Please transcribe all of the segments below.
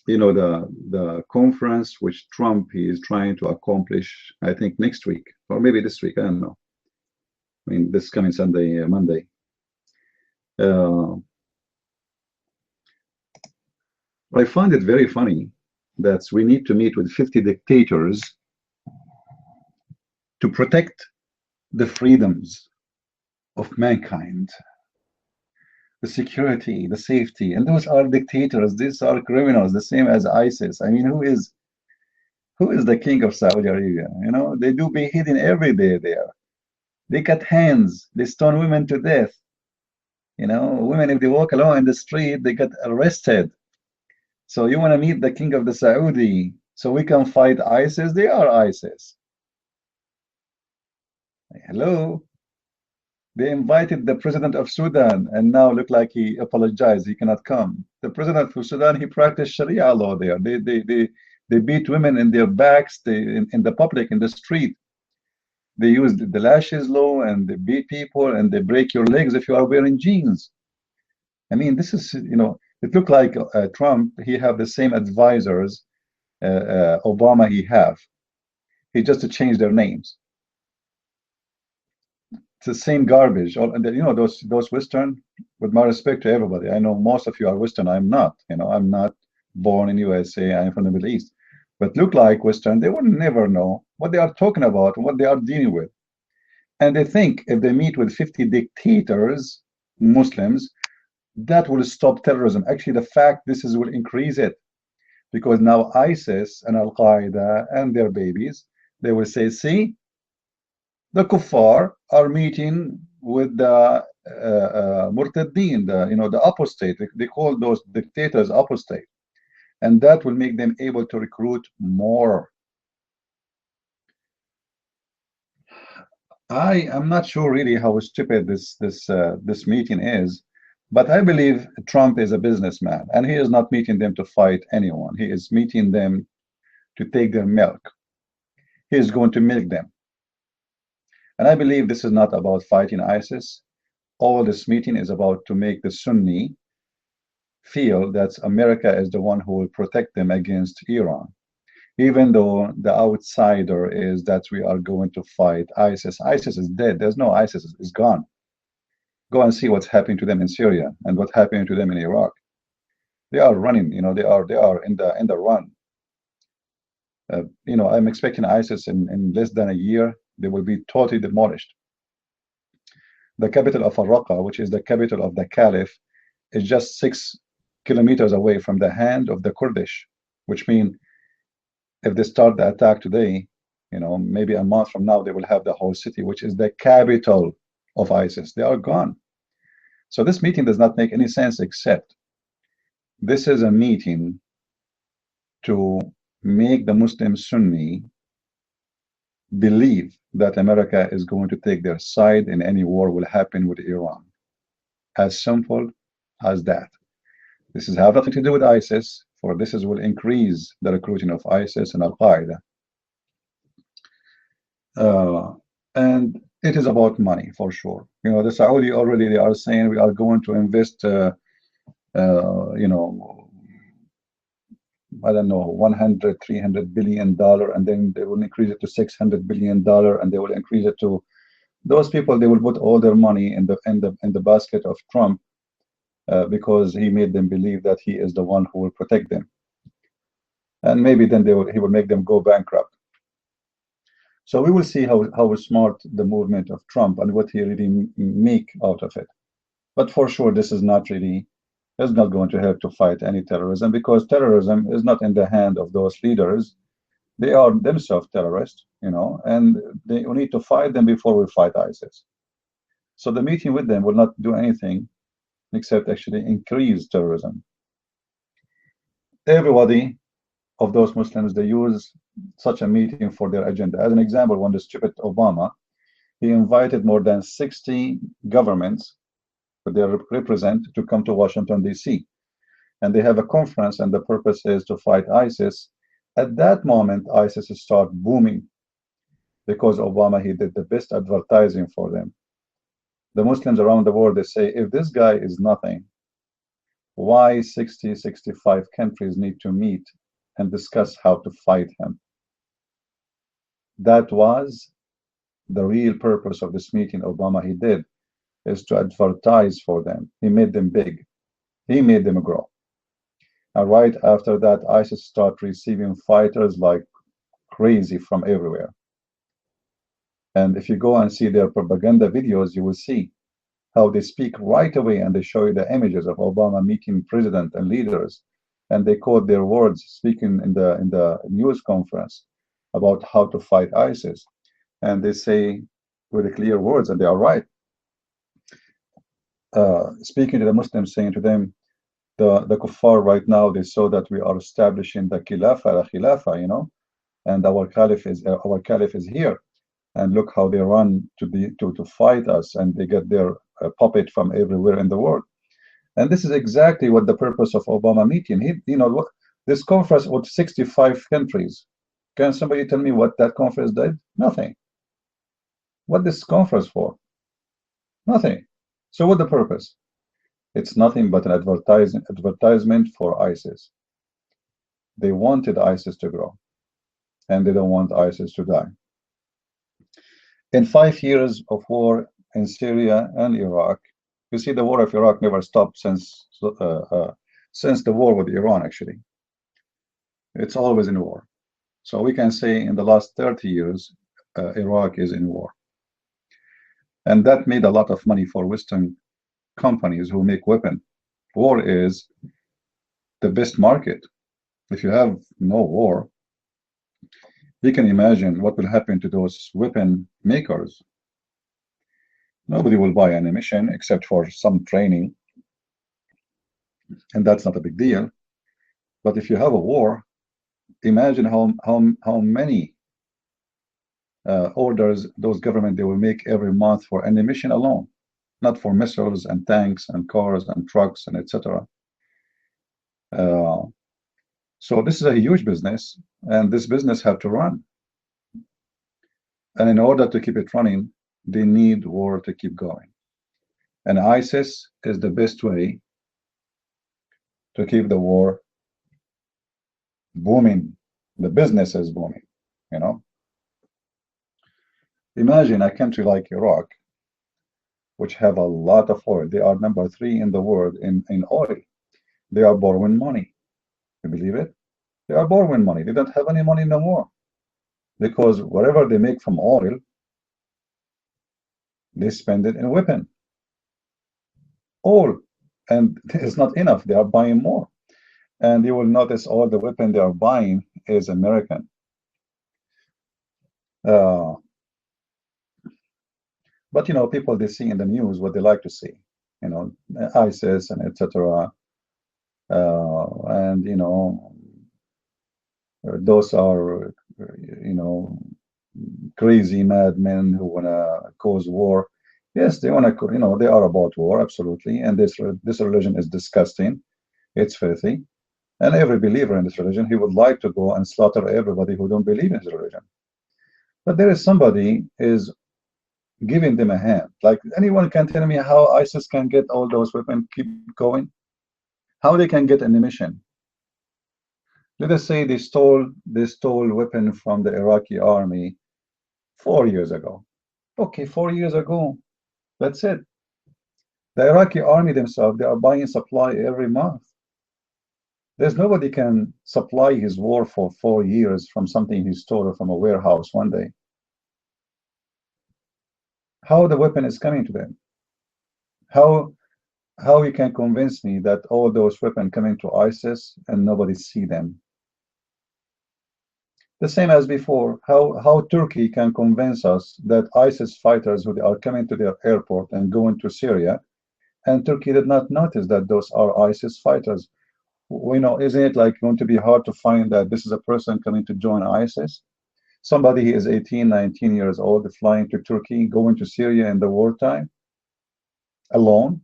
the conference which Trump he is trying to accomplish, I think next week or maybe this week, I don't know. I mean, this coming Sunday, Monday. Uh, I find it very funny that we need to meet with 50 dictators to protect the freedoms of mankind, the security, the safety, and those are dictators. These are criminals, the same as ISIS. I mean, who is the king of Saudi Arabia? They do beheading every day there. They cut hands, they stone women to death. Women, if they walk alone in the street, they get arrested. So you want to meet the king of the Saudi so we can fight ISIS? They are ISIS. Hello? They invited the president of Sudan, and now look like he apologized. He cannot come. The president of Sudan, he practiced Sharia law there. They beat women in their backs, in the public, in the street. They use the lashes law, and they beat people, and they break your legs if you are wearing jeans. I mean, this is, it looked like Trump, he have the same advisors Obama he have. He just changed their names. It's the same garbage. Those Western, with my respect to everybody, I know most of you are Western. I'm not. I'm not born in USA. I'm from the Middle East. But look like Western, they would never know what they are talking about and what they are dealing with. And they think if they meet with 50 dictators, Muslims, that will stop terrorism. Actually, the fact will increase it, because now ISIS and Al Qaeda and their babies, they will say, see, the kuffar are meeting with the murtaddin, the apostate. They call those dictators apostate, and that will make them able to recruit more. I am not sure really how stupid this meeting is, but I believe Trump is a businessman, and he is not meeting them to fight anyone. He is meeting them to take their milk. He is going to milk them. And I believe this is not about fighting ISIS. All this meeting is about to make the Sunni feel that America is the one who will protect them against Iran. Even though the outsider is that we are going to fight ISIS. ISIS is dead. There's no ISIS. It's gone. Go and see what's happening to them in Syria and what's happening to them in Iraq. They are running. They are in the run. I'm expecting ISIS in less than a year. They will be totally demolished. The capital of Raqqa, which is the capital of the Caliph, is just 6 kilometers away from the hand of the Kurdish, which means if they start the attack today, maybe a month from now, they will have the whole city, which is the capital of ISIS. They are gone. So this meeting does not make any sense, except this is a meeting to make the Muslim Sunni believe that America is going to take their side in any war will happen with Iran. As simple as that. This has nothing to do with ISIS, for this will increase the recruiting of ISIS and Al Qaeda. And it is about money for sure. The Saudi already, they are saying we are going to invest, I don't know, 100, $300 billion, and then they will increase it to $600 billion, and they will increase it to those people. They will put all their money in the basket of Trump because he made them believe that he is the one who will protect them, and maybe then he will make them go bankrupt. So we will see how smart the movement of Trump and what he really make out of it. But for sure, this is not going to help to fight any terrorism, because terrorism is not in the hand of those leaders. They are themselves terrorists, and we need to fight them before we fight ISIS. So the meeting with them will not do anything except actually increase terrorism. Everybody of those Muslims, they use such a meeting for their agenda. As an example, when the stupid Obama, he invited more than 60 governments that they represent to come to Washington, D.C. And they have a conference, and the purpose is to fight ISIS. At that moment, ISIS start booming because Obama, he did the best advertising for them. The Muslims around the world, they say, if this guy is nothing, why 60, 65 countries need to meet and discuss how to fight him. That was the real purpose of this meeting Obama he did, is to advertise for them. He made them big. He made them grow. And right after that, ISIS started receiving fighters like crazy from everywhere. And if you go and see their propaganda videos, you will see how they speak right away, and they show you the images of Obama meeting president and leaders, and they quote their words speaking in the news conference about how to fight ISIS. And they say with clear words, and they are right, speaking to the Muslims, saying to them, the kuffar right now, they saw that we are establishing the khilafah, and our caliph is here, and look how they run to fight us, and they get their puppet from everywhere in the world. And this is exactly what the purpose of Obama meeting. Look, this conference with 65 countries. Can somebody tell me what that conference did? Nothing. What this conference for? Nothing. So what the purpose? It's nothing but an advertisement for ISIS. They wanted ISIS to grow, and they don't want ISIS to die. In 5 years of war in Syria and Iraq, you see the war of Iraq never stopped since the war with Iran, actually. It's always in war. So we can say in the last 30 years, Iraq is in war. And that made a lot of money for Western companies who make weapons. War is the best market. If you have no war, you can imagine what will happen to those weapon makers. Nobody will buy ammunition except for some training, and that's not a big deal. But if you have a war, imagine how many orders those government they will make every month for ammunition alone, not for missiles and tanks and cars and trucks and etc. So this is a huge business, and this business have to run. And in order to keep it running, they need war to keep going. And ISIS is the best way to keep the war booming. The business is booming, Imagine a country like Iraq, which have a lot of oil. They are number 3 in the world in oil. They are borrowing money. You believe it? They are borrowing money. They don't have any money no more. Because whatever they make from oil, they spend it in weapon. All. And it's not enough. They are buying more. And you will notice all the weapon they are buying is American. But people, they see in the news what they like to see, ISIS and etc. And those are crazy madmen who want to cause war. Yes, they want to, they are about war, absolutely. And this religion is disgusting. It's filthy. And every believer in this religion, he would like to go and slaughter everybody who don't believe in his religion. But there is somebody is giving them a hand. Like, anyone can tell me how ISIS can get all those weapons keep going? How they can get ammunition? Let us say they stole weapon from the Iraqi army 4 years ago. Okay, 4 years ago. That's it. The Iraqi army themselves, they are buying supply every month. There's nobody can supply his war for 4 years from something he stole from a warehouse one day. How the weapon is coming to them? How you can convince me that all those weapons coming to ISIS and nobody see them? The same as before. How Turkey can convince us that ISIS fighters who are coming to their airport and going to Syria, and Turkey did not notice that those are ISIS fighters? Isn't it like going to be hard to find that this is a person coming to join ISIS? Somebody is 18, 19 years old, flying to Turkey, going to Syria in the wartime, alone.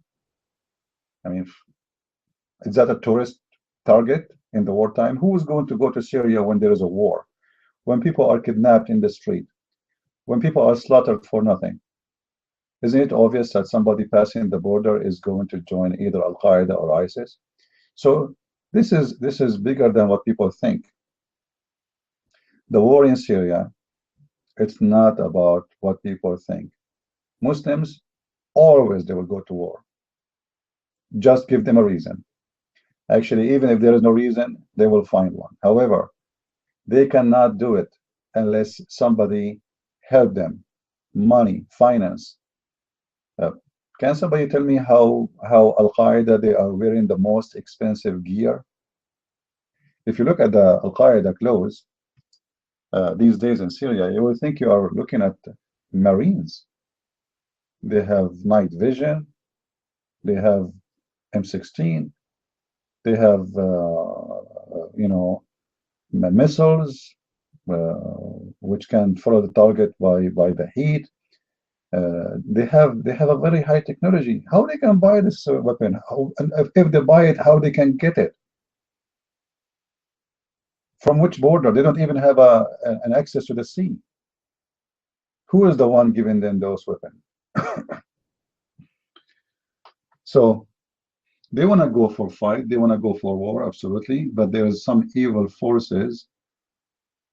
I mean, is that a tourist target in the wartime? Who is going to go to Syria when there is a war? When people are kidnapped in the street? When people are slaughtered for nothing? Isn't it obvious that somebody passing the border is going to join either Al-Qaeda or ISIS? So this is bigger than what people think. The war in Syria, it's not about what people think. Muslims always they will go to war. Just give them a reason. Actually, even if there is no reason, they will find one. However, they cannot do it unless somebody help them, money, finance. Uh, can somebody tell me how Al Qaeda they are wearing the most expensive gear? If you look at the Al Qaeda clothes these days in Syria, you will think you are looking at Marines. They have night vision. They have M16. They have missiles which can follow the target by the heat. They have a very high technology. How they can buy this weapon? And if they buy it, how they can get it? From which border? They don't even have an access to the sea. Who is the one giving them those weapons? So they want to go for fight. They want to go for war, absolutely. But there's some evil forces,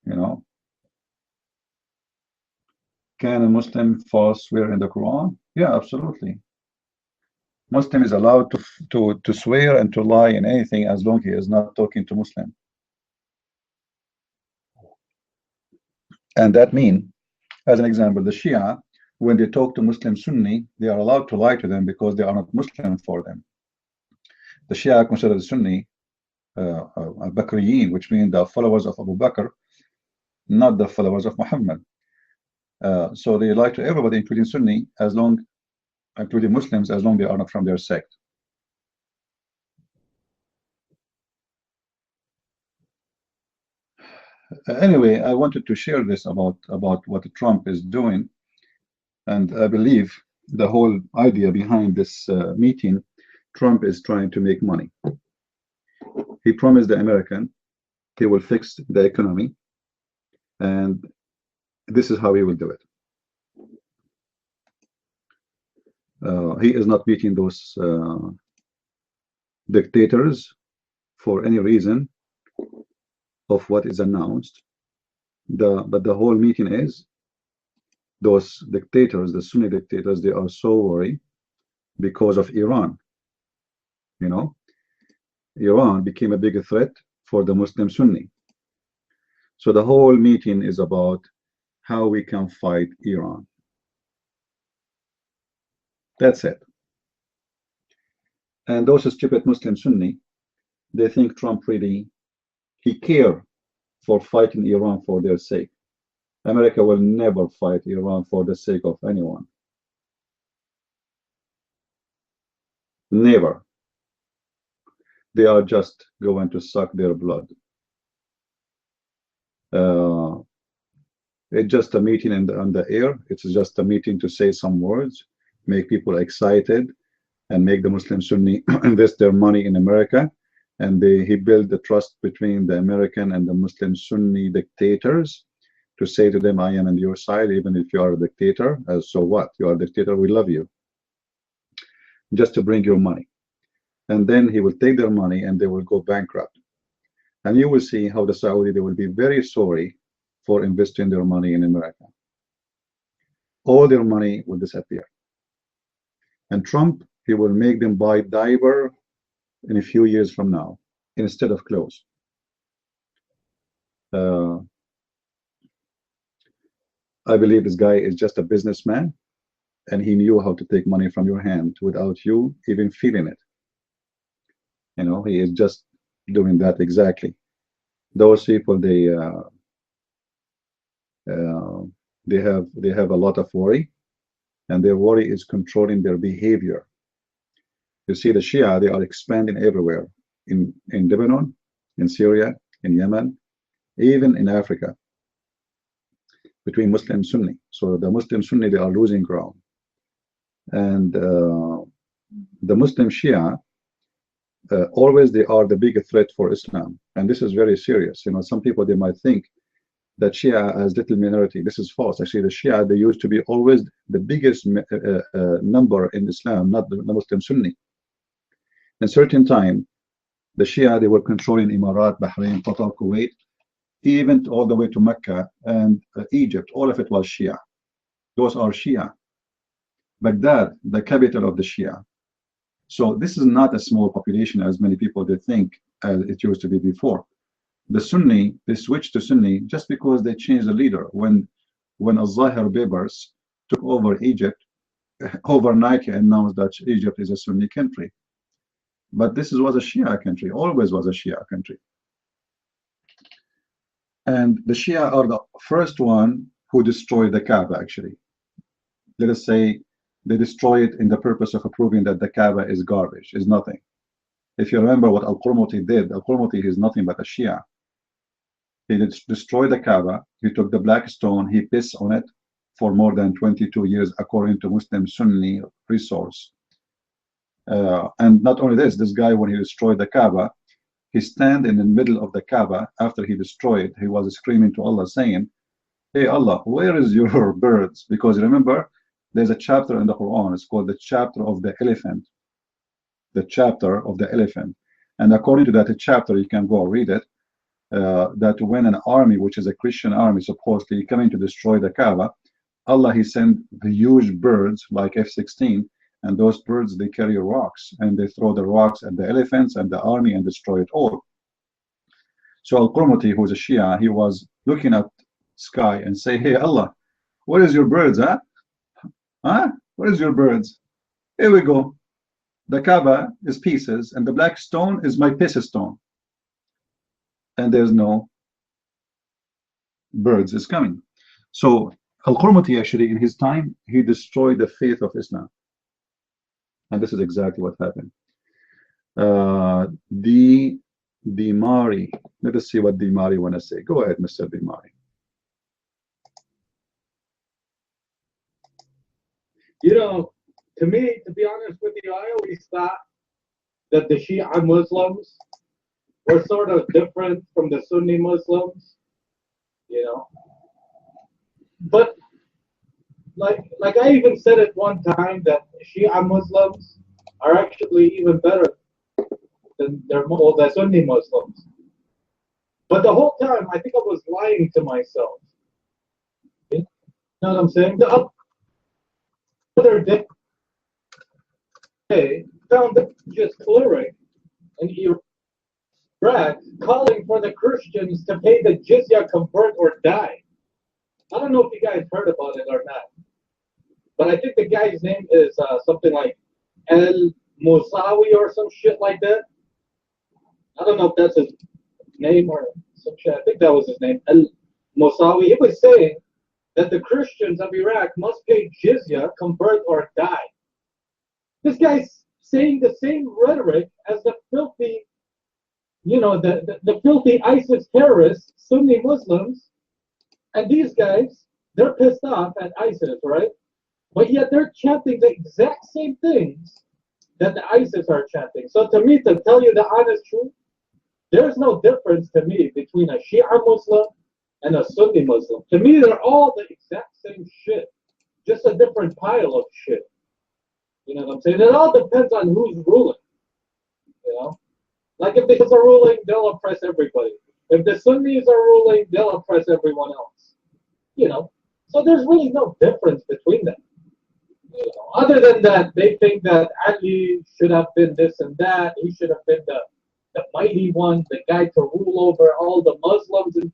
you know. Can a Muslim false swear in the Quran? Yeah, absolutely. Muslim is allowed to swear and to lie in anything as long as he is not talking to Muslim. And that means, as an example, the Shia, when they talk to Muslim Sunni, they are allowed to lie to them because they are not Muslim for them. The Shia consider the Sunni Bakriyin, which means the followers of Abu Bakr, not the followers of Muhammad. So they lie to everybody, including Sunni, including Muslims, as long as they are not from their sect. Anyway, I wanted to share this about what Trump is doing, and I believe the whole idea behind this meeting, Trump is trying to make money. He promised the American he will fix the economy, and this is how he will do it. He is not meeting those dictators for any reason of what is announced. But the whole meeting is those dictators, the Sunni dictators, they are so worried because of Iran. You know, Iran became a bigger threat for the Muslim Sunni. So the whole meeting is about how we can fight Iran. That's it. And those stupid Muslim Sunni, they think Trump really, he care for fighting Iran for their sake. America will never fight Iran for the sake of anyone. Never. They are just going to suck their blood. It's just a meeting on the air. It's just a meeting to say some words, make people excited, and make the Muslim Sunni invest their money in America. And he built the trust between the American and the Muslim Sunni dictators to say to them, I am on your side, even if you are a dictator. So what? You are a dictator, we love you. Just to bring your money. And then he will take their money and they will go bankrupt. And you will see how the Saudi, they will be very sorry for investing their money in America. All their money will disappear. And Trump, he will make them buy diaper in a few years from now instead of clothes. I believe this guy is just a businessman, and he knew how to take money from your hand without you even feeling it. You know, he is just doing that exactly. Those people, they have a lot of worry, and their worry is controlling their behavior. You see, the Shia, they are expanding everywhere, in Lebanon, in Syria, in Yemen, even in Africa, between Muslim and Sunni. So the Muslim Sunni, they are losing ground. And the Muslim Shia, always they are the biggest threat for Islam. And this is very serious. You know, some people, they might think that Shia has little minority. This is false. Actually, the Shia, they used to be always the biggest number in Islam, not the Muslim Sunni. In certain time, The Shia, they were controlling Emirat, Bahrain, Qatar, Kuwait, even all the way to Mecca and Egypt. All of it was Shia. Those are Shia. Baghdad, the capital of the Shia. So this is not a small population as many people did think as it used to be before. The Sunni, they switched to Sunni just because they changed the leader. When Al-Zahir Babers took over Egypt, overnight he announced that Egypt is a Sunni country. But this was a Shia country, always was a Shia country. And the Shia are the first one who destroyed the Kaaba, actually. Let us say they destroy it in the purpose of proving that the Kaaba is garbage, is nothing. If you remember what Al-Qurmuti did, Al-Qurmuti is nothing but a Shia. He destroyed the Kaaba, he took the black stone, he pissed on it for more than 22 years, according to Muslim Sunni resource. And not only this guy, when he destroyed the Kaaba, he stand in the middle of the Kaaba after he destroyed, he was screaming to Allah saying, hey Allah, where is your birds? Because remember, there's a chapter in the Quran, it's called the chapter of the elephant. The chapter of the elephant. And according to that chapter, you can go read it, that when an army, which is a Christian army, supposedly coming to destroy the Kaaba, Allah, he sent the huge birds like F-16, and those birds, they carry rocks, and they throw the rocks at the elephants and the army and destroy it all. So Al-Qurmuti, who's a Shia, he was looking at sky and say, hey Allah, where is your birds, huh? Huh? Where is your birds? Here we go. The Kaaba is pieces, and the black stone is my piss stone. And there's no birds is coming. So Al-Qurmuti, actually, in his time, he destroyed the faith of Islam. And this is exactly what happened. The Mari. Let us see what the Mari want to say. Go ahead, Mr. the Mari. You know, to me, to be honest with you, I always thought that the Shia Muslims were sort of different from the Sunni Muslims, you know. But like I even said at one time that Shia Muslims are actually even better than the Sunni Muslims. But the whole time, I think I was lying to myself. You know what I'm saying? The other day, found that just clearing in Iraq calling for the Christians to pay the jizya, convert or die. I don't know if you guys heard about it or not, but I think the guy's name is something like El Musawi or some shit like that. I don't know if that's his name or some shit. I think that was his name, El Musawi. He was saying that the Christians of Iraq must pay jizya, convert or die. This guy's saying the same rhetoric as the filthy, you know, the filthy ISIS terrorists, Sunni Muslims, and these guys, they're pissed off at ISIS, right? But yet they're chanting the exact same things that the ISIS are chanting. So to me, to tell you the honest truth, there's no difference to me between a Shia Muslim and a Sunni Muslim. To me, they're all the exact same shit, just a different pile of shit. You know what I'm saying? It all depends on who's ruling. You know, like if the Shiites are ruling, they'll oppress everybody. If the Sunnis are ruling, they'll oppress everyone else. You know, so there's really no difference between them. You know, other than that, they think that Ali should have been this and that. He should have been the mighty one, the guy to rule over all the Muslims and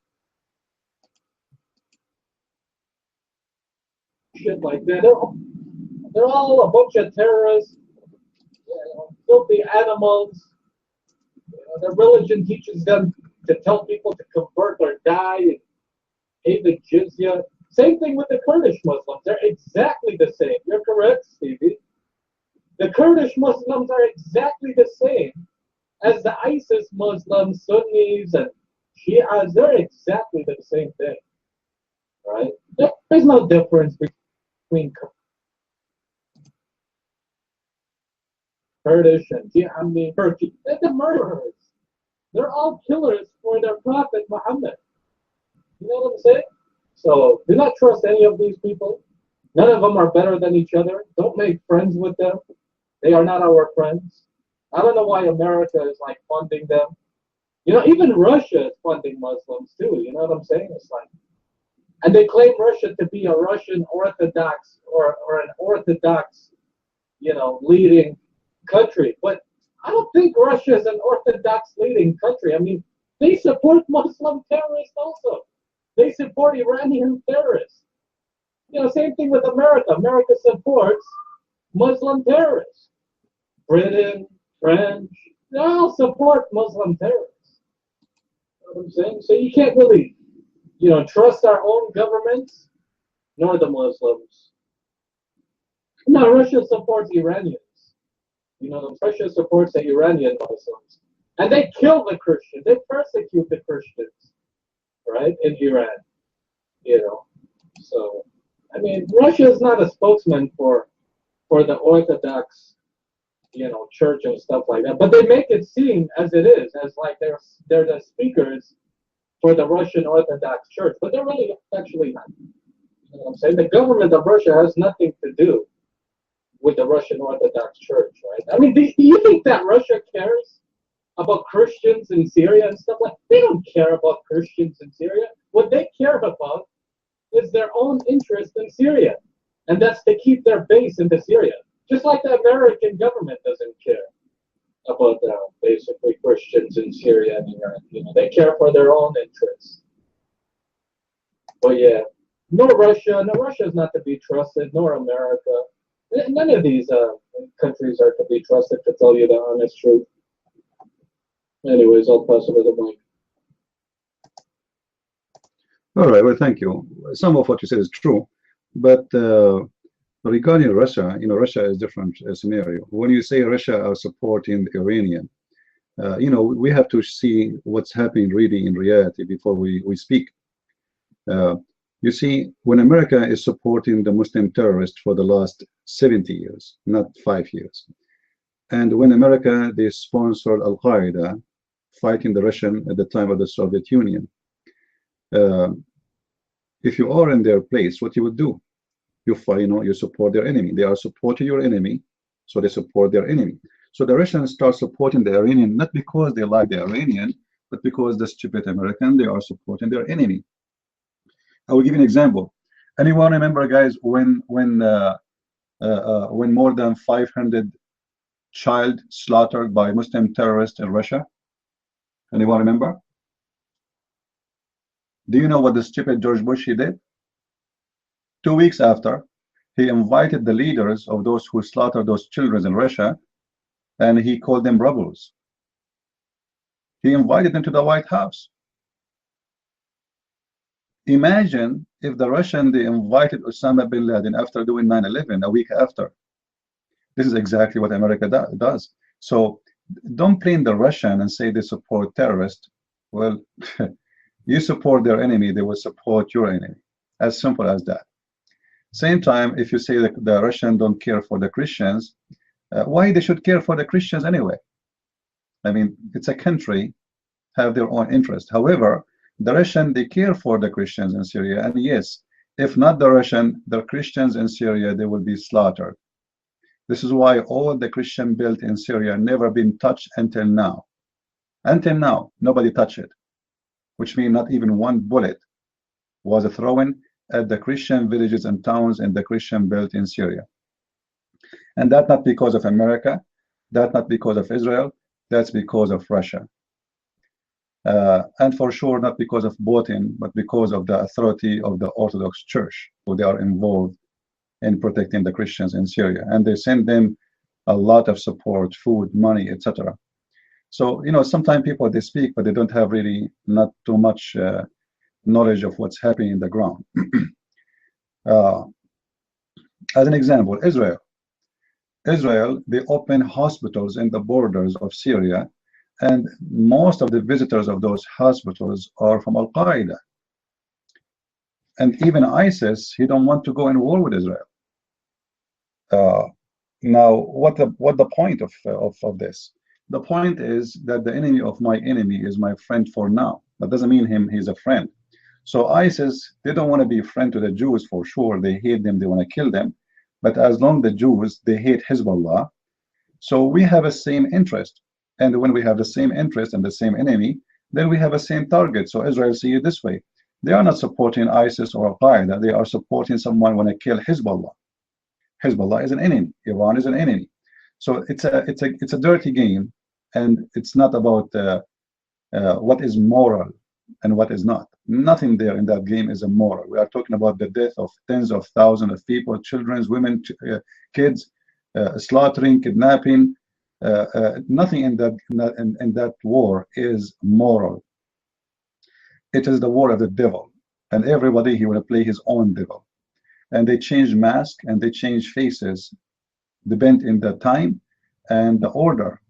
shit like that. They're all a bunch of terrorists, you know, filthy animals. You know, their religion teaches them to tell people to convert or die and pay the jizya. Same thing with the Kurdish Muslims. They're exactly the same. You're correct, Stevie. The Kurdish Muslims are exactly the same as the ISIS Muslims, Sunnis, and Shias. They're exactly the same thing, right? There's no difference between Kurdish and Turkey. They're the murderers. They're all killers for their prophet Muhammad. You know what I'm saying? So do not trust any of these people. None of them are better than each other. Don't make friends with them. They are not our friends. I don't know why America is like funding them. You know, even Russia is funding Muslims too. You know what I'm saying? It's like, and they claim Russia to be a Russian Orthodox or an Orthodox, you know, leading country. But I don't think Russia is an Orthodox leading country. I mean, they support Muslim terrorists also. They support Iranian terrorists. You know, same thing with America. America supports Muslim terrorists. Britain, French, they all support Muslim terrorists. You know what I'm saying? So you can't really, you know, trust our own governments nor the Muslims. No, Russia supports Iranians. You know, Russia supports the Iranian Muslims. And they kill the Christians. They persecute the Christians, right, in Iran. You know, so, I mean, Russia is not a spokesman for the Orthodox, you know, church and stuff like that. But they make it seem as it is, as like they're the speakers for the Russian Orthodox Church. But they're really actually not. You know what I'm saying? The government of Russia has nothing to do with the Russian Orthodox Church, right? I mean, do you think that Russia cares about Christians in Syria and stuff like that? They don't care about Christians in Syria. What they care about is their own interest in Syria, and that's to keep their base into Syria. Just like the American government doesn't care about basically Christians in Syria and Iran. You know, they care for their own interests. But yeah, no Russia is not to be trusted, nor America. None of these countries are to be trusted, to tell you the honest truth. Anyways, I'll pass over the mic. All right, well, thank you. Some of what you said is true, but regarding Russia, you know, Russia is different scenario. When you say Russia are supporting the Iranian, you know, we have to see what's happening really in reality before we speak. You see, when America is supporting the Muslim terrorists for the last 70 years, not 5 years, and when America, they sponsored Al-Qaeda fighting the Russian at the time of the Soviet Union, if you are in their place, what you would do? You fight, you know, you support their enemy. They are supporting your enemy, so they support their enemy. So the Russians start supporting the Iranian not because they like the Iranian, but because the stupid American, they are supporting their enemy. I will give you an example. Anyone remember, guys, when more than 500 child slaughtered by Muslim terrorists in Russia? Anyone remember? Do you know what the stupid George Bush he did? 2 weeks after, he invited the leaders of those who slaughtered those children in Russia, and he called them rebels. He invited them to the White House. Imagine if the Russian, they invited Osama bin Laden after doing 9/11, a week after. This is exactly what America does. So don't blame the Russian and say they support terrorists. Well, you support their enemy, they will support your enemy. As simple as that. Same time, if you say that the Russians don't care for the Christians, why they should care for the Christians anyway? I mean, it's a country, have their own interest. However, the Russian, they care for the Christians in Syria. And yes, if not the Russian, the Christians in Syria, they will be slaughtered. This is why all the Christian built in Syria never been touched until now. Until now, nobody touched it, which means not even one bullet was thrown at the Christian villages and towns in the Christian belt in Syria. And that's not because of America, that's not because of Israel, that's because of Russia. And for sure not because of Putin, but because of the authority of the Orthodox Church, who they are involved in protecting the Christians in Syria. And they send them a lot of support, food, money, etc. So, you know, sometimes people, they speak, but they don't have really not too much knowledge of what's happening in the ground. As an example, Israel, they open hospitals in the borders of Syria, and most of the visitors of those hospitals are from Al-Qaeda. And even ISIS, he don't want to go in war with Israel. Now, what the point of this? The point is that the enemy of my enemy is my friend for now. That doesn't mean he's a friend. So ISIS, they don't want to be a friend to the Jews for sure. They hate them, they want to kill them. But as long as the Jews, they hate Hezbollah, So we have a same interest. And when we have the same interest and the same enemy, then we have a same target. So Israel see it this way. They are not supporting ISIS or Al-Qaeda. They are supporting someone when they kill Hezbollah. Hezbollah is an enemy. Iran is an enemy. So it's a dirty game, and it's not about what is moral and what is not. Nothing there in that game is immoral. We are talking about the death of tens of thousands of people, children, women, kids, slaughtering, kidnapping. Nothing in that war is moral. It is the war of the devil, and everybody he will play his own devil. And they change mask and they change faces, depend in the time and the order.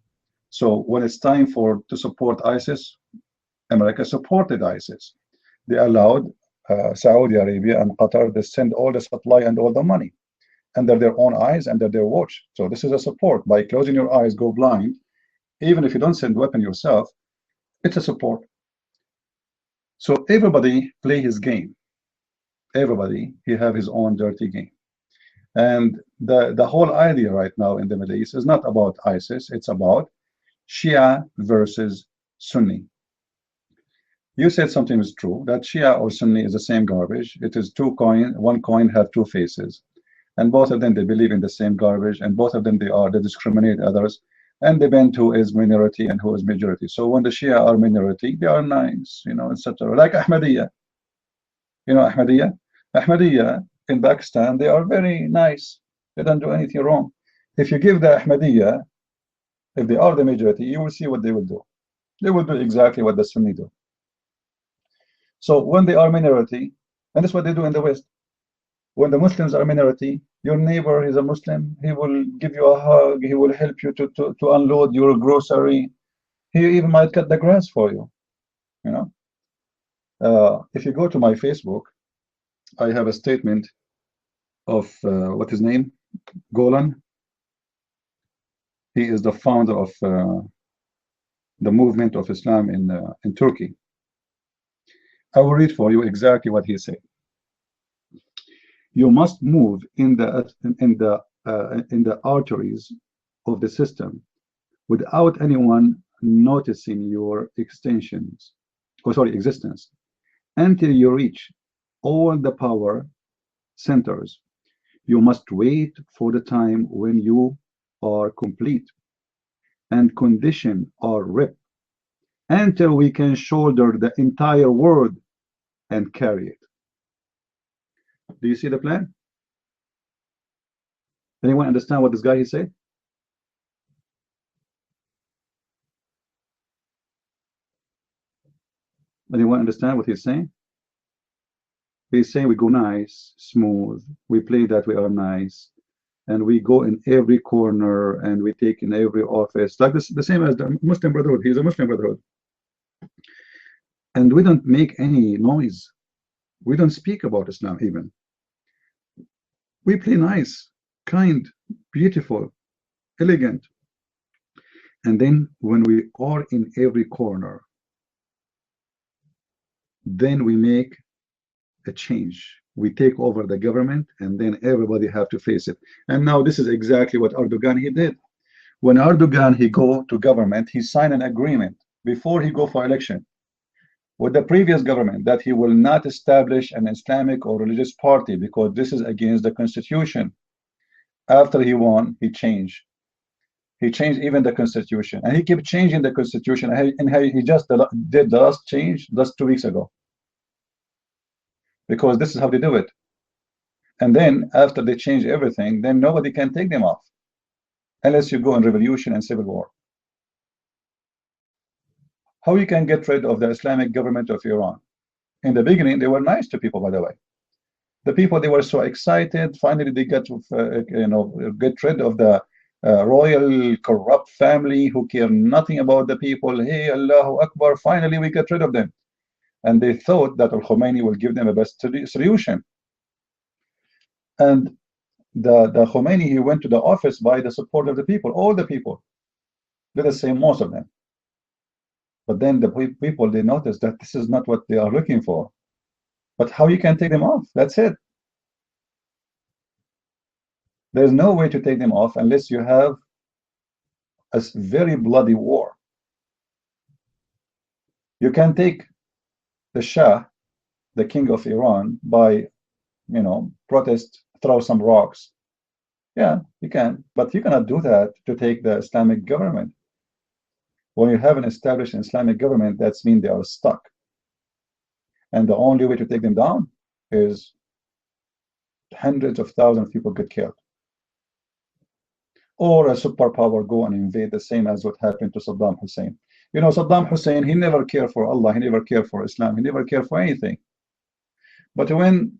So when it's time to support ISIS, America supported ISIS. They allowed Saudi Arabia and Qatar to send all the supply and all the money under their own eyes, under their watch. So this is a support. By closing your eyes, go blind, even if you don't send weapon yourself, it's a support. So everybody play his game. Everybody, he have his own dirty game. And the whole idea right now in the Middle East is not about ISIS, it's about Shia versus Sunni. You said something is true, that Shia or Sunni is the same garbage. It is two coin, one coin have two faces. And both of them, they believe in the same garbage, and both of them, they discriminate others, and depend who is minority and who is majority. So when the Shia are minority, they are nice, etc. Like Ahmadiyya. Ahmadiyya in Pakistan, they are very nice. They don't do anything wrong. If you give the Ahmadiyya, if they are the majority, you will see what they will do. They will do exactly what the Sunni do. So when they are minority, and that's what they do in the West, when the Muslims are minority, your neighbor is a Muslim, he will give you a hug, he will help you to unload your grocery, he even might cut the grass for you. If you go to my Facebook, I have a statement of what his name, Golan. He is the founder of the movement of Islam in Turkey. I will read for you exactly what he said. You must move in the arteries of the system without anyone noticing your existence until you reach all the power centers. You must wait for the time when you are complete and condition are ripped until we can shoulder the entire world and carry it. Do you see the plan? Anyone understand what this guy he said? Anyone understand what he's saying? He's saying we go nice, smooth, we play that we are nice, and we go in every corner and we take in every office, like this, the same as the Muslim Brotherhood. He's a Muslim Brotherhood. And we don't make any noise. We don't speak about Islam even. We play nice, kind, beautiful, elegant. And then when we are in every corner, then we make a change. We take over the government, and then everybody have to face it. And now this is exactly what Erdogan he did. When Erdogan he go to government, he signed an agreement before he go for election with the previous government that he will not establish an Islamic or religious party because this is against the constitution. After he won, he changed. He changed even the constitution, and he kept changing the constitution. And he just did the last change just 2 weeks ago, because this is how they do it. And then after they change everything, then nobody can take them off unless you go in revolution and civil war. How you can get rid of the Islamic government of Iran? In the beginning, they were nice to people, by the way. The people, they were so excited. Finally, they get get rid of the royal corrupt family who care nothing about the people. Hey, Allahu Akbar, finally we get rid of them. And they thought that Al-Khomeini will give them a best solution. And the Khomeini, he went to the office by the support of the people. All the people did the same, most of them. But then the people, they noticed that this is not what they are looking for. But how you can take them off? That's it. There's no way to take them off unless you have a very bloody war. You can take the Shah, the king of Iran, by, protest, throw some rocks. Yeah, you can, but you cannot do that to take the Islamic government. When you have an established Islamic government, that means they are stuck. And the only way to take them down is hundreds of thousands of people get killed. Or a superpower go and invade, the same as what happened to Saddam Hussein. Saddam Hussein, he never cared for Allah, he never cared for Islam, he never cared for anything. But when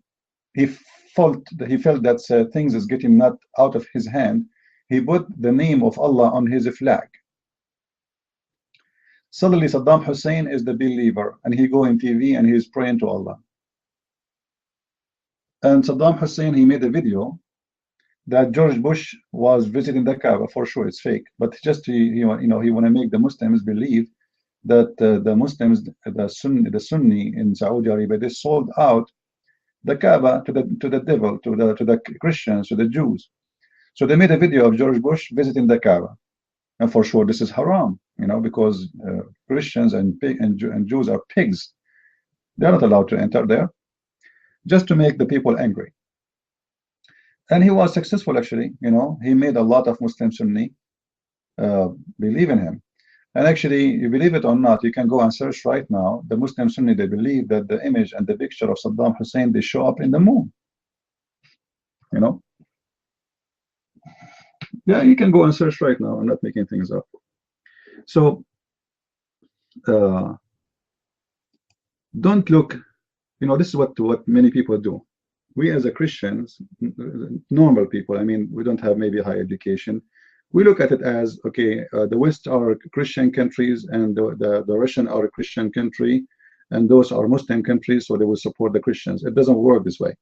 he felt that things is getting not out of his hand, he put the name of Allah on his flag. Suddenly Saddam Hussein is the believer, and he go in TV and he's praying to Allah. And Saddam Hussein, he made a video that George Bush was visiting the Kaaba. For sure it's fake, but just he want to make the Muslims believe that the Muslims, the Sunni in Saudi Arabia, they sold out the Kaaba to the devil, to the Christians, to the Jews. So they made a video of George Bush visiting the Kaaba, and for sure this is haram, because Christians and Jews are pigs. They're not allowed to enter there, just to make the people angry. And he was successful, actually. He made a lot of Muslim Sunni believe in him. And actually, you believe it or not, you can go and search right now. The Muslim Sunni, they believe that the image and the picture of Saddam Hussein, they show up in the moon. Yeah, you can go and search right now. I'm not making things up. So don't look, this is what many people do. We as a Christians, normal people, we don't have maybe high education. We look at it as, okay, the West are Christian countries, and the Russian are a Christian country, and those are Muslim countries, so they will support the Christians. It doesn't work this way.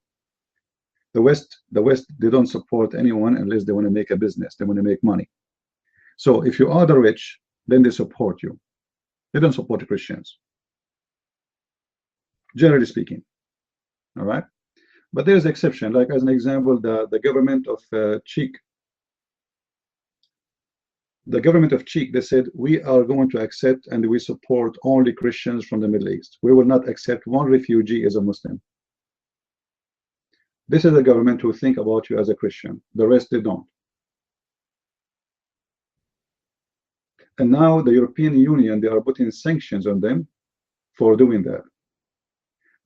The West, they don't support anyone unless they want to make a business. They want to make money. So if you are the rich, then they support you. They don't support the Christians, generally speaking. All right. But there's an exception, like as an example, the government of Czech. The government of Czech, they said, we are going to accept and we support only Christians from the Middle East. We will not accept one refugee as a Muslim. This is the government who think about you as a Christian. The rest, they don't. And now the European Union, they are putting sanctions on them for doing that.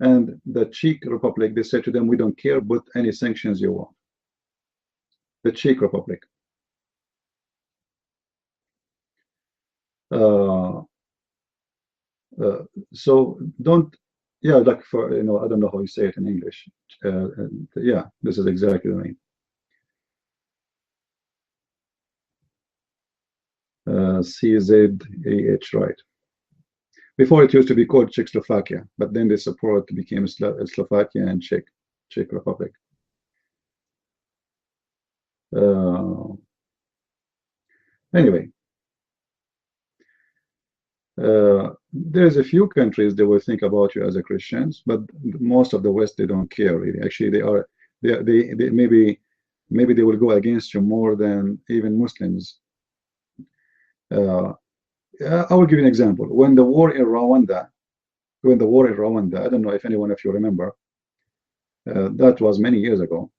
And the Czech Republic, they said to them, we don't care, put any sanctions you want. The Czech Republic. So don't, yeah, like for, I don't know how you say it in English. Yeah, this is exactly the name. CZAH, right. Before it used to be called Czechoslovakia, but then the support became Slovakia and Czech Republic. Anyway, there's a few countries that will think about you as a Christians, but most of the West, they don't care really. Actually, they maybe they will go against you more than even Muslims. I will give you an example. When the war in Rwanda, I don't know if anyone of you remember, that was many years ago.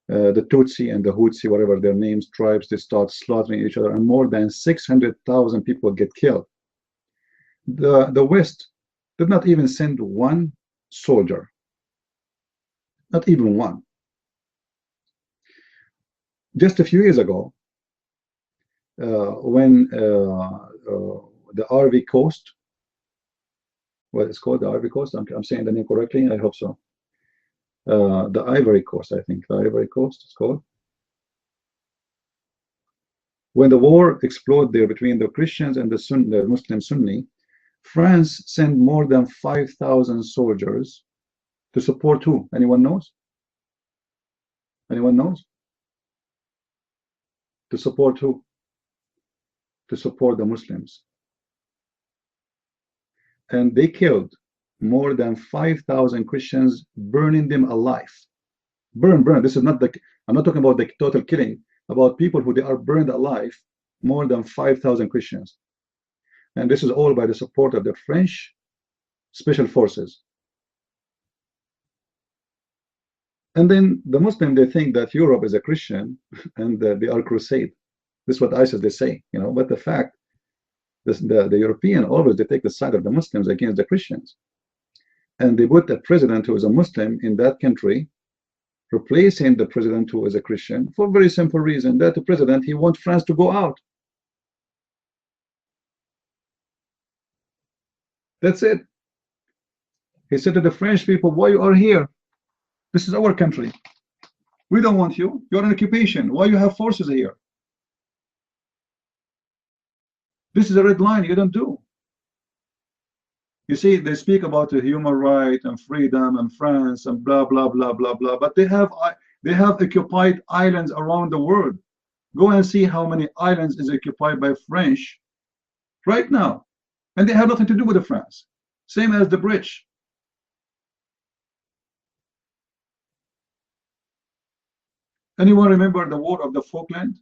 The Tutsi and the Hutsi, whatever their names, tribes, they start slaughtering each other, and more than 600,000 people get killed. The West did not even send one soldier, not even one. Just a few years ago, when the RV Coast, what it's called, the RV Coast, I'm saying the name correctly, I hope so. The Ivory Coast, I think, the Ivory Coast is called. When the war exploded there between the Christians and the Muslim Sunni, France sent more than 5,000 soldiers to support who? Anyone knows? Anyone knows? To support who? To support the Muslims. And they killed more than 5,000 Christians, burning them alive. Burn. This is not I'm not talking about the total killing, about people who they are burned alive more than 5,000 Christians. And this is all by the support of the French special forces. And then the Muslim, they think that Europe is a Christian and they are crusade. This is what ISIS they say, you know. But the fact, the European always they take the side of the Muslims against the Christians, and they put a president who is a Muslim in that country, replacing the president who is a Christian for a very simple reason that the president he wants France to go out. That's it. He said to the French people, "Why you are here? This is our country. We don't want you. You're an occupation. Why you have forces here? This is a red line you don't do." You see, they speak about the human right and freedom and France and blah blah blah blah blah, but they have occupied islands around the world. Go and see how many islands is occupied by French right now, and they have nothing to do with the France. Same as the British. Anyone remember the War of the Falklands?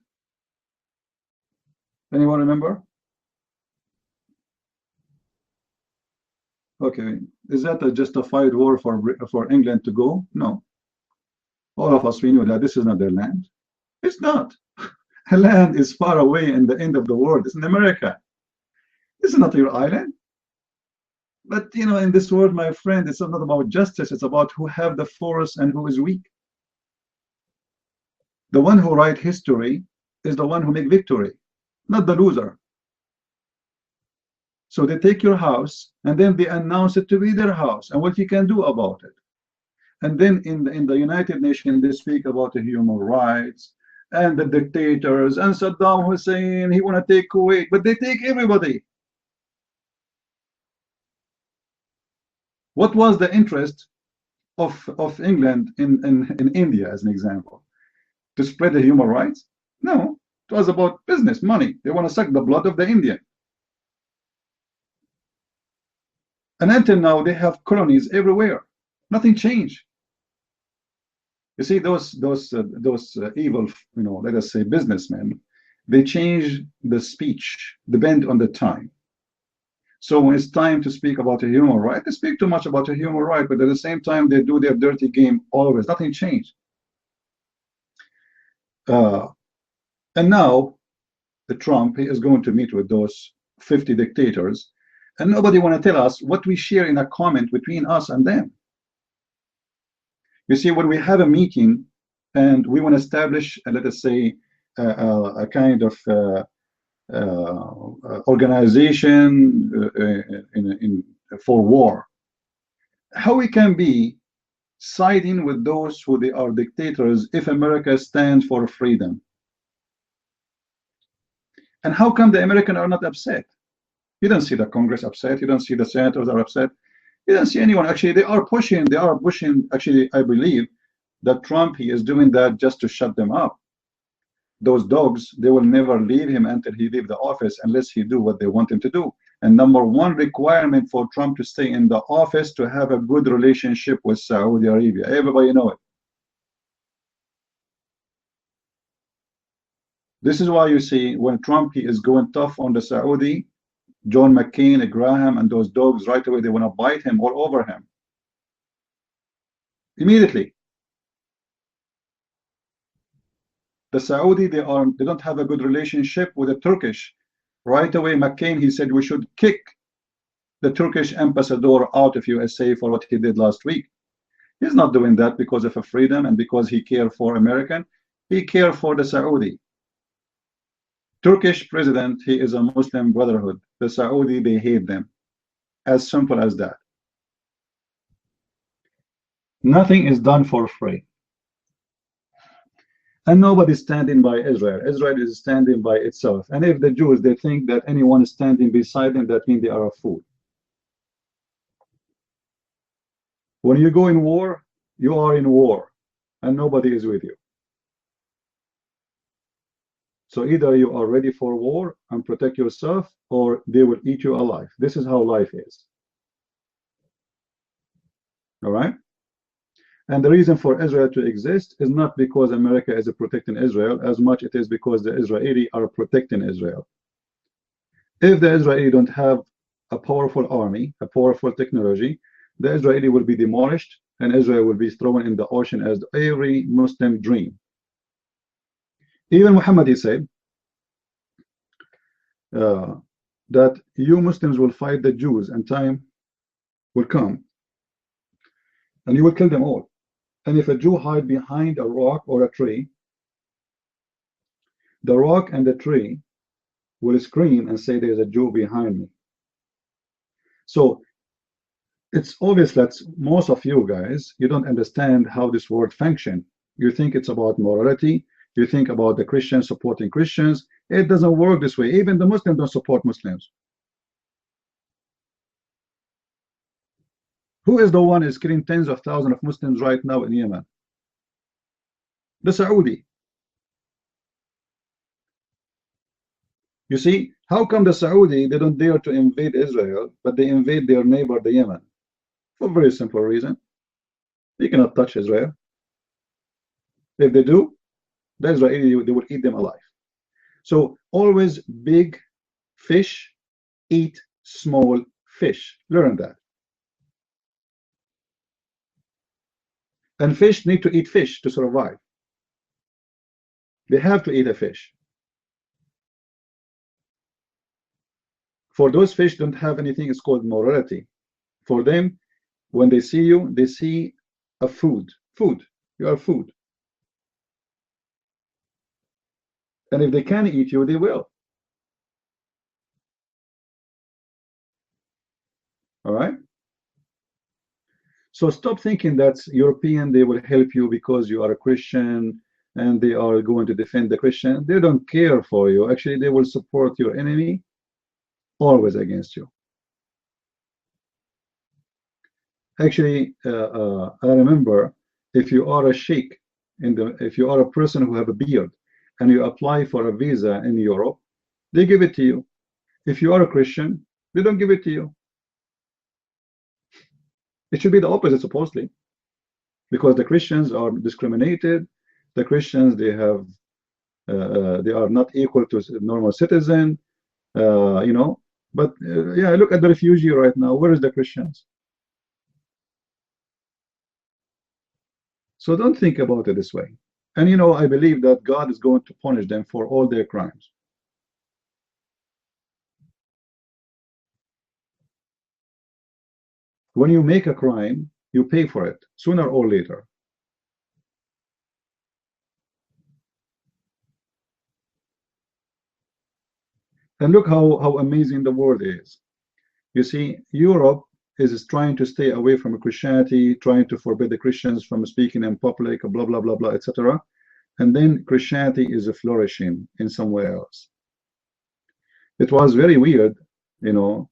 Anyone remember? Okay, is that a justified war for England to go? No. All of us, we knew that this is not their land. It's not. A land is far away in the end of the world. It's in America. This is not your island. But you know, in this world, my friend, it's not about justice. It's about who have the force and who is weak. The one who write history is the one who make victory, not the loser. So they take your house and then they announce it to be their house and what you can do about it. And then in the United Nations, they speak about the human rights and the dictators and Saddam Hussein, he want to take Kuwait, but they take everybody. What was the interest of England in India, as an example? To spread the human rights? No, it was about business, money. They want to suck the blood of the Indian. And until now, they have colonies everywhere. Nothing changed. You see, those evil, you know, let us say businessmen, they change the speech, depend on the time. So when it's time to speak about a human right, they speak too much about a human right, but at the same time, they do their dirty game always. Nothing changed. And now, the Trump, he is going to meet with those 50 dictators, and nobody want to tell us what we share in a comment between us and them. You see, when we have a meeting and we want to establish, let us say, a kind of organization for war, how we can be siding with those who they are dictators if America stands for freedom? And how come the Americans are not upset? You don't see the Congress upset. You don't see the senators are upset. You don't see anyone. Actually, they are pushing. Actually, I believe that Trump, he is doing that just to shut them up. Those dogs, they will never leave him until he leave the office unless he do what they want him to do. And number one requirement for Trump to stay in the office to have a good relationship with Saudi Arabia. Everybody know it. This is why you see when Trump, he is going tough on the Saudi, John McCain, Graham, and those dogs, right away, they want to bite him all over him. Immediately. The Saudi, they don't have a good relationship with the Turkish. Right away, McCain, he said we should kick the Turkish ambassador out of USA for what he did last week. He's not doing that because of a freedom and because he cares for American. He cares for the Saudi. Turkish president, he is a Muslim Brotherhood. The Saudi, they hate them. As simple as that. Nothing is done for free. And nobody's standing by Israel. Israel is standing by itself. And if the Jews, they think that anyone is standing beside them, that means they are a fool. When you go in war, you are in war, and nobody is with you. So either you are ready for war and protect yourself, or they will eat you alive. This is how life is. All right? And the reason for Israel to exist is not because America is protecting Israel as much it is because the Israeli are protecting Israel. If the Israeli don't have a powerful army, a powerful technology, the Israeli will be demolished and Israel will be thrown in the ocean as every Muslim dream. Even Muhammad said that you Muslims will fight the Jews and time will come and you will kill them all. And if a Jew hide behind a rock or a tree, the rock and the tree will scream and say there's a Jew behind me. So it's obvious that most of you guys, you don't understand how this world function. You think it's about morality. You think about the Christians supporting Christians. It doesn't work this way. Even the Muslims don't support Muslims. Who is the one is killing tens of thousands of Muslims right now in Yemen? The Saudi. You see, how come the Saudi, they don't dare to invade Israel, but they invade their neighbor, the Yemen? For a very simple reason. They cannot touch Israel. If they do, the Israeli, they will eat them alive. So always big fish eat small fish. Learn that. And fish need to eat fish to survive. They have to eat a fish. For those fish don't have anything, it's called morality. For them, when they see you, they see a food. Food. You are food. And if they can eat you, they will. All right? So stop thinking that European, they will help you because you are a Christian and they are going to defend the Christian. They don't care for you. Actually, they will support your enemy always against you. Actually, I remember if you are a sheikh, if you are a person who have a beard and you apply for a visa in Europe, they give it to you. If you are a Christian, they don't give it to you. It should be the opposite, supposedly, because the Christians are discriminated. The Christians, they have, they are not equal to normal citizen, you know. But yeah, look at the refugee right now. Where is the Christians? So don't think about it this way. And you know, I believe that God is going to punish them for all their crimes. When you make a crime, you pay for it sooner or later. And look how amazing the world is. You see, Europe is trying to stay away from Christianity, trying to forbid the Christians from speaking in public, blah, blah, blah, blah, etc. And then Christianity is flourishing in somewhere else. It was very weird, you know,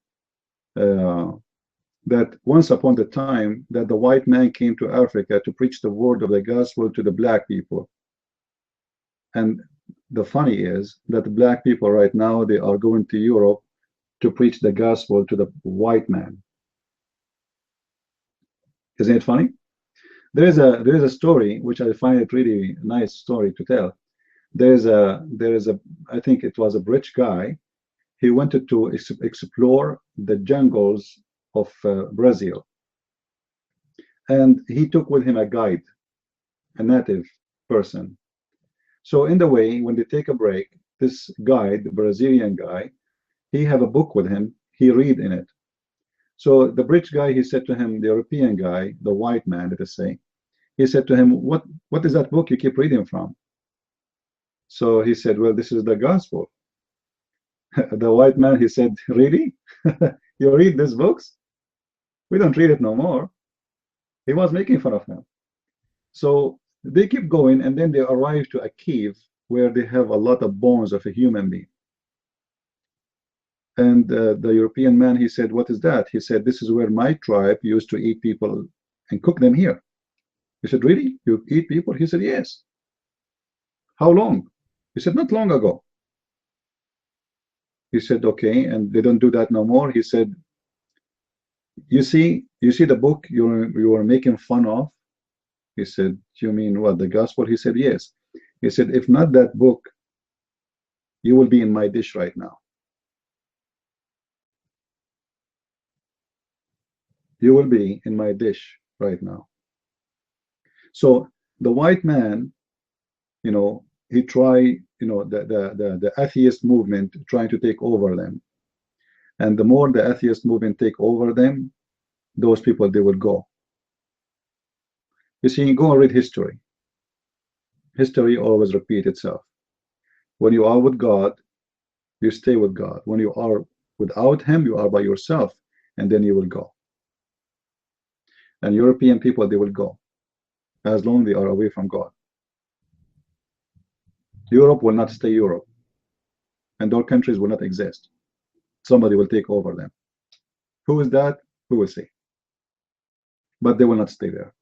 that once upon the time that the white man came to Africa to preach the word of the gospel to the black people. And the funny is that the black people right now, they are going to Europe to preach the gospel to the white man. Isn't it funny? There is a story which I find it really nice story to tell. There is a I think it was a British guy. He wanted to explore the jungles of Brazil, and he took with him a guide, a native person. So in the way, when they take a break, this guide, the Brazilian guy, he have a book with him. He read in it. So the British guy, he said to him, the European guy, the white man, let us say, he said to him, what is that book you keep reading from? So he said, well, this is the gospel. The white man, he said, really? You read these books? We don't read it no more. He was making fun of him. So they keep going, and then they arrive to a cave where they have a lot of bones of a human being. And the European man, he said, what is that? He said, this is where my tribe used to eat people and cook them here. He said, really? You eat people? He said, yes. How long? He said, not long ago. He said, okay, and they don't do that no more. He said, you see the book you were making fun of? He said, you mean what, the gospel? He said, yes. He said, if not that book, you will be in my dish right now. You will be in my dish right now. So the white man, you know, he try, you know, the atheist movement trying to take over them. And the more the atheist movement take over them, those people, they will go. You see, go and read history. History always repeat itself. When you are with God, you stay with God. When you are without him, you are by yourself, and then you will go. And European people, they will go as long as they are away from God. Europe will not stay Europe, and those countries will not exist. Somebody will take over them. Who is that? We will see. But they will not stay there.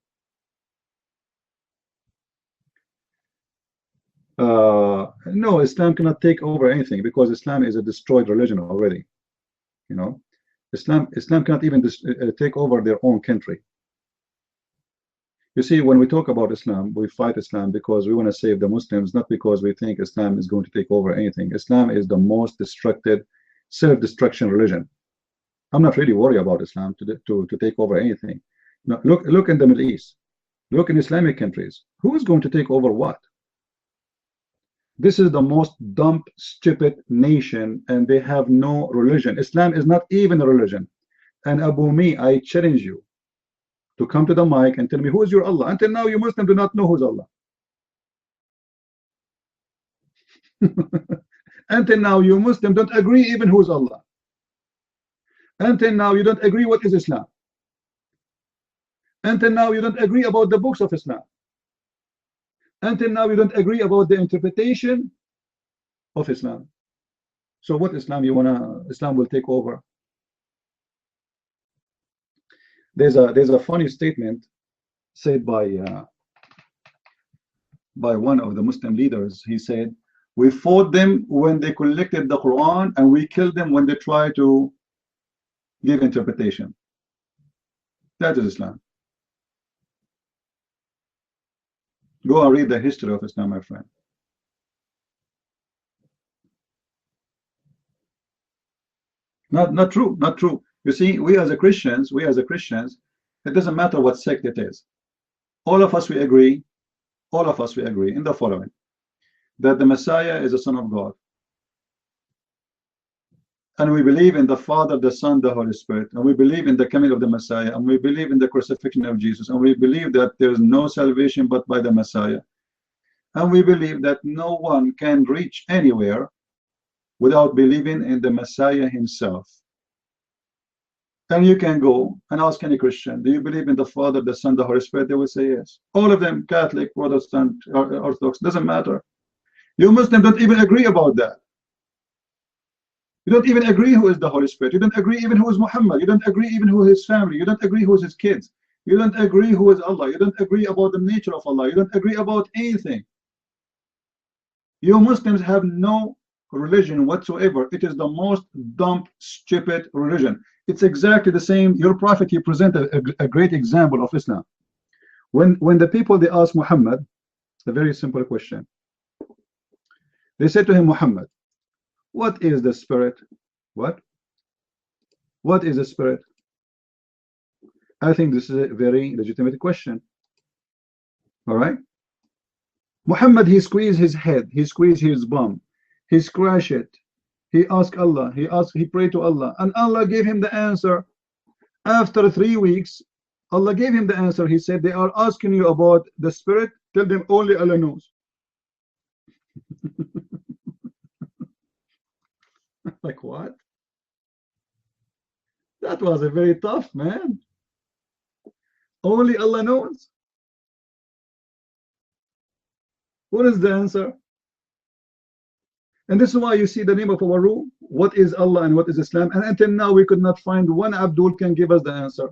No, Islam cannot take over anything because Islam is a destroyed religion already. You know, Islam cannot even take over their own country. You see, when we talk about Islam, we fight Islam because we want to save the Muslims, not because we think Islam is going to take over anything. Islam is the most destructive, self-destruction religion. I'm not really worried about Islam to take over anything. No, look in the Middle East. Look in Islamic countries. Who is going to take over what? This is the most dumb, stupid nation, and they have no religion. Islam is not even a religion. And Abu Mi, I challenge you to come to the mic and tell me who is your Allah. Until now, you Muslims do not know who's Allah. Until now, you Muslims don't agree even who's Allah. Until now, you don't agree what is Islam. Until now, you don't agree about the books of Islam. Until now, you don't agree about the interpretation of Islam. So what Islam Islam will take over? There's a funny statement said by one of the Muslim leaders. He said, we fought them when they collected the Quran, and we killed them when they try to give interpretation. That is Islam. Go and read the history of Islam, my friend. Not true, not true. You see, we as Christians, it doesn't matter what sect it is. All of us, we agree in the following: that the Messiah is the Son of God. And we believe in the Father, the Son, the Holy Spirit. And we believe in the coming of the Messiah. And we believe in the crucifixion of Jesus. And we believe that there is no salvation but by the Messiah. And we believe that no one can reach anywhere without believing in the Messiah himself. And you can go and ask any Christian, do you believe in the Father, the Son, the Holy Spirit? They will say yes. All of them, Catholic, Protestant, Orthodox, doesn't matter. You Muslims don't even agree about that. You don't even agree who is the Holy Spirit. You don't agree even who is Muhammad. You don't agree even who is his family. You don't agree who is his kids. You don't agree who is Allah. You don't agree about the nature of Allah. You don't agree about anything. You Muslims have no religion whatsoever. It is the most dumb, stupid religion. It's exactly the same. Your prophet, he presented a great example of Islam. When the people, they asked Muhammad a very simple question. They said to him, Muhammad, what is the spirit? What is the spirit? I think this is a very legitimate question. All right. Muhammad, he squeezed his head, he squeezed his bum, he scratched it, he asked Allah, he prayed to Allah, and Allah gave him the answer. After 3 weeks, Allah gave him the answer. He said, they are asking you about the spirit, tell them only Allah knows. Like what? That was a very tough, man. Only Allah knows. What is the answer? And this is why you see the name of our room. What is Allah and what is Islam? And until now we could not find one Abdul can give us the answer.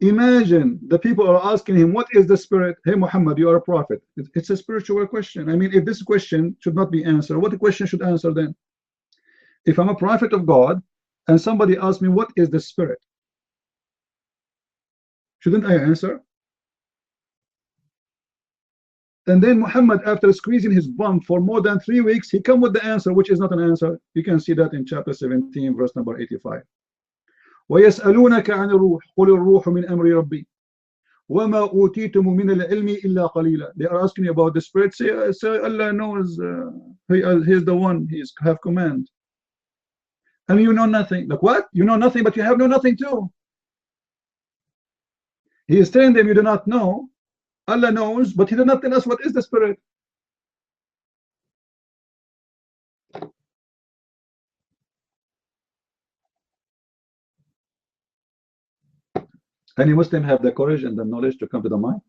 Imagine the people are asking him, what is the spirit? Hey Muhammad, you are a prophet. It's a spiritual question. I mean, if this question should not be answered, what the question should answer then? If I'm a prophet of God and somebody asks me, what is the spirit? Shouldn't I answer? And then Muhammad, after squeezing his bum for more than 3 weeks, he come with the answer, which is not an answer. You can see that in chapter 17, verse number 85. ويسألونك عن الروح قل الروح من أمر ربي وما أوتيتم من العلم إلا قليلا. They are asking you about the spirit. Say Allah knows. He is the one. He is have command. And you know nothing. Like what? You know nothing, but you have no nothing too. He is telling them you do not know. Allah knows, but He did not tell us what is the spirit. Any Muslim have the courage and the knowledge to come to the mic?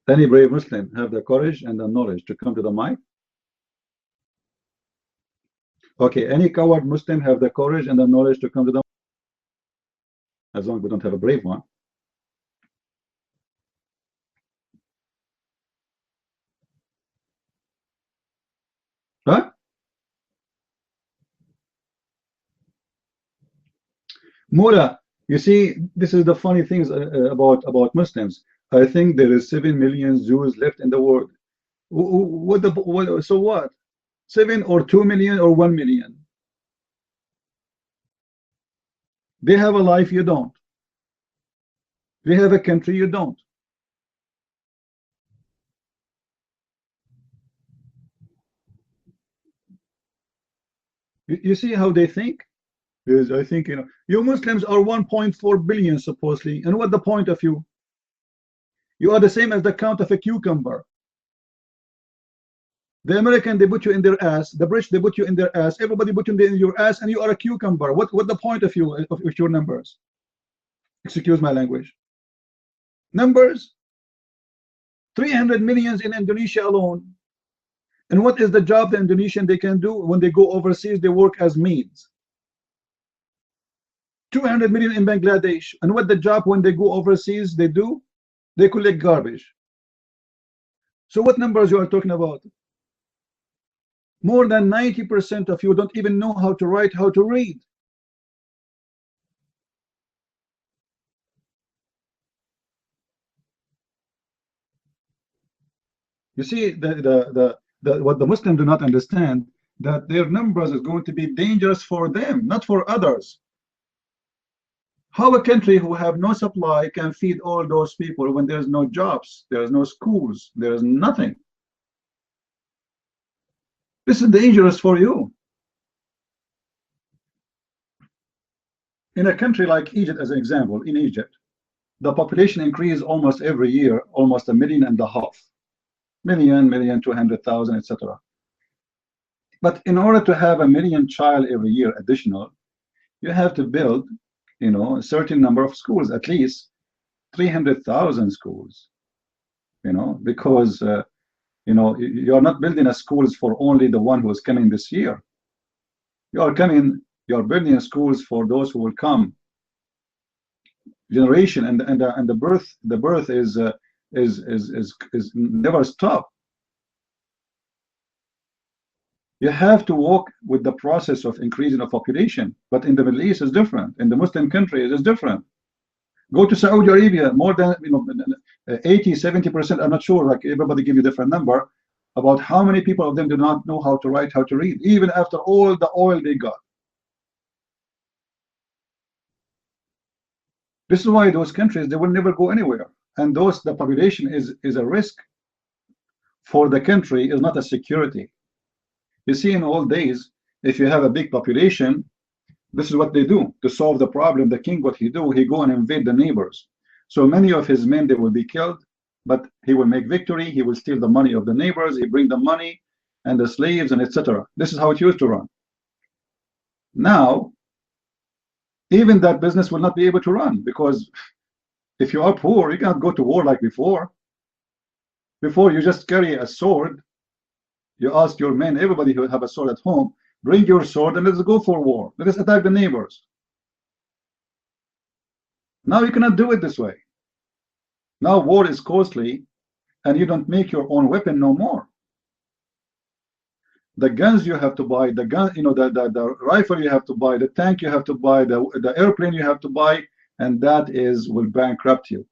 Any brave Muslim have the courage and the knowledge to come to the mic? Okay, any coward Muslim have the courage and the knowledge to come to the mic? As long as we don't have a brave one. Huh? Mula, you see, this is the funny things about Muslims. I think there is 7 million Jews left in the world. So what? 7 or 2 million or 1 million? They have a life, you don't. They have a country, you don't. You see how they think? Because I think, you Muslims are 1.4 billion supposedly. And what the point of you? You are the same as the count of a cucumber. The American, they put you in their ass. The British, they put you in their ass. Everybody put you in your ass, and you are a cucumber. What the point of you, of your numbers? Excuse my language. Numbers? 300 millions in Indonesia alone. And what is the job the Indonesian they can do when they go overseas? They work as maids. 200 million in Bangladesh. And what the job when they go overseas they do? They collect garbage. So what numbers you are talking about? More than 90% of you don't even know how to write, how to read. You see, what the Muslims do not understand, that their numbers is going to be dangerous for them, not for others. How a country who have no supply can feed all those people when there's no jobs, there's no schools, there's nothing? This is dangerous for you. In a country like Egypt, as an example, in Egypt, the population increase almost every year, almost 1.5 million, 1,200,000, etc. But in order to have 1 million child every year additional, you have to build, a certain number of schools, at least 300,000 schools, because you are not building a schools for only the one who is coming this year. You are building schools for those who will come generation, and the birth is never stop. You have to walk with the process of increasing the population. But in the Middle East, it's different. In the Muslim countries, it's different. Go to Saudi Arabia, more than 80–70%. I'm not sure. Like everybody give you a different number about how many people of them do not know how to write, how to read, even after all the oil they got. This is why those countries, they will never go anywhere. And the population is a risk for the country, is not a security. You see, in old days, if you have a big population, this is what they do to solve the problem. The king, what he do, he go and invade the neighbors. So many of his men, they will be killed, but he will make victory. He will steal the money of the neighbors. He bring the money and the slaves and etc. This is how it used to run. Now, even that business will not be able to run, because if you are poor, you cannot go to war like before. Before, you just carry a sword. You ask your men, everybody who have a sword at home, bring your sword and let's go for war. Let us attack the neighbors. Now you cannot do it this way. Now war is costly, and you don't make your own weapon no more. The guns you have to buy, the rifle you have to buy, the tank you have to buy, the airplane you have to buy, and that is will bankrupt you.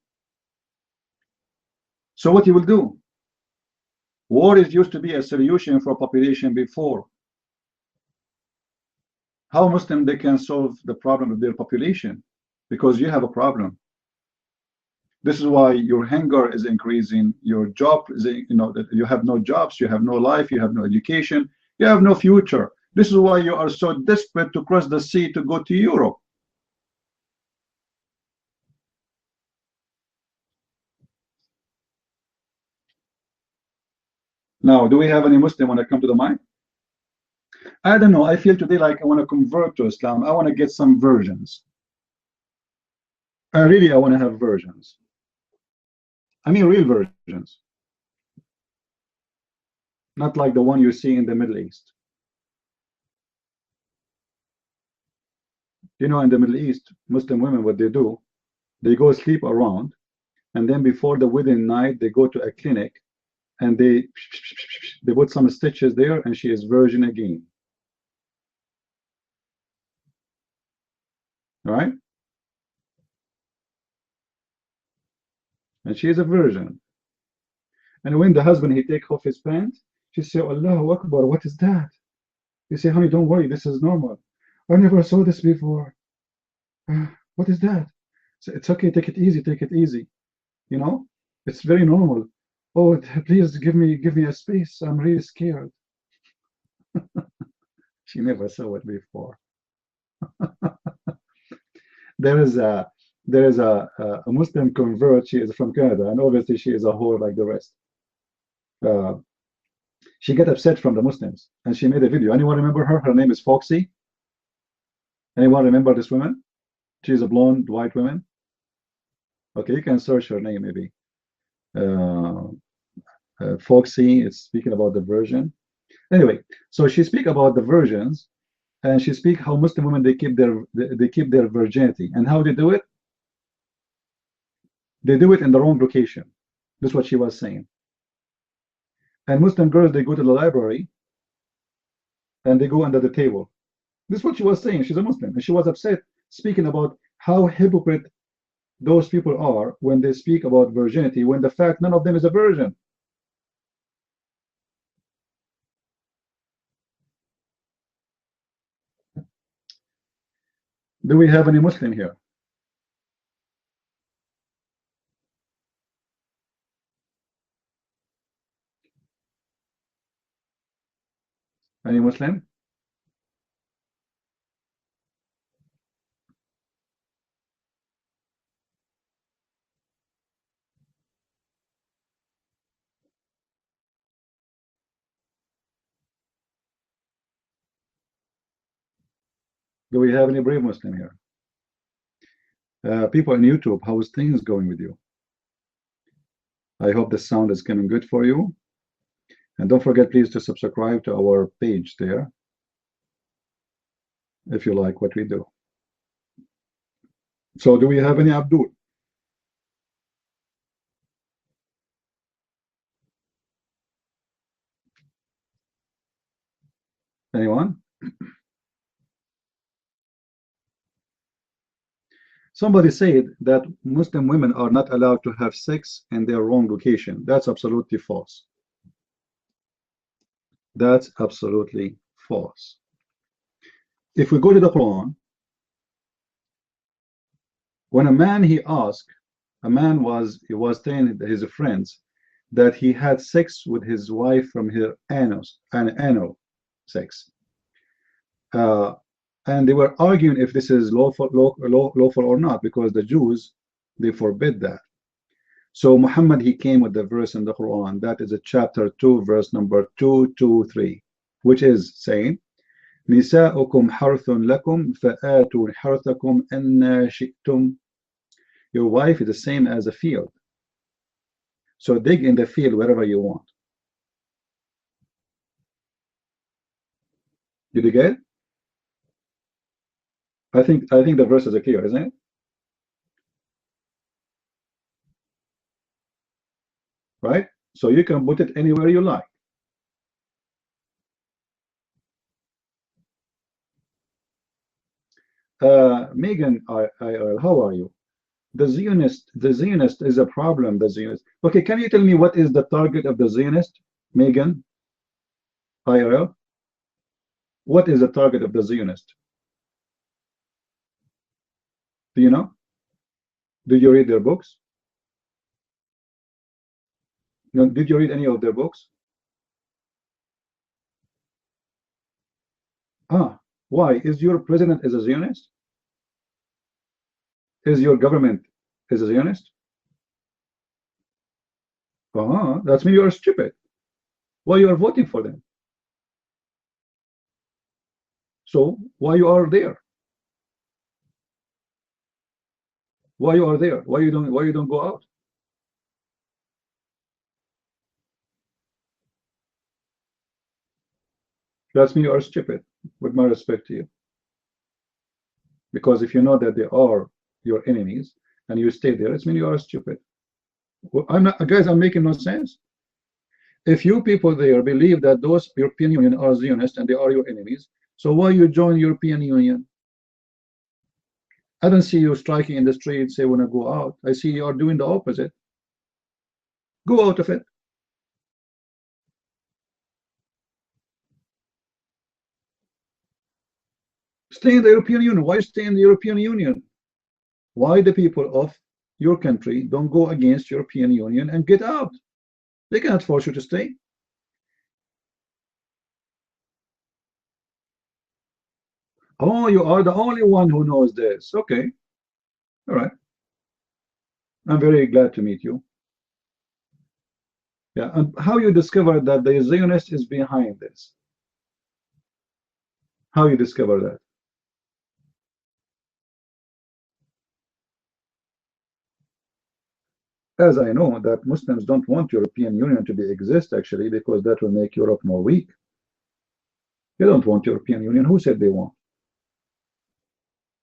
So what you will do? War is used to be a solution for population before. How Muslim they can solve the problem of their population? Because you have a problem. This is why your hunger is increasing, your job is, that you have no jobs, you have no life, you have no education, you have no future. This is why you are so desperate to cross the sea to go to Europe. Now, do we have any Muslim when I come to the mind? I don't know. I feel today like I want to convert to Islam. I want to get some versions. I want to have versions. I mean, real versions. Not like the one you see in the Middle East. In the Middle East, Muslim women, what they do, they go sleep around, and then before the wedding night, they go to a clinic, and they put some stitches there, and she is virgin again. All right? And she is a virgin. And when the husband, he take off his pants, she say, Allahu Akbar, what is that? He say, honey, don't worry, this is normal. I never saw this before. What is that? So it's okay, take it easy, take it easy. It's very normal. Oh, please give me a space. I'm really scared. She never saw it before. There is a Muslim convert. She is from Canada, and obviously she is a whore like the rest. She got upset from the Muslims, and she made a video. Anyone remember her? Her name is Foxy. Anyone remember this woman? She's a blonde white woman. Okay, you can search her name maybe. Foxy. It's speaking about the virgin. Anyway, so she speak about the virgins, and she speak how Muslim women they keep their virginity, and how they do it. They do it in the wrong location. That's what she was saying. And Muslim girls, they go to the library, and they go under the table. This is what she was saying. She's a Muslim, and she was upset, speaking about how hypocrite those people are when they speak about virginity, when the fact none of them is a virgin. Do we have any Muslim here? Any Muslim? Do we have any brave Muslim here? People on YouTube, how is things going with you? I hope the sound is coming good for you. And don't forget, please, to subscribe to our page there if you like what we do. So do we have any Abdul? Anyone? Somebody said that Muslim women are not allowed to have sex in their wrong location. That's absolutely false. That's absolutely false. If we go to the Quran, when a man he was telling his friends that he had sex with his wife from her anal sex. And they were arguing if this is lawful or not, because the Jews, they forbid that. So Muhammad, he came with the verse in the Quran, that is a chapter 2, verse number 223, which is saying, Nisa'ukum harthun lakum fa'atu harthakum anna shi'tum. Your wife is the same as a field. So dig in the field wherever you want. Did you get it? I think the verses are clear, isn't it? Right? So you can put it anywhere you like. Megan, how are you? The Zionist is a problem. The Zionist. Okay, can you tell me what is the target of the Zionist, Megan, IRL? What is the target of the Zionist? Do you know? Do you read their books? No, did you read any of their books? Ah, why? Is your president is a Zionist? Is your government is a Zionist? That means you are stupid. Why you are voting for them? So why you are there? Why you are there? Why you don't go out? That means you are stupid, with my respect to you. Because if you know that they are your enemies and you stay there, it means you are stupid. Well, I'm not, guys, I'm making no sense. If you people there believe that those European Union are Zionists and they are your enemies, so why you join European Union? I don't see you striking in the streets, say want to go out. I see you are doing the opposite. Go out of it. Stay in the European Union. Why stay in the European Union? Why the people of your country don't go against European Union and get out? They cannot force you to stay. Oh, you are the only one who knows this. Okay. All right. I'm very glad to meet you. Yeah. And how you discovered that the Zionist is behind this? How you discover that? As I know that Muslims don't want European Union to be exist actually because that will make Europe more weak. They don't want European Union. Who said they want?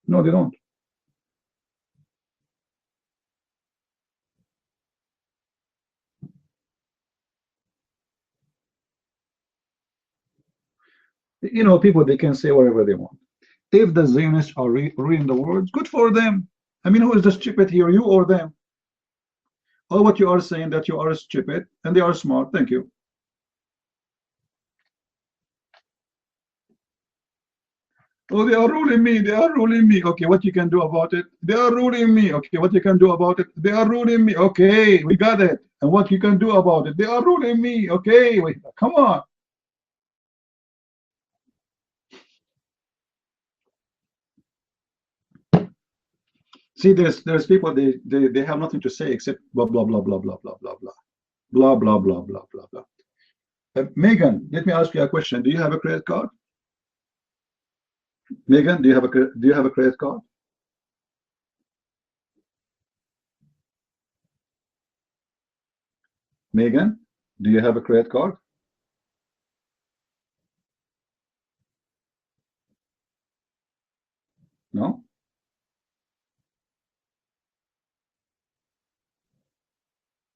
No, they don't. You know, people, they can say whatever they want. If the Zionists are reading the words, good for them. I mean, who is the stupid here, you or them? All what you are saying that you are stupid and they are smart. Thank you. Oh, they are ruling me. They are ruling me. Okay, what you can do about it? They are ruling me. Okay, what you can do about it? They are ruling me. Okay, we got it. And what you can do about it? They are ruling me. Okay, wait, come on. See, there's people they have nothing to say except blah blah blah blah blah blah blah blah blah blah blah blah blah blah. Megan, let me ask you a question. Do you have a credit card? Megan, do you have a credit card? Megan, do you have a credit card? No?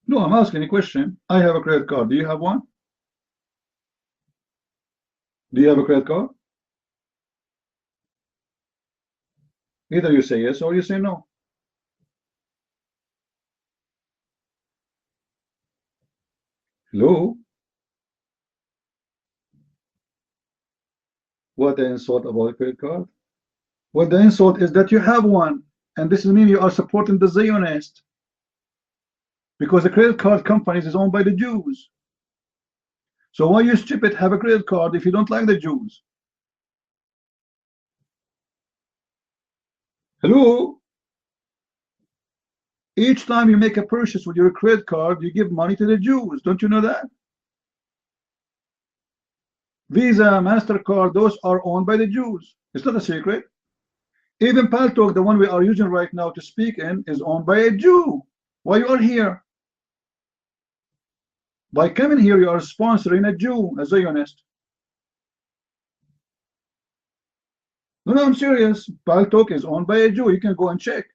No, I'm asking a question. I have a credit card. Do you have one? Do you have a credit card? Either you say yes or you say no. Hello? What the insult about a credit card? Well, the insult is that you have one, and this means you are supporting the Zionist because the credit card companies is owned by the Jews. So why you stupid have a credit card if you don't like the Jews? Hello? Each time you make a purchase with your credit card, you give money to the Jews. Don't you know that? Visa, MasterCard, those are owned by the Jews. It's not a secret. Even Paltalk, the one we are using right now to speak in, is owned by a Jew. Why you are here? By coming here, you are sponsoring a Jew, a Zionist. No, I'm serious. Paltalk is owned by a Jew. You can go and check.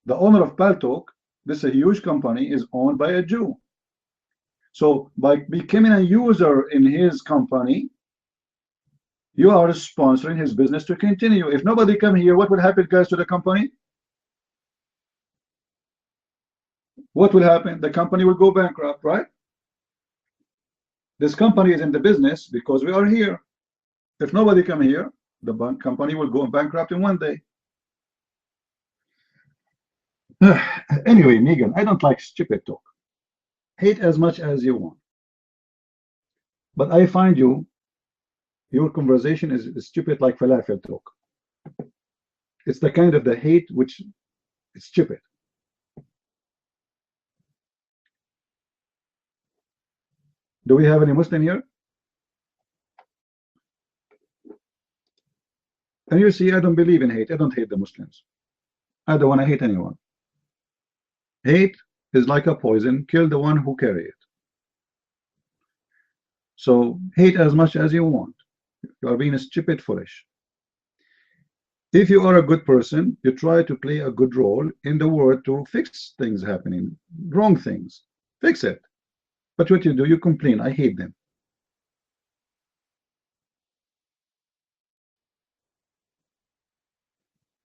The owner of Paltalk, this is a huge company, is owned by a Jew. So by becoming a user in his company, you are sponsoring his business to continue. If nobody come here, what will happen, guys, to the company? what will happen? The company will go bankrupt, right? This company is in the business because we are here. If nobody come here, the company will go bankrupt in one day. Anyway, Megan, I don't like stupid talk. Hate as much as you want. But I find your conversation is stupid like falafel talk. It's the kind of the hate which is stupid. Do we have any Muslim here? And you see, I don't believe in hate. I don't hate the Muslims. I don't want to hate anyone. Hate is like a poison. Kill the one who carry it. So hate as much as you want. You are being stupid, foolish. If you are a good person, you try to play a good role in the world to fix things happening, wrong things. Fix it. But what you do, you complain. I hate them.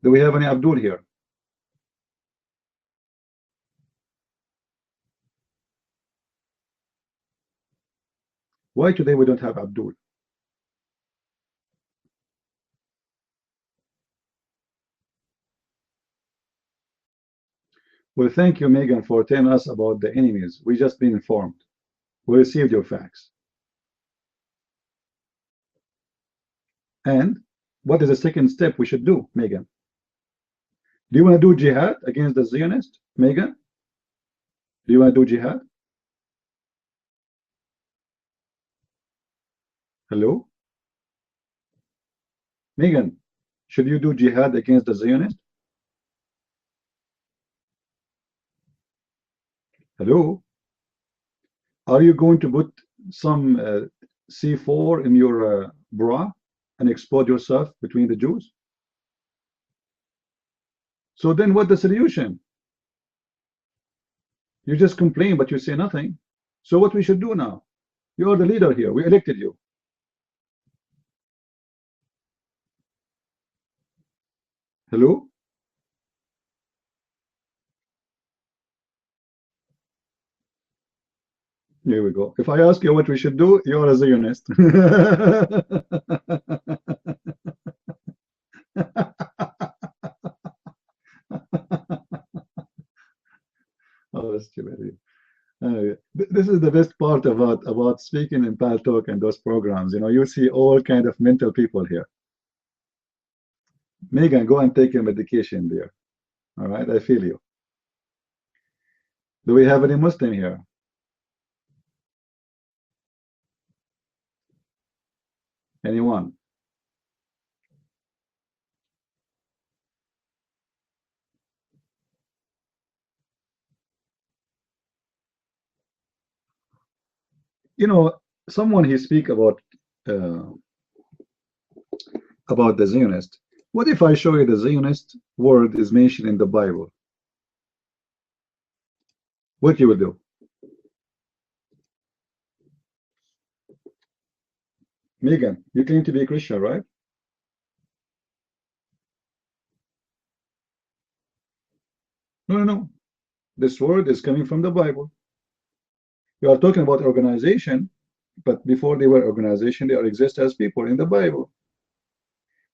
Do we have any Abdul here? Why today we don't have Abdul? Well, thank you, Megan, for telling us about the enemies. We just been informed. We received your facts. And what is the second step we should do, Megan? Do you want to do jihad against the Zionists, Megan? Do you want to do jihad? Hello? Megan, should you do jihad against the Zionists? Hello? Are you going to put some C4 in your bra and expose yourself between the Jews? So then what's the solution? You just complain, but you say nothing. So what we should do now? You are the leader here. We elected you. Hello? Here we go. If I ask you what we should do, you're a Zionist. Oh, stupid. This is the best part about speaking in Pal Talk and those programs. You know, you see all kind of mental people here. Megan, go and take your medication there. All right, I feel you. Do we have any Muslim here? Anyone? You know, someone he speak uh, about the Zionist. What if I show you the Zionist word is mentioned in the Bible? What you will do? Megan, you claim to be a Christian, right? No, no, no. This word is coming from the Bible. You are talking about organization, but before they were organization, they exist as people in the Bible.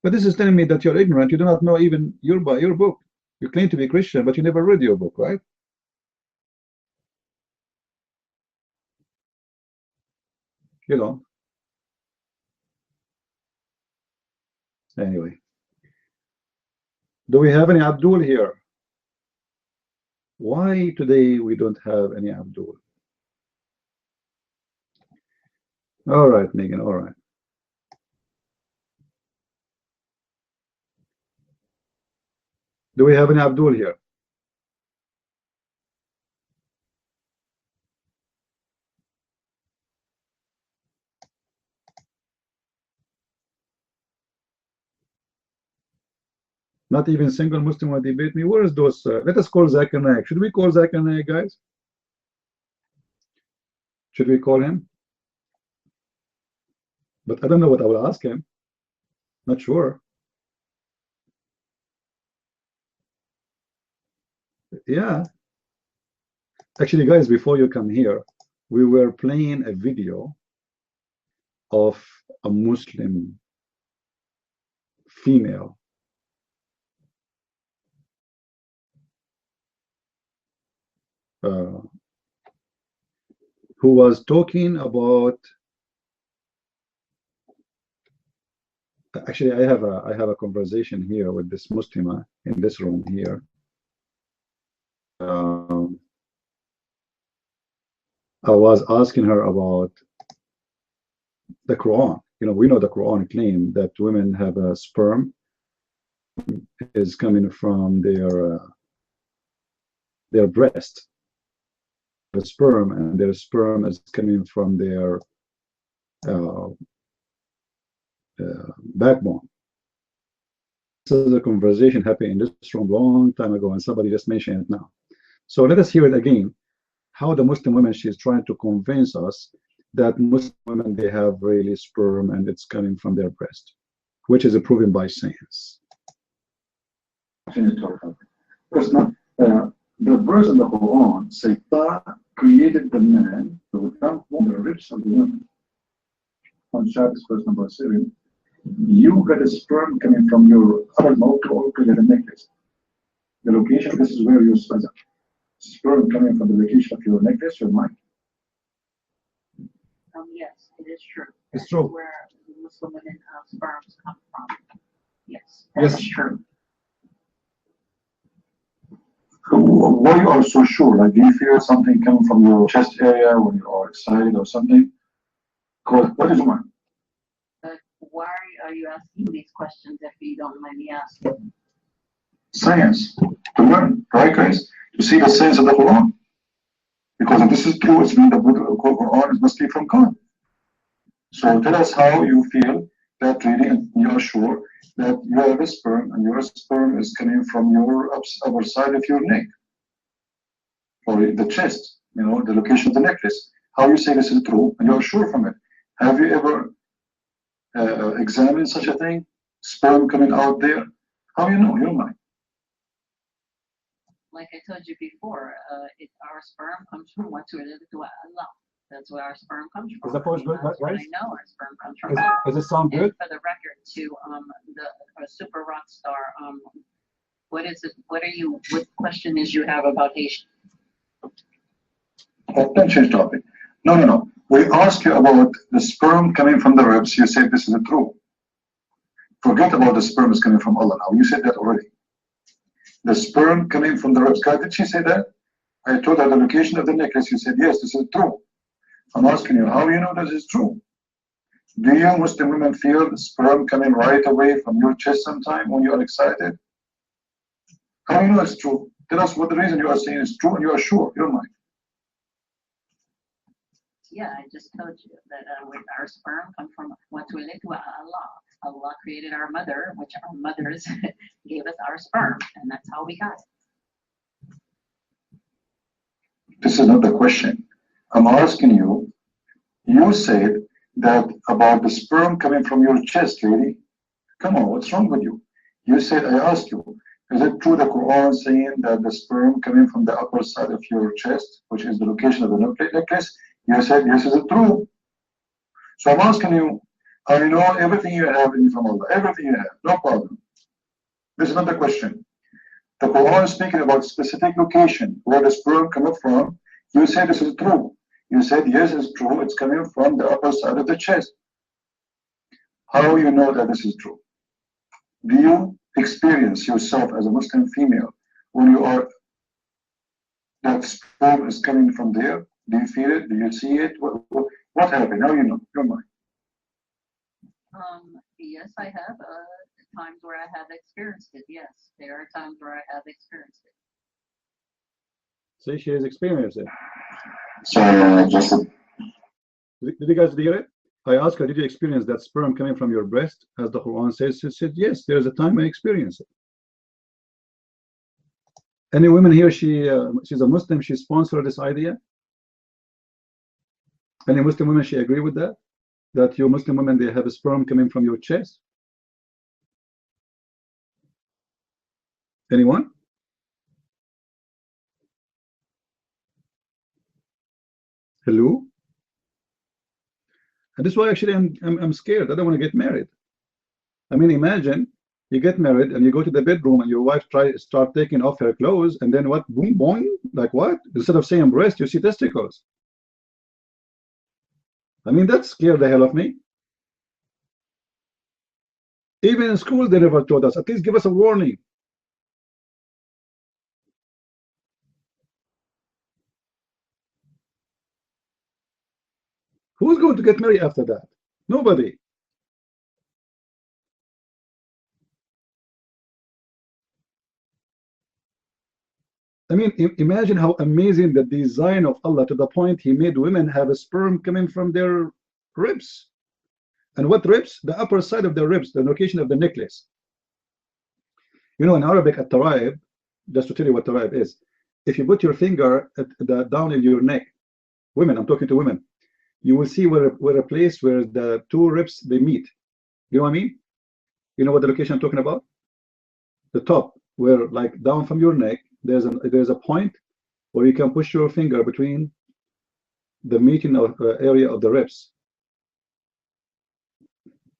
But this is telling me that you're ignorant. You do not know even your book. You claim to be Christian, but you never read your book, right? You don't. Anyway. Do we have any Abdul here? Why today we don't have any Abdul? All right, Megan, all right. Do we have any Abdul here? Not even single Muslim will debate me. Where is those? Let us call Zakir Naik. Should we call Zakir Naik, guys? Should we call him? But I don't know what I will ask him. Not sure. Yeah. Actually, guys, before you come here, we were playing a video of a Muslim female who was talking about. Actually, I have a conversation here with this Muslima in this room here. I was asking her about the Quran. You know, we know the Quran claim that women have a sperm is coming from their breast, the sperm, and their sperm is coming from their backbone. So the conversation happened in this room long time ago, and somebody just mentioned it now. So let us hear it again. How the Muslim women, she's trying to convince us that Muslim women, they have really sperm and it's coming from their breast, which is proven by science. Because the verse in the Quran say, "God created the man to become from the ribs of the woman." On Shabbos, verse number 7, you got a sperm coming from your upper mouth or create a necklace. The location, this is where you sperm coming from the location of your necklace, your mind. Yes, it is true. It's true. Where the Muslim women sperms come from. Yes, Yes. that's true. Why you are so sure? Like, do you feel something coming from your chest area when you are excited or something? What is mine? Why are you asking these questions if you don't mind me asking? Science. To learn, right, guys? To see the sense of the Quran. Because if this is true, it's mean the Quran must be from God. So tell us how you feel that really, and you are sure that you have a sperm, and your sperm is coming from your upper side of your neck, or the chest, you know, the location of the necklace. How you say this is true, and you are sure from it. Have you ever examined such a thing? Sperm coming out there? How you know? You don't mind. Like I told you before, our sperm comes from what's related to Allah. That's where our sperm comes from. Is that good, That's right? I know our sperm comes from. Does it sound good? And for the record, to the super rock star, what is it? What question is you have about Haitian? Don't change topic. No. We ask you about the sperm coming from the ribs. You said this is true. Forget about the sperm is coming from Allah now. You said that already. The sperm coming from the ribs. God, did she say that? I told her the location of the necklace. You said, yes, this is true. I'm asking you, how do you know this is true? Do you Muslim women feel the sperm coming right away from your chest sometime when you are excited? How do you know it's true? Tell us what the reason you are saying is true and you are sure. You're mind. Yeah, I just told you that our sperm comes from what's related to Allah. Allah created our mother, which our mothers gave us our sperm, and that's how we got it. This is not the question. I'm asking you, you said that about the sperm coming from your chest, lady. Come on, what's wrong with you? You said, I asked you, is it true the Quran saying that the sperm coming from the upper side of your chest, which is the location of the necklace? You said, yes, is it true? So I'm asking you, I know everything you have in from Allah, everything you have, no problem. This is not the question. The Quran is speaking about specific location where the sperm coming from. You said this is true. You said, yes, it's true. It's coming from the upper side of the chest. How you know that this is true? Do you experience yourself as a Muslim female when you are, that sperm is coming from there? Do you feel it? Do you see it? What happened? How you know? Your mind. Yes, I have times where I have experienced it. Yes, there are times where I have experienced it. See, she has experienced it. So, just did you guys hear it? I asked her, did you experience that sperm coming from your breast, as the Quran says? She said, yes, there's a time I experienced it. Any women here, she's a Muslim, she sponsored this idea? Any Muslim women, she agree with that? That your Muslim women, they have a sperm coming from your chest? Anyone? Hello? And this is why actually I'm scared. I don't want to get married. I mean, imagine you get married and you go to the bedroom and your wife start taking off her clothes, and then what? Boom, boing. Like what? Instead of saying breast, you see testicles. I mean, that scared the hell of me. Even in school, they never told us. At least give us a warning. Who's going to get married after that? Nobody. I mean, imagine how amazing the design of Allah, to the point He made women have a sperm coming from their ribs. And what ribs? The upper side of the ribs, the location of the necklace. You know, in Arabic, at taraib, just to tell you what taraib is, if you put your finger down in your neck, women, I'm talking to women, you will see where a place where the two ribs they meet. You know what I mean? You know what the location I'm talking about? The top, where like down from your neck, there's a point where you can push your finger between the meeting of area of the ribs.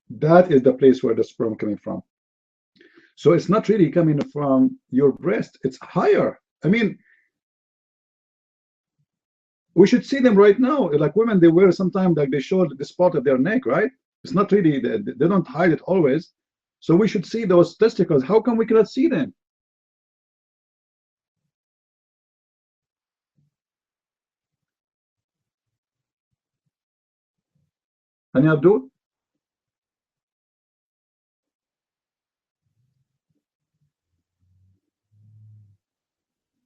That is the place where the sperm coming from. So it's not really coming from your breast, it's higher. I mean, we should see them right now. Like women, they wear sometimes, like they show the spot of their neck, right? It's not really, they don't hide it always. So we should see those testicles. How come we cannot see them? Any Abdul?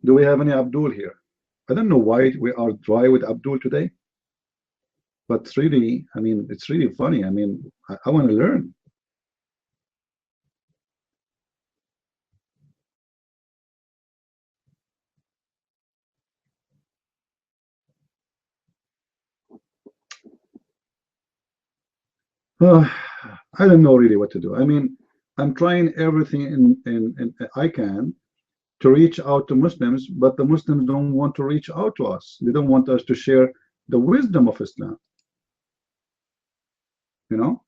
Do we have any Abdul here? I don't know why we are dry with Abdul today, but it's really, I mean, it's really funny. I mean, I want to learn. I don't know really what to do. I mean, I'm trying everything in I can to reach out to Muslims, but the Muslims don't want to reach out to us. They don't want us to share the wisdom of Islam. You know?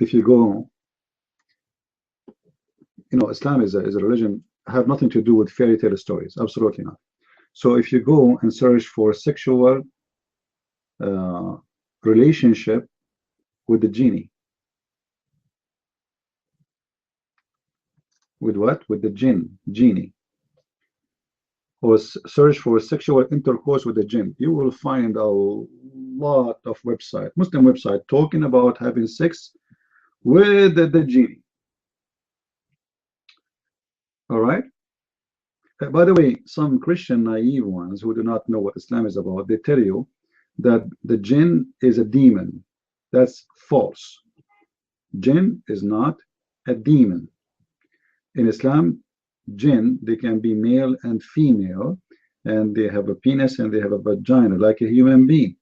If you go, you know, Islam is a religion, have nothing to do with fairy tale stories. Absolutely not. So if you go and search for sexual relationship with the genie, with what? With the genie, or search for sexual intercourse with the jinn, you will find a lot of Muslim website talking about having sex with the genie. All right. By the way, some Christian naive ones who do not know what Islam is about, they tell you that the jinn is a demon. That's false. Jinn is not a demon. In Islam, jinn, they can be male and female, and they have a penis and they have a vagina like a human being,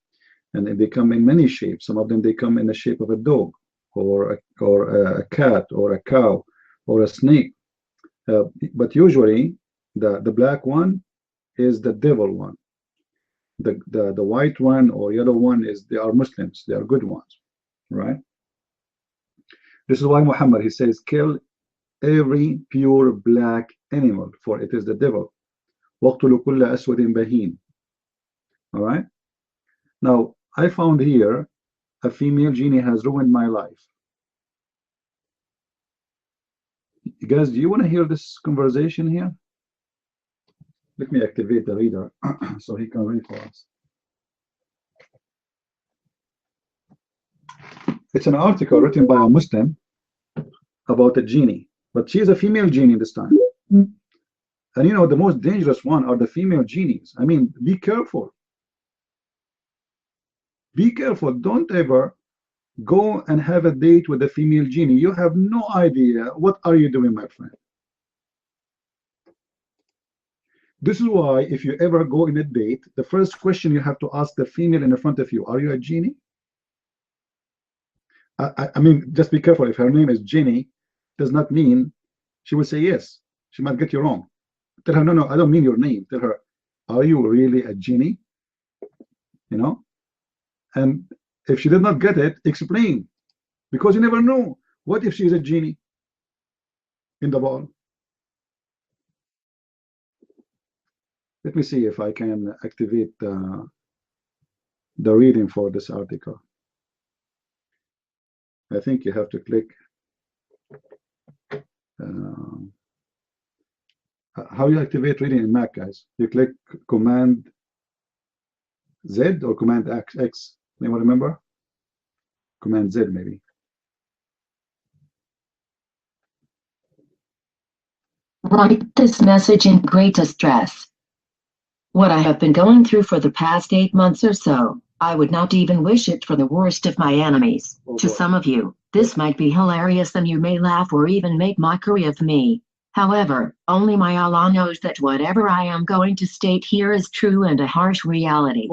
and they come in many shapes. Some of them, they come in the shape of a dog or a cat or a cow or a snake, but usually the black one is the devil one. The white one or yellow one they are Muslims, they are good ones, right? This is why Muhammad, he says, kill every pure black animal, for it is the devil. وَاقْتُلُوا كُلَّ أَسْوَدٍ بَهِيمٍ. All right. Now I found here a female genie has ruined my life. You guys, do you want to hear this conversation here? Let me activate the reader so he can read for us. It's an article written by a Muslim about a genie, but she's a female genie this time. And you know, the most dangerous one are the female genies. I mean, be careful. Be careful. Don't ever go and have a date with a female genie. You have no idea what are you doing, my friend. This is why if you ever go in a date, the first question you have to ask the female in front of you, are you a genie? I mean, just be careful. If her name is Jenny, does not mean she will say yes. She might get you wrong. Tell her, no, no, I don't mean your name. Tell her, are you really a genie? You know? And if she did not get it, explain. Because you never know. What if she's a genie in the ball? Let me see if I can activate the reading for this article. I think you have to click. How you activate reading in Mac, guys? You click Command Z or Command X? Anyone remember? Command Z, maybe. Write this message in great distress. What I have been going through for the past 8 months or so, I would not even wish it for the worst of my enemies. To some of you, this might be hilarious and you may laugh or even make mockery of me. However, only my Allah knows that whatever I am going to state here is true and a harsh reality.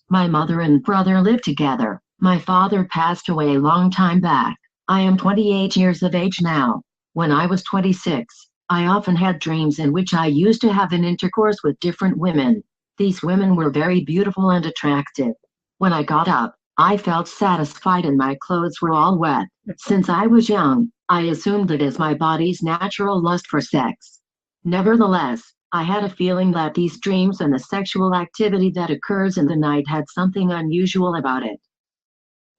My mother and brother live together. My father passed away a long time back. I am 28 years of age now. When I was 26, I often had dreams in which I used to have an intercourse with different women. These women were very beautiful and attractive. When I got up, I felt satisfied and my clothes were all wet. Since I was young, I assumed it as my body's natural lust for sex. Nevertheless, I had a feeling that these dreams and the sexual activity that occurs in the night had something unusual about it.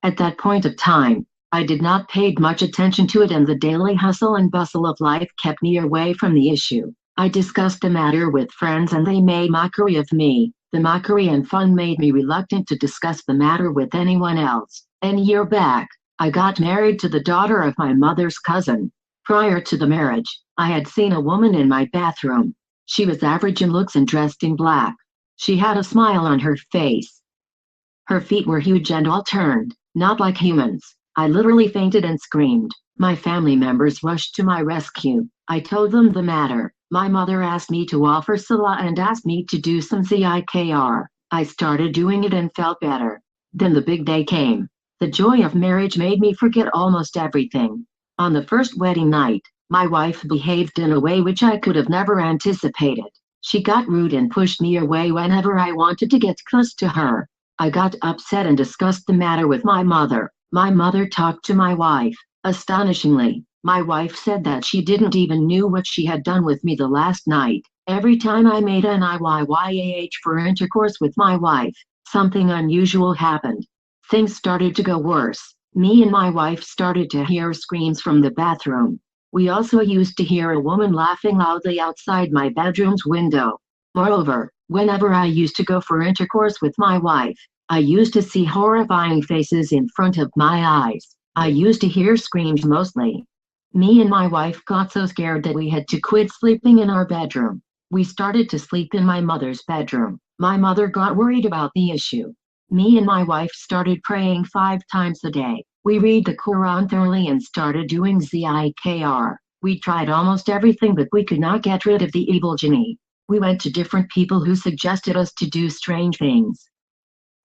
At that point of time, I did not pay much attention to it and the daily hustle and bustle of life kept me away from the issue. I discussed the matter with friends and they made mockery of me. The mockery and fun made me reluctant to discuss the matter with anyone else. A year back, I got married to the daughter of my mother's cousin. Prior to the marriage, I had seen a woman in my bathroom. She was average in looks and dressed in black. She had a smile on her face. Her feet were huge and all turned, not like humans. I literally fainted and screamed. My family members rushed to my rescue. I told them the matter. My mother asked me to offer salah and asked me to do some zikr. I started doing it and felt better. Then the big day came. The joy of marriage made me forget almost everything. On the first wedding night, my wife behaved in a way which I could have never anticipated. She got rude and pushed me away whenever I wanted to get close to her. I got upset and discussed the matter with my mother. My mother talked to my wife. Astonishingly, my wife said that she didn't even knew what she had done with me the last night. Every time I made an IYYAH for intercourse with my wife, something unusual happened. Things started to go worse. Me and my wife started to hear screams from the bathroom. We also used to hear a woman laughing loudly outside my bedroom's window. Moreover, whenever I used to go for intercourse with my wife, I used to see horrifying faces in front of my eyes. I used to hear screams mostly. Me and my wife got so scared that we had to quit sleeping in our bedroom. We started to sleep in my mother's bedroom. My mother got worried about the issue. Me and my wife started praying 5 times a day. We read the Quran thoroughly and started doing zikr. We tried almost everything but we could not get rid of the evil genie. We went to different people who suggested us to do strange things.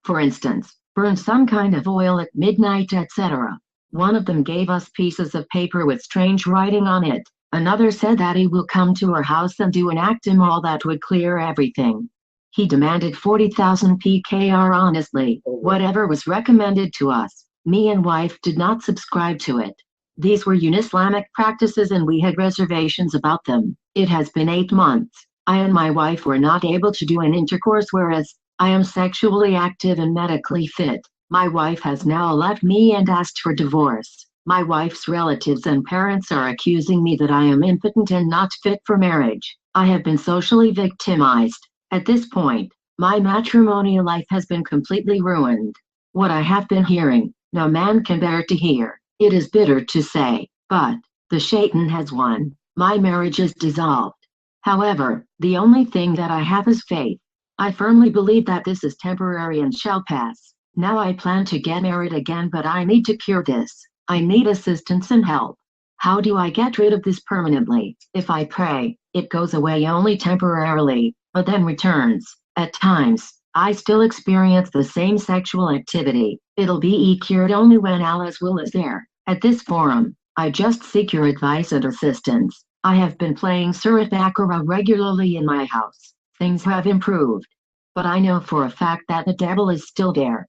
For instance, burn some kind of oil at midnight, etc. One of them gave us pieces of paper with strange writing on it. Another said that he will come to our house and do an actimal that would clear everything. He demanded 40,000 PKR honestly. Whatever was recommended to us, me and wife did not subscribe to it. These were un-Islamic practices and we had reservations about them. It has been 8 months. I and my wife were not able to do an intercourse whereas I am sexually active and medically fit. My wife has now left me and asked for divorce. My wife's relatives and parents are accusing me that I am impotent and not fit for marriage. I have been socially victimized. At this point, my matrimonial life has been completely ruined. What I have been hearing, no man can bear to hear. It is bitter to say, but the Shaitan has won. My marriage is dissolved. However, the only thing that I have is faith. I firmly believe that this is temporary and shall pass. Now I plan to get married again, but I need to cure this. I need assistance and help. How do I get rid of this permanently? If I pray, it goes away only temporarily. but then returns. At times, I still experience the same sexual activity. It'll be cured only when Allah's will is there. At this forum, I just seek your advice and assistance. I have been playing Surat Baqarah regularly in my house. Things have improved, but I know for a fact that the devil is still there.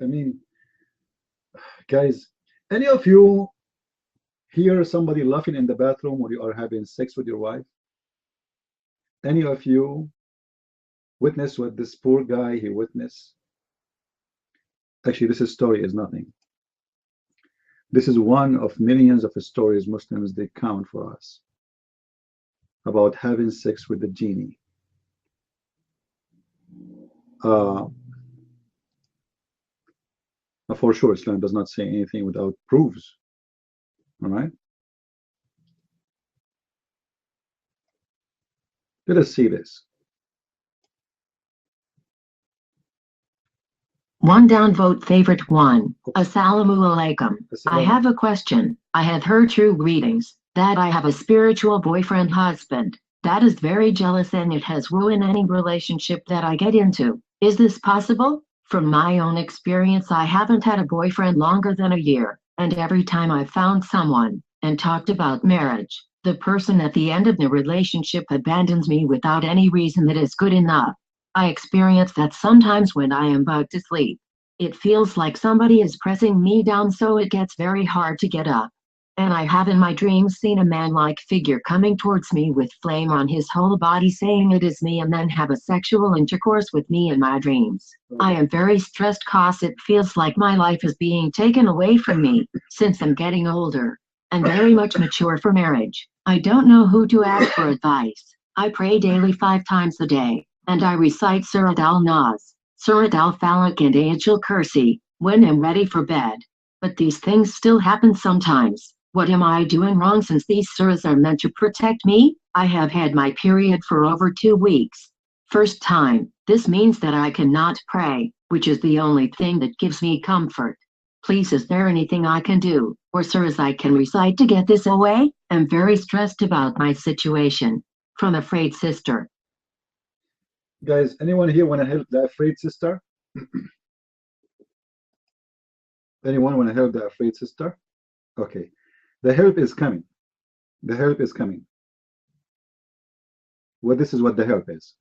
I mean, guys, any of you hear somebody laughing in the bathroom when you are having sex with your wife? Any of you witness what this poor guy he witnessed? Actually, this story is nothing. This is one of millions of stories Muslims they count for us about having sex with the genie. For sure, Islam does not say anything without proofs. All right. Let us see this. One downvote favorite one. Assalamu alaikum. I have a question. I have heard through readings that I have a spiritual boyfriend husband that is very jealous and it has ruined any relationship that I get into. Is this possible? From my own experience, I haven't had a boyfriend longer than a year, and every time I found someone and talked about marriage, the person at the end of the relationship abandons me without any reason that is good enough. I experience that sometimes when I am about to sleep. It feels like somebody is pressing me down, so it gets very hard to get up. And I have in my dreams seen a man-like figure coming towards me with flame on his whole body saying it is me and then have a sexual intercourse with me in my dreams. I am very stressed cause it feels like my life is being taken away from me since I'm getting older and very much mature for marriage. I don't know who to ask for advice. I pray daily 5 times a day, and I recite Surat al-Nas, Surat al-Falaq and Ayatul Kursi when I'm ready for bed. But these things still happen sometimes. What am I doing wrong since these surahs are meant to protect me? I have had my period for over 2 weeks. First time, this means that I cannot pray, which is the only thing that gives me comfort. Please, is there anything I can do, or surahs I can recite to get this away? I'm very stressed about my situation. From Afraid Sister. Guys, anyone here want to help the afraid sister? Anyone want to help the afraid sister? Okay. The help is coming. The help is coming. Well, this is what the help is.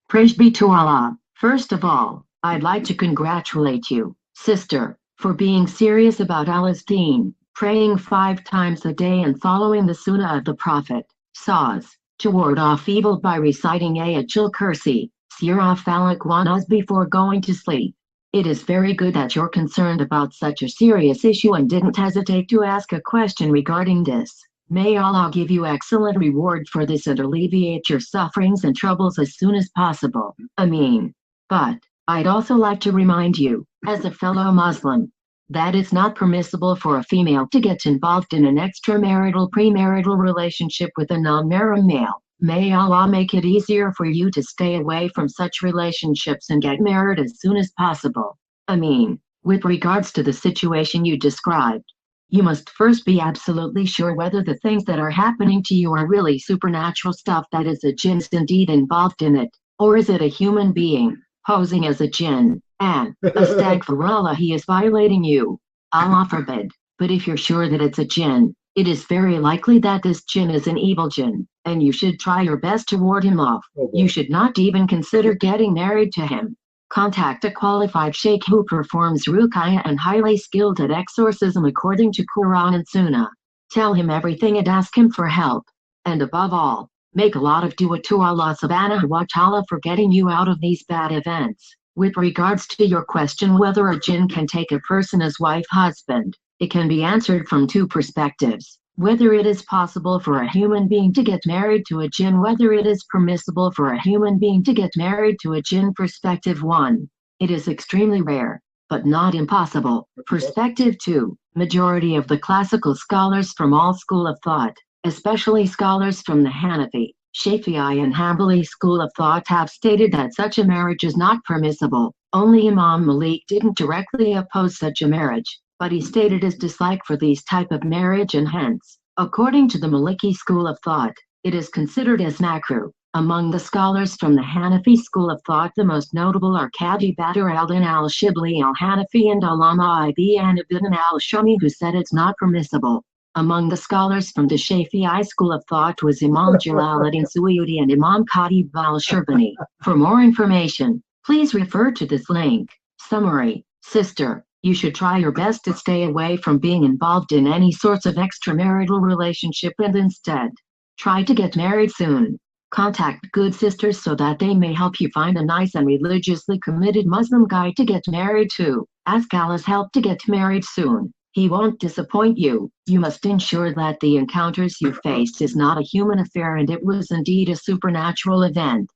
Praise be to Allah. First of all, I'd like to congratulate you, sister, for being serious about Allah's deen, praying 5 times a day and following the sunnah of the Prophet, SAW, to ward off evil by reciting Ayatul Kursi, Surah Falaq Nas before going to sleep. It is very good that you're concerned about such a serious issue and didn't hesitate to ask a question regarding this. May Allah give you excellent reward for this and alleviate your sufferings and troubles as soon as possible. Ameen. But I'd also like to remind you, as a fellow Muslim, that it's not permissible for a female to get involved in an extramarital premarital relationship with a non-mahram male. May Allah make it easier for you to stay away from such relationships and get married as soon as possible. Ameen. With regards to the situation you described, you must first be absolutely sure whether the things that are happening to you are really supernatural stuff that is a jinns indeed involved in it, or is it a human being posing as a jinn, and, astaghfirullah, he is violating you. Allah forbid. But if you're sure that it's a jinn, it is very likely that this jinn is an evil jinn, and you should try your best to ward him off. You should not even consider getting married to him. Contact a qualified sheikh who performs ruqyah and highly skilled at exorcism according to Quran and Sunnah. Tell him everything and ask him for help. And above all, make a lot of dua to Allah subhanahu wa ta'ala for getting you out of these bad events. With regards to your question whether a jinn can take a person as wife husband, it can be answered from 2 perspectives. Whether it is possible for a human being to get married to a jinn, whether it is permissible for a human being to get married to a jinn. Perspective 1. It is extremely rare, but not impossible. Perspective 2. Majority of the classical scholars from all school of thought, especially scholars from the Hanafi, Shafi'i and Hanbali school of thought have stated that such a marriage is not permissible. Only Imam Malik didn't directly oppose such a marriage. but he stated his dislike for these type of marriage, and hence, according to the Maliki school of thought, it is considered as makruh. Among the scholars from the Hanafi school of thought, the most notable are Qadi Badr al-Din al-Shibli al-Hanafi and Allama Ibn al-Shami, who said it's not permissible. Among the scholars from the Shafi'i school of thought was Imam Jalaluddin Suyuti and Imam Qadi al-Shirbani. For more information, please refer to this link. Summary: Sister, you should try your best to stay away from being involved in any sorts of extramarital relationship and instead try to get married soon. Contact good sisters so that they may help you find a nice and religiously committed Muslim guy to get married to. Ask Allah's help to get married soon. He won't disappoint you. You must ensure that the encounters you faced is not a human affair and it was indeed a supernatural event.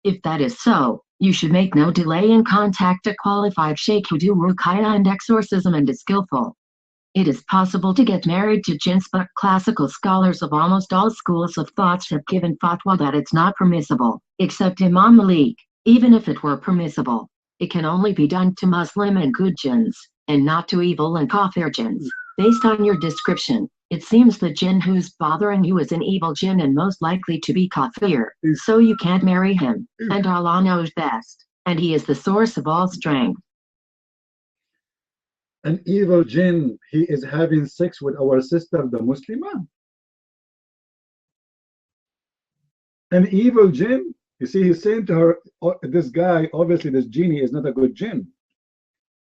If that is so, you should make no delay and contact a qualified sheikh who do ruqyah and exorcism and is skillful. It is possible to get married to jinns, but classical scholars of almost all schools of thoughts have given fatwa that it's not permissible, except Imam Malik. Even if it were permissible, it can only be done to Muslim and good jinns, and not to evil and kafir jinns. Based on your description, it seems the jinn who's bothering you is an evil jinn and most likely to be kafir, so you can't marry him, and Allah knows best, and He is the source of all strength. An evil jinn, he is having sex with our sister, the Muslimah. An evil jinn, you see, he's saying to her, oh, this guy, obviously this genie is not a good jinn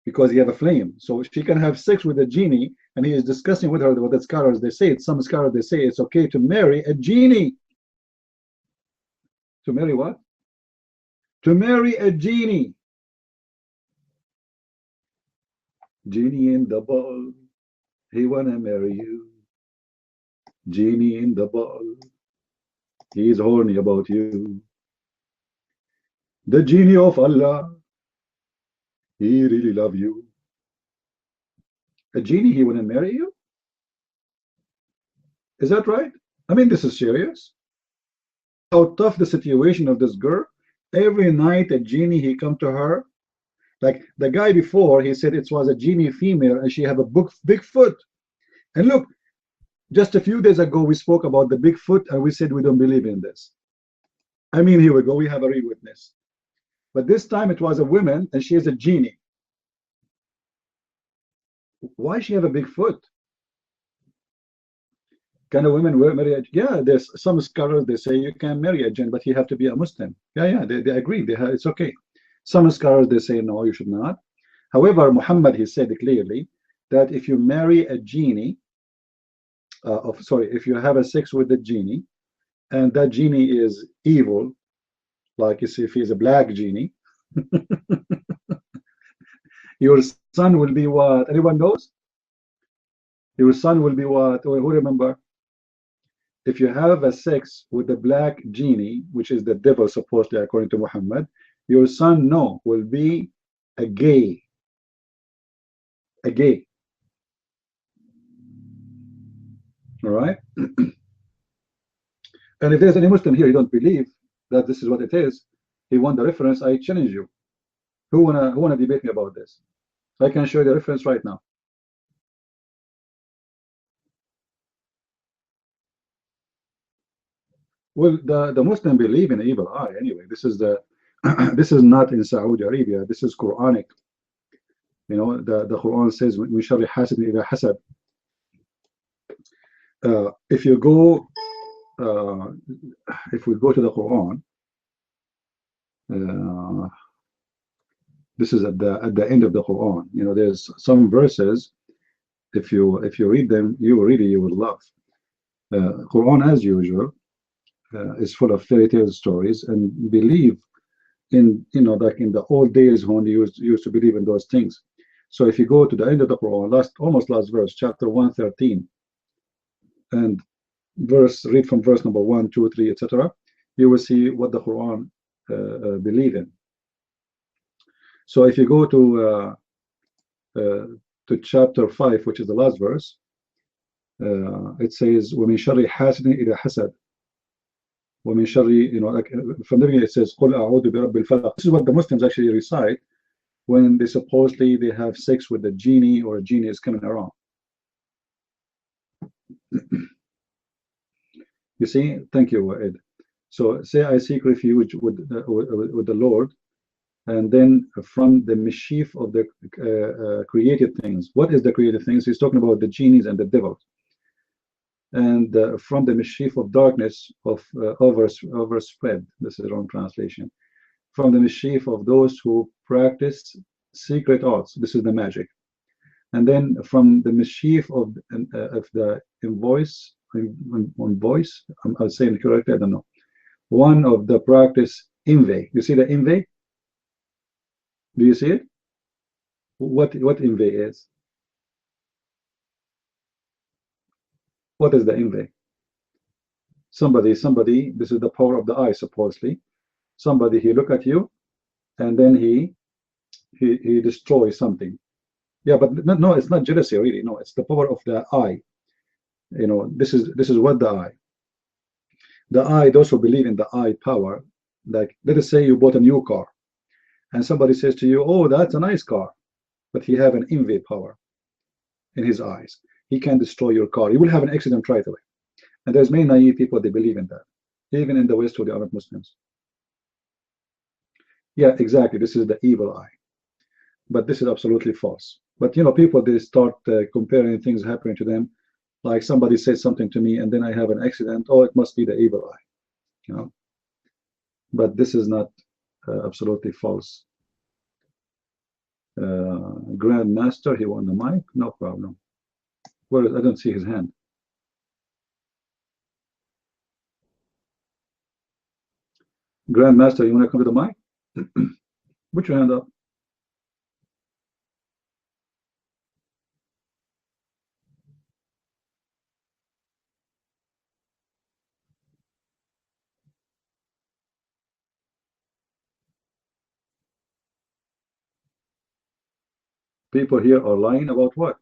because he have a flame. So she can have sex with a genie, and he is discussing with her what the scholars, they say, some scholars, they say it's okay to marry a genie. To marry what? To marry a genie. Genie in the ball, he wanna marry you. Genie in the ball, he's horny about you. The genie of Allah, he really love you. A genie, he wanna marry you? Is that right? I mean, this is serious. How tough the situation of this girl. Every night a genie, he come to her. Like the guy before, he said it was a genie female and she have a big foot. And look, just a few days ago we spoke about the big foot and we said we don't believe in this. I mean, here we go, we have a real witness. But this time it was a woman and she is a genie. Why she have a big foot? Can a woman marry a, yeah, there's some scholars, they say you can marry a jinn, but you have to be a Muslim. Yeah, they agree, it's okay. Some scholars, they say, no, you should not. However, Muhammad, he said clearly that if you marry a genie, if you have a sex with a genie, and that genie is evil, like if he's a black genie, your son will be what? Anyone knows? Your son will be what? Who remember? If you have a sex with the black genie, which is the devil supposedly according to Muhammad, your son, no, will be a gay. A gay. All right? And if there's any Muslim here, you don't believe that this is what it is, he want the reference, I challenge you. Who wanna debate me about this? I can show you the reference right now. Well, the Muslim believe in evil eye anyway. This is the this is not in Saudi Arabia. This is Quranic. You know, the Quran says, "We shall be hasad ila hasad." If you go, if we go to the Quran, this is at the end of the Quran. You know, there's some verses. If you read them, you will love. Quran, as usual, is full of fairy tale stories, and believe in, you know, like in the old days when you used to believe in those things. So if you go to the end of the Quran, almost last verse, chapter 113, and read from verse number 1, 2, 3, etc., you will see what the Quran believe in. So if you go to chapter 5, which is the last verse, it says, وَمِن شَرِّ حَاسِدٍ إِذَا حَسَدَ. وَمِن شَرِّ, you know, like from the beginning it says, قُلْ أَعُوذُ بِرَبِّ الْفَلَقِ. This is what the Muslims actually recite when they supposedly they have sex with the genie, or a genie is coming around. You see, thank you, Ed. So say I seek refuge with the Lord, and then from the mischief of the created things. What is the created things? He's talking about the genies and the devils. And from the mischief of darkness of overspread. This is the wrong translation. From the mischief of those who practice secret arts. This is the magic. And then from the mischief of the voice, I'm saying it correctly, I don't know. One of the practice envy. You see the envy? Do you see it? What envy is? What is the envy? Somebody, this is the power of the eye, supposedly. Somebody, he look at you, and then he destroys something. Yeah, but no, it's not jealousy, really. No, it's the power of the eye. You know, this is what the eye. The eye, those who believe in the eye power, like let us say you bought a new car, and somebody says to you, "Oh, that's a nice car," but he have an envy power in his eyes. He can destroy your car. You will have an accident right away. And there's many naive people, they believe in that, even in the West who they are not Muslims. Yeah, exactly. This is the evil eye. But this is absolutely false. But you know, people, they start comparing things happening to them. Like somebody says something to me, and then I have an accident. Oh, it must be the evil eye. You know. But this is not absolutely false. Grand Master, he won the mic. No problem. Where is, I don't see his hand. Grand Master, you want to come to the mic? Put your hand up. People here are lying about what?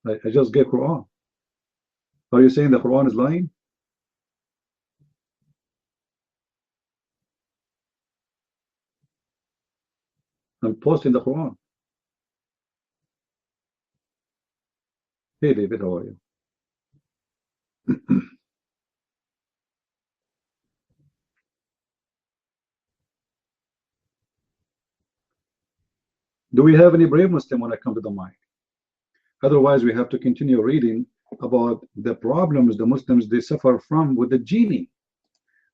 I just gave Quran. Are you saying the Quran is lying? I'm posting the Quran. Hey David, how are you? Do we have any brave Muslim when I come to the mic? Otherwise, we have to continue reading about the problems the Muslims they suffer from with the genie.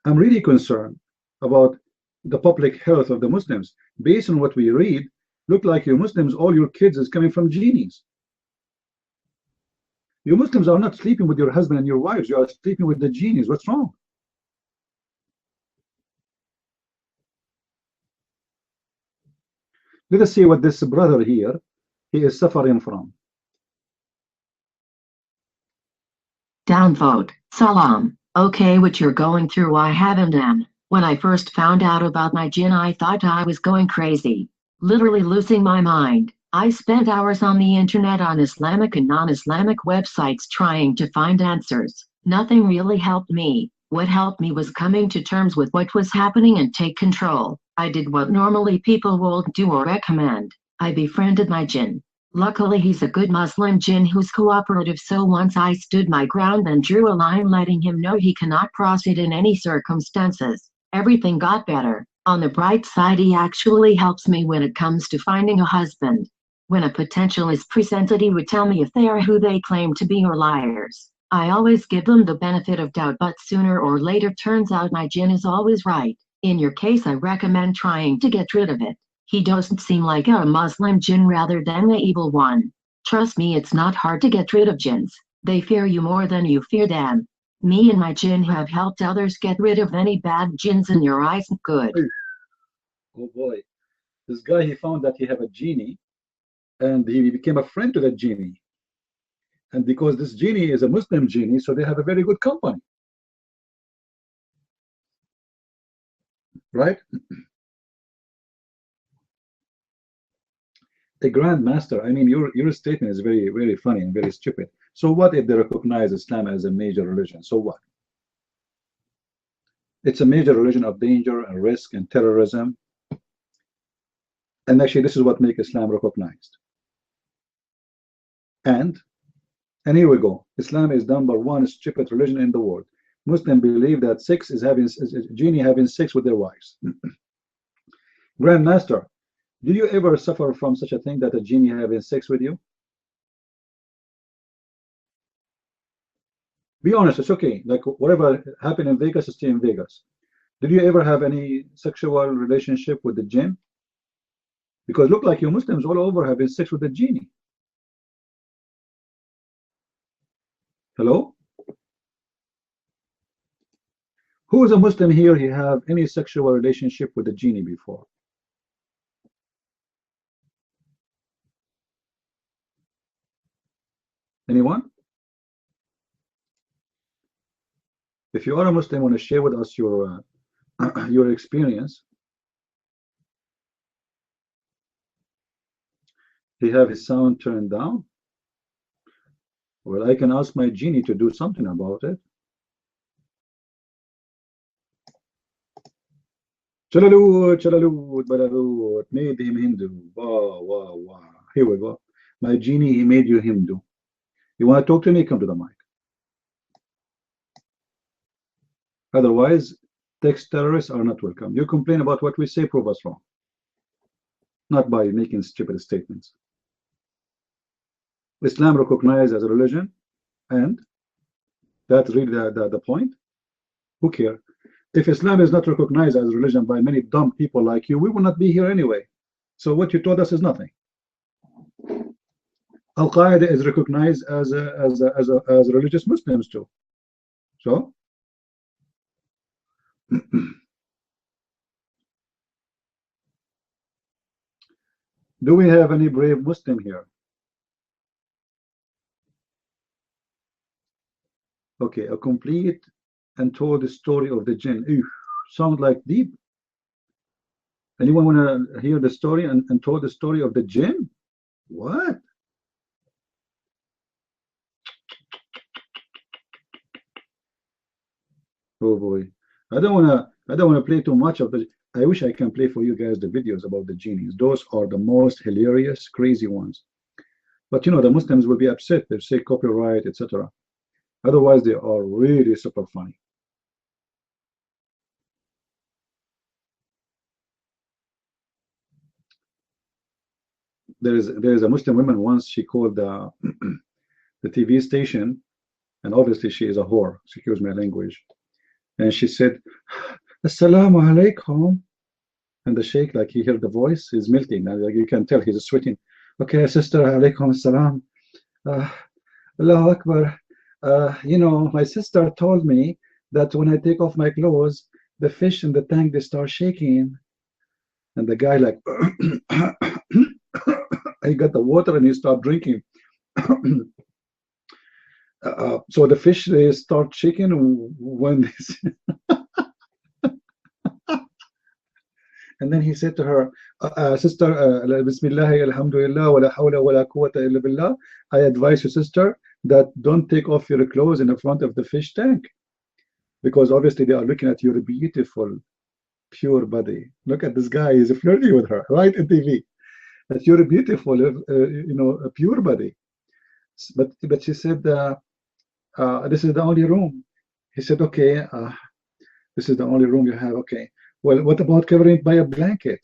I'm really concerned about the public health of the Muslims. Based on what we read, look like you Muslims, all your kids is coming from genies. You Muslims are not sleeping with your husband and your wives. You are sleeping with the genies. What's wrong? Let us see what this brother here, he is suffering from. Downvote. Salam. Okay, what you're going through, I haven't. When I first found out about my jinn, I thought I was going crazy. Literally losing my mind. I spent hours on the internet on Islamic and non-Islamic websites trying to find answers. Nothing really helped me. What helped me was coming to terms with what was happening and take control. I did what normally people won't do or recommend. I befriended my jinn. Luckily, he's a good Muslim jinn who's cooperative, so once I stood my ground and drew a line letting him know he cannot cross it in any circumstances, everything got better. On the bright side, he actually helps me when it comes to finding a husband. When a potential is presented, he would tell me if they are who they claim to be or liars. I always give them the benefit of doubt, but sooner or later turns out my jinn is always right. In your case, I recommend trying to get rid of it. He doesn't seem like a Muslim jinn rather than the evil one. Trust me, it's not hard to get rid of jinns. They fear you more than you fear them. Me and my jinn have helped others get rid of any bad jinns in your eyes. Good. Oh boy. This guy, he found that he have a genie, and he became a friend to that genie. And because this genie is a Muslim genie, so they have a very good company. Right? The Grand Master, I mean, your statement is very, very funny and very stupid. So what if they recognize Islam as a major religion? So what? It's a major religion of danger and risk and terrorism. And actually, this is what makes Islam recognized. And here we go. Islam is number one stupid religion in the world. Muslims believe that sex is having genie having sex with their wives. Grandmaster, do you ever suffer from such a thing that a genie having sex with you? Be honest, it's okay. Like whatever happened in Vegas, stay in Vegas. Did you ever have any sexual relationship with the jinn? Because look like you Muslims all over having sex with the genie. Hello? Who is a Muslim here who have any sexual relationship with the genie before? Anyone? If you are a Muslim, want to share with us your your experience. He have his sound turned down. Well, I can ask my genie to do something about it. Chalalut, chalalut, balalut, made him Hindu. Wow, wow, wow. Here we go. My genie, he made you Hindu. You want to talk to me? Come to the mic. Otherwise, text terrorists are not welcome. You complain about what we say, prove us wrong. Not by making stupid statements. Islam recognized as a religion, and that's really the point. Who cares? If Islam is not recognized as a religion by many dumb people like you, we will not be here anyway. So what you told us is nothing. Al-Qaeda is recognized as religious Muslims too. So do we have any brave Muslim here? Okay, a complete and told the story of the jinn. Ew, sound like deep. Anyone want to hear the story and told the story of the jinn? What? Oh boy, I don't want to play too much of the. I wish I can play for you guys the videos about the genies. Those are the most hilarious, crazy ones. But you know, the Muslims will be upset. They say copyright, etc. Otherwise, they are really super funny. There is a Muslim woman once. She called the TV station, and obviously she is a whore. Excuse my language. And she said, "Assalamu alaikum." And the sheikh, like he heard the voice, is melting. And like you can tell he's sweating. Okay, sister, alaikum assalam. Allahu Akbar. You know, my sister told me that when I take off my clothes, the fish in the tank, they start shaking. And the guy like, he got the water and he start drinking. So the fish, they start shaking when they and then he said to her, sister, Bismillah, alhamdulillah, wa la hawla wa la quwwata illa billah. I advise you, sister, that don't take off your clothes in the front of the fish tank. Because obviously they are looking at your beautiful, pure body. Look at this guy, he's flirting with her, right in TV. That you're beautiful, you know, a pure body. But she said, this is the only room. He said, okay, this is the only room you have, okay. Well, what about covering it by a blanket?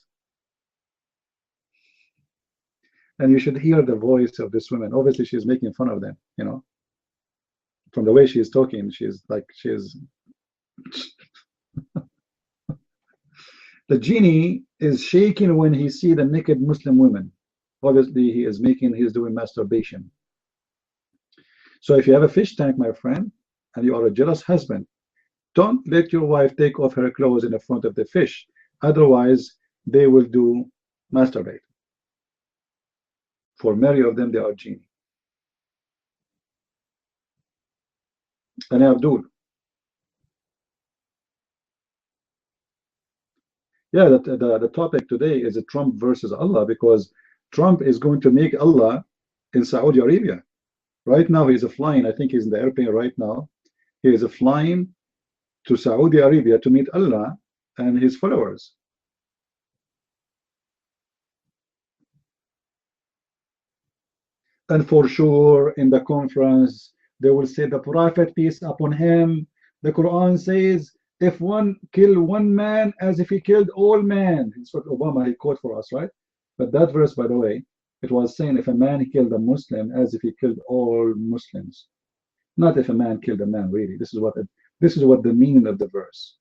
And you should hear the voice of this woman. Obviously, she's making fun of them, you know. From the way she is talking, she's like, the genie is shaking when he sees the naked Muslim women. Obviously, he's doing masturbation. So if you have a fish tank, my friend, and you are a jealous husband, don't let your wife take off her clothes in the front of the fish. Otherwise, they will do masturbate. For many of them, they are genie. And Abdul. Yeah, the topic today is Trump versus Allah, because Trump is going to make Allah in Saudi Arabia. Right now, he's flying. I think he's in the airplane right now. He is flying to Saudi Arabia to meet Allah and his followers. And for sure, in the conference, they will say the Prophet, peace upon him. The Quran says, if one kill one man as if he killed all men. It's what Obama he quote for us, right? But that verse, by the way, it was saying if a man killed a Muslim as if he killed all Muslims. Not if a man killed a man, really. This is what the meaning of the verse.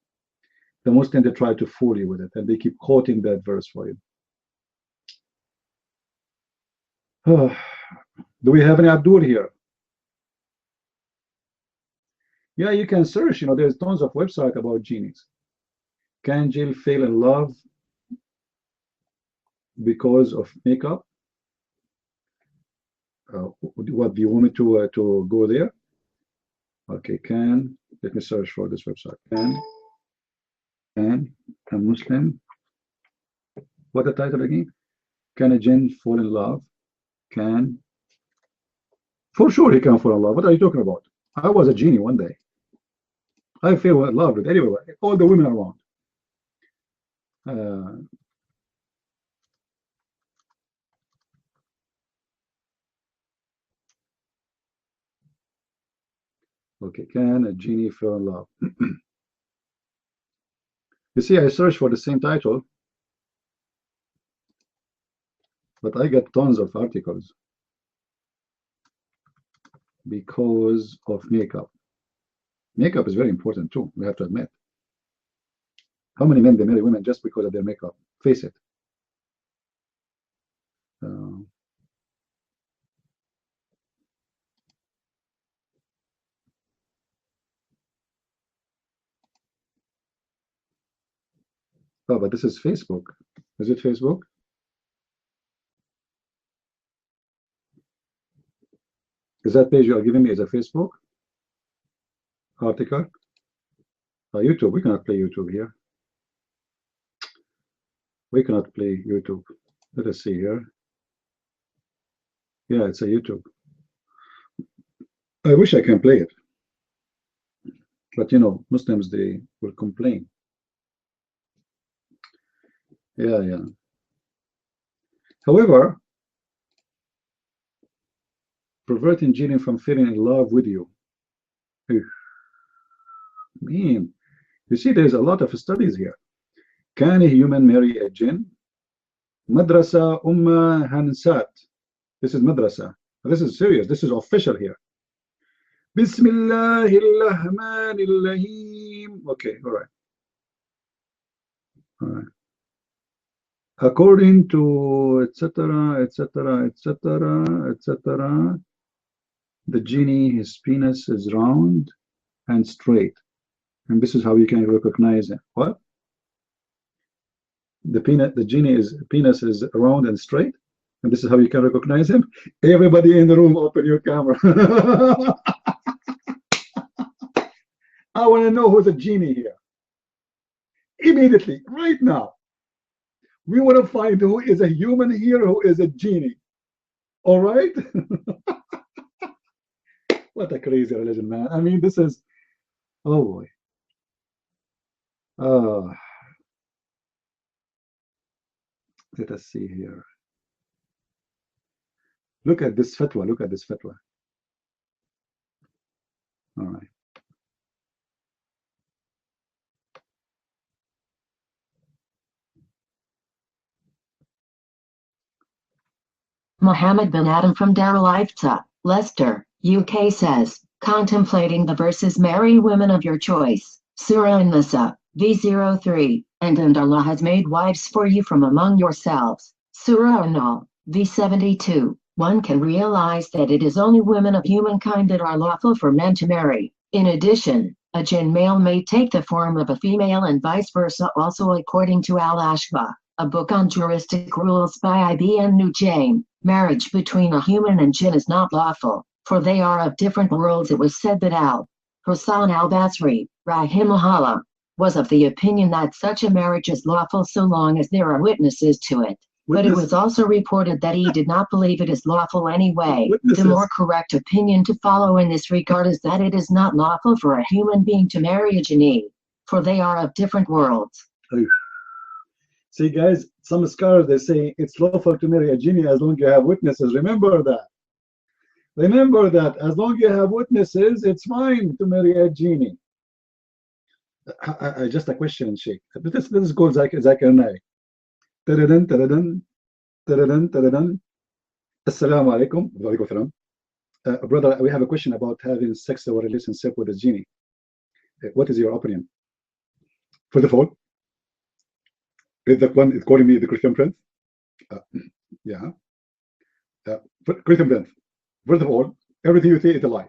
The Muslims, they try to fool you with it, and they keep quoting that verse for you. Do we have any Abdul here? Yeah, you can search. There's tons of websites about genies. Can Jill fall in love because of makeup? What do you want me to go there? Okay, let me search for this website. Can a Muslim, what the title again? Can a jinn fall in love? For sure he can fall in love. What are you talking about? I was a genie one day. I fell in love with everyone, all the women around. Okay, can a genie fall in love? You see, I searched for the same title, but I get tons of articles because of makeup. Makeup is very important too, we have to admit. How many men they marry women just because of their makeup? Face it. Oh, but this is Facebook. Is it Facebook? Is that page you are giving me is a Facebook article? YouTube. We cannot play YouTube here. We cannot play YouTube. Let us see here. Yeah, it's a YouTube. I wish I can play it. But Muslims, they will complain. Yeah. However, preventing jinn from falling in love with you. Man, you see, there's a lot of studies here. Can a human marry a jinn? Madrasa Hansat. This is madrasa. This is serious. This is official here. Bismillahirrahmanirrahim. Okay, all right. According to etc., the genie, his penis is round and straight, and this is how you can recognize it. What? The genie's penis is round and straight, and this is how you can recognize him. Everybody in the room, open your camera. I want to know who's a genie here. Immediately, right now. We want to find who is a human here, who is a genie. All right? What a crazy religion, man. I mean, this is, oh boy. Let us see here. Look at this fatwa. Look at this fatwa. All right. Mohammed bin Adam from Darul Ifta, Leicester, UK says, contemplating the verses marry women of your choice, Surah An-Nisa, v03, and Allah has made wives for you from among yourselves, Surah An-Nahl, v72, one can realize that it is only women of humankind that are lawful for men to marry. In addition, a jinn male may take the form of a female and vice versa also according to Al-Ashba, a book on juristic rules by Ibn Nujaym. Marriage between a human and jinn is not lawful, for they are of different worlds. It was said that Al-Hasan al-Basri, rahimahullah, was of the opinion that such a marriage is lawful so long as there are witnesses to it. But it was also reported that he did not believe it is lawful anyway. The more correct opinion to follow in this regard is that it is not lawful for a human being to marry a jinni, for they are of different worlds. See, guys, some scholars, they say it's lawful to marry a jinni as long as you have witnesses. Remember that. Remember that as long as you have witnesses, it's fine to marry a genie. Just a question, Sheikh. This is called Zakir Naik. Taradan, taradan, taradan, taradan. Assalamu alaikum. Wa alaikum salam. Brother, we have a question about having sex or relationship with a genie. What is your opinion? First of all, is that one is calling me the Christian prince? Yeah. Christian prince. First of all, everything you say is a lie.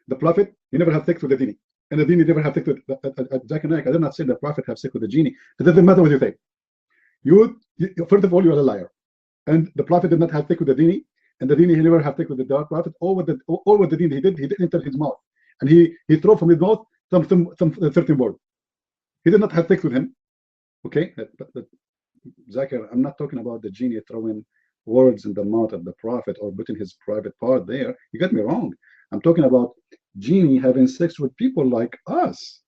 The Prophet, he never had sex with the genie. And the genie never had sex with Zakir Naik. I did not say the Prophet have sex with the genie. It doesn't matter what you say. First of all, you are a liar. And the Prophet did not have sex with the genie. And the genie, he never had sex with the Prophet. All what the genie he did enter his mouth. And he threw from his mouth some certain word. He did not have sex with him. Okay? But Zakir, I'm not talking about the genie throwing words in the mouth of the Prophet or putting his private part there. You got me wrong. I'm talking about genie having sex with people like us.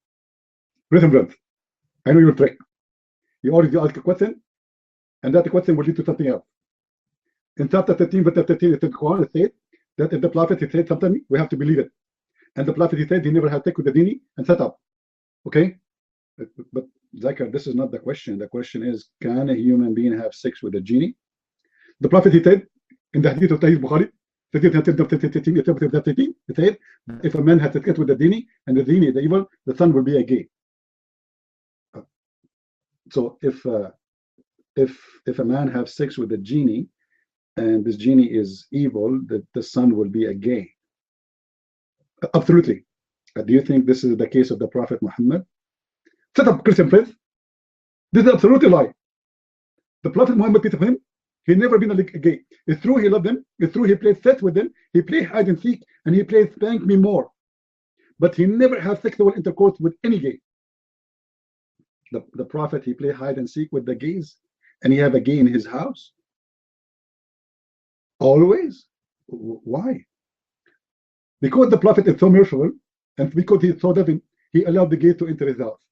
Rhythm breath. I know your trick. You already ask a question, and that question will lead to something else. In chapter 13, verse 13, the Quran says that if the Prophet he said something, we have to believe it. And the Prophet he said he never had sex with the genie and set up. Okay? But Zakir, this is not the question. The question is, can a human being have sex with a genie? The Prophet he said in the hadith of Sahih Bukhari, it said, if a man has sex with the genie and the genie is evil, the son will be a gay. So if a man has sex with a genie and this genie is evil, the son will be a gay. Absolutely. Do you think this is the case of the Prophet Muhammad? Shut up, Christian prince. This is absolutely lie. The Prophet Muhammad, peace upon him, he never been a gay. It's true he loved them. It's true he played sex with them. He played hide and seek, and he played spank me more. But he never had sexual intercourse with any gay. The Prophet, he played hide and seek with the gays, and he have a gay in his house. Always. Why? Because the Prophet is so merciful, and because he is so loving, he allowed the gays to enter his house.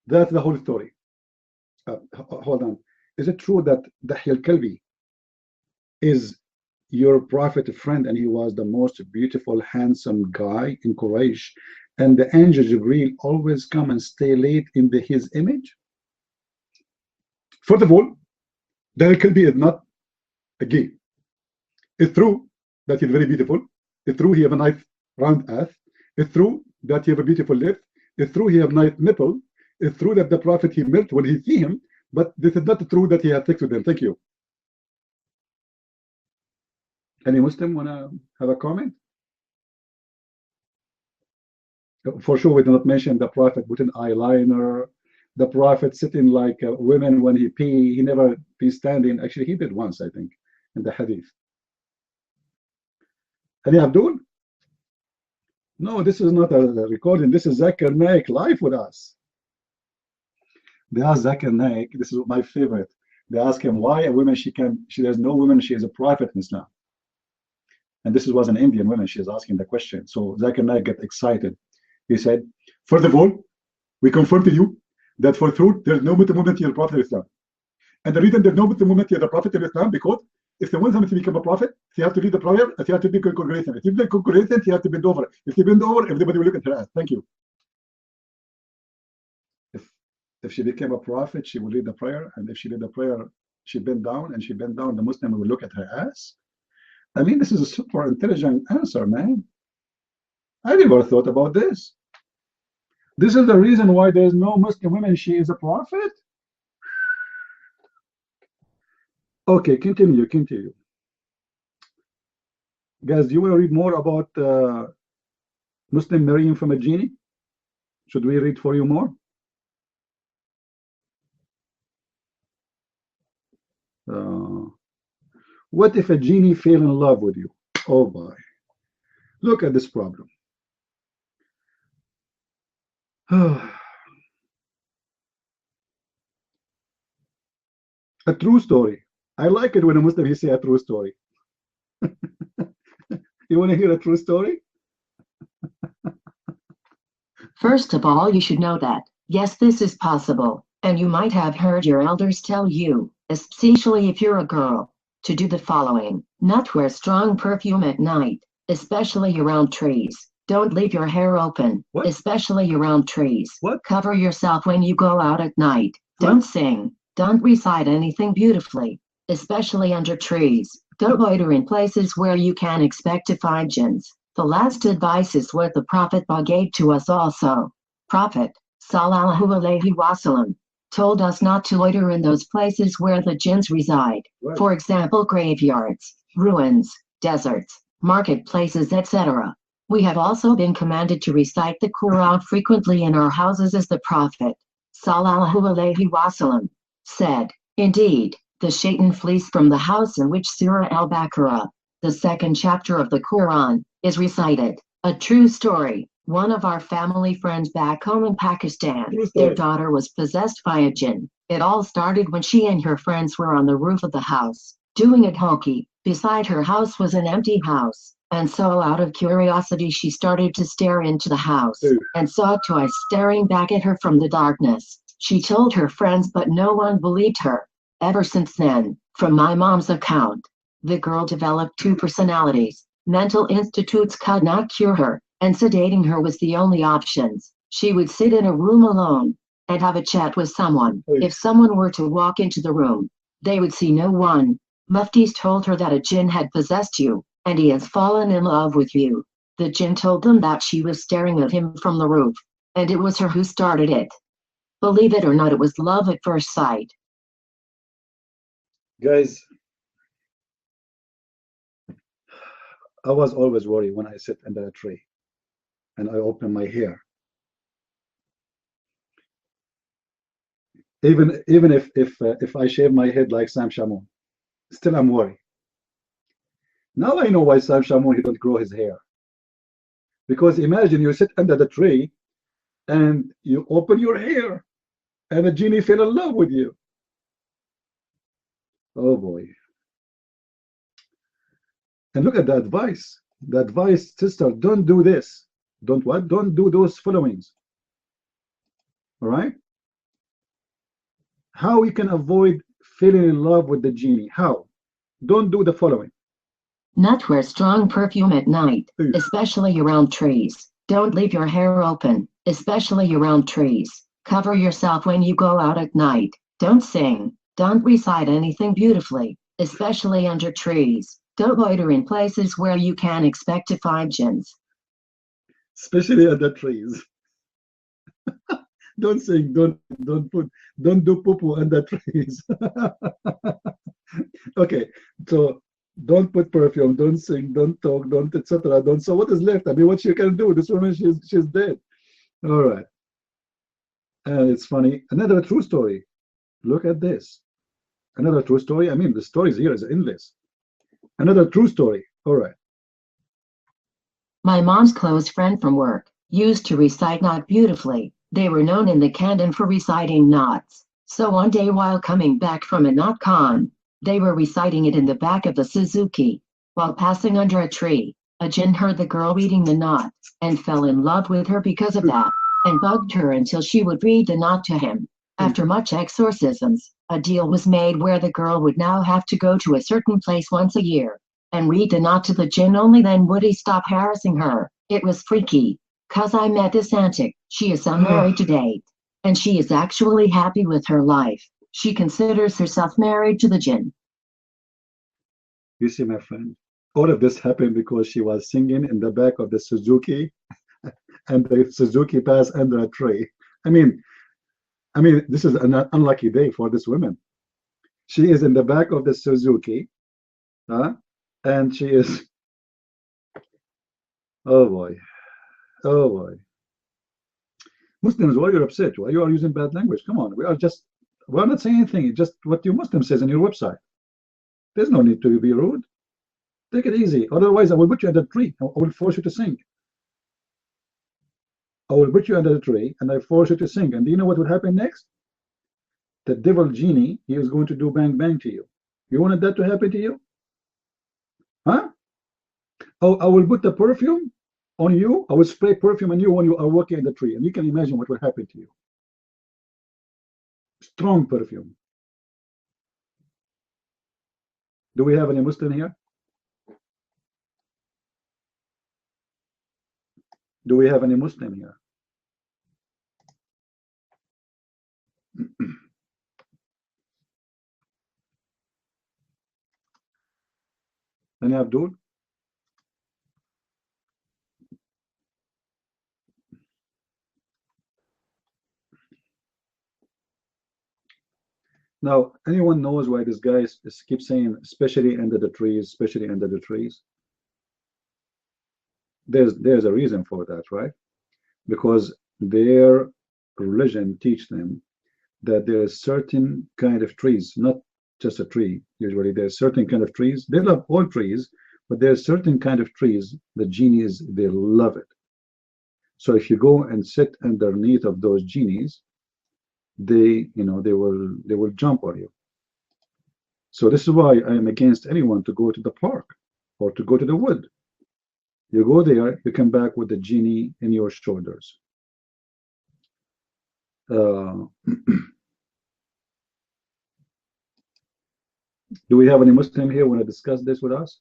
That's the whole story. Hold on. Is it true that Dahi al-Kalbi is your prophet friend and he was the most beautiful, handsome guy in Quraysh, and the angel Jibreel always come and stay late in his image? First of all, Dahi al-Kalbi is not a gay. It's true that he's very beautiful. It's true he have a nice round ass. It's true that he have a beautiful lips. It's true he have nice nipple. It's true that the Prophet he melt when he see him, but this is not true that he had sex with them. Thank you. Any Muslim wanna have a comment? For sure, we do not mention the Prophet putting eyeliner, the Prophet sitting like women when he pee. He never be standing. Actually, he did once, I think, in the hadith. Any Abdul? No, this is not a recording. This is Zakir Naik live with us. They asked Zakir Naik, this is my favorite. They ask him why a woman there's no woman, she is a prophet in Islam. And this was an Indian woman, she is asking the question. So Zakir Naik got excited. He said, first of all, we confirm to you that for truth, there's no Muslim woman to the Prophet of Islam. And the reason there's no Muslim woman to the Prophet of Islam, because if the woman has to become a prophet, she has to lead the prayer, she has to be congregation. If she be congregation, she has to bend over. If she bend over, everybody will look at her ass. Thank you. If she became a prophet, she would lead the prayer, and if she did the prayer, she bent down, and she bent down, the Muslim will look at her ass. I mean, this is a super intelligent answer, man. I never thought about this. This is the reason why there's no Muslim women. She is a prophet. Okay, continue. Guys, do you want to read more about Muslim marrying from a genie? Should we read for you more? What if a genie fell in love with you? Oh boy, look at this problem. A true story. I like it when a Muslim he say a true story. You want to hear a true story? First of all, you should know that, yes, this is possible, and you might have heard your elders tell you, especially if you're a girl. to do the following. Not wear strong perfume at night, especially around trees. Don't leave your hair open, What? especially around trees. What? Cover yourself when you go out at night. What? Don't sing. Don't recite anything beautifully, especially under trees. Don't loiter in places where you can expect to find jinns. The last advice is what the Prophet gave to us also. Prophet, sallallahu alaihi wasallam, told us not to loiter in those places where the jinns reside. Right. For example, graveyards, ruins, deserts, marketplaces, etc. We have also been commanded to recite the Quran frequently in our houses, as the Prophet, sallallahu alaihi wasallam, said. Indeed, the shaitan flees from the house in which Surah Al-Baqarah, the second chapter of the Quran, is recited. A true story. One of our family friends back home in Pakistan, their daughter was possessed by a jinn. It all started when she and her friends were on the roof of the house, doing a hokey. Beside her house was an empty house, and so out of curiosity she started to stare into the house, and saw twice staring back at her from the darkness. She told her friends, but no one believed her. Ever since then, from my mom's account, the girl developed two personalities. Mental institutes could not cure her, and sedating her was the only options. She would sit in a room alone and have a chat with someone. If someone were to walk into the room, they would see no one. Muftis told her that a jinn had possessed you, and he has fallen in love with you. The jinn told them that she was staring at him from the roof, and it was her who started it. Believe it or not, it was love at first sight. Guys, I was always worried when I sit under a tree and I open my hair. Even if I shave my head like Sam Shamoun, still I'm worried. Now I know why Sam Shamoun, he don't grow his hair. Because imagine you sit under the tree and you open your hair and a genie fell in love with you. Oh boy. And look at the advice. The advice, sister, don't do this. Don't what? Don't do those followings. All right? How we can avoid falling in love with the genie? How? Don't do the following. Not wear strong perfume at night, especially around trees. Don't leave your hair open, especially around trees. Cover yourself when you go out at night. Don't sing. Don't recite anything beautifully, especially under trees. Don't loiter in places where you can expect to find jinns. Especially under trees. Don't sing, don't do poo-poo under trees. Okay, so don't put perfume, don't sing, don't talk, don't etc. Don't. So what is left? I mean, what she can do? This woman, she's dead. All right. And it's funny. Another true story. Look at this. Another true story. I mean, the stories here is endless. Another true story. All right. My mom's close friend from work used to recite knot beautifully. They were known in the canton for reciting knots. So one day while coming back from a knot con, they were reciting it in the back of the Suzuki. While passing under a tree, a jinn heard the girl reading the knot and fell in love with her because of that, and bugged her until she would read the knot to him. After much exorcisms, a deal was made where the girl would now have to go to a certain place once a year and read the knot to the jinn. Only then would he stop harassing her. It was freaky. 'Cause I met this antic. She is unmarried to date, and she is actually happy with her life. She considers herself married to the jinn. You see, my friend, all of this happened because she was singing in the back of the Suzuki, and the Suzuki passed under a tree. I mean, this is an unlucky day for this woman. She is in the back of the Suzuki, and she is. Oh boy. Oh boy. Muslims, why you're upset? Why you are using bad language? Come on, we're not saying anything. It's just what your Muslim says on your website. There's no need to be rude. Take it easy. Otherwise, I will put you under the tree. I will force you to sing. I will put you under the tree and I force you to sing. And do you know what would happen next? The devil genie, he is going to do bang bang to you. You wanted that to happen to you? Huh? Oh, I will put the perfume on you. I will spray perfume on you when you are walking in the tree, and you can imagine what will happen to you. Strong perfume. Do we have any Muslim here? Do we have any Muslim here? Any Abdul? Now, anyone knows why this guy keeps saying, especially under the trees, especially under the trees? There's a reason for that, right? Because their religion teach them that there is certain kind of trees, not just a tree. Usually there's certain kind of trees. They love all trees, but there's certain kind of trees, the genies, they love it. So if you go and sit underneath of those genies, they will jump on you. So this is why I am against anyone to go to the park or to go to the wood. You go there, you come back with the genie in your shoulders. Do we have any Muslim here want to discuss this with us?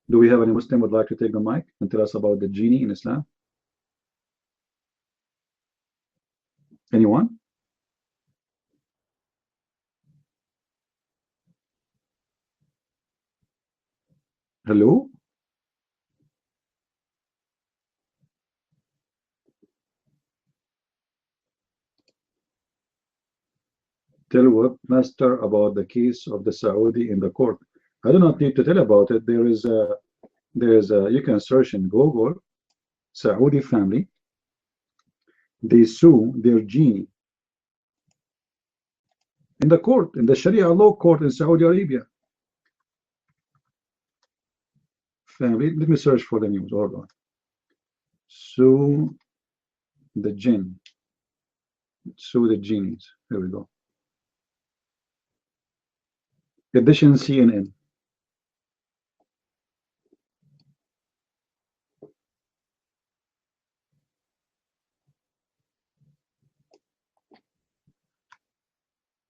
Do we have any Muslim would like to take the mic and tell us about the genie in Islam? Anyone? Hello? Tell what, Master, about the case of the Saudi in the court. I do not need to tell about it. You can search in Google, Saudi family. They sue their genie in the court, in the Sharia law court in Saudi Arabia. Family, let me search for the news. Hold on. Sue the jinn. Sue the genies. Here we go. Edition CNN.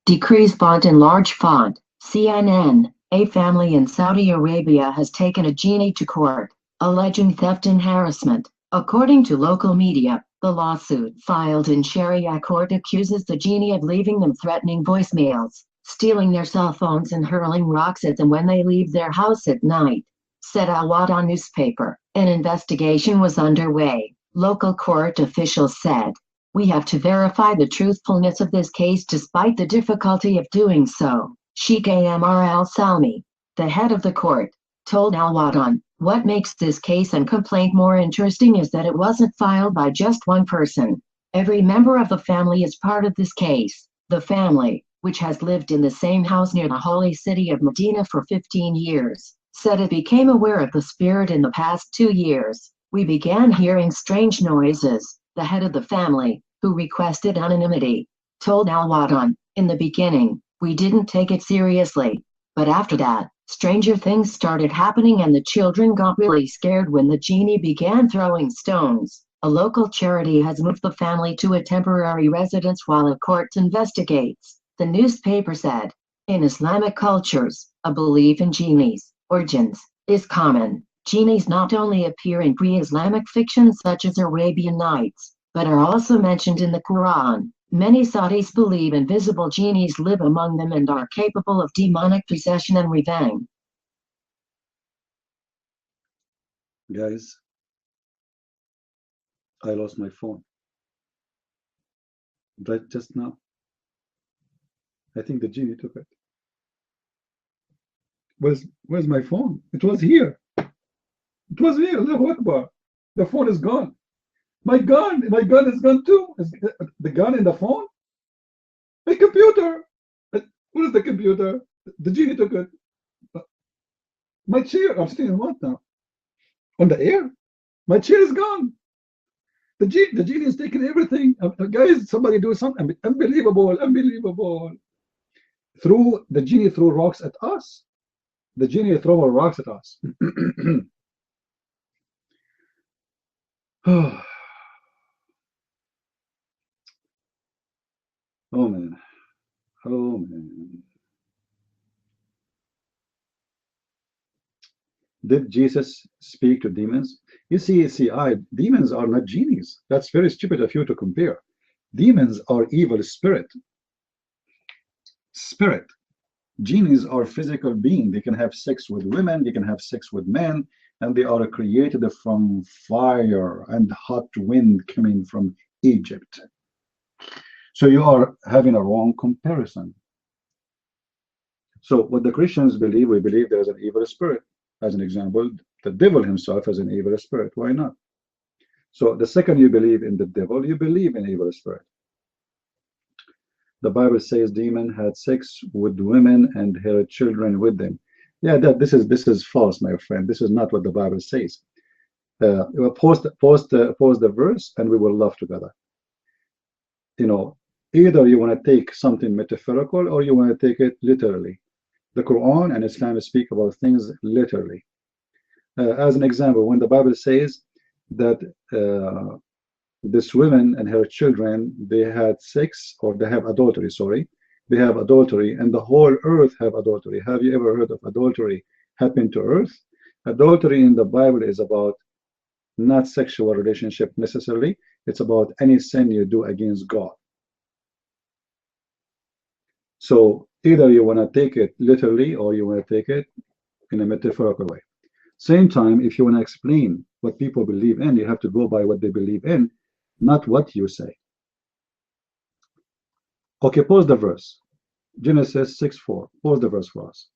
Decrees font in large font. CNN. A family in Saudi Arabia has taken a genie to court, alleging theft and harassment. According to local media, the lawsuit filed in Sharia court accuses the genie of leaving them threatening voicemails, stealing their cell phones and hurling rocks at them when they leave their house at night, said Al Watan newspaper. An investigation was underway, local court officials said. We have to verify the truthfulness of this case despite the difficulty of doing so, Sheikh Amr al-Salmi, the head of the court, told Al Watan. What makes this case and complaint more interesting is that it wasn't filed by just one person. Every member of the family is part of this case. The family, which has lived in the same house near the holy city of Medina for 15 years, said it became aware of the spirit in the past 2 years. We began hearing strange noises, the head of the family, who requested anonymity, told Al Watan. In the beginning, we didn't take it seriously. But after that, stranger things started happening and the children got really scared when the genie began throwing stones. A local charity has moved the family to a temporary residence while a court investigates, the newspaper said. In Islamic cultures, a belief in genies, or jinns, is common. Genies not only appear in pre-Islamic fiction such as Arabian Nights, but are also mentioned in the Quran. Many Saudis believe invisible genies live among them and are capable of demonic possession and revenge. Guys, I lost my phone. Right just now. I think the genie took it. Where's my phone? It was here. It was here. Allahu Akbar. The phone is gone. My gun is gone too. Is the gun in the phone? My computer. What is the computer? The genie took it. My chair. I'm sitting in what now? On the air. My chair is gone. The genie is taking everything. Guys, somebody do something. Unbelievable. Unbelievable. The genie threw rocks at us. The genie threw rocks at us. Oh man, Oh man. Did Jesus speak to demons? Demons are not genies. That's very stupid of you to compare. Demons are evil spirit. Spirit. Genies are physical beings. They can have sex with women, they can have sex with men, and they are created from fire and hot wind coming from Egypt. So you are having a wrong comparison. So what the Christians believe, we believe there's an evil spirit. As an example, the devil himself is an evil spirit. Why not? So the second you believe in the devil, you believe in evil spirit. The Bible says demon had sex with women and had children with them. Yeah, this is false, my friend. This is not what the Bible says. Post the verse, and we will laugh together. You know, either you want to take something metaphorical or you want to take it literally. The Quran and Islam speak about things literally. As an example, when the Bible says that this woman and her children, they had sex, or they have adultery, sorry, they have adultery, and the whole earth have adultery. Have you ever heard of adultery happen to earth? Adultery in the Bible is about not sexual relationship necessarily. It's about any sin you do against God. So either you want to take it literally or you want to take it in a metaphorical way. Same time, if you want to explain what people believe in, you have to go by what they believe in, not what you say. Okay, pause the verse. Genesis 6:4. Pause the verse for us.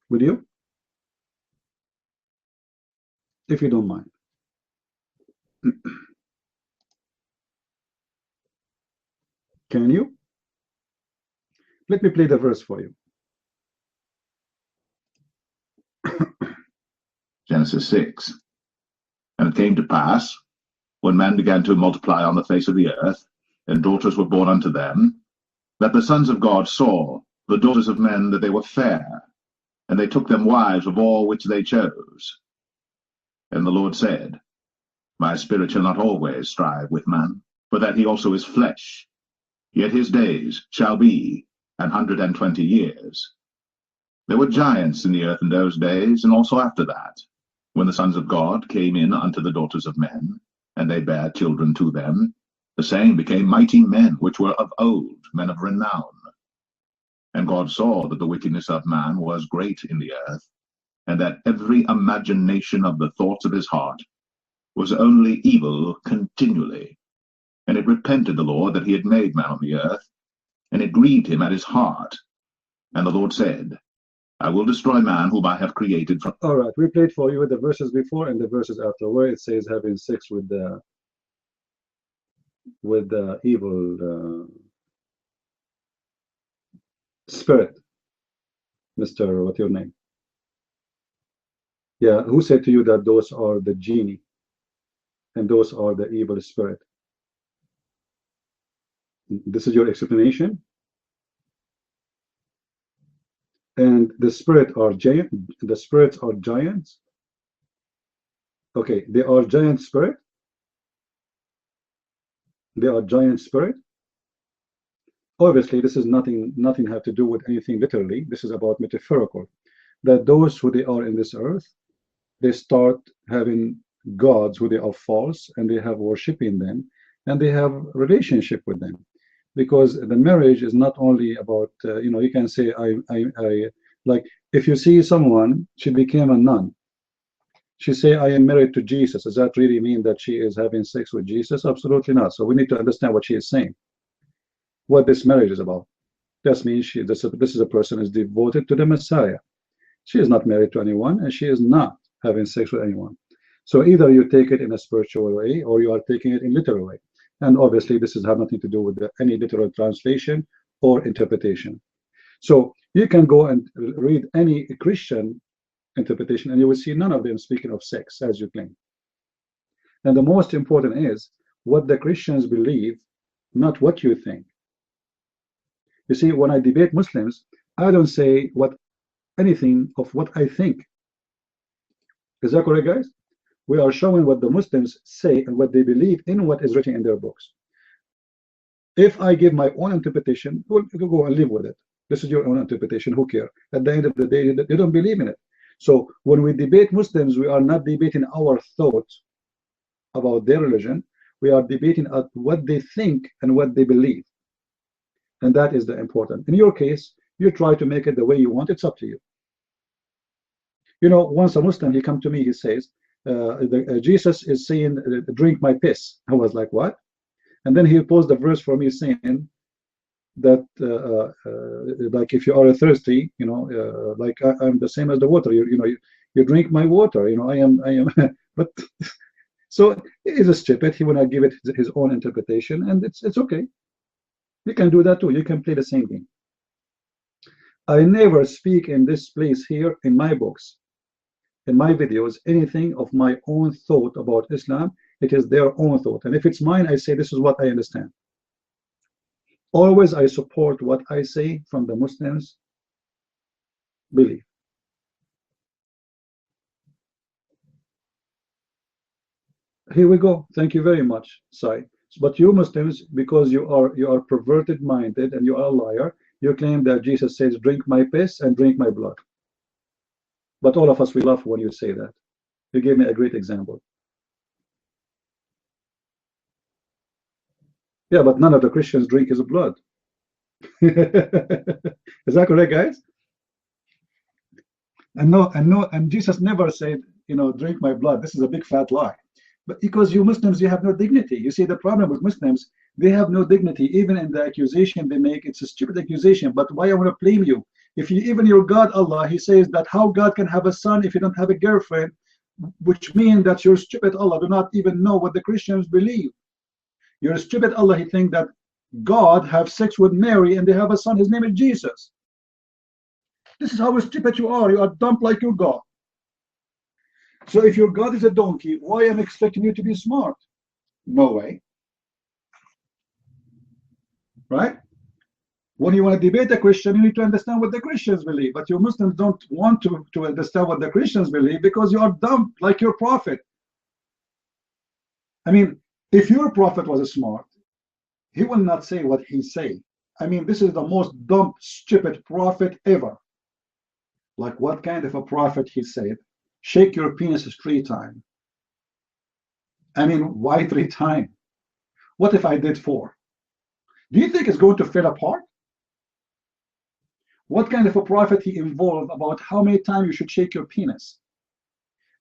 Would you? If you don't mind. Can you? Let me play the verse for you. Genesis 6. And it came to pass, when men began to multiply on the face of the earth, and daughters were born unto them, that the sons of God saw the daughters of men that they were fair, and they took them wives of all which they chose. And the Lord said, My spirit shall not always strive with man, for that he also is flesh. Yet his days shall be 120 years. There were giants in the earth in those days, and also after that, when the sons of God came in unto the daughters of men, and they bare children to them, the same became mighty men, which were of old, men of renown. And God saw that the wickedness of man was great in the earth, and that every imagination of the thoughts of his heart was only evil continually. And it repented the Lord that he had made man on the earth, and it grieved him at his heart. And the Lord said, I will destroy man whom I have created from... All right, we played for you the verses before and the verses after, where it says having sex with the evil spirit. Mr. What's your name? Yeah, who said to you that those are the genie and those are the evil spirit? This is your explanation? And the spirit are giant. The spirits are giants. Okay, they are giant spirit. They are giant spirit. Obviously, this is nothing have to do with anything literally. This is about metaphorical. That those who they are in this earth, they start having gods who they are false, and they have worshiping them, and they have relationship with them, because the marriage is not only about you can say I like, if you see someone, she became a nun, she say I am married to Jesus, does that really mean that she is having sex with Jesus? Absolutely not. So we need to understand what she is saying, what this marriage is about. That means this is a person is devoted to the Messiah. She is not married to anyone, and she is not having sex with anyone. So either you take it in a spiritual way or you are taking it in literal way. And obviously this has nothing to do with any literal translation or interpretation. So you can go and read any Christian interpretation and you will see none of them speaking of sex as you claim. And the most important is what the Christians believe, not what you think. You see, when I debate Muslims, I don't say anything of what I think. Is that correct, guys? We are showing what the Muslims say and what they believe in what is written in their books. If I give my own interpretation, well, you go and live with it. This is your own interpretation. Who cares? At the end of the day, they don't believe in it. So when we debate Muslims, we are not debating our thoughts about their religion. We are debating at what they think and what they believe. And that is the important. In your case, you try to make it the way you want. It's up to you. You know, once a Muslim, he come to me, he says, Jesus is saying, drink my piss. I was like, what? And then he posed the verse for me saying that, like, if you are thirsty, you know, like I'm the same as the water. You drink my water. You know, I am. But so he's a stupid. He wanna give it his own interpretation, and it's okay. You can do that too. You can play the same game. I never speak in this place here in my books, in my videos, anything of my own thought about Islam. It is their own thought. And if it's mine, I say this is what I understand. Always I support what I say from the Muslims' belief. Here we go. Thank you very much, Sai. But you Muslims, because you are perverted minded and you are a liar, you claim that Jesus says, drink my piss and drink my blood. But all of us, we laugh when you say that. You gave me a great example. Yeah, but none of the Christians drink his blood. Is that correct, guys? And Jesus never said, you know, drink my blood. This is a big fat lie. But because you Muslims, you have no dignity. You see, the problem with Muslims, they have no dignity. Even in the accusation they make, it's a stupid accusation. But why I want to blame you? If you, even your God, Allah, he says that how God can have a son if you don't have a girlfriend, which means that you're stupid, Allah, do not even know what the Christians believe. You're stupid, Allah, he think that God have sex with Mary and they have a son, his name is Jesus. This is how stupid you are. You are dumb like your God. So if your God is a donkey, why am I expecting you to be smart? No way. Right? When you want to debate a Christian, you need to understand what the Christians believe. But you Muslims don't want to understand what the Christians believe because you are dumb like your prophet. I mean, if your prophet was smart, he will not say what he say. I mean, this is the most dumb, stupid prophet ever. Like, what kind of a prophet he said? Shake your penis 3 times. I mean, why 3 times? What if I did 4? Do you think it's going to fall apart? What kind of a prophet he involved about how many times you should shake your penis?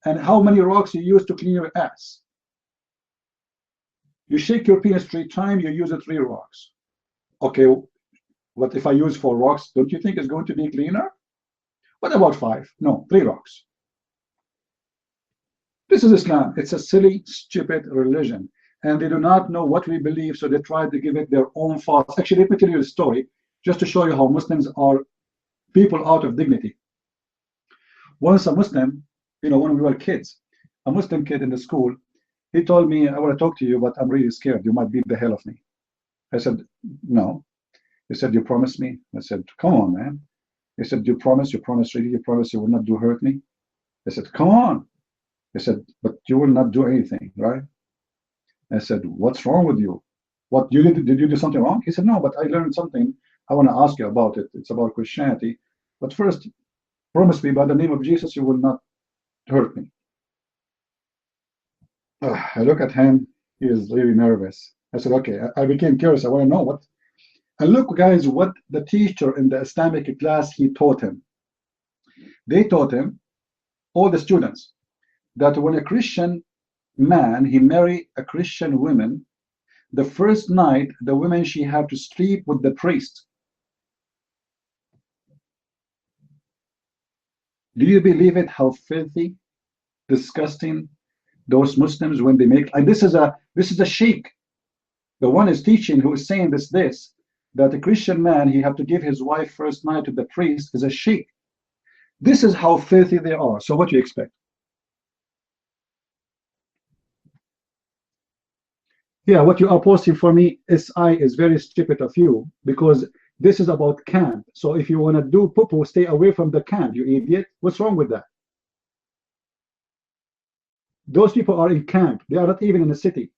And how many rocks you use to clean your ass? You shake your penis 3 times, you use 3 rocks. Okay, what if I use 4 rocks? Don't you think it's going to be cleaner? What about 5? No, 3 rocks. This is Islam. It's a silly, stupid religion. And they do not know what we believe, so they try to give it their own thoughts. Actually, let me tell you a story, just to show you how Muslims are people out of dignity. Once a Muslim, you know, when we were kids, a Muslim kid in the school, he told me, I want to talk to you, but I'm really scared. You might beat the hell of me. I said, no. He said, you promised me? I said, come on, man. He said, you promise really? You promise you will not do hurt me? I said, come on. He said, but you will not do anything, right? I said, what's wrong with you? What you did you do something wrong? He said, no, but I learned something. I want to ask you about it. It's about Christianity. But first, promise me by the name of Jesus, you will not hurt me. I look at him. He is really nervous. I said, okay. I became curious. I want to know what. And look, guys, what the teacher in the Islamic class, he taught him. They taught him, all the students, that when a Christian man, he marry a Christian woman, the first night, the woman, she had to sleep with the priest. Do you believe it? How filthy, disgusting those Muslims when they make. And this is a sheikh. The one is teaching who is saying this that a Christian man, he have to give his wife first night to the priest, is a sheikh. This is how filthy they are. So what do you expect? Yeah, what you are posting for me, SI, is very stupid of you, because this is about camp. So if you want to do poo-poo, stay away from the camp, you idiot. What's wrong with that? Those people are in camp. They are not even in the city.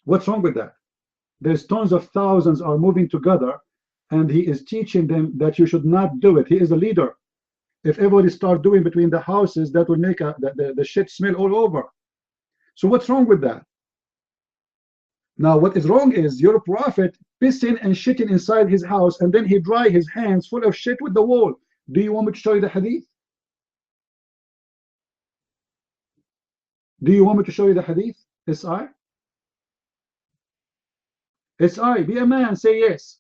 What's wrong with that? There's tons of thousands are moving together, and he is teaching them that you should not do it. He is a leader. If everybody start doing between the houses, that will make the shit smell all over. So what's wrong with that? Now, what is wrong is your prophet pissing and shitting inside his house, and then he dry his hands full of shit with the wall. Do you want me to show you the hadith? Do you want me to show you the hadith? SI? SI, be a man, say yes.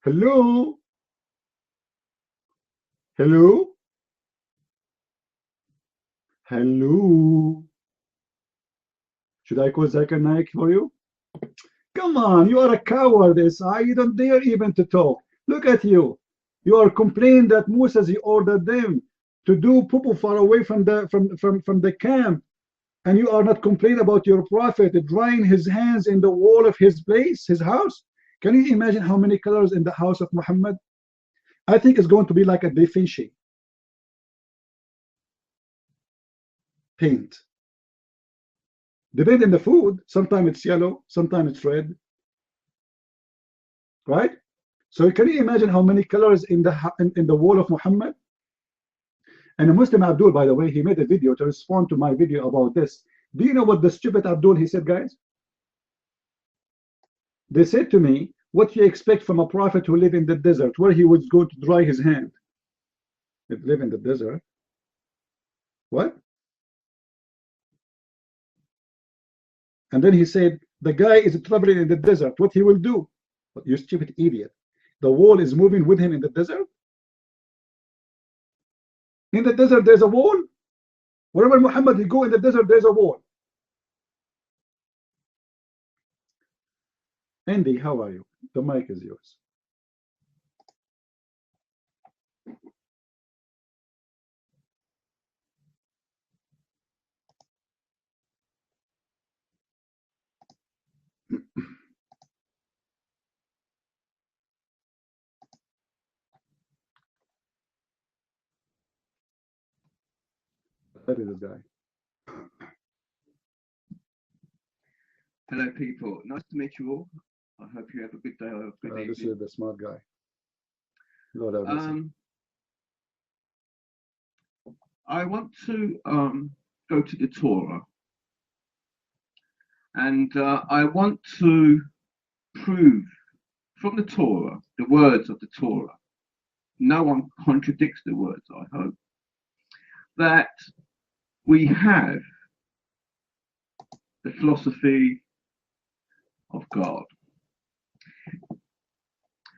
Hello? Hello? Hello? Should I call Zakir Naik for you? Come on, you are a coward, SI. You don't dare even to talk. Look at you. You are complaining that Moses, he ordered them to do poo far away from the camp. And you are not complaining about your prophet drying his hands in the wall of his place, his house. Can you imagine how many colors in the house of Muhammad? I think it's going to be like a Da Vinci paint. Depending on the food, sometimes it's yellow, sometimes it's red, right? So can you imagine how many colors in the wall of Muhammad? And a Muslim Abdul, by the way, he made a video to respond to my video about this. Do you know what the stupid Abdul, he said, guys? They said to me, what do you expect from a prophet who live in the desert, where he was going to dry his hand? If live in the desert. What? And then he said, the guy is traveling in the desert, what he will do? But you stupid idiot. The wall is moving with him in the desert? In the desert, there's a wall. Wherever Muhammad he go in the desert, there's a wall. Andy, how are you? The mic is yours. That is this guy. Hello, people. Nice to meet you all. I hope you have a good day or a good evening. This is the smart guy. Lord have mercy. I want to go to the Torah, and I want to prove from the Torah, the words of the Torah. No one contradicts the words, I hope, that we have the philosophy of God.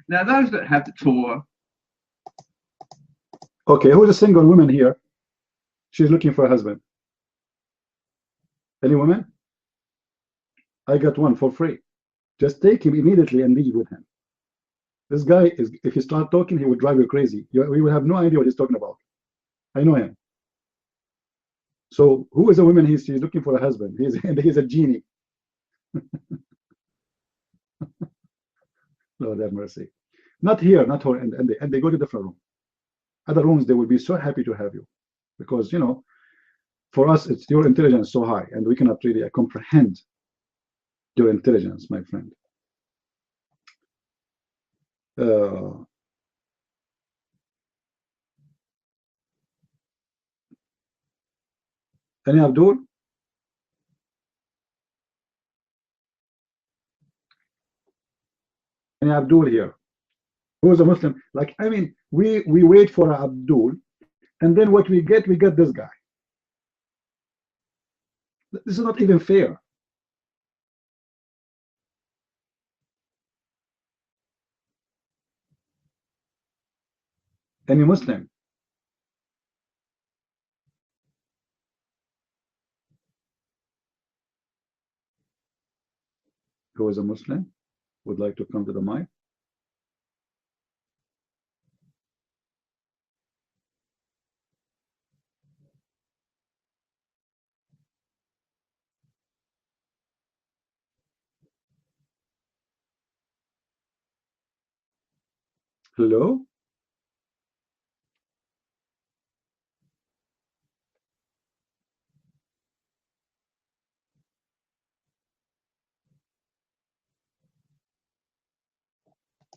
Now, those that have the Torah. Okay, who's a single woman here? She's looking for a husband. Any woman? I got one for free. Just take him immediately and leave with him. This guy is, if you start talking, he will drive you crazy. We will have no idea what he's talking about. I know him. So who is a woman? He's looking for a husband. He's a genie. Lord have mercy. Not here, not her, and they go to different room. Other rooms, they will be so happy to have you, because you know, for us, it's your intelligence so high, and we cannot really comprehend your intelligence, my friend. Any Abdul? Any Abdul here? Who's a Muslim? Like, I mean, we wait for Abdul, and then what we get this guy. This is not even fair. Any Muslim? Who is a Muslim would like to come to the mic? Hello?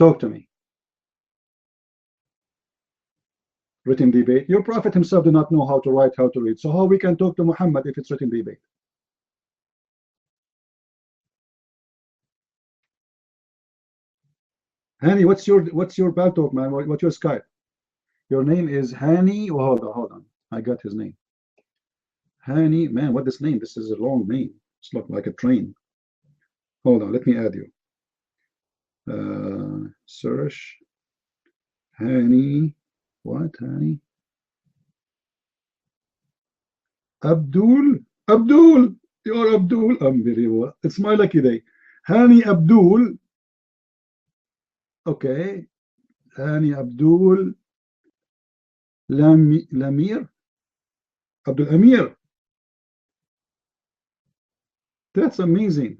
Talk to me. Written debate. Your prophet himself did not know how to write, how to read. So how we can talk to Muhammad if it's written debate? Hani, what's your Baltalk, man? What's your Skype? Your name is Hani. Oh, hold on. I got his name. Hani, man, what this name? This is a long name. It's look like a train. Hold on, let me add you. Search Hani. What? Hani? Abdul. Abdul. You're Abdul. Unbelievable. It's my lucky day. Hani Abdul. Okay. Hani Abdul Lamir. Abdul Amir. That's amazing.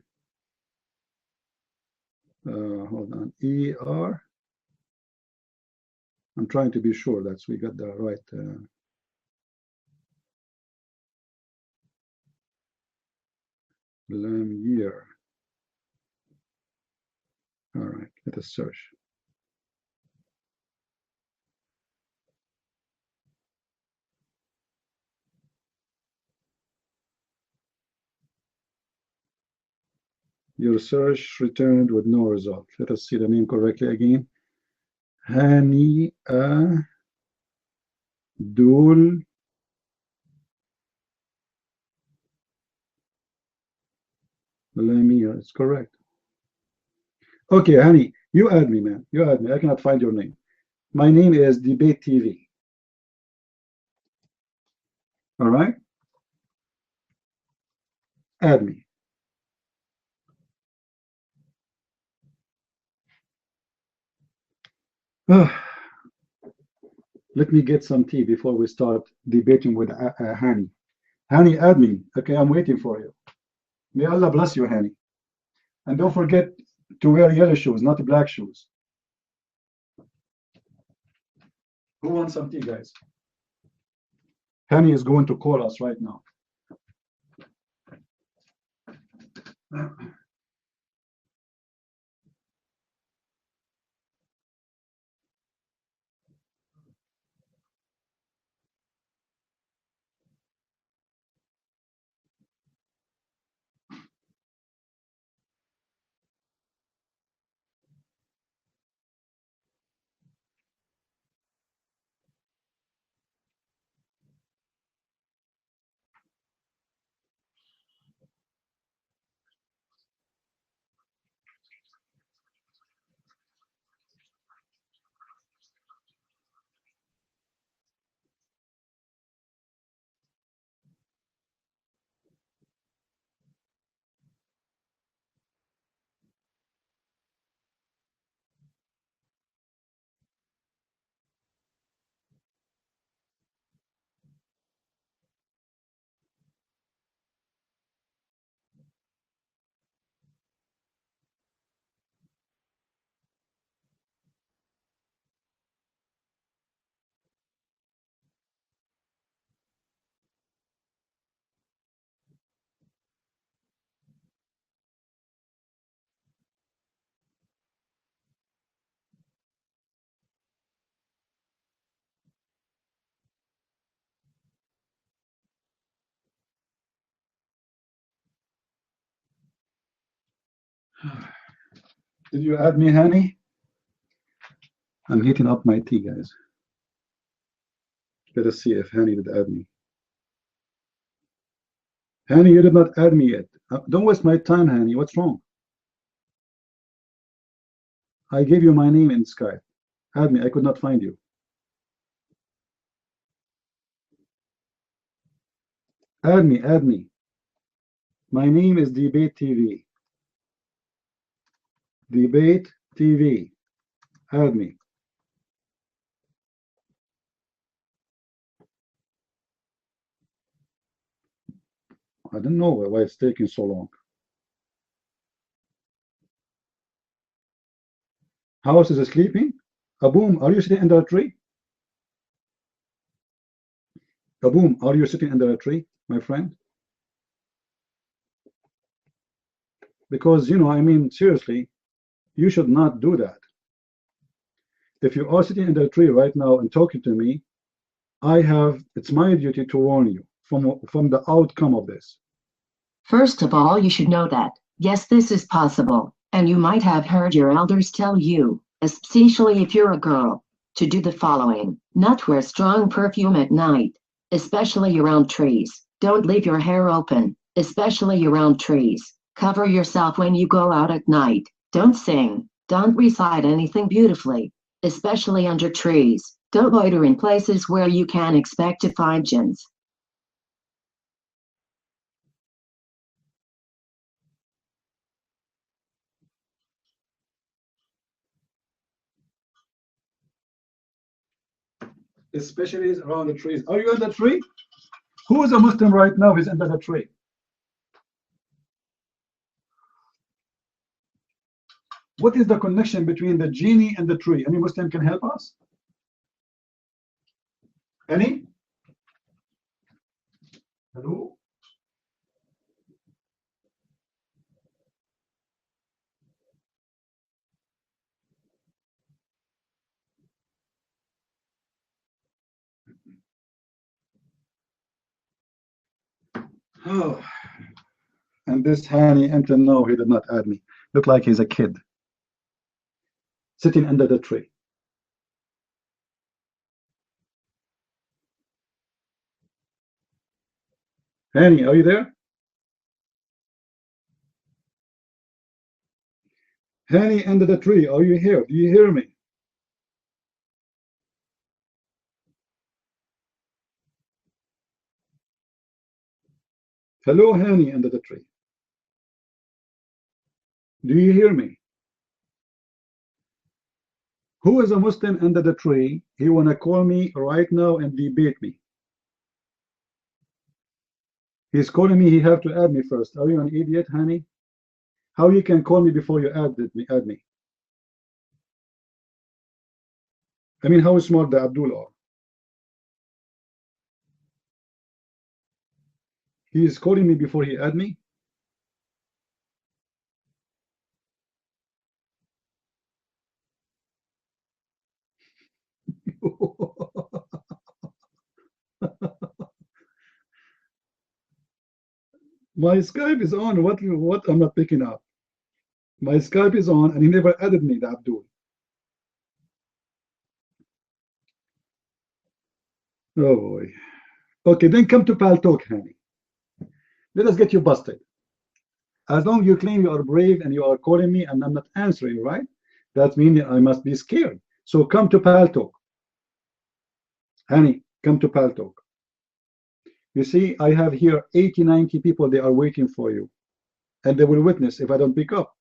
Hold on. ER. I'm trying to be sure that we got the right. Lamir. All right. Let us search. Your search returned with no result. Let us see the name correctly again. Hani Abdul Lamir. It's correct. Okay, Hani, you add me, man. You add me. I cannot find your name. My name is Debate TV. All right? Add me. Let me get some tea before we start debating with Hani. Hani, add me. Okay, I'm waiting for you. May Allah bless you, Hani. And don't forget to wear yellow shoes, not black shoes. Who wants some tea, guys? Hani is going to call us right now. Did you add me, Hani? I'm heating up my tea, guys. Let us see if Hani did add me. Hani, you did not add me yet. Don't waste my time, Hani. What's wrong? I gave you my name in Skype. Add me. I could not find you. Add me. Add me. My name is Debate TV. Debate TV. Add me. I don't know why it's taking so long. House is sleeping? Aboom, are you sitting under a tree? Aboom, are you sitting under a tree, my friend? Because, you know, I mean, seriously, you should not do that. if you are sitting under a tree right now and talking to me, it's my duty to warn you from the outcome of this. First of all, you should know that, yes, this is possible, and you might have heard your elders tell you, especially if you're a girl, to do the following: not wear strong perfume at night, especially around trees. Don't leave your hair open, especially around trees. Cover yourself when you go out at night. Don't sing. Don't recite anything beautifully, especially under trees. Don't loiter in places where you can expect to find jinns. Especially around the trees. Are you under the tree? Who is a Muslim right now who is under the tree? What is the connection between the genie and the tree? Any Muslim can help us? Any? Hello? Oh. And this Hani, until now, he did not add me. Look like he's a kid sitting under the tree. Hani, are you there? Hani, under the tree, are you here? Do you hear me? Hello, Hani, under the tree. Do you hear me? Who is a Muslim under the tree? He wanna call me right now and debate me. He's calling me. He have to add me first. Are you an idiot, Hani? How you can call me before you add me? I mean, how smart the Abdul are. He is calling me before he add me. My Skype is on. What I'm not picking up. My Skype is on and he never added me, the Abdul. Oh boy. Okay, then come to Pal Talk, Hani. Let us get you busted. As long as you claim you are brave and you are calling me and I'm not answering, right? That means I must be scared. So come to Pal Talk. Hani, come to Pal Talk. You see, I have here 80, 90 people. They are waiting for you. And they will witness if I don't pick up.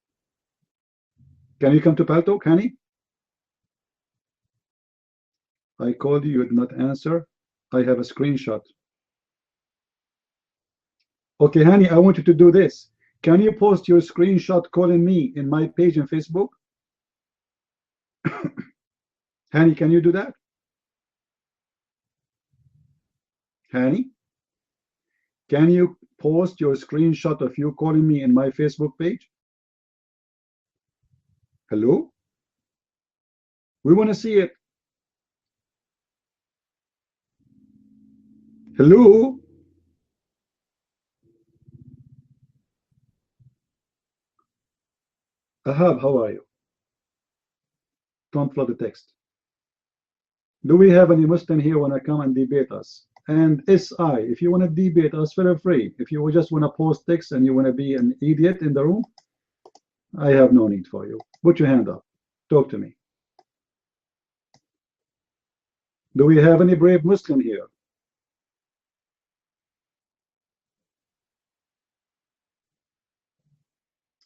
Can you come to Pal Talk, Hani? I called you, you did not answer. I have a screenshot. Okay, Hani, I want you to do this. Can you post your screenshot calling me in my page on Facebook? Hani, can you do that? Hani, can you post your screenshot of you calling me in my Facebook page? Hello? We want to see it. Hello? Ahab, how are you? Don't flood the text. Do we have any Muslim here want to come and debate us? And SI, if you want to debate us, feel free. If you just want to post text and you want to be an idiot in the room, I have no need for you. Put your hand up. Talk to me. Do we have any brave Muslim here?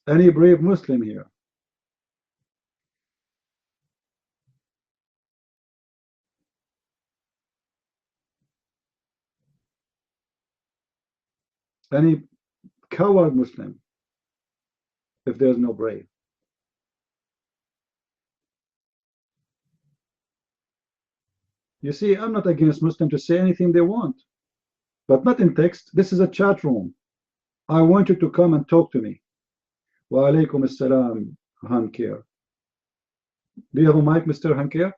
Any brave Muslim here? Any coward Muslim? If there's no brave. You see, I'm not against Muslims to say anything they want, but not in text. This is a chat room. I want you to come and talk to me. Wa alaikum assalam, Hanker. Do you have a mic, Mr. Hanker?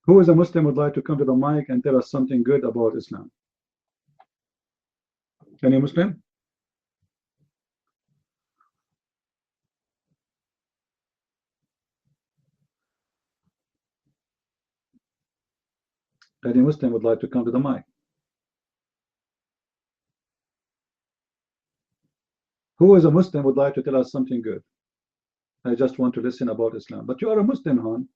Who is a Muslim would like to come to the mic and tell us something good about Islam? Any Muslim? Any Muslim would like to come to the mic? Who is a Muslim would like to tell us something good? I just want to listen about Islam. But you are a Muslim, Han.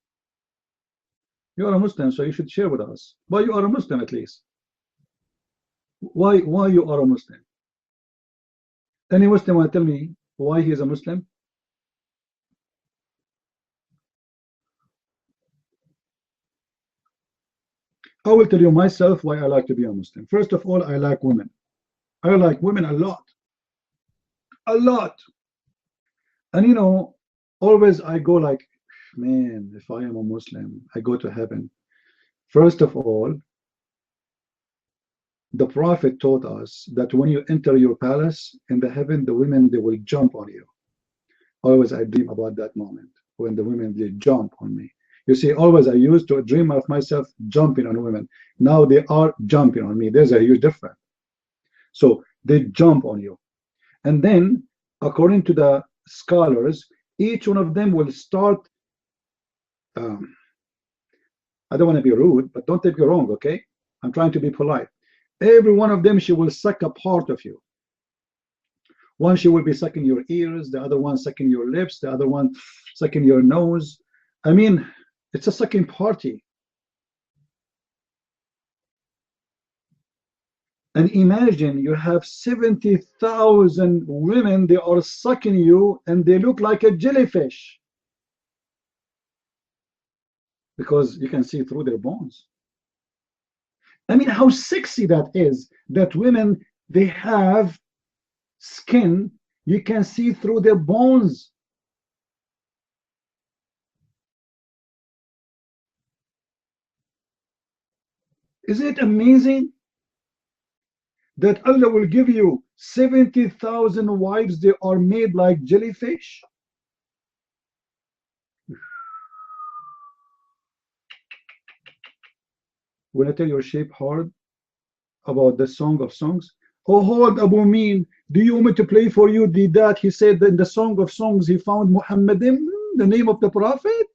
You are a Muslim, so you should share with us. Why you are a Muslim at least? Why you are a Muslim? Any Muslim want to tell me why he is a Muslim? I will tell you myself why I like to be a Muslim. First of all, I like women. I like women a lot. A lot. And you know, always I go like, man, if I am a Muslim, I go to heaven. First of all, the Prophet taught us that when you enter your palace in the heaven, the women, they will jump on you. Always I dream about that moment when the women, they jump on me. You see, always I used to dream of myself jumping on women. Now they are jumping on me. There's a huge difference. So they jump on you. And then, according to the scholars, each one of them will start, I don't want to be rude, but don't take me wrong, okay? I'm trying to be polite. Every one of them, she will suck a part of you. One, she will be sucking your ears, the other one sucking your lips, the other one sucking your nose. I mean, it's a sucking party. And imagine you have 70,000 women, they are sucking you and they look like a jellyfish. Because you can see through their bones. I mean, how sexy that is, that women, they have skin, you can see through their bones. Isn't it amazing that Allah will give you 70,000 wives, they are made like jellyfish? When I tell your shape hard about the Song of Songs, oh, hold Abu Min, do you want me to play for you that he said that in the Song of Songs he found Muhammadim, the name of the Prophet?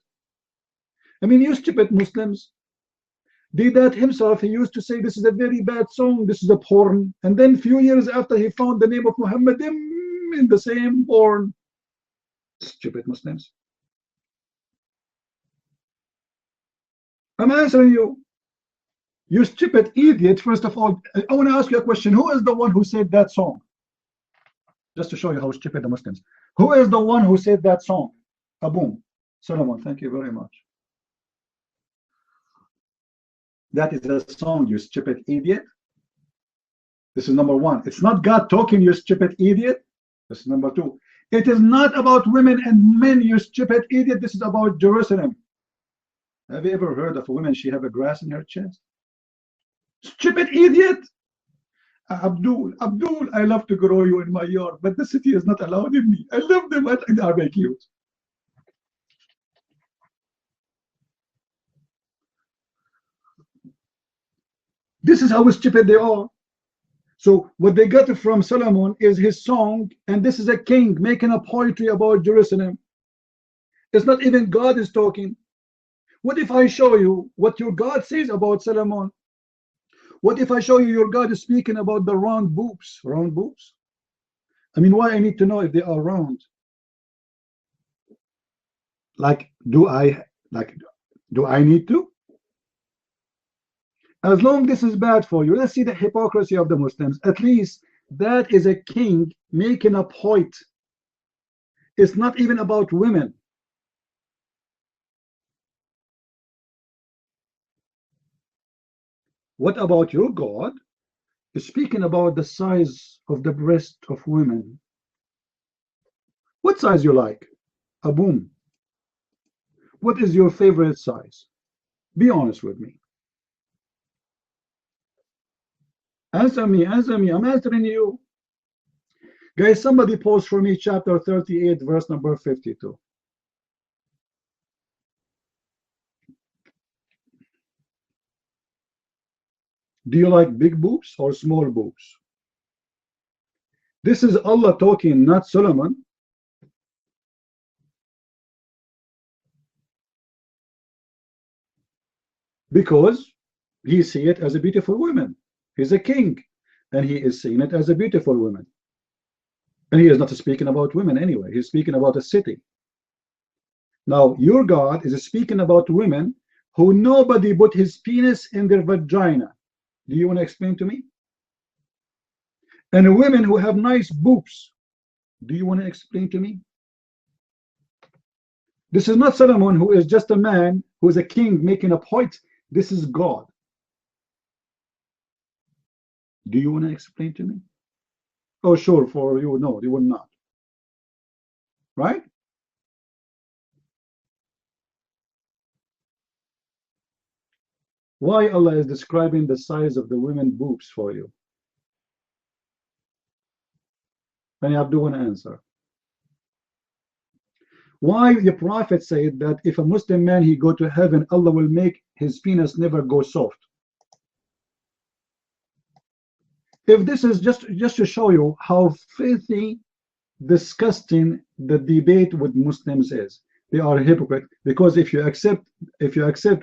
I mean, you stupid Muslims. That himself, he used to say this is a very bad song, this is a porn. And then a few years after, he found the name of Muhammadim in the same porn. Stupid Muslims. I'm answering you. You stupid idiot. First of all, I want to ask you a question. Who is the one who said that song? Just to show you how stupid the Muslims. Who is the one who said that song? Abu Solomon, thank you very much. That is a song, you stupid idiot. This is number one. It's not God talking, you stupid idiot. This is number two. It is not about women and men, you stupid idiot. This is about Jerusalem. Have you ever heard of a woman, she have a grass in her chest? Stupid idiot. Abdul, I love to grow you in my yard, but the city is not allowing me. I love them, they are very cute. This is how stupid they are. So what they got from Solomon is his song, and this is a king making a poetry about Jerusalem. It's not even God is talking. What if I show you what your God says about Solomon? What if I show you your God is speaking about the round boobs? Round boobs? I mean, why I need to know if they are round? Like, do I need to? As long as this is bad for you, let's see the hypocrisy of the Muslims. At least that is a king making a point. It's not even about women. What about your God? Is speaking about the size of the breast of women. What size you like? A boom. What is your favorite size? Be honest with me. Answer me, I'm answering you. Guys, somebody post for me chapter 38, verse number 52. Do you like big boobs or small boobs? This is Allah talking, not Solomon. Because he see it as a beautiful woman. He's a king, and he is seeing it as a beautiful woman. And he is not speaking about women anyway. He's speaking about a city. Now, your God is speaking about women who nobody put his penis in their vagina. Do you want to explain to me? And women who have nice boobs. Do you want to explain to me? This is not Solomon, who is just a man, who is a king making a point. This is God. Do you want to explain to me? Oh, sure, for you, no, you will not. Right? Why Allah is describing the size of the women boobs for you? And I do want to answer. Why the Prophet said that if a Muslim man he go to heaven, Allah will make his penis never go soft. If this is just to show you how filthy, disgusting the debate with Muslims is. They are hypocrite, because if you accept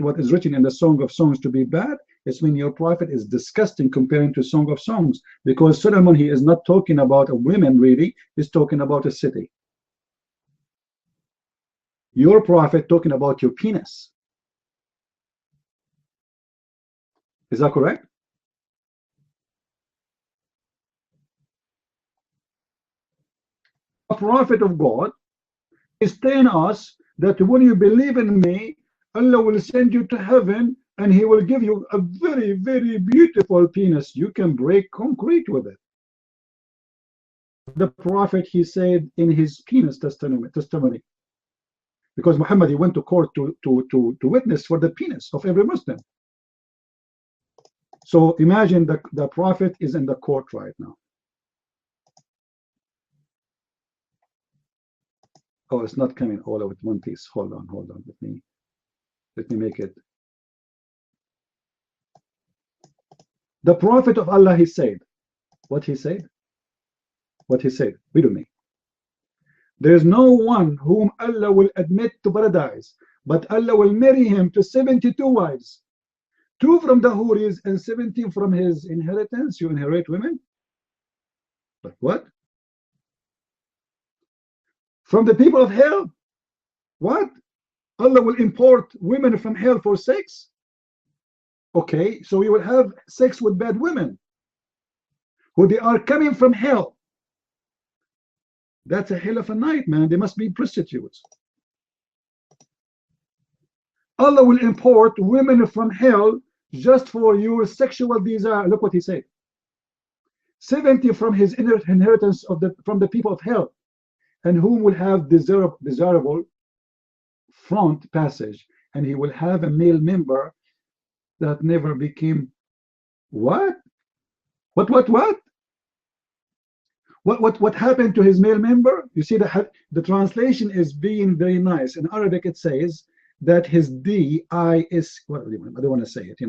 what is written in the Song of Songs to be bad, it's mean your prophet is disgusting comparing to Song of Songs, because Solomon, he is not talking about a woman really, he's talking about a city. Your prophet talking about your penis. Is that correct? A prophet of God is telling us that when you believe in me, Allah will send you to heaven and he will give you a very, very beautiful penis. You can break concrete with it. The prophet, he said in his penis testimony, because Muhammad, he went to court to witness for the penis of every Muslim. So imagine the prophet is in the court right now. Oh, it's not coming all of it one piece. Hold on. Let me make it. The prophet of Allah, he said, what he said? What he said, read with me. There is no one whom Allah will admit to paradise, but Allah will marry him to 72 wives, 2 from the Huris and 17 from his inheritance. You inherit women? But what? From the people of hell? What? Allah will import women from hell for sex? Okay, so you will have sex with bad women who they are coming from hell. That's a hell of a night, man. They must be prostitutes. Allah will import women from hell just for your sexual desire. Look what he said. 70 from his inheritance from the people of hell, and whom will have desirable front passage, and he will have a male member that never became what? What happened to his male member? You see, the translation is being very nice. In Arabic, it says that his D-I-S, well, I don't want to say it,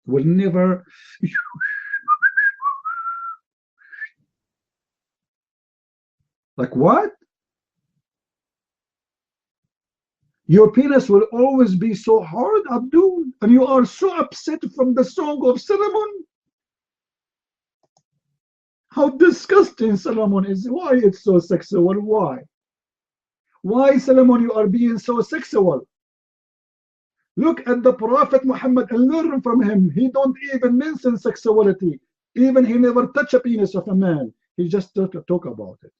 will never. Like what? Your penis will always be so hard, Abdul, and you are so upset from the Song of Solomon. How disgusting Solomon is. Why it's so sexual? Why? Why, Solomon, you are being so sexual? Look at the Prophet Muhammad and learn from him. He don't even mention sexuality. Even he never touch a penis of a man. He just talk about it.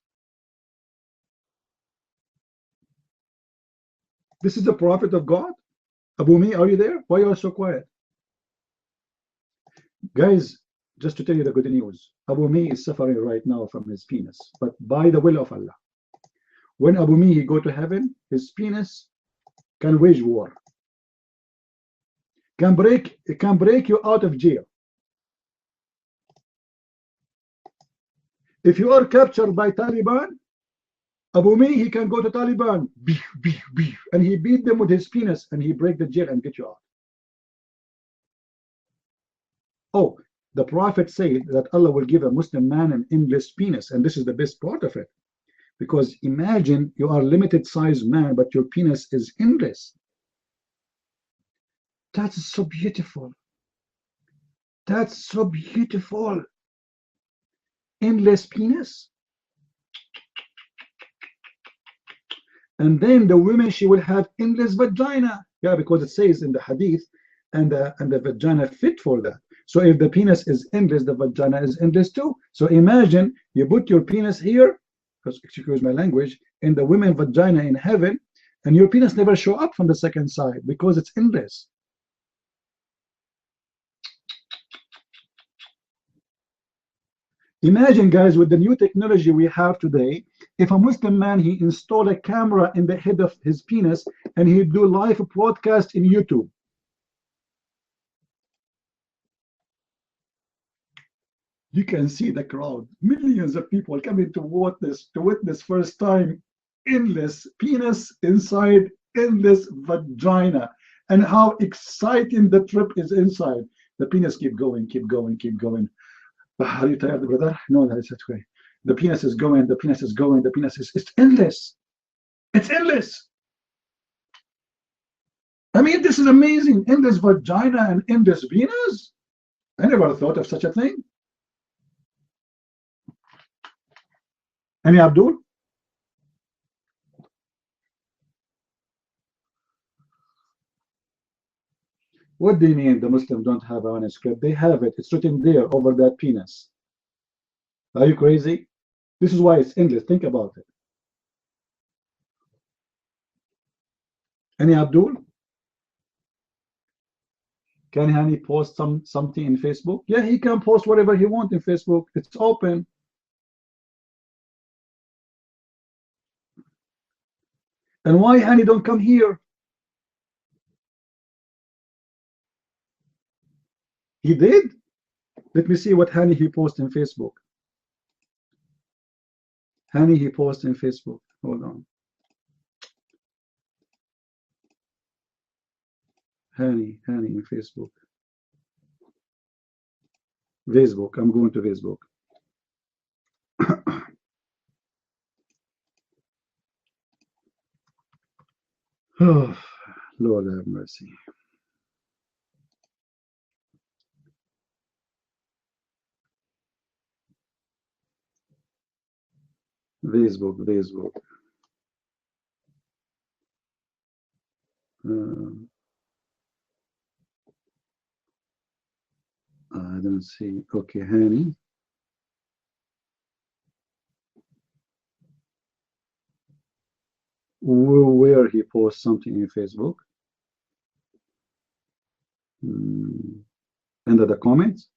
This is the prophet of God. Abu Mi, are you there? Why are you so quiet? Guys, just to tell you the good news, Abu Mi is suffering right now from his penis, but by the will of Allah. When Abu Mi he go to heaven, his penis can wage war, can break you out of jail. If you are captured by Taliban, Abu Mi, he can go to Taliban, and he beat them with his penis, and he break the jail and get you out. Oh, The Prophet said that Allah will give a Muslim man an endless penis, and this is the best part of it. Because imagine you are limited size man, but your penis is endless. That's so beautiful. That's so beautiful. Endless penis. And then the woman, she will have endless vagina. Yeah, because it says in the hadith, and the vagina fit for that. So if the penis is endless, the vagina is endless too. So imagine you put your penis here, because excuse my language, in the women vagina in heaven, and your penis never show up from the second side because it's endless. Imagine, guys, with the new technology we have today, if a Muslim man, he install a camera in the head of his penis and he do live broadcast in YouTube. You can see the crowd, millions of people coming to witness first time endless penis inside endless vagina, and how exciting the trip is inside. The penis keep going, keep going, keep going. Are you tired, brother? No, that's okay. The penis is going, the penis is going, the penis is, it's endless. It's endless. I mean, this is amazing. Endless vagina and endless penis. I never thought of such a thing. Any Abdul? What do you mean the Muslims don't have a manuscript? They have it. It's written there over that penis. Are you crazy? This is why it's endless. Think about it. Any Abdul? Can Hani post something in Facebook? Yeah, he can post whatever he wants in Facebook. It's open. And why Hani don't come here? He did? Let me see what Hani he posts in Facebook. Hani he posts in Facebook. Hold on. Hani in Facebook. Facebook. I'm going to Facebook. Oh, Lord have mercy. Facebook. I don't see. Okay, Hani. Where he posts something in Facebook? Under the comments?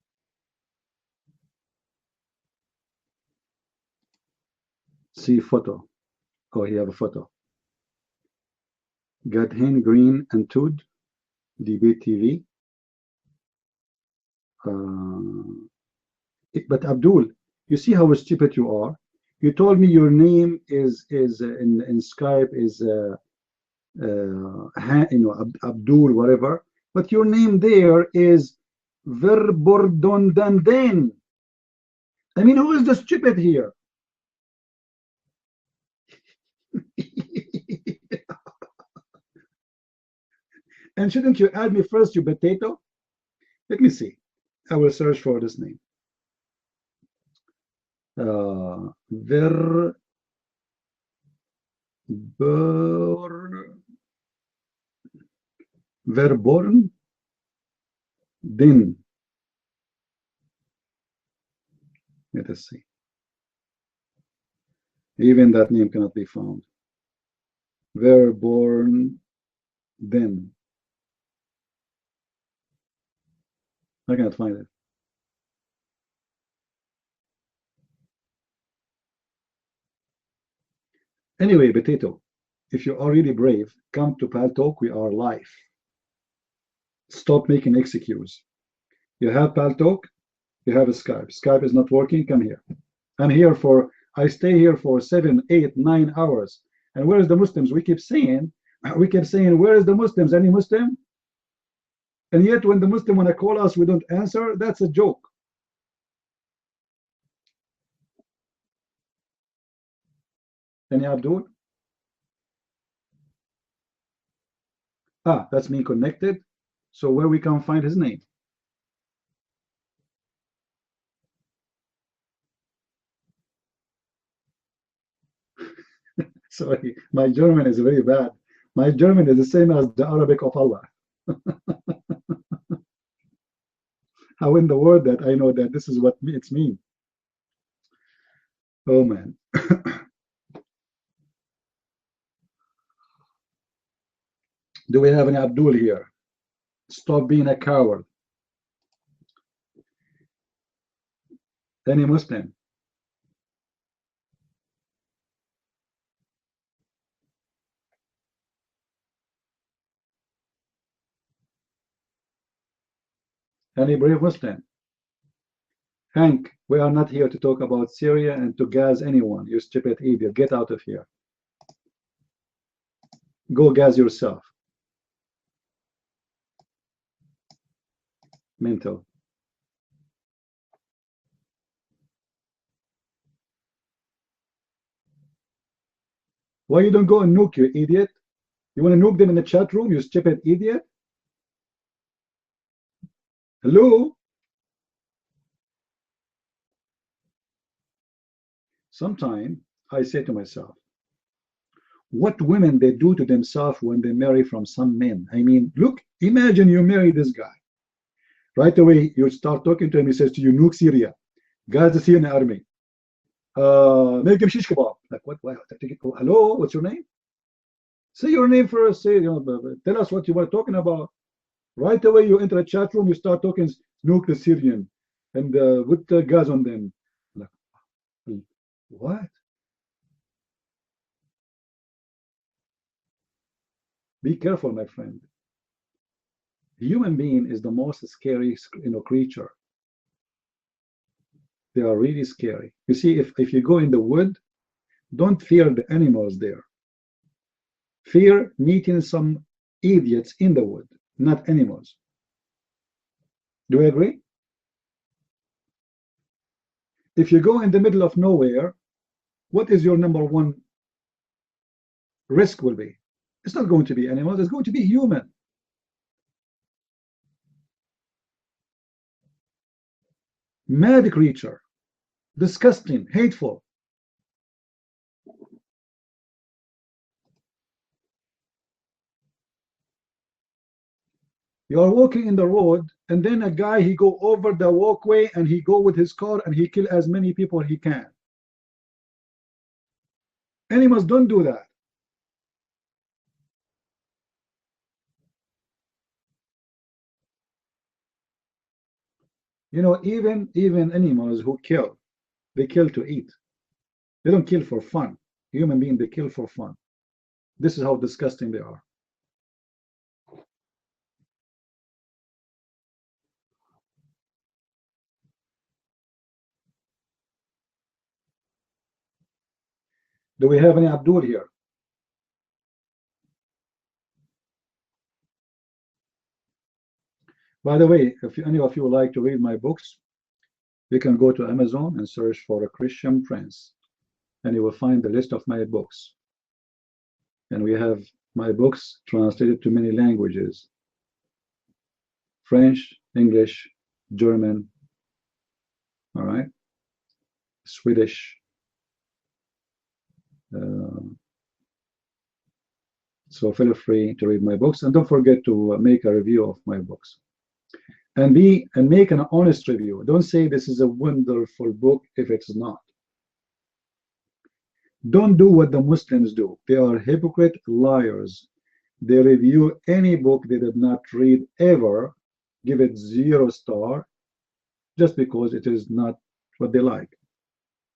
See photo. Oh, he have a photo. Gadhen Green and Tood, Debate TV. But Abdul, you see how stupid you are. You told me your name is in Skype is Abdul whatever, but your name there is Verbordondanden. I mean, who is the stupid here? And shouldn't you add me first, you potato? Let me see. I will search for this name. Verborn Den. Let us see. Even that name cannot be found. Verborn Den. I cannot find it. Anyway, potato, if you are really brave, come to Pal Talk. We are live. Stop making excuses. You have Pal Talk, you have a Skype. Skype is not working, come here. I stay here for 7, 8, 9 hours. And where is the Muslims? We keep saying, where is the Muslims? Any Muslim? And yet when the Muslim want to call us, we don't answer. That's a joke. Any Abdul? Ah, that's me connected. So where we can find his name? Sorry, my German is very bad. My German is the same as the Arabic of Allah. How in the world that I know that this is what it's mean? Oh man. Do we have any Abdul here? Stop being a coward. Any Muslim? Any brave Muslim? Hank, we are not here to talk about Syria and to gas anyone. You stupid idiot. Get out of here. Go gas yourself. Mental. Why you don't go and nuke, you idiot? You want to nuke them in the chat room, you stupid idiot? Hello? Sometimes I say to myself, what women they do to themselves when they marry from some men. I mean, look, imagine you marry this guy. Right away, you start talking to him, he says to you, nuke Syria, gas the Syrian army, make him shish kebab. Like, what? Hello, what's your name? Say your name first, say, tell us what you were talking about. Right away, you enter a chat room, you start talking, nuke the Syrian, and put the gas on them. Like, what? Be careful, my friend. The human being is the most scary, creature. They are really scary. You see, if you go in the wood, don't fear the animals there. Fear meeting some idiots in the wood, not animals. Do we agree? If you go in the middle of nowhere, what is your number one risk will be? It's not going to be animals, it's going to be human. Mad creature, disgusting, hateful. You are walking in the road, and then a guy, he go over the walkway, and he go with his car, and he kill as many people he can. Animals don't do that. You know, even animals who kill, they kill to eat. They don't kill for fun. Human beings, they kill for fun. This is how disgusting they are. Do we have any Abdul here? By the way, if any of you would like to read my books, you can go to Amazon and search for a Christian Prince, and you will find the list of my books. And we have my books translated to many languages: French, English, German, all right, Swedish. So feel free to read my books, and don't forget to make a review of my books. And make an honest review. Don't say this is a wonderful book if it's not. Don't do what the Muslims do. They are hypocrite liars. They review any book they did not read ever, give it 0 star, just because it is not what they like.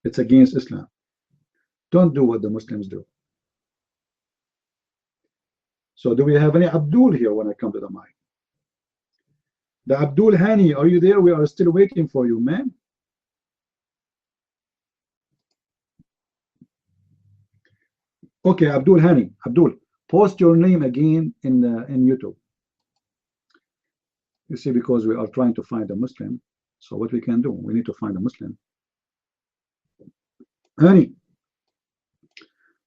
It's against Islam. Don't do what the Muslims do. So do we have any Abdul here when I come to the mic? The Abdul Hani, are you there? We are still waiting for you, man. Okay, Abdul Hani. Abdul, post your name again in YouTube. You see, because we are trying to find a Muslim. So what we can do, we need to find a Muslim. Hani,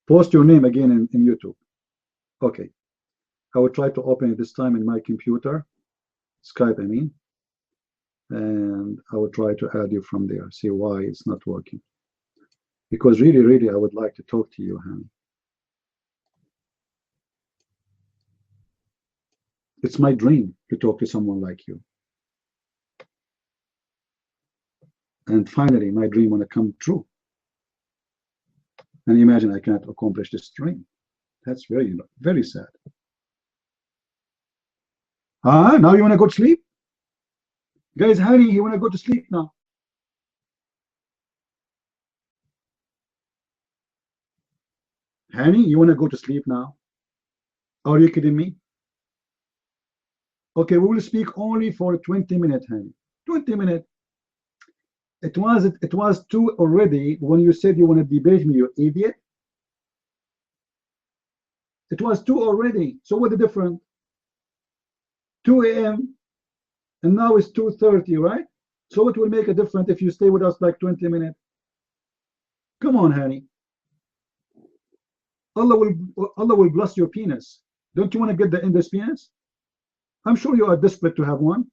Post your name again in YouTube. Okay. I will try to open it this time in my computer. Skype, I mean. And I will try to add you from there. See why it's not working. Because really, really, I would like to talk to you, honey. It's my dream to talk to someone like you. And finally, my dream want to come true. And imagine I cannot accomplish this dream. That's very, very sad. Now you want to go to sleep? Guys, honey, you want to go to sleep now? Honey, you want to go to sleep now? Are you kidding me? Okay, we will speak only for 20 minutes, honey. 20 minutes. It was 2 already when you said you want to debate me, you idiot. It was 2 already. So what's the difference? 2 a.m. and now it's 2:30, right? So it will make a difference if you stay with us like 20 minutes. Come on, honey. Allah will bless your penis. Don't you want to get the Indus penis? I'm sure you are desperate to have one.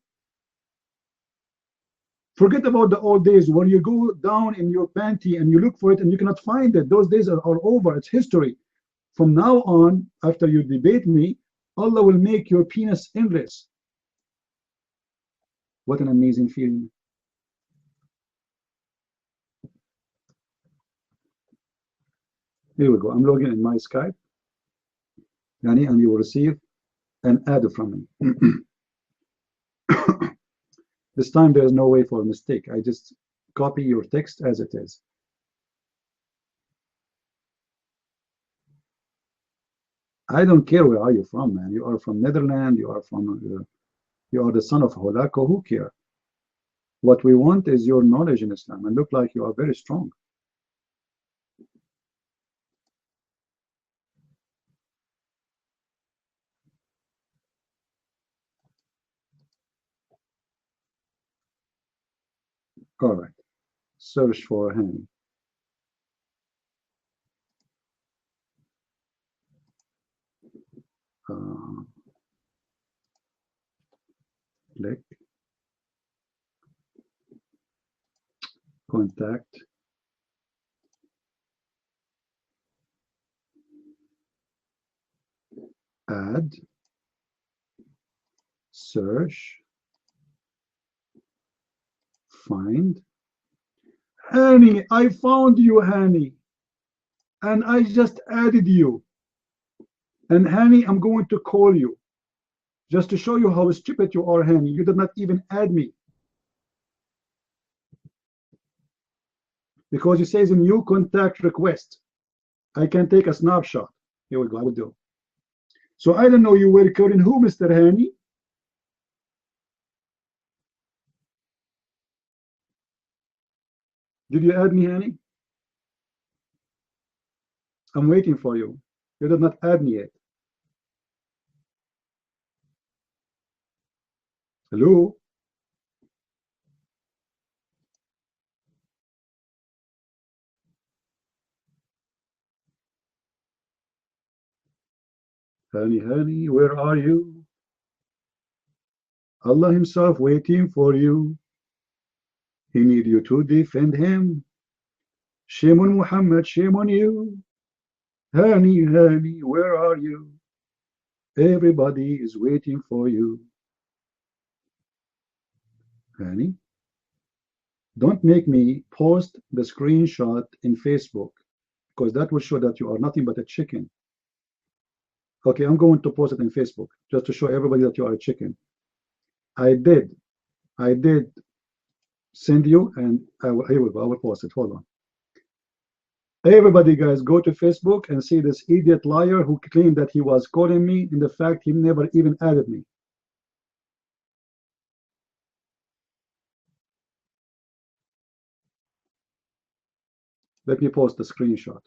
Forget about the old days where you go down in your panty and you look for it and you cannot find it. Those days are over. It's history. From now on, after you debate me, Allah will make your penis endless. What an amazing feeling. Here we go. I'm logging in my Skype. Yani, and you will receive an ad from me. This time there is no way for a mistake. I just copy your text as it is. I don't care where are you from, man. You are from Netherlands. You are from. You are the son of Holako. Who cares? What we want is your knowledge in Islam, and look like you are very strong. All right. Search for him. Click. Contact. Add. Search. Find. Hani, I found you, Hani. And I just added you. And Hani, I'm going to call you. Just to show you how stupid you are, Hani. You did not even add me. Because it says a new contact request. I can take a snapshot. Here we go, I will do. So I don't know you were calling who, Mr. Hani? Did you add me, Hani? I'm waiting for you. You did not add me yet. Hello? Hani, Hani, where are you? Allah himself waiting for you. He need you to defend him. Shame on Muhammad, shame on you. Hani, Hani, where are you? Everybody is waiting for you. Hani, don't make me post the screenshot in Facebook, because that will show that you are nothing but a chicken. Okay, I'm going to post it in Facebook just to show everybody that you are a chicken. I did send you, and here we go. I will post it. Hold on. Everybody, guys, go to Facebook and see this idiot liar who claimed that he was calling me. In the fact, he never even added me. Let me post the screenshot.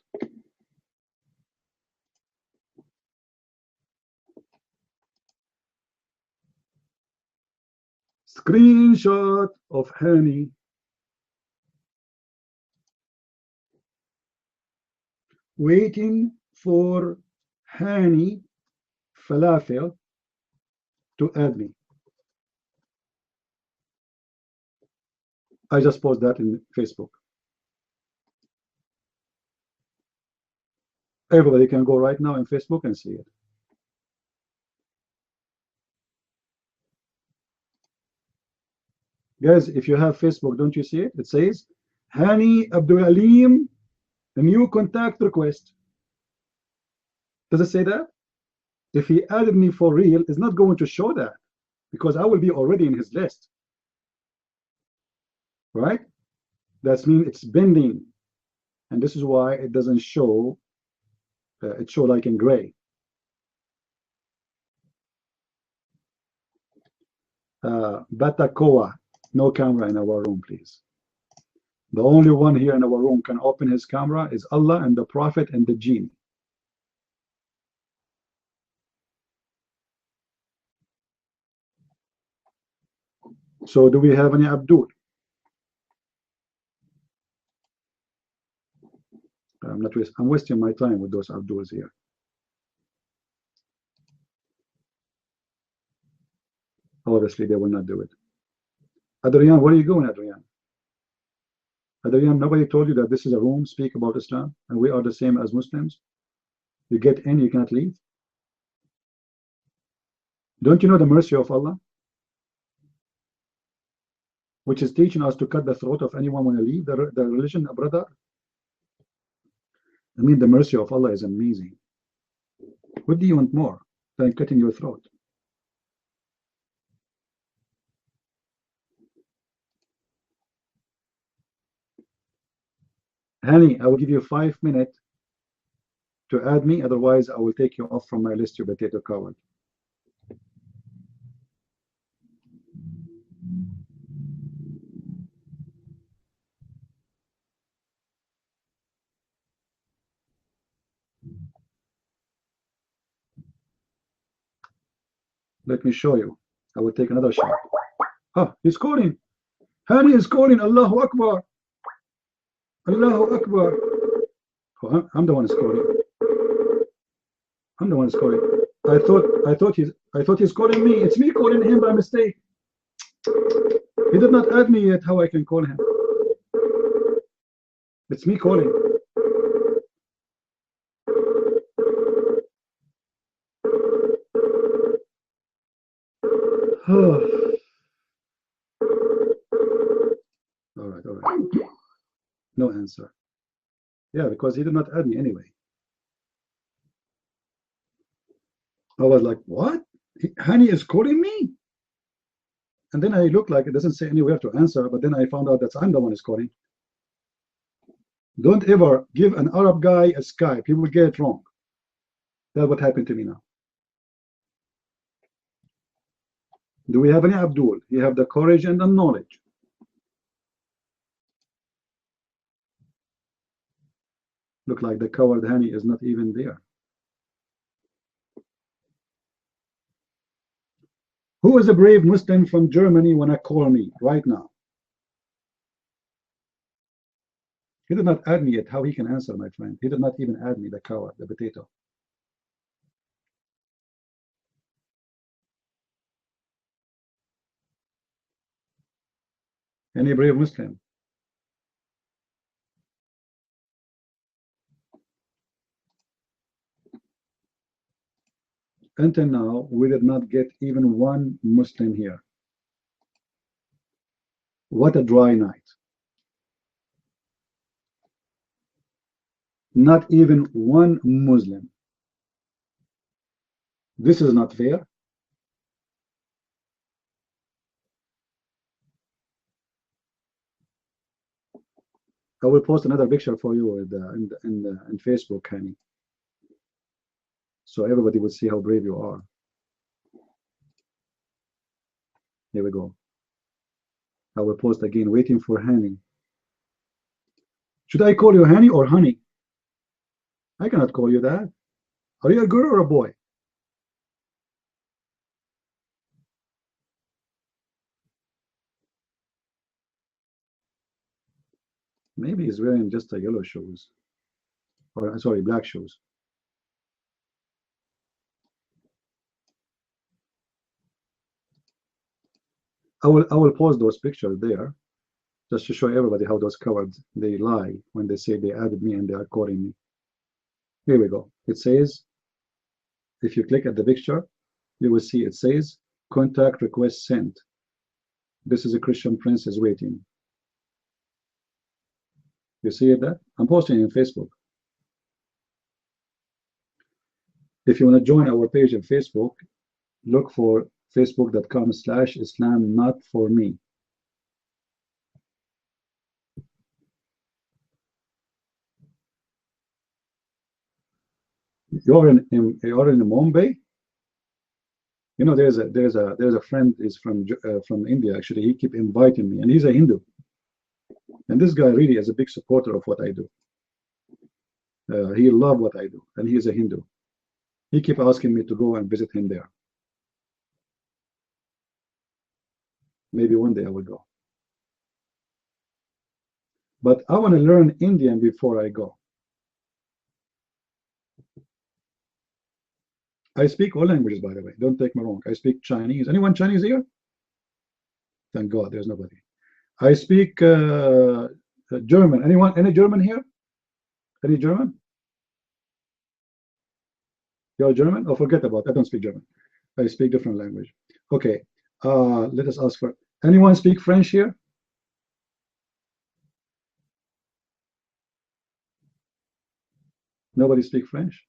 Screenshot of Hani. waiting for Hani Falafel to add me. I just post that in Facebook. Everybody can go right now in Facebook and see it. Guys, if you have Facebook, don't you see it? It says, Hani Abdul Alim, a new contact request. Does it say that? If he added me for real, it's not going to show that because I will be already in his list. Right? That means it's pending. And this is why it doesn't show, it show like in gray. Batakoa, no camera in our room, please. The only one here in our room can open his camera is Allah and the Prophet and the jinn. So do we have any Abdul? I'm wasting my time with those Abduls here. Obviously, they will not do it. Adrian, where are you going, Adrian? Adrian, nobody told you that this is a room, speak about Islam, and we are the same as Muslims? You get in, you can't leave? Don't you know the mercy of Allah? Which is teaching us to cut the throat of anyone when they leave the religion, brother. I mean, the mercy of Allah is amazing. What do you want more than cutting your throat? Hani, I will give you 5 minutes to add me, otherwise I will take you off from my list, you potato coward. Let me show you. I will take another shot. Oh, he's calling. Hani is calling. Allahu Akbar. Allahu Akbar. Oh, I'm the one who's calling. I'm the one who's calling. I thought he's calling me. It's me calling him by mistake. He did not add me yet. How I can call him? It's me calling. All right, all right. No answer. Yeah, because he did not add me anyway. I was like, what? Hani is calling me? And then I looked like it doesn't say anywhere to answer, but then I found out that I'm the one who's calling. Don't ever give an Arab guy a Skype. He will get it wrong. That's what happened to me now. Do we have any Abdul? You have the courage and the knowledge. Look like the coward Hani is not even there. Who is a brave Muslim from Germany when I call me right now? He did not add me yet. How he can answer, my friend? He did not even add me, the coward, the potato. Any brave Muslim? Until now, we did not get even one Muslim here. What a dry night. Not even one Muslim. This is not fair. I will post another picture for you in Facebook, Hani, so everybody will see how brave you are. Here we go. I will post again, waiting for Hani. Should I call you Hani or Honey? I cannot call you that. Are you a girl or a boy? Maybe he's wearing just a yellow shoes. or sorry, black shoes. I will post those pictures there just to show everybody how those cowards, they lie when they say they added me and they are calling me. Here we go. It says, if you click at the picture, you will see it says contact request sent. This is a Christian princess waiting. You see that? I'm posting in Facebook. If you want to join our page on Facebook, look for facebook.com/Islam not for me. You're in Mumbai. You know, there's a friend is from India actually. He keep inviting me, and he's a Hindu. And this guy really is a big supporter of what I do. He loves what I do, and he is a Hindu. He keep asking me to go and visit him there. Maybe one day I will go. But I want to learn Indian before I go. I speak all languages, by the way. Don't take me wrong. I speak Chinese. Anyone Chinese here? Thank God, there's nobody. I speak German. Any German here? Any German? You're German? Oh, forget about it. I don't speak German. I speak different language. Okay. Let us ask for anyone speak French here? Nobody speak French?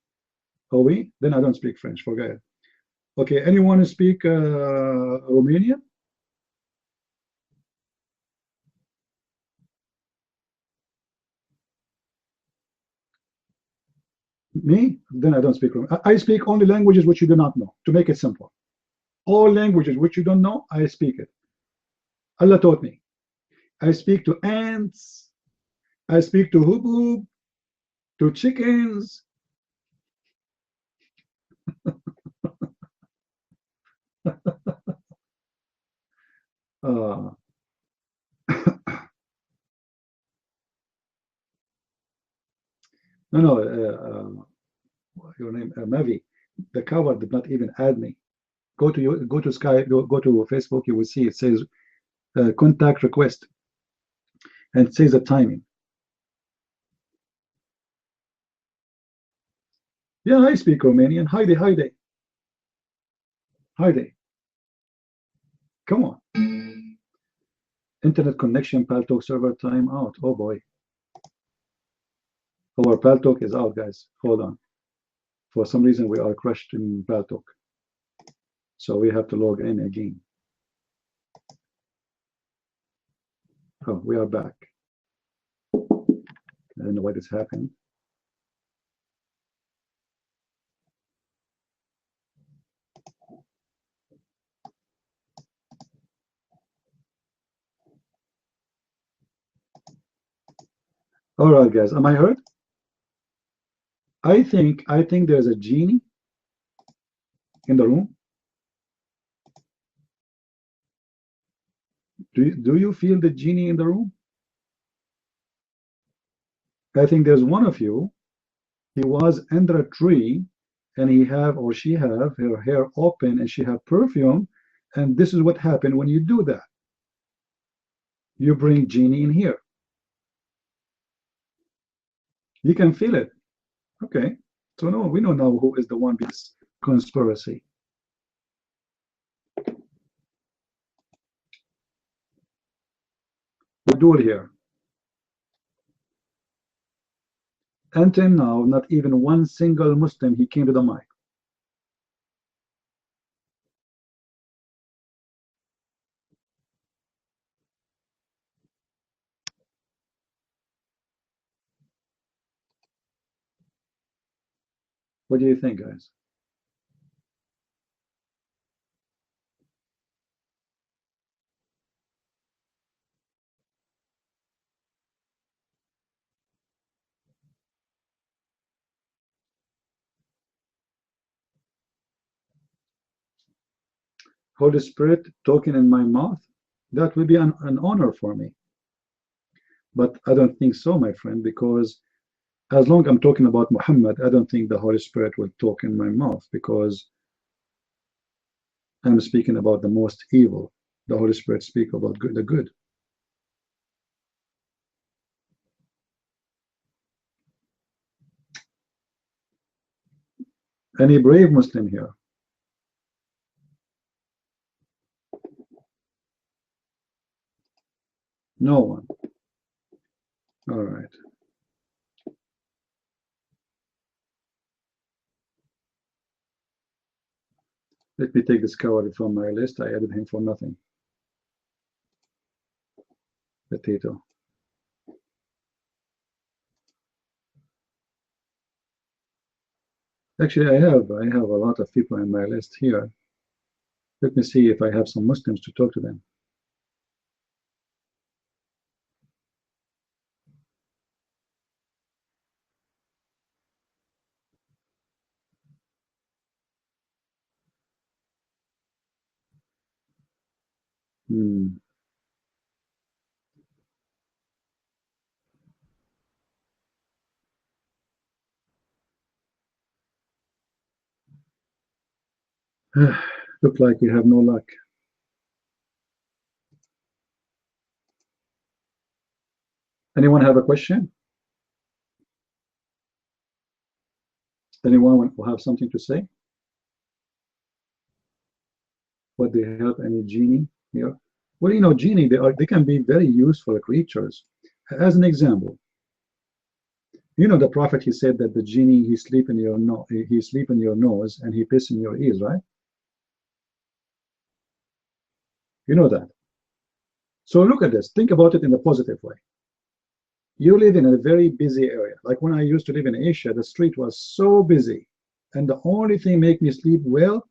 Oh, we? Then I don't speak French. Forget it. Okay. Anyone speak Romanian? Me? Then I don't speak Romanian. I speak only languages which you do not know, to make it simple. All languages which you don't know, I speak it. Allah taught me. I speak to ants. I speak to hubub, to chickens. No, your name, Mavi. The coward did not even add me. Go to Skype, go to Facebook. You will see it says contact request, and it says the timing. Yeah, I speak Romanian. Heide, Heide, Heide. Come on. Internet connection, Paltalk server time out. Oh boy. Our Paltalk is out, guys. Hold on. For some reason, we are crushed in Paltalk. So we have to log in again. Oh, we are back. I don't know why this happened. All right, guys. Am I heard? I think there's a genie in the room. Do you feel the genie in the room? I think there's one of you. He was under a tree, and he have or she have her hair open, and she have perfume, and this is what happened when you do that. You bring genie in here. You can feel it. Okay. So no, we don't know who is the one behind this conspiracy. We'll do it here. Until now, not even one single Muslim, he came to the mic. What do you think, guys? Holy Spirit talking in my mouth, that will be an honor for me. But I don't think so, my friend, because As long as I'm talking about Muhammad, I don't think the Holy Spirit will talk in my mouth, because I'm speaking about the most evil. The Holy Spirit speaks about the good. Any brave Muslim here? No one. All right. Let me take this coward from my list. I added him for nothing. Potato. Actually, I have a lot of people in my list here. Let me see if I have some Muslims to talk to them. Look like we have no luck. Anyone have a question? Anyone will have something to say? What they have any genie here? Well, you know, genie, they can be very useful creatures. As an example, you know, the prophet, he said that the genie, he sleep in your nose and he piss in your ears, right? You know that. So look at this. Think about it in a positive way. You live in a very busy area. Like when I used to live in Asia, the street was so busy, and the only thing make me sleep well,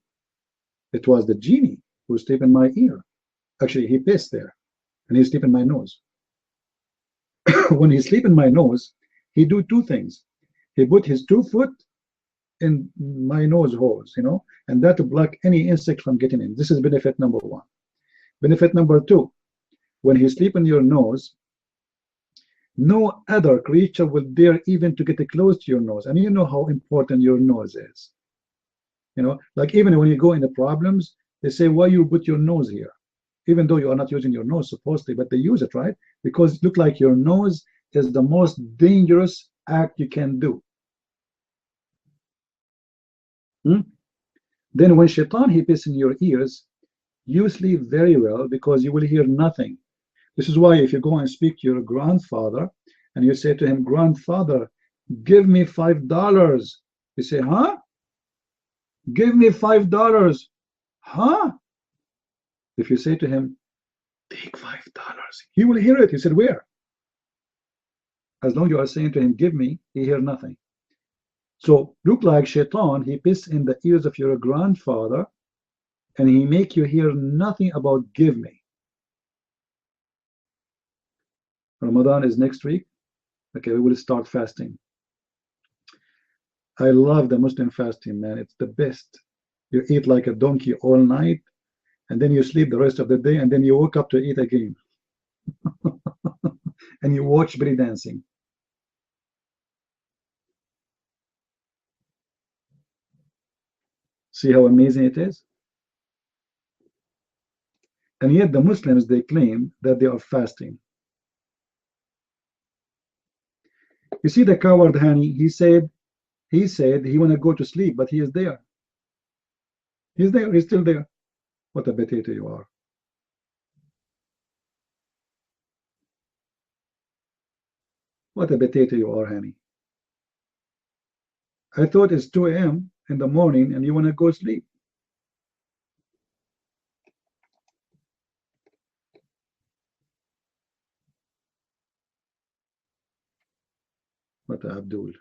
it was the genie who sleep in my ear. Actually, he pissed there, and he sleep in my nose. When he sleep in my nose, he do two things. He put his 2 foot in my nose holes, you know, and that to block any insect from getting in. This is benefit number one. Benefit number two, when he sleep in your nose, no other creature will dare even to get close to your nose. And you know how important your nose is. You know, like even when you go into problems, they say, why you put your nose here? Even though you are not using your nose supposedly, but they use it, right? Because it looks like your nose is the most dangerous act you can do. Then when shaitan he pisses in your ears, you sleep very well because you will hear nothing. This is why if you go and speak to your grandfather and you say to him, grandfather, give me $5. You say, huh? Give me $5. Huh? If you say to him, take $5, he will hear it. He said, where? As long as you are saying to him, give me, he hear nothing. So look like shaitan, he piss in the ears of your grandfather and he make you hear nothing about give me. Ramadan is next week. Okay, we will start fasting. I love the Muslim fasting, man. It's the best. You eat like a donkey all night, and then you sleep the rest of the day, and then you wake up to eat again. And you watch belly dancing. See how amazing it is? And yet the Muslims, they claim that they are fasting. You see the coward Hani, he said he want to go to sleep, but he is there. He's there, he's still there. What a potato you are. What a potato you are, Hani. I thought it's 2 a.m. in the morning and you want to go sleep. What a Abdul.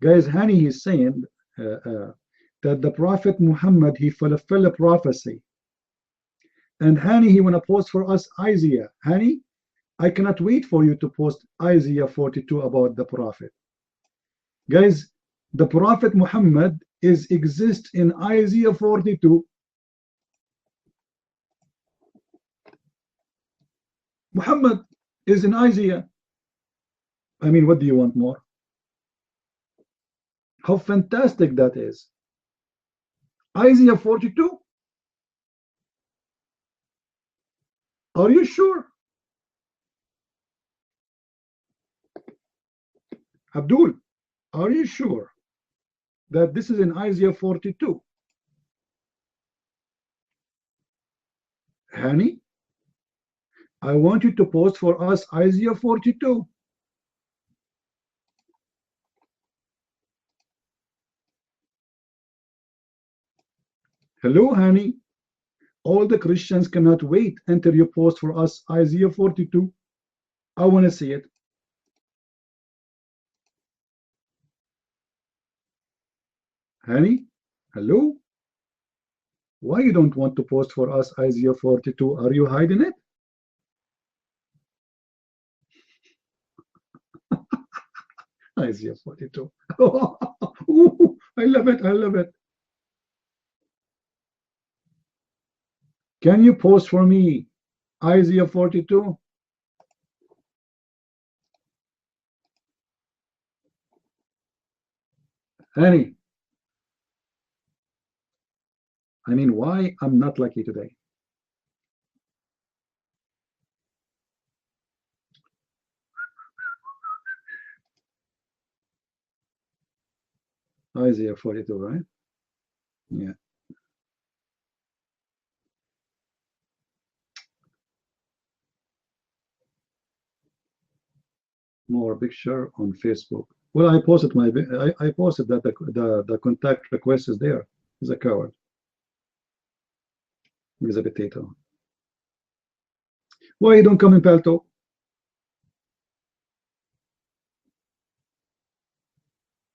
Guys, Hani is saying that the Prophet Muhammad, he fulfilled a prophecy. And Hani, he want to post for us Isaiah. Hani, I cannot wait for you to post Isaiah 42 about the Prophet. Guys, the Prophet Muhammad exists in Isaiah 42. Muhammad is in Isaiah. I mean, what do you want more? How fantastic that is. Isaiah 42. Are you sure? Abdul, are you sure that this is in Isaiah 42? Hani, I want you to post for us Isaiah 42. Hello, Hani. All the Christians cannot wait until you post for us Isaiah 42. I want to see it. Hani, hello? Why you don't want to post for us Isaiah 42? Are you hiding it? Isaiah 42. Ooh, I love it. I love it. Can you post for me Isaiah 42? Annie, I mean, why I'm not lucky today? Isaiah 42, right? Yeah. More picture on Facebook. Well, I posted I posted that the contact request is there. He's a coward. He's a potato. Why you don't come in Palto?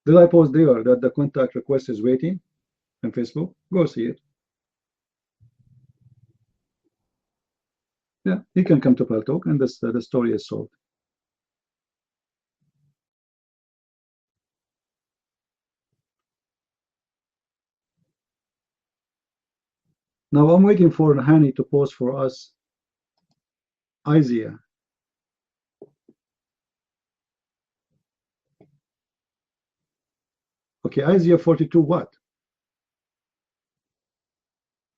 Did I post there that the contact request is waiting on Facebook? Go see it. Yeah, he can come to Palto, and the story is solved. Now I'm waiting for Hani to post for us Isaiah. Okay, Isaiah 42 what?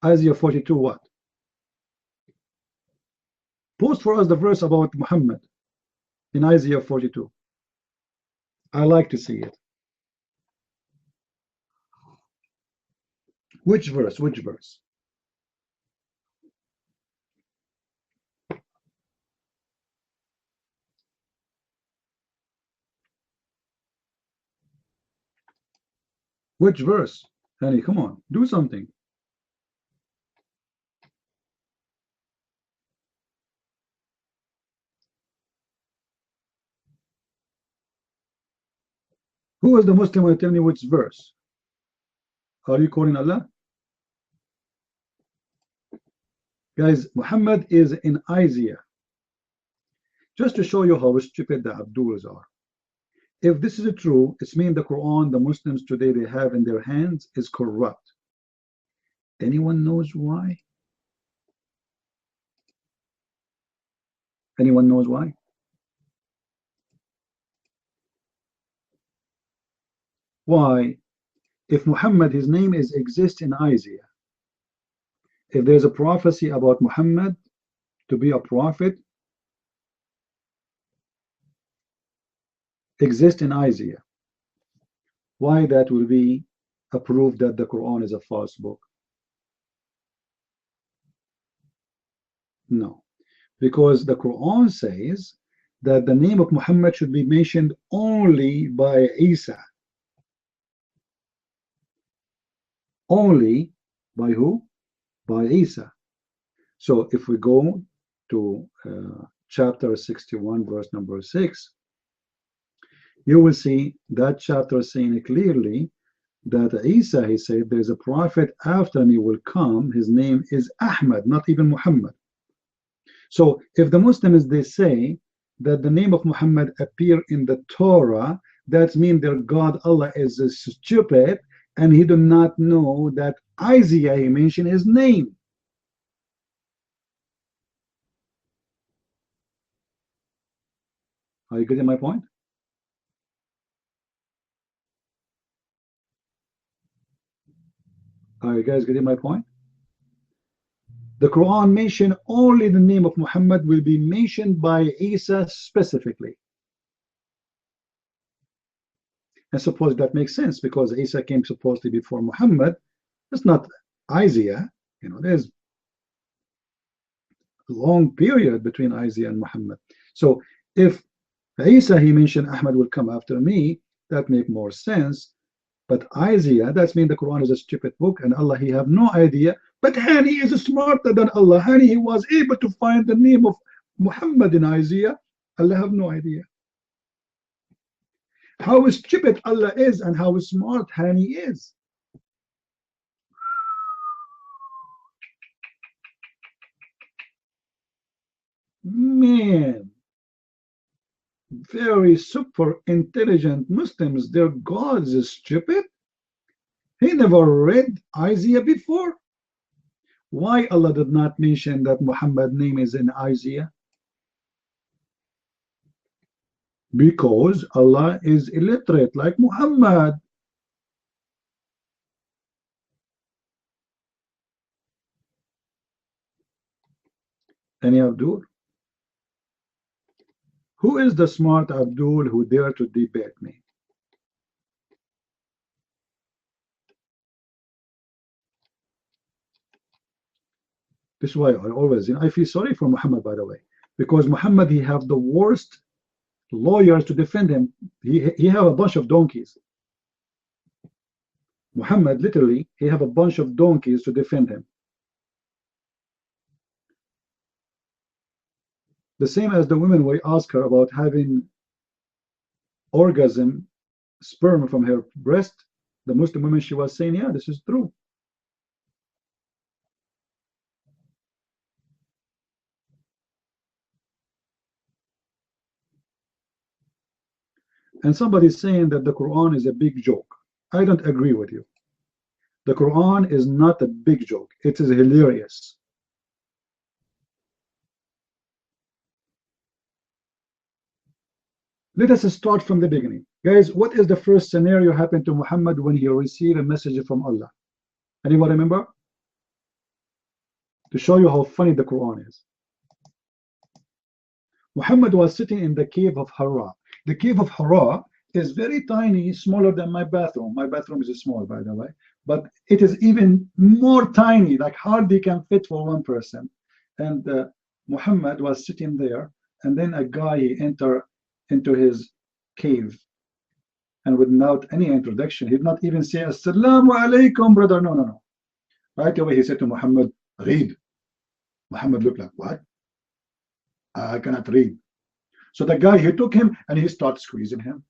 Isaiah 42 what? Post for us the verse about Muhammad in Isaiah 42. I like to see it. Which verse? Which verse? Which verse? Honey, come on, do something. Who is the Muslim? Tell me which verse. Are you calling Allah? Guys, Muhammad is in Isaiah. Just to show you how stupid the Abduls are. If this is true, it means the Quran the Muslims today they have in their hands is corrupt. Anyone knows why? Anyone knows why? Why? If Muhammad, his name exists in Isaiah, if there's a prophecy about Muhammad to be a prophet, exist in Isaiah, why that will be a proof that the Quran is a false book? No, because the Quran says that the name of Muhammad should be mentioned only by Isa. Only by who? By Isa. So if we go to chapter 61 verse number 6, you will see that chapter saying clearly that Isa, he said, there's a prophet after me will come, his name is Ahmad, not even Muhammad. So if the Muslims, they say that the name of Muhammad appear in the Torah, that means their God Allah is stupid and he do not know that Isaiah, he mentioned his name. Are you getting my point? Are you guys getting my point? The Quran mentioned only the name of Muhammad will be mentioned by Isa specifically. And suppose that makes sense because Isa came supposedly before Muhammad. It's not Isaiah. You know, there's a long period between Isaiah and Muhammad. So if Isa, he mentioned Ahmad will come after me, that make more sense. But Isaiah, that means the Quran is a stupid book and Allah, he have no idea. But Hani is smarter than Allah. Hani, he was able to find the name of Muhammad in Isaiah. Allah have no idea. How stupid Allah is and how smart Hani is. Man, very super intelligent Muslims, their God is stupid. He never read Isaiah before. Why Allah did not mention that Muhammad's name is in Isaiah? Because Allah is illiterate like Muhammad. Any Abdul? Who is the smart Abdul who dare to debate me? This is why I always, I feel sorry for Muhammad, by the way, because Muhammad, he have the worst lawyers to defend him. He have a bunch of donkeys. Muhammad, literally, he have a bunch of donkeys to defend him. The same as the women, we ask her about having orgasm, sperm from her breast. The Muslim woman, she was saying, yeah, this is true. And somebody is saying that the Quran is a big joke. I don't agree with you. The Quran is not a big joke. It is hilarious. Let us start from the beginning. Guys, what is the first scenario happened to Muhammad when he received a message from Allah? Anyone remember? To show you how funny the Quran is. Muhammad was sitting in the cave of Hira. The cave of Hira is very tiny, smaller than my bathroom. My bathroom is small, by the way, but it is even more tiny, like hardly can fit for one person. And Muhammad was sitting there, and then a guy entered into his cave, and without any introduction, he did not even say Assalamu alaikum, brother. No, no, no. Right away he said to Muhammad, read. Muhammad looked like, what? I cannot read. So the guy, he took him and he started squeezing him.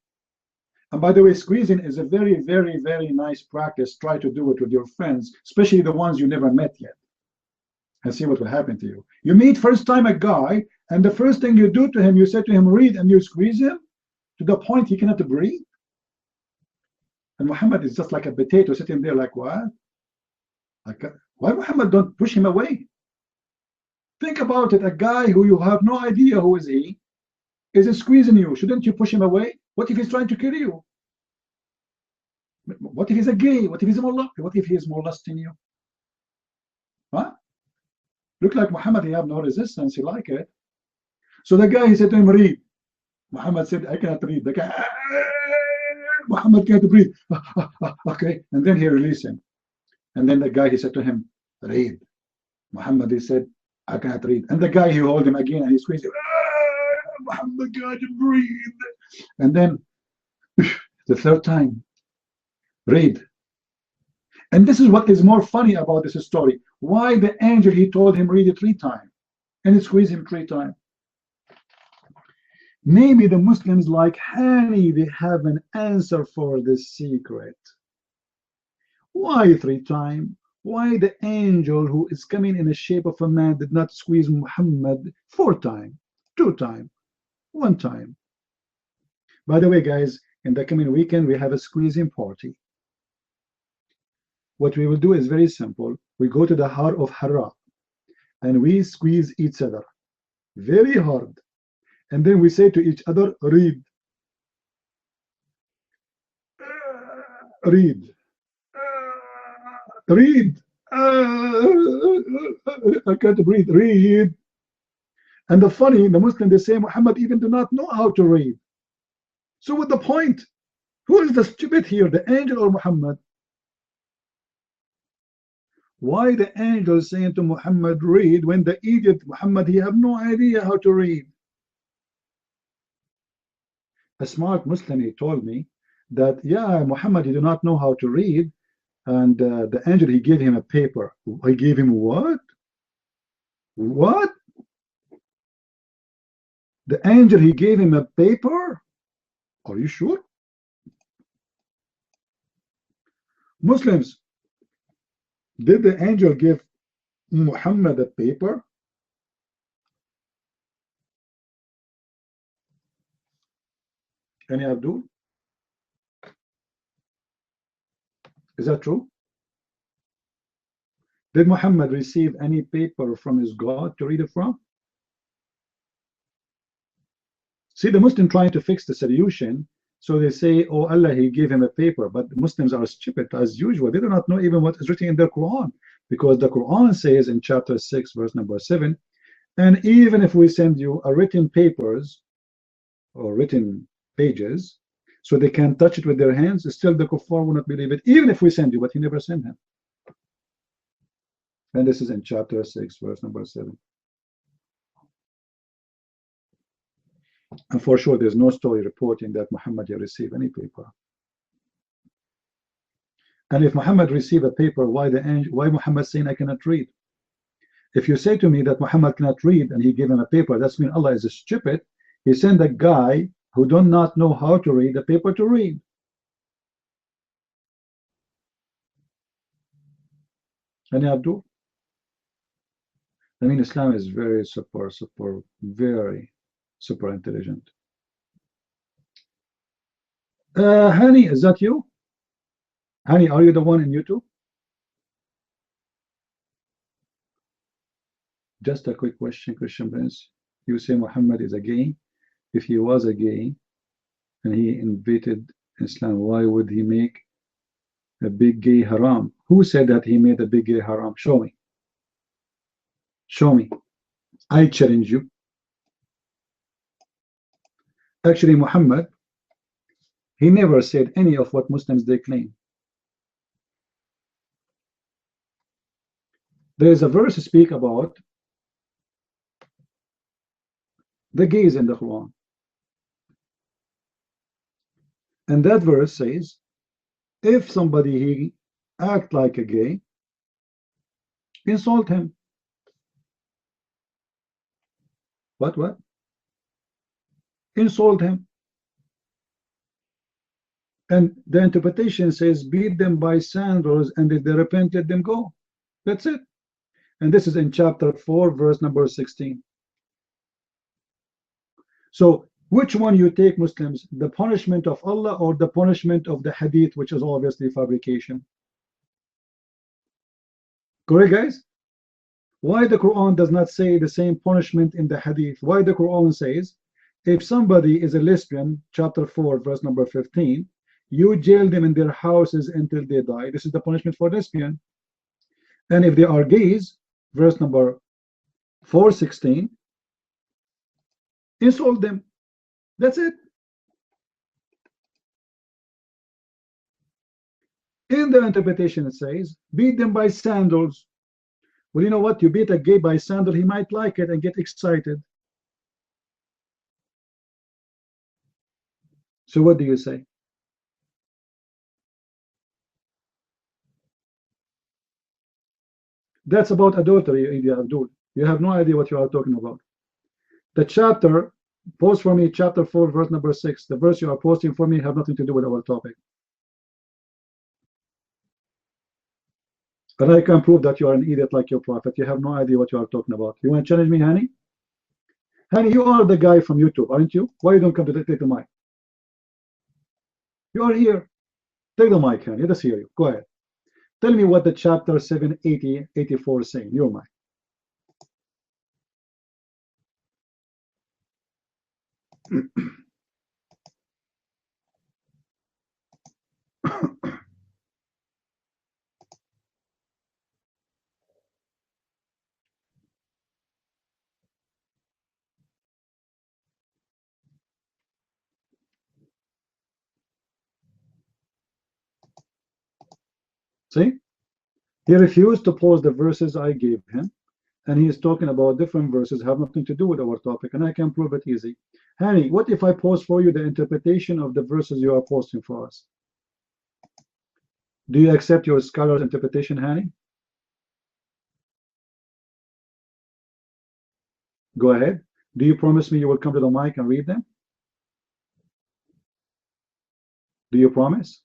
And by the way, squeezing is a very, very, very nice practice. Try to do it with your friends, especially the ones you never met yet, and see what will happen to you. You meet first time a guy, and the first thing you do to him, you say to him, read, and you squeeze him to the point he cannot breathe. And Muhammad is just like a potato sitting there like, what? Like, why Muhammad don't push him away? Think about it. A guy who you have no idea who is he is squeezing you. Shouldn't you push him away? What if he's trying to kill you? What if he's a gay? What if he's a mullah? What if he is molesting you? Huh? Look like Muhammad, he have no resistance. He like it. So the guy, he said to him, read. Muhammad said, I cannot read. The guy, Muhammad can't breathe. Okay. And then he released him. And then the guy, he said to him, read. Muhammad, he said, I cannot read. And the guy, he hold him again and he squeezed him. Muhammad can't breathe. And then the third time, read. And this is what is more funny about this story. Why the angel, he told him read it 3 times and he squeezed him 3 times. Maybe the Muslims like Hani, they have an answer for this secret. Why 3 times? Why the angel who is coming in the shape of a man did not squeeze Muhammad 4 times, 2 times, 1 time? By the way, guys, in the coming weekend, we have a squeezing party. What we will do is very simple. We go to the heart of Hira and we squeeze each other very hard. And then we say to each other, read, read, read. I can't breathe. Read. And the funny, the Muslim, they say Muhammad even do not know how to read. So what's the point? Who is the stupid here, the angel or Muhammad? Why the angel saying to Muhammad, read, when the idiot Muhammad, he have no idea how to read? A smart Muslim, he told me that, yeah, Muhammad, he do not know how to read. And the angel, he gave him a paper. He gave him what? What? The angel, he gave him a paper? Are you sure? Muslims, did the angel give Muhammad a paper? Any Abdul? Is that true? Did Muhammad receive any paper from his God to read it from? See, the Muslim trying to fix the solution, so they say, oh, Allah, he gave him a paper. But Muslims are stupid as usual. They do not know even what is written in the Quran, because the Quran says in chapter 6, verse number 7, and even if we send you a written papers or written pages, so they can touch it with their hands, still the kuffar will not believe it, even if we send you, but he never sent him. And this is in chapter 6, verse number 7. And for sure, there's no story reporting that Muhammad received any paper. And if Muhammad received a paper, why Muhammad saying I cannot read? If you say to me that Muhammad cannot read and he gave him a paper, that's mean Allah is stupid. He sent a guy who do not know how to read a paper to read. Any Abdul? I mean, Islam is very very super intelligent. Hani, is that you? Hani, are you the one in YouTube? Just a quick question, Christian Prince. You say Muhammad is a gay. If he was a gay and he invaded Islam, why would he make a big gay haram? Who said that he made a big gay haram? Show me. Show me. I challenge you. Actually, Muhammad, he never said any of what Muslims they claim. There is a verse to speak about the gays in the Quran. And that verse says, if somebody he act like a gay, insult him. What? Insult him. And the interpretation says, beat them by sandals, and if they repent, let them go. That's it. And this is in chapter 4, verse number 16. So which one you take, Muslims, the punishment of Allah or the punishment of the hadith, which is obviously fabrication? Correct, guys? Why the Quran does not say the same punishment in the hadith? Why the Quran says, if somebody is a lesbian, chapter 4, verse number 15, you jail them in their houses until they die. This is the punishment for lesbian. And if they are gays, verse number 4:16, insult them. That's it. In the interpretation, it says, beat them by sandals. Well, you know what? You beat a gay by sandal, he might like it and get excited. So what do you say? That's about adultery, India Abdul. You have no idea what you are talking about. The chapter, post for me, chapter 4, verse number 6. The verse you are posting for me have nothing to do with our topic. But I can prove that you are an idiot like your prophet. You have no idea what you are talking about. You want to challenge me, Hani? Hani, you are the guy from YouTube, aren't you? Why you don't come to take the mic? You are here. Take the mic, Hani. Let us hear you. Go ahead. Tell me what the chapter 780, 84 is saying. Your mic. See? He refused to post the verses I gave him, and he is talking about different verses have nothing to do with our topic, and I can prove it easy. Hani, what if I post for you the interpretation of the verses you are posting for us? Do you accept your scholar's interpretation, Hani? Go ahead. Do you promise me you will come to the mic and read them? Do you promise?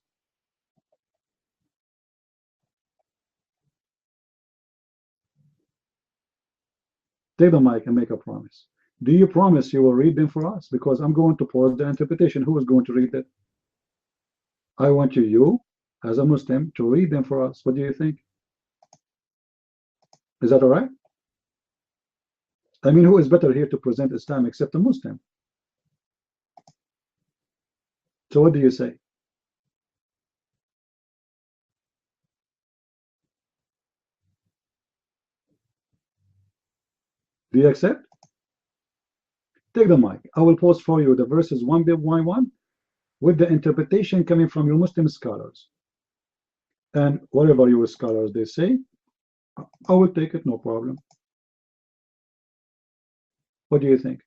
Take the mic and make a promise. Do you promise you will read them for us? Because I'm going to post the interpretation. Who is going to read it? I want you, as a Muslim, to read them for us. What do you think? Is that all right? I mean, who is better here to present Islam except a Muslim? So what do you say? Do you accept? Take the mic. I will post for you the verses one by one with the interpretation coming from your Muslim scholars. And whatever your scholars they say, I will take it, no problem. What do you think?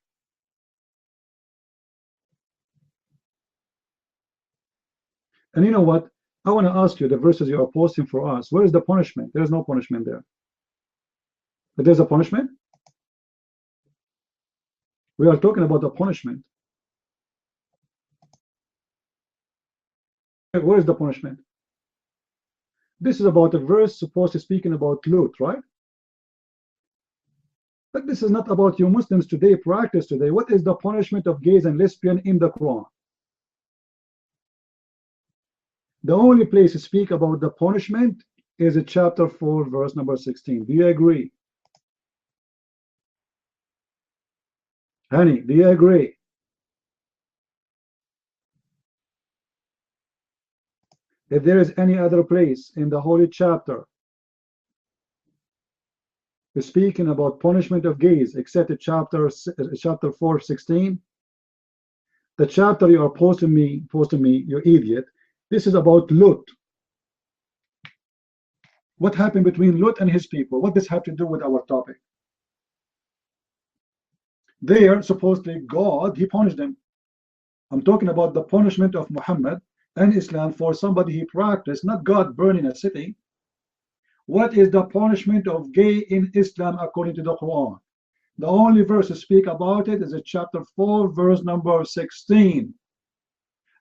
And you know what? I want to ask you, the verses you are posting for us, where is the punishment? There is no punishment there. But there's a punishment? We are talking about the punishment. Where is the punishment? This is about a verse supposed to speaking about Lut, right? But this is not about you Muslims today, practice today. What is the punishment of gays and lesbian in the Quran? The only place to speak about the punishment is in chapter 4, verse number 16. Do you agree? Honey, do you agree? If there is any other place in the holy chapter speaking about punishment of gays except chapter 4:16, the chapter you are posting me, you idiot, this is about Lut. What happened between Lut and his people? What does have to do with our topic? There, supposedly God, he punished them. I'm talking about the punishment of Muhammad and Islam for somebody he practiced, not God burning a city. What is the punishment of gay in Islam according to the Quran? The only verse to speak about it is in chapter 4, verse number 16.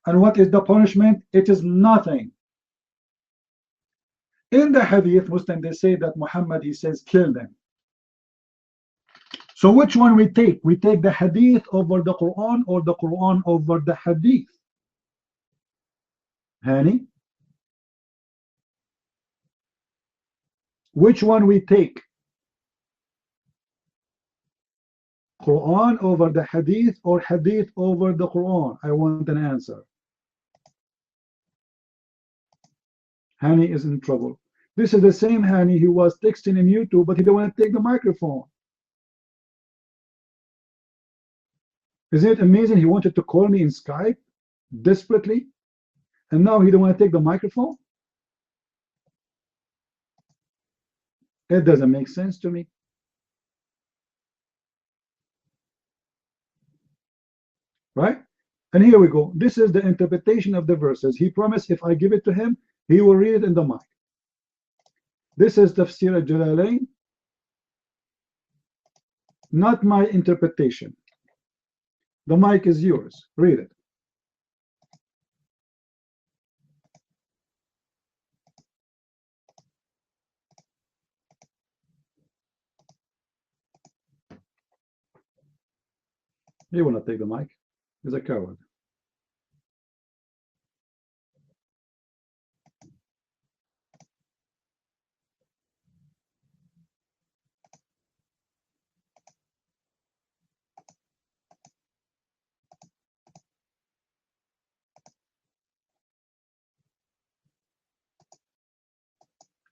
And what is the punishment? It is nothing. In the hadith, Muslim, they say that Muhammad, he says, kill them. So which one we take? We take the hadith over the Quran or the Quran over the hadith? Hani? Which one we take? Quran over the hadith or hadith over the Quran? I want an answer. Hani is in trouble. This is the same Hani who was texting in YouTube, but he don't want to take the microphone. Isn't it amazing? He wanted to call me in Skype desperately, and now he don't want to take the microphone. It doesn't make sense to me. Right? And here we go. This is the interpretation of the verses. He promised if I give it to him, he will read it in the mic. This is Tafsir al-Jalalain, not my interpretation. The mic is yours. Read it. He will not take the mic. He's a coward.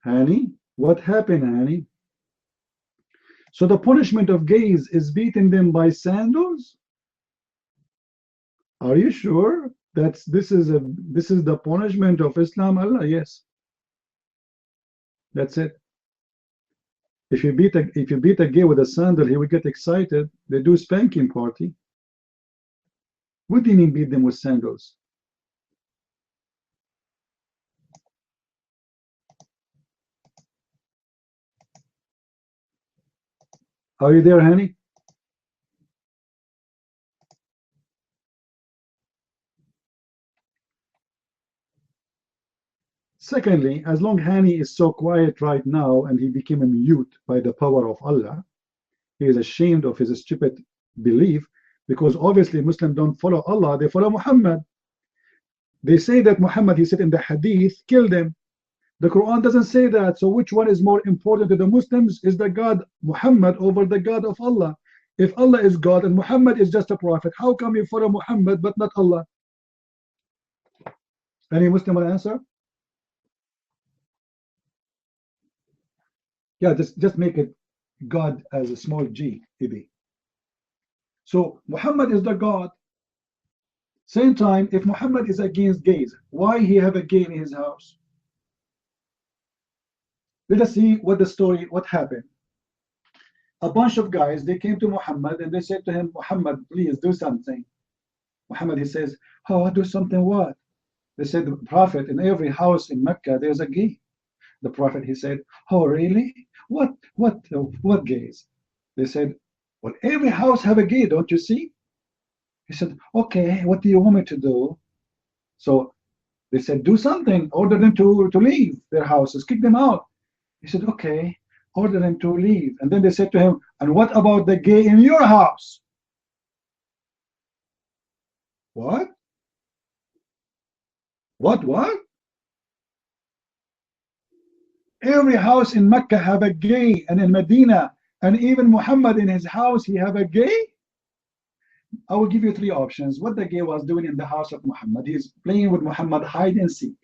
Honey, what happened, honey? So the punishment of gays is beating them by sandals? Are you sure this is the punishment of Islam? Allah, yes. That's it. If you beat a gay with a sandal, he would get excited. They do spanking party. What do you mean beat them with sandals? Are you there, honey? Secondly, as long Hani is so quiet right now and he became a mute by the power of Allah, he is ashamed of his stupid belief, because obviously Muslims don't follow Allah, they follow Muhammad. They say that Muhammad, he said in the hadith, killed them. The Quran doesn't say that. So which one is more important to the Muslims? Is the God Muhammad over the God of Allah? If Allah is God and Muhammad is just a prophet, how come you follow Muhammad but not Allah? Any Muslim will answer? Yeah, just make it God as a small g, maybe. So Muhammad is the God. Same time, if Muhammad is against gays, why he have a gay in his house? Let us see what happened. A bunch of guys, they came to Muhammad and they said to him, Muhammad, please do something. Muhammad, he says, oh, do something what? They said, the Prophet, in every house in Mecca, there's a gay. The Prophet, he said, oh, really? What gays? They said, well, every house have a gay, don't you see? He said, okay, what do you want me to do? So they said, do something, order them to leave their houses, kick them out. He said, okay, order them to leave. And then they said to him, and what about the gay in your house? What? What? Every house in Mecca have a gay, and in Medina, and even Muhammad in his house, he have a gay? I will give you three options. What the gay was doing in the house of Muhammad. He's playing with Muhammad hide and seek.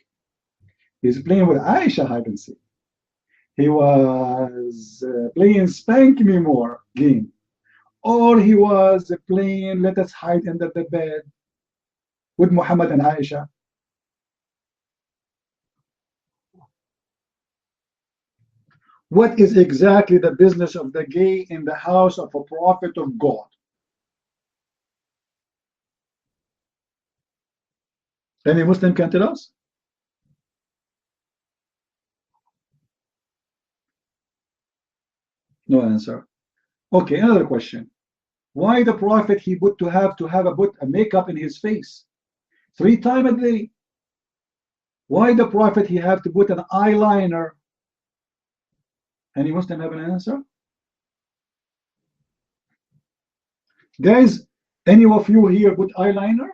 He's playing with Aisha hide and seek. He was playing Spank Me More game. Or he was playing Let Us Hide Under the Bed with Muhammad and Aisha. What is exactly the business of the gay in the house of a prophet of God? Any Muslim can tell us? No answer. Okay, another question. Why the prophet he put to have a makeup in his face 3 times a day? Why the prophet he have to put an eyeliner? Any Muslim have an answer? Guys, any of you here put eyeliner?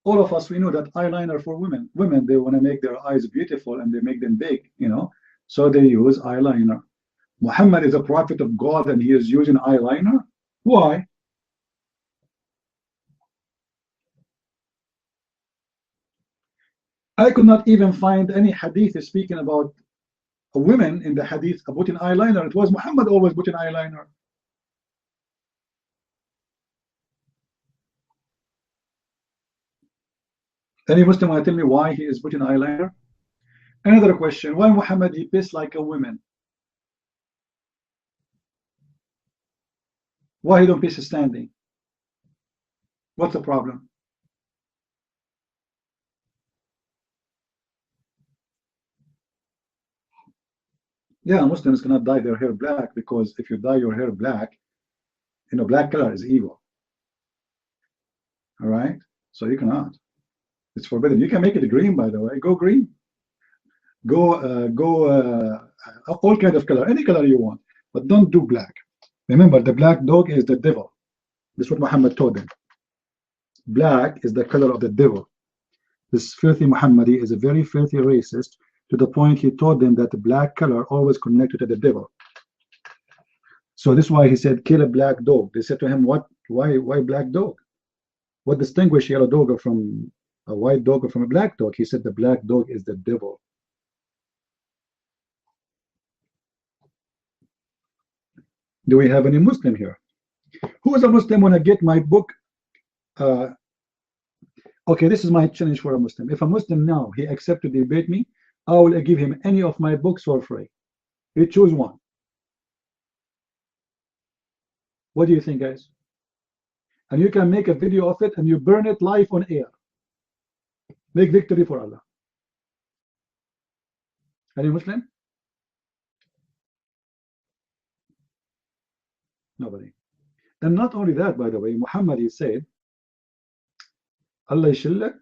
All of us, we know that eyeliner for women. Women, they want to make their eyes beautiful and they make them big, so they use eyeliner. Muhammad is a prophet of God and he is using eyeliner? Why? I could not even find any hadith speaking about women in the hadith putting eyeliner. It was Muhammad always putting eyeliner. Any Muslim want to tell me why he is putting eyeliner? Another question. Why Muhammad he pissed like a woman? Why he don't piss standing? What's the problem? Yeah, Muslims cannot dye their hair black, because if you dye your hair black, black color is evil. All right, so you cannot. It's forbidden. You can make it green, by the way. Go green. Go all kind of color, any color you want, but don't do black. Remember, the black dog is the devil. This is what Muhammad told them. Black is the color of the devil. This filthy Muhammadi is a very filthy racist, to the point he told them that the black color always connected to the devil. So this is why he said, kill a black dog. They said to him, what? Why black dog? What distinguishes yellow dog from a white dog or from a black dog? He said the black dog is the devil. Do we have any Muslim here? Who is a Muslim when I get my book? Okay, this is my challenge for a Muslim. If a Muslim now, he accepts to debate me, I will give him any of my books for free. You choose one. What do you think, guys? And you can make a video of it and you burn it live on air. Make victory for Allah. Any Muslim? Nobody. And not only that, by the way, Muhammad, he said, Allah yashillak.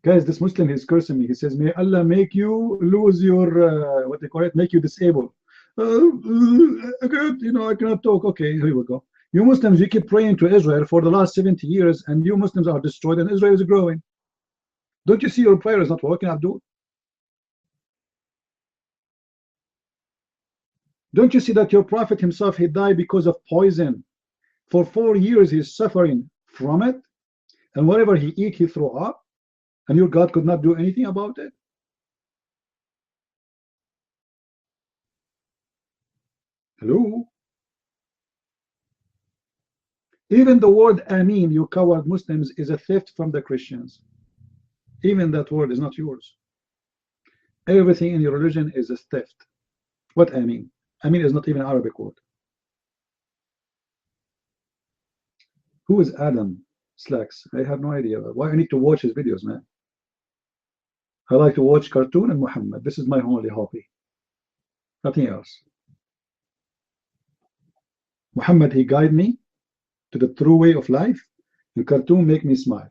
Guys, this Muslim, he's cursing me. He says, may Allah make you lose your, what they call it, make you disabled. I cannot talk. Okay, here we go. You Muslims, you keep praying to Israel for the last 70 years, and you Muslims are destroyed, and Israel is growing. Don't you see your prayer is not working, Abdul? Don't you see that your prophet himself, he died because of poison? For 4 years, he's suffering from it, and whatever he eat, he throw up, and your God could not do anything about it? Hello? Even the word Ameen, you coward Muslims, is a theft from the Christians. Even that word is not yours. Everything in your religion is a theft. What Ameen? Ameen is not even an Arabic word. Who is Adam Slacks? I have no idea. Why I need to watch his videos, man? I like to watch cartoon and Muhammad. This is my only hobby. Nothing else. Muhammad, he guide me to the true way of life. The cartoon make me smile.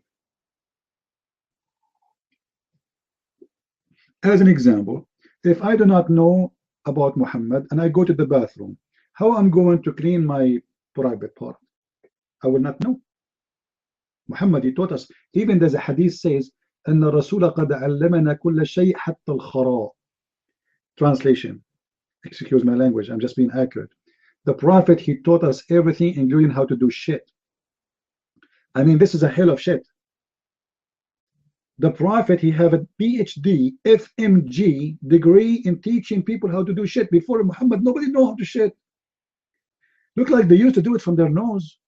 As an example, if I do not know about Muhammad and I go to the bathroom, how I'm going to clean my private part? I will not know. Muhammad, he taught us. Even there's a hadith says, أن الرسول قد علمنا كل شيء حتى الخراء. Translation. Excuse my language. I'm just being accurate. The Prophet, he taught us everything, including how to do shit. I mean, this is a hell of shit. The Prophet, he have a PhD, FMG degree in teaching people how to do shit. Before Muhammad, nobody know how to shit. Look like they used to do it from their nose.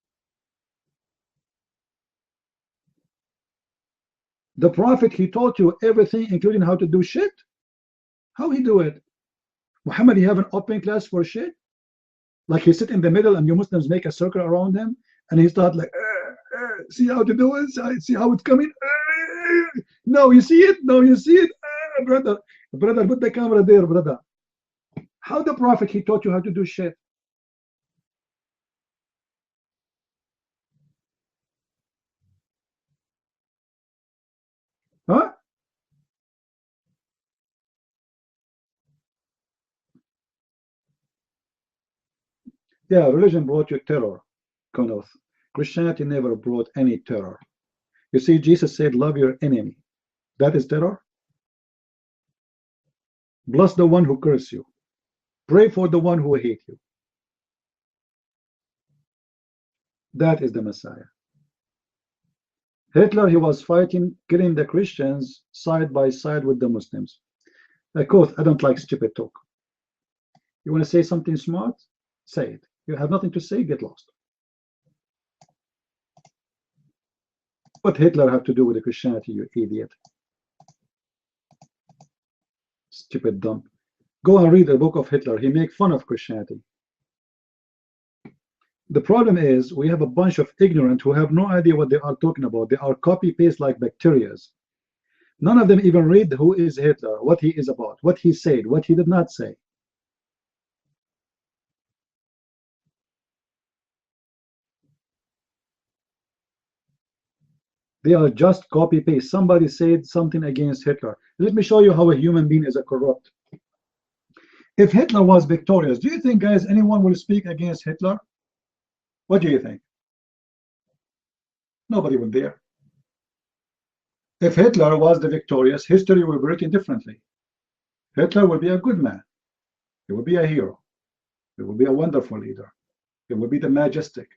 The Prophet, he taught you everything, including how to do shit. How he do it? Muhammad, he have an open class for shit? Like he sit in the middle and you Muslims make a circle around him and he start like, see how to do it? See how it's coming? No, you see it? No, you see it? Brother, put the camera there, brother. How the Prophet, he taught you how to do shit? Huh? Yeah, religion brought you terror, Konoth. Christianity never brought any terror. You see, Jesus said, love your enemy. That is terror. Bless the one who curse you. Pray for the one who hate you. That is the Messiah. Hitler, he was fighting, killing the Christians side by side with the Muslims. Koth, I don't like stupid talk. You want to say something smart? Say it. You have nothing to say, get lost. What Hitler have to do with the Christianity, you idiot? Stupid dump. Go and read the book of Hitler. He make fun of Christianity. The problem is we have a bunch of ignorant who have no idea what they are talking about. They are copy-paste like bacterias. None of them even read who is Hitler, what he is about, what he said, what he did not say. They are just copy-paste. Somebody said something against Hitler. Let me show you how a human being is a corrupt. If Hitler was victorious, do you think, guys, anyone will speak against Hitler? What do you think? Nobody would dare. If Hitler was the victorious, history will be written differently. Hitler will be a good man. He will be a hero. He will be a wonderful leader. He will be the majestic.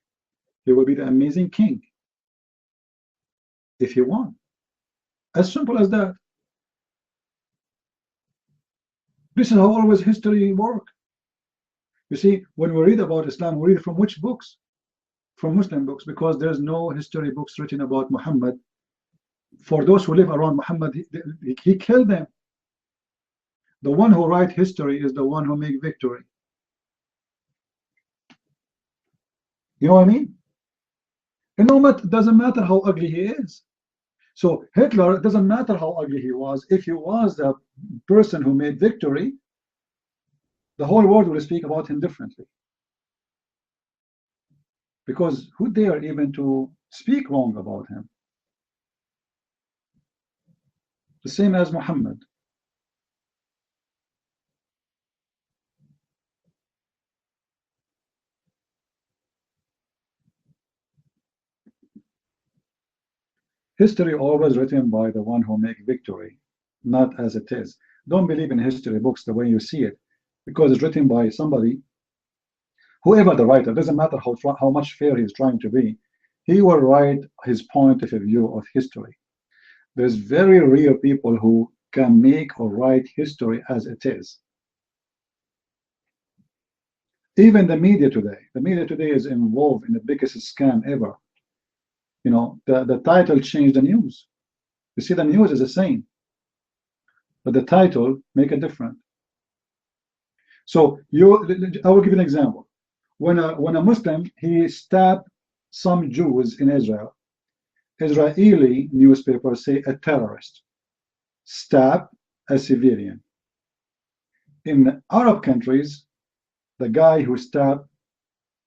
He will be the amazing king. If he won. As simple as that. This is how always history works. You see, when we read about Islam, we read from which books? From Muslim books, because there's no history books written about Muhammad. For those who live around Muhammad, he killed them. The one who write history is the one who make victory. You know what I mean? And no matter, doesn't matter how ugly he is. So Hitler, it doesn't matter how ugly he was. If he was the person who made victory, the whole world will speak about him differently. Because who dare even to speak wrong about him? The same as Muhammad. History always written by the one who make victory, not as it is. Don't believe in history books the way you see it, because it's written by somebody, whoever the writer, doesn't matter how much fair he's trying to be, he will write his point of view of history. There's very rare people who can make or write history as it is. Even the media today is involved in the biggest scam ever. You know, the title changed the news. You see, the news is the same, but the title make a difference. So I will give you an example. When a Muslim, he stabbed some Jews in Israel, Israeli newspapers say a terrorist stabbed a civilian. In Arab countries, the guy who stabbed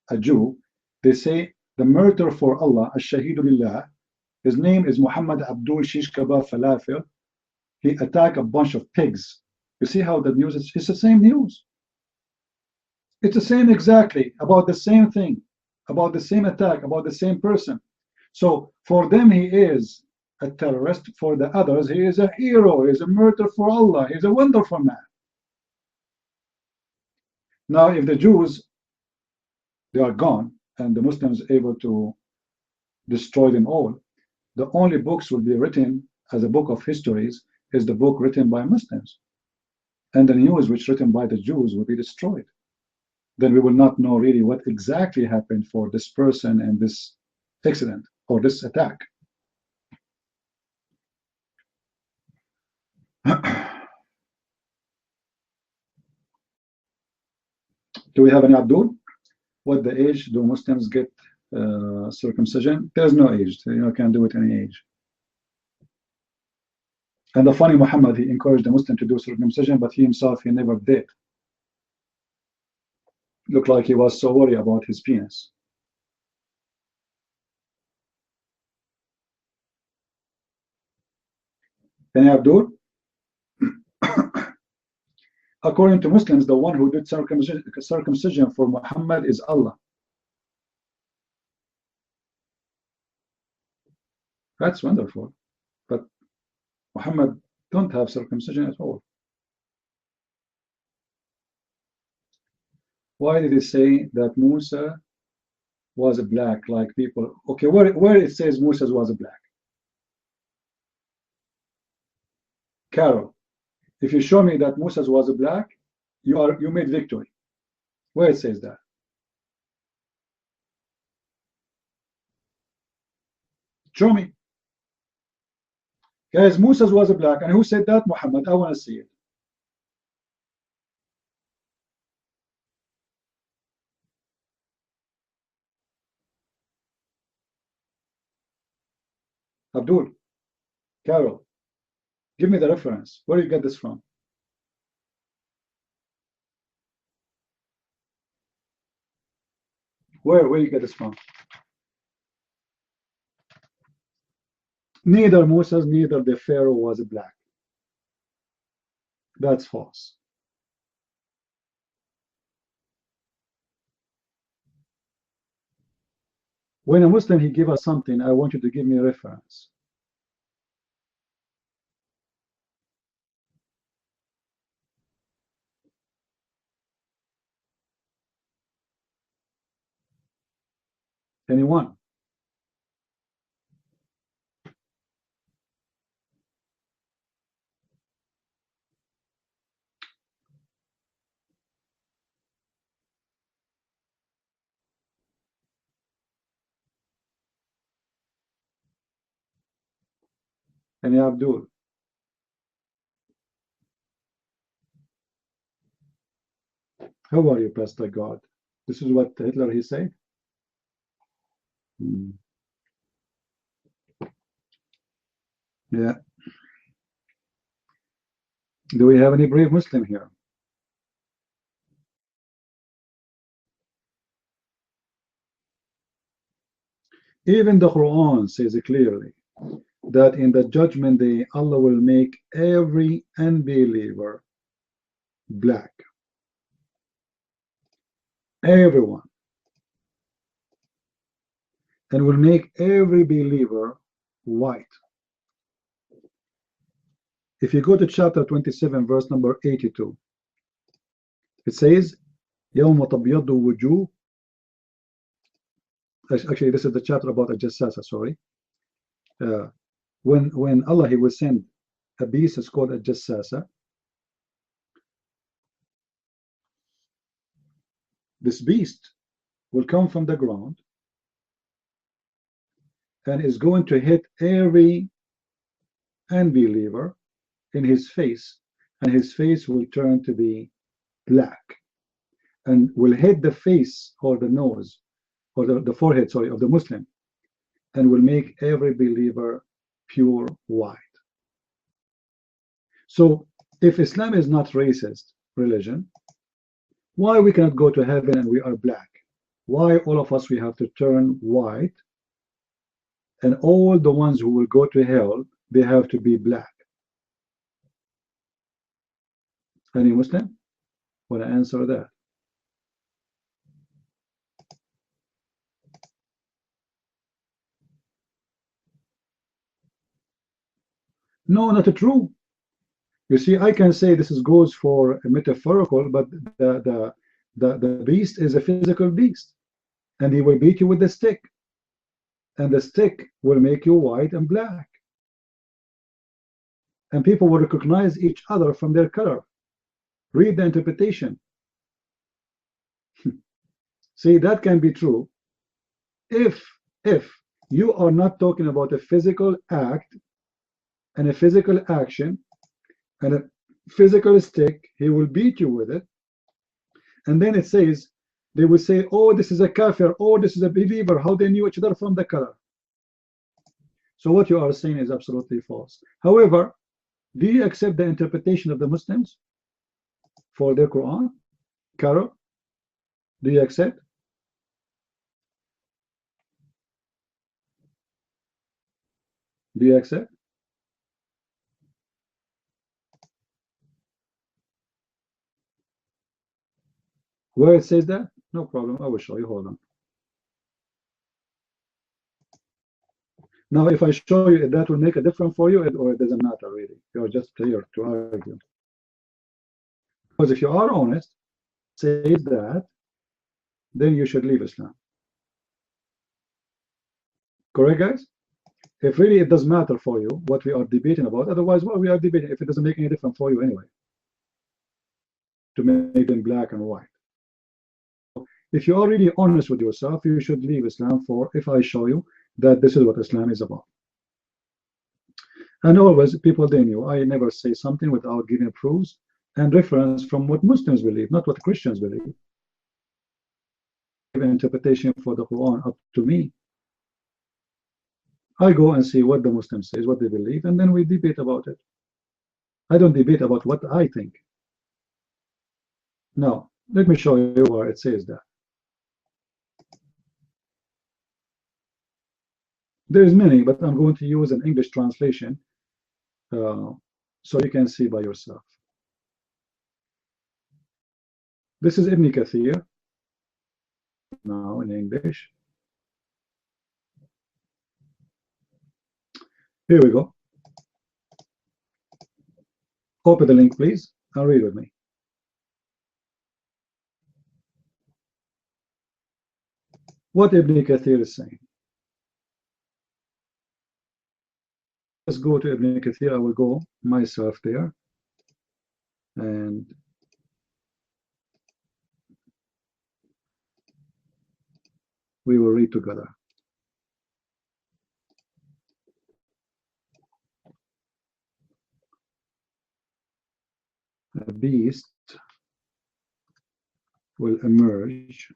a Jew, they say the murder for Allah, ash-shahidu billah, his name is Muhammad Abdul Shish Kebab Falafel. He attacked a bunch of pigs. You see how the news is? It's the same news. It's the same exactly, about the same thing, about the same attack, about the same person. So for them, he is a terrorist. For the others, he is a hero. He is a murderer for Allah. He is a wonderful man. Now, if the Jews, they are gone, and the Muslims able to destroy them all, the only books will be written as a book of histories is the book written by Muslims. And the news which written by the Jews will be destroyed. Then we will not know really what exactly happened for this person and this accident or this attack. Do we have any Abdul? What the age do Muslims get circumcision? There's no age. You can do it any age. And the funny Muhammad, he encouraged the Muslim to do circumcision, but he himself, he never did. Looked like he was so worried about his penis. Any Abdul? According to Muslims, the one who did circumcision for Muhammad is Allah. That's wonderful. But Muhammad don't have circumcision at all. Why did he say that Musa was black like people? Okay, where it says Musa was black? Carol, if you show me that Musa was black, you made victory. Where it says that? Show me. Guys, Musa was black, and who said that? Muhammad. I want to see it. Abdul, Carol, give me the reference. Where do you get this from? Where you get this from? Neither Moses, neither the Pharaoh was black. That's false. When a Muslim, he give us something, I want you to give me a reference. Anyone? And Abdul. How are you, Pastor God? This is what Hitler he said. Yeah. Do we have any brave Muslim here? Even the Quran says clearly that in the judgment day, Allah will make every unbeliever black. Everyone. And will make every believer white. If you go to chapter 27, verse number 82, it says, يَوْمَ تَبْيَضُ وُجُوهٌ. Actually, this is the chapter about a jassasa, sorry. When Allah, He will send a beast, it's called a jassasa. This beast will come from the ground and is going to hit every unbeliever in his face, and his face will turn to be black, and will hit the face or the nose or the forehead, sorry, of the Muslim, and will make every believer pure white. So if Islam is not racist religion, why we cannot go to heaven and we are black? Why all of us we have to turn white, and all the ones who will go to hell, they have to be black? Any Muslim want to answer that? No, not true. You see, I can say this is goes for a metaphorical, but the beast is a physical beast, and he will beat you with the stick, and the stick will make you white and black, and people will recognize each other from their color. Read the interpretation. See, that can be true if you are not talking about a physical act and a physical action and a physical stick. He will beat you with it, and then it says, they will say, oh, this is a kafir, oh, this is a believer. How they knew each other from the color? So what you are saying is absolutely false. However, do you accept the interpretation of the Muslims for their Quran? Carol, do you accept? Do you accept? Where it says that? No problem. I will show you. Hold on. Now, if I show you, that will make a difference for you, or it doesn't matter really. You're just here to argue. Because if you are honest, say that, then you should leave Islam. Correct, guys? If really it does matter for you what we are debating about, otherwise, what we are debating, if it doesn't make any difference for you anyway, to make them black and white. If you are really honest with yourself, you should leave Islam for if I show you that this is what Islam is about. And always, people, they knew I never say something without giving proofs and reference from what Muslims believe, not what Christians believe. Interpretation for the Quran up to me. I go and see what the Muslims say, what they believe, and then we debate about it. I don't debate about what I think. Now, let me show you where it says that. There's many, but I'm going to use an English translation so you can see by yourself. This is Ibn Kathir, now in English. Here we go. Open the link, please, and read with me. What Ibn Kathir is saying. Let's go to Ibn Kathir. I will go myself there, and we will read together. a beast will emerge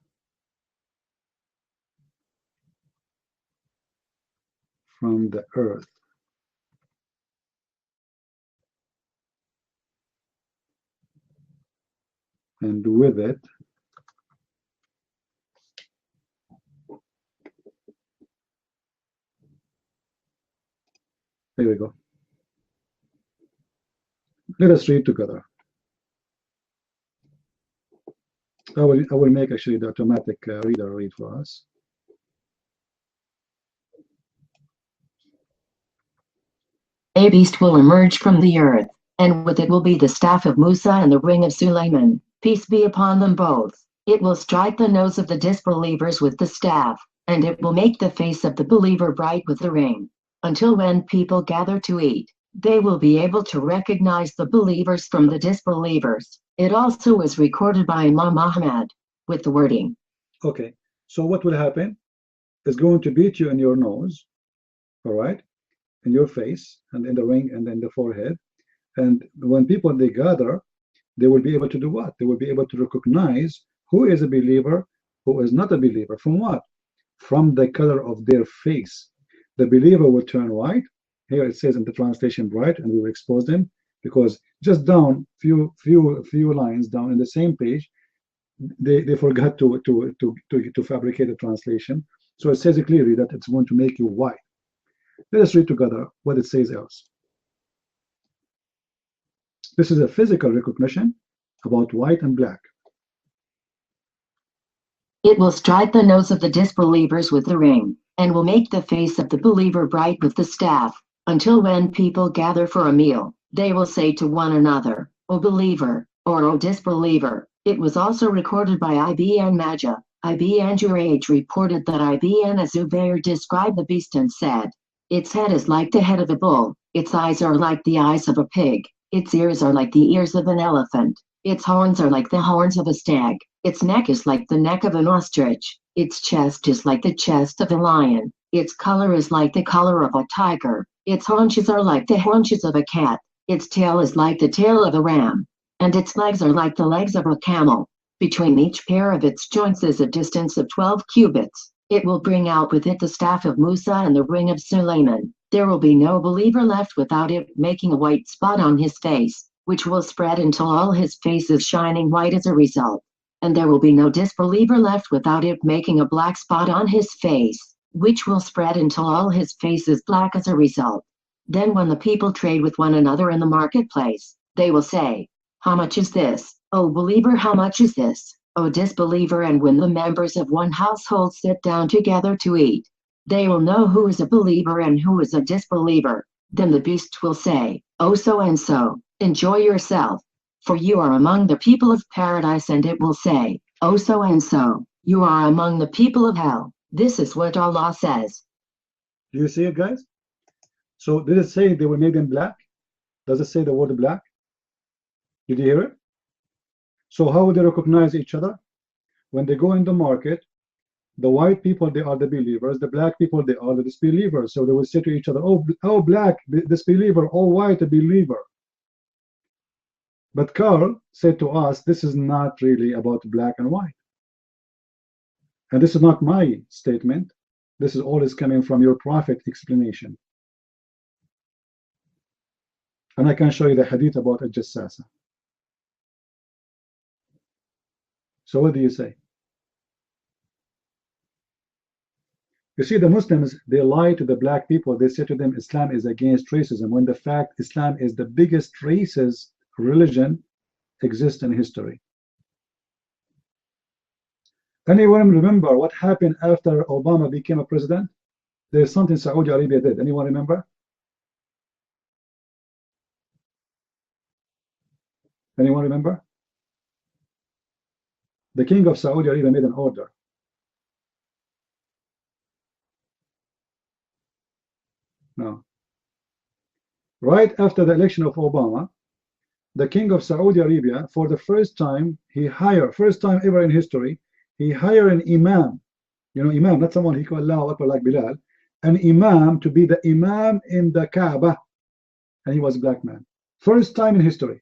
from the earth, and with it there we go. Let us read together. I will make actually the automatic reader read for us. A beast will emerge from the earth, and with it will be the staff of Musa and the ring of Sulaiman. Peace be upon them both. It will strike the nose of the disbelievers with the staff, and it will make the face of the believer bright with the ring. Until when people gather to eat, they will be able to recognize the believers from the disbelievers. It also was recorded by Imam Ahmad with the wording. Okay, so what will happen? It's going to beat you in your nose, all right, in your face, and in the ring, and in the forehead. And when people they gather, they will be able to do what? They will be able to recognize who is a believer, who is not a believer. From what? From the color of their face. The believer will turn white. Here it says in the translation bright, and we will expose them because just down few lines down in the same page, they forgot to fabricate a translation. So it says clearly that it's going to make you white. Let us read together what it says else. This is a physical recognition about white and black. It will strike the nose of the disbelievers with the ring, and will make the face of the believer bright with the staff, until when people gather for a meal, they will say to one another, O believer, or O disbeliever. It was also recorded by Ibn Majah. Ibn Jurayj reported that Ibn Zubayr described the beast and said, its head is like the head of a bull, its eyes are like the eyes of a pig, its ears are like the ears of an elephant, its horns are like the horns of a stag, its neck is like the neck of an ostrich, its chest is like the chest of a lion, its color is like the color of a tiger, its haunches are like the haunches of a cat, its tail is like the tail of a ram, and its legs are like the legs of a camel. Between each pair of its joints is a distance of 12 cubits. It will bring out with it the staff of Musa and the ring of Sulaiman. There will be no believer left without it making a white spot on his face, which will spread until all his face is shining white as a result. And there will be no disbeliever left without it making a black spot on his face, which will spread until all his face is black as a result. Then when the people trade with one another in the marketplace, they will say, how much is this? O believer, how much is this? O disbeliever. And when the members of one household sit down together to eat, they will know who is a believer and who is a disbeliever. Then the beast will say, O so and so, enjoy yourself, for you are among the people of paradise. And it will say, O so and so, you are among the people of hell. This is what Allah says. Do you see it, guys? So did it say they will make them black? Does it say the word black? Did you hear it? So how would they recognize each other? When they go in the market, the white people, they are the believers. The black people, they are the disbelievers. So they will say to each other, oh black disbeliever, oh white a believer. But Carl said to us, this is not really about black and white. And this is not my statement. This is always coming from your prophet explanation. And I can show you the hadith about a jassasa. So what do you say? You see, the Muslims, they lie to the black people. They say to them, Islam is against racism, when the fact Islam is the biggest racist religion exists in history. Anyone remember what happened after Obama became a president? There's something Saudi Arabia did. Anyone remember? Anyone remember? The king of Saudi Arabia made an order. No. Right after the election of Obama, the king of Saudi Arabia, for the first time, first time ever in history, he hired an imam. You know, imam, not someone he called Allahu Akbar like Bilal, an imam to be the imam in the Kaaba. And he was a black man. First time in history.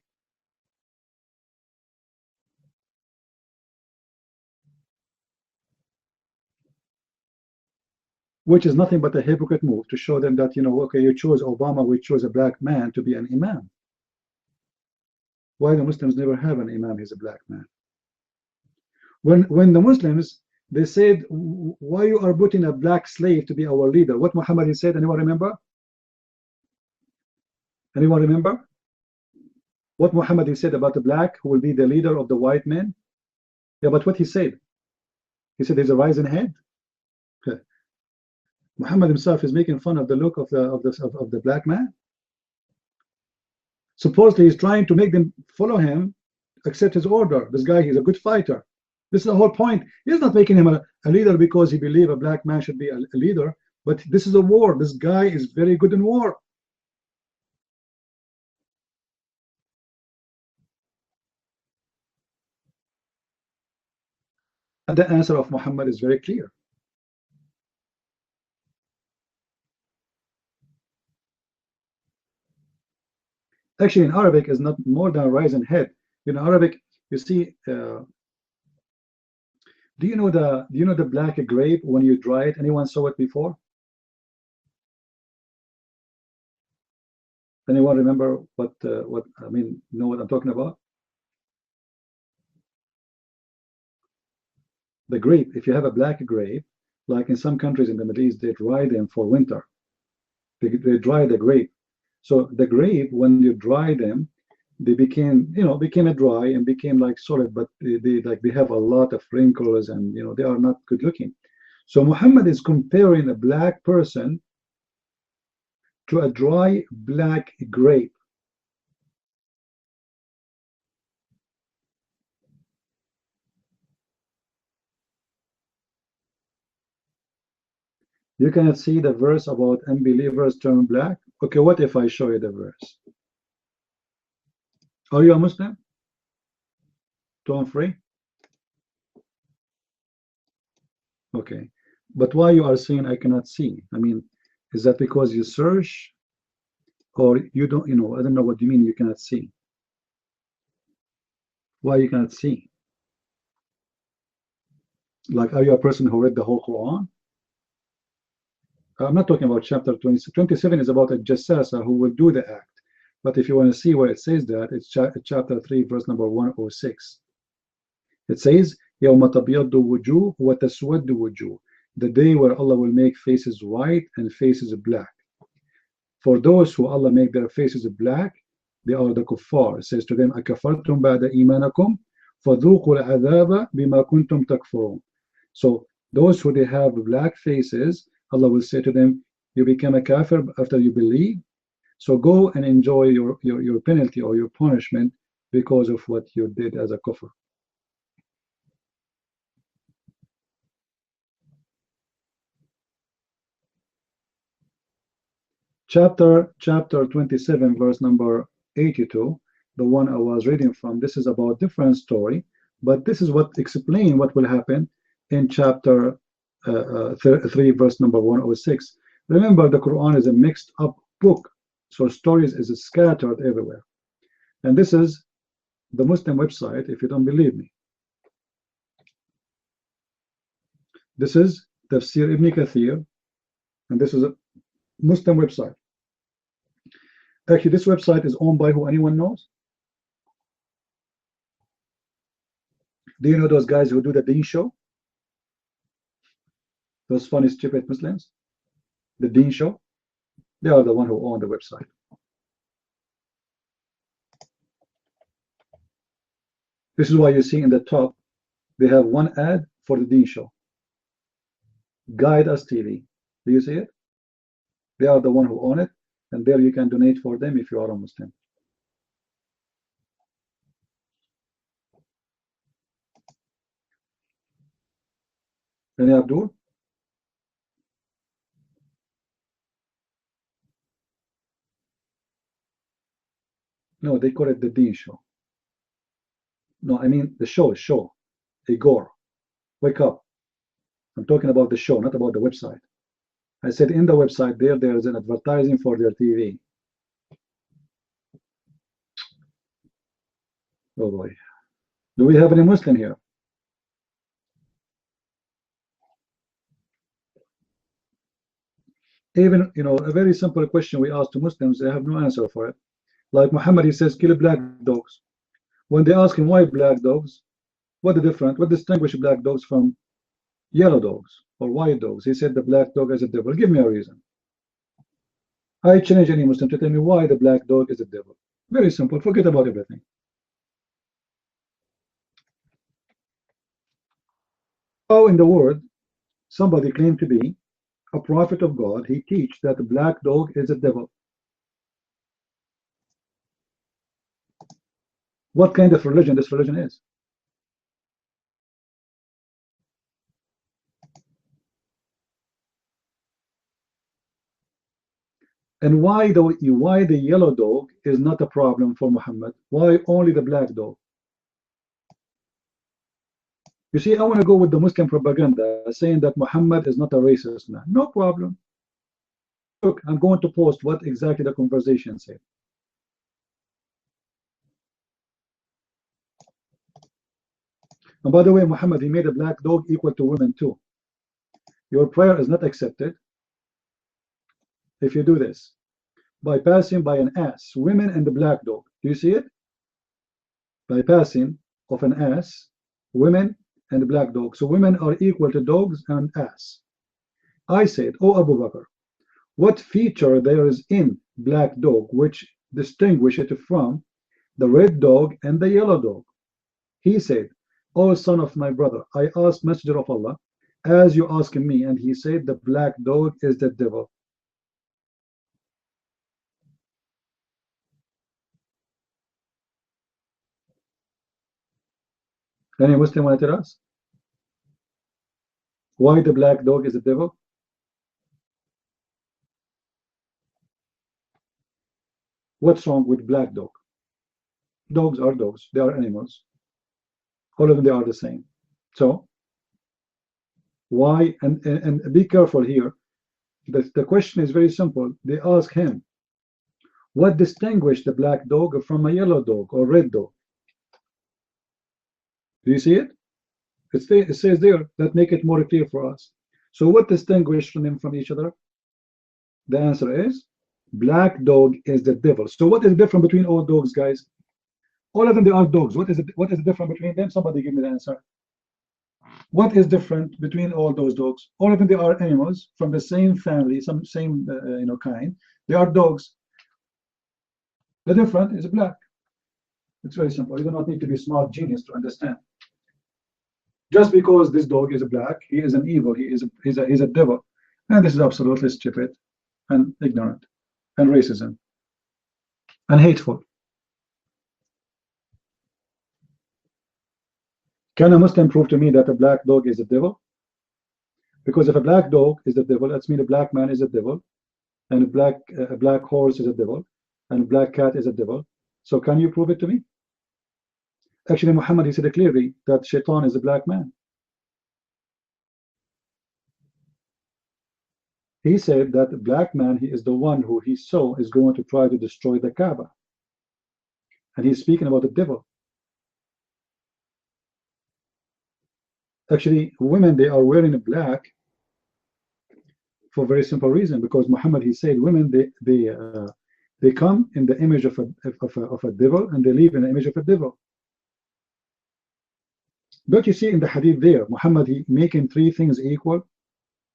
which is nothing but a hypocrite move to show them that, you know, okay, you chose Obama, we chose a black man to be an imam. Why the Muslims never have an imam? He's a black man. When the Muslims, they said, why you are putting a black slave to be our leader? What Muhammad said, anyone remember? Anyone remember? What Muhammad said about the black who will be the leader of the white men? Yeah, but what he said? He said there's a rising head. Okay. Muhammad himself is making fun of the look of the black man. Supposedly he's trying to make them follow him, accept his order. This guy, he's a good fighter. This is the whole point. He's not making him a leader because he believes a black man should be a leader, but this is a war. This guy is very good in war. And the answer of Muhammad is very clear. Actually, in Arabic is not more than rising head. In Arabic, you see, do you know the black grape when you dry it? Anyone saw it before? Anyone remember what I mean? Know what I'm talking about? The grape. If you have a black grape, like in some countries in the Middle East, they dry them for winter. They dry the grape. So the grape, when you dry them, they became a dry and became like solid, but they have a lot of wrinkles and they are not good looking. So Muhammad is comparing a black person to a dry black grape. You cannot see the verse about unbelievers turn black. Okay, what if I show you the verse? Are you a Muslim? Tom free? Okay, but why you are saying I cannot see? I mean, is that because you search, or you don't? I don't know what you mean. You cannot see. Why you cannot see? Like, are you a person who read the whole Quran? I'm not talking about chapter 20. 27 is about a jassasa who will do the act. But if you want to see where it says that, it's chapter 3, verse number 106. It says, يَوْمَ تَبْيَضُّ وُجُوهُ وَتَسْوَدُّ وُجُوهُ, the day where Allah will make faces white and faces black. For those who Allah make their faces black, they are the kuffar. It says to them, أَكَفَرْتُمْ بَعْدَ إِيمَانَكُمْ فَذُوقُوا الْعَذَابَ بِمَا كُنْتُمْ تَكْفُرُونَ. So those who they have black faces, Allah will say to them, you become a kafir after you believe, so go and enjoy your penalty or your punishment because of what you did as a kufr. Chapter 27, verse number 82, the one I was reading from, this is about different story, but this is what explains what will happen in chapter 3, verse number 106. Remember, the Quran is a mixed up book, so stories is scattered everywhere. And this is the Muslim website, if you don't believe me. This is Tafsir Ibn Kathir, and this is a Muslim website. Actually, this website is owned by who? Anyone knows? Do you know those guys who do the Deen show? Those funny, stupid Muslims? The Deen show? They are the one who own the website. This is why you see in the top, they have one ad for the Deen show. Guide Us TV. Do you see it? They are the one who own it, and there you can donate for them if you are a Muslim. Any Abdul? No, they call it the Deen show. No, I mean the show. Igor, wake up. I'm talking about the show, not about the website. I said in the website there is an advertising for their TV. Oh boy. Do we have any Muslim here? Even, a very simple question we ask to Muslims, they have no answer for it. Like Muhammad, he says, kill black dogs. When they ask him why black dogs, what distinguish black dogs from yellow dogs or white dogs? He said the black dog is a devil. Give me a reason. I challenge any Muslim to tell me why the black dog is a devil. Very simple. Forget about everything. How in the world somebody claimed to be a prophet of God, he teach that the black dog is a devil? What kind of religion this religion is? And why the yellow dog is not a problem for Muhammad? Why only the black dog? You see, I want to go with the Muslim propaganda saying that Muhammad is not a racist man. No problem. Look, I'm going to post what exactly the conversation said. And by the way, Muhammad, he made a black dog equal to women too. Your prayer is not accepted if you do this by passing by an ass, women and the black dog. Do you see it? By passing of an ass, women and the black dog. So women are equal to dogs and ass. I said, oh Abu Bakr, what feature there is in black dog which distinguish it from the red dog and the yellow dog? He said, oh son of my brother, I asked Messenger of Allah as you asking me, and he said the black dog is the devil. Any Muslim want to tell us why the black dog is the devil? What's wrong with black dog? Dogs are dogs. They are animals. All of them, they are the same. So why? And be careful here. The question is very simple. They ask him, what distinguishes the black dog from a yellow dog or red dog? Do you see it? It says there. That make it more clear for us. So what distinguishes them from each other? The answer is black dog is the devil. So what is the difference between all dogs, guys? All of them, they are dogs. What is the difference between them? Somebody give me the answer. What is different between all those dogs? All of them, they are animals from the same family, same kind. They are dogs. The difference is black. It's very simple. You do not need to be smart genius to understand. Just because this dog is black, he is an evil. He's a devil, and this is absolutely stupid and ignorant and racism and hateful. Can a Muslim prove to me that a black dog is a devil? Because if a black dog is the devil, that means a black man is a devil, and a black horse is a devil, and a black cat is a devil. So can you prove it to me? Actually, Muhammad, he said clearly that Shaitan is a black man. He said that the black man, he is the one who he saw is going to try to destroy the Kaaba. And he's speaking about the devil. Actually, women, they are wearing black for a very simple reason, because Muhammad, he said women, they come in the image of a devil, and they live in the image of a devil. But you see in the hadith there, Muhammad, he making three things equal: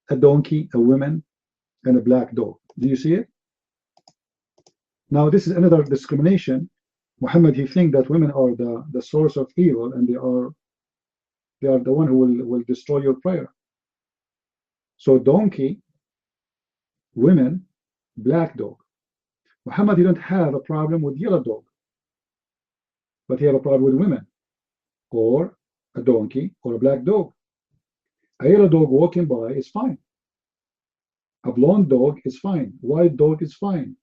a donkey, a woman, and a black dog. Do you see it? Now this is another discrimination. Muhammad, he think that women are the source of evil, and they are the one who will destroy your prayer. So donkey, women, black dog. Muhammad, you don't have a problem with yellow dog, but you have a problem with women, or a donkey, or a black dog. A yellow dog walking by is fine. A blonde dog is fine. White dog is fine.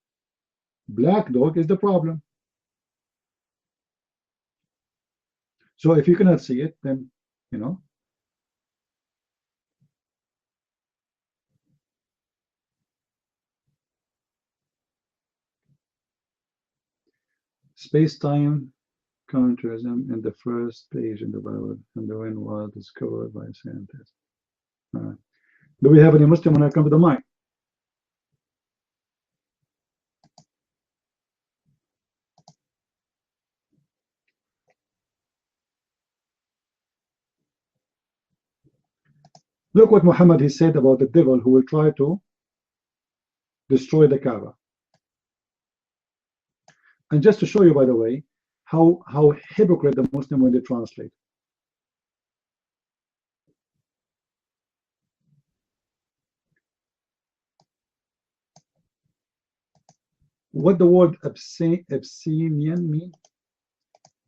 Black dog is the problem. So if you cannot see it, then space-time counterism in the first page in the Bible, and the wind was discovered by scientists. Do we have any Muslim when I come to the mic? Look what Muhammad he said about the devil who will try to destroy the Kaaba. And just to show you, by the way, how hypocrite the Muslim when they translate. What the word Abyssinian mean?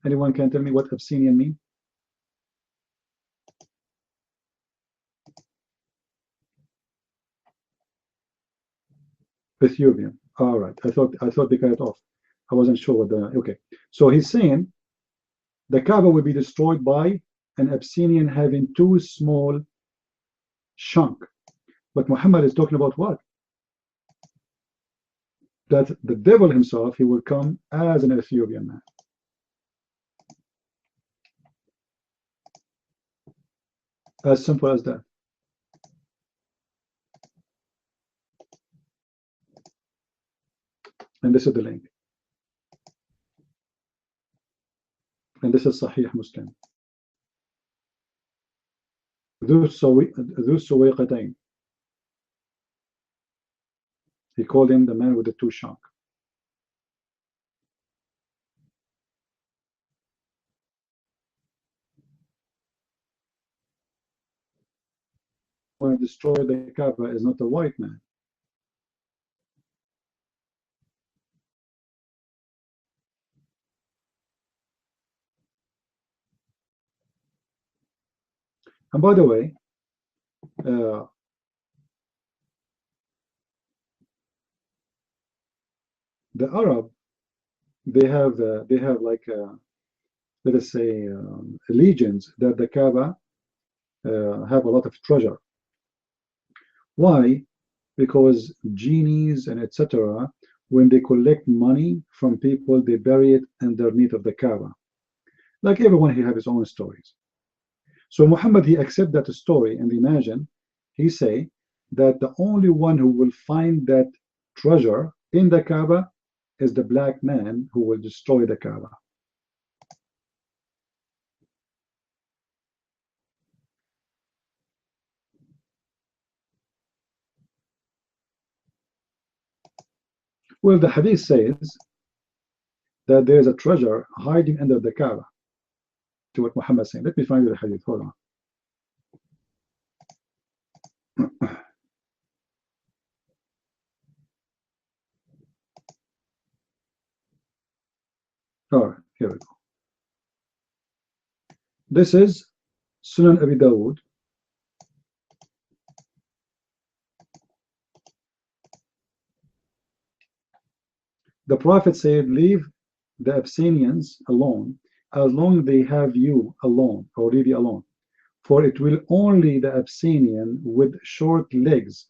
Anyone can tell me what Abyssinian mean? Ethiopian. All right. I thought they cut it off. I wasn't sure what the okay. So he's saying the Kaaba will be destroyed by an Abyssinian having two small chunk. But Muhammad is talking about what? That the devil himself, he will come as an Ethiopian man. As simple as that. And this is the link. And this is Sahih Muslim. ذو السويقتين. He called him the man with the two shank. When destroy the Kaaba is not a white man. And by the way, the Arab, they have like let us say legions that the Kaaba have a lot of treasure. Why? Because genies and etc. when they collect money from people, they bury it underneath of the Kaaba. Like everyone, he has his own stories. So Muhammad, he accept that story, and imagine he say that the only one who will find that treasure in the Kaaba is the black man who will destroy the Kaaba. Well, the hadith says that there is a treasure hiding under the Kaaba, to what Muhammad is saying. Let me find you the hadith. Hold on. All right, here we go. This is Sunan Abi Dawud. The Prophet said, leave the Abyssinians alone as long as they have you alone, or leave you alone. For it will only the Abyssinian with short legs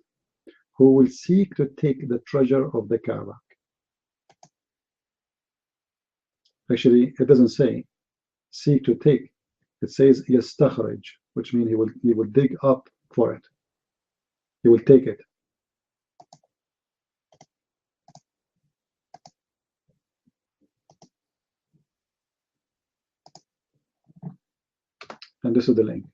who will seek to take the treasure of the Kaaba. Actually, it doesn't say seek to take. It says yastakhrij, which means he will dig up for it. He will take it. And this is the link.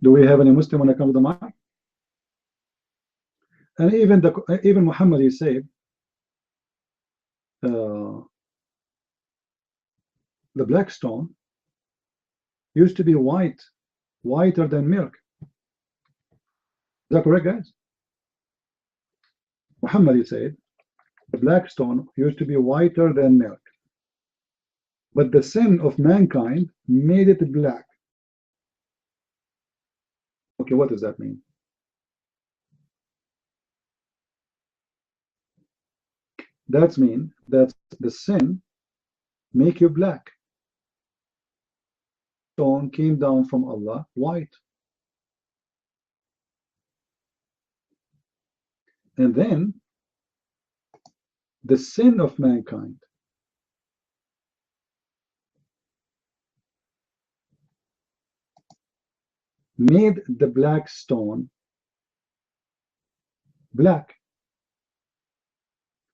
Do we have any Muslim when it comes to the mic? And even Muhammad, he said, the black stone used to be whiter than milk. Is that correct, guys? Muhammad, he said, the black stone used to be whiter than milk, but the sin of mankind made it black. Okay, what does that mean? That means that the sin make you black. Stone came down from Allah white. And then the sin of mankind made the black stone black.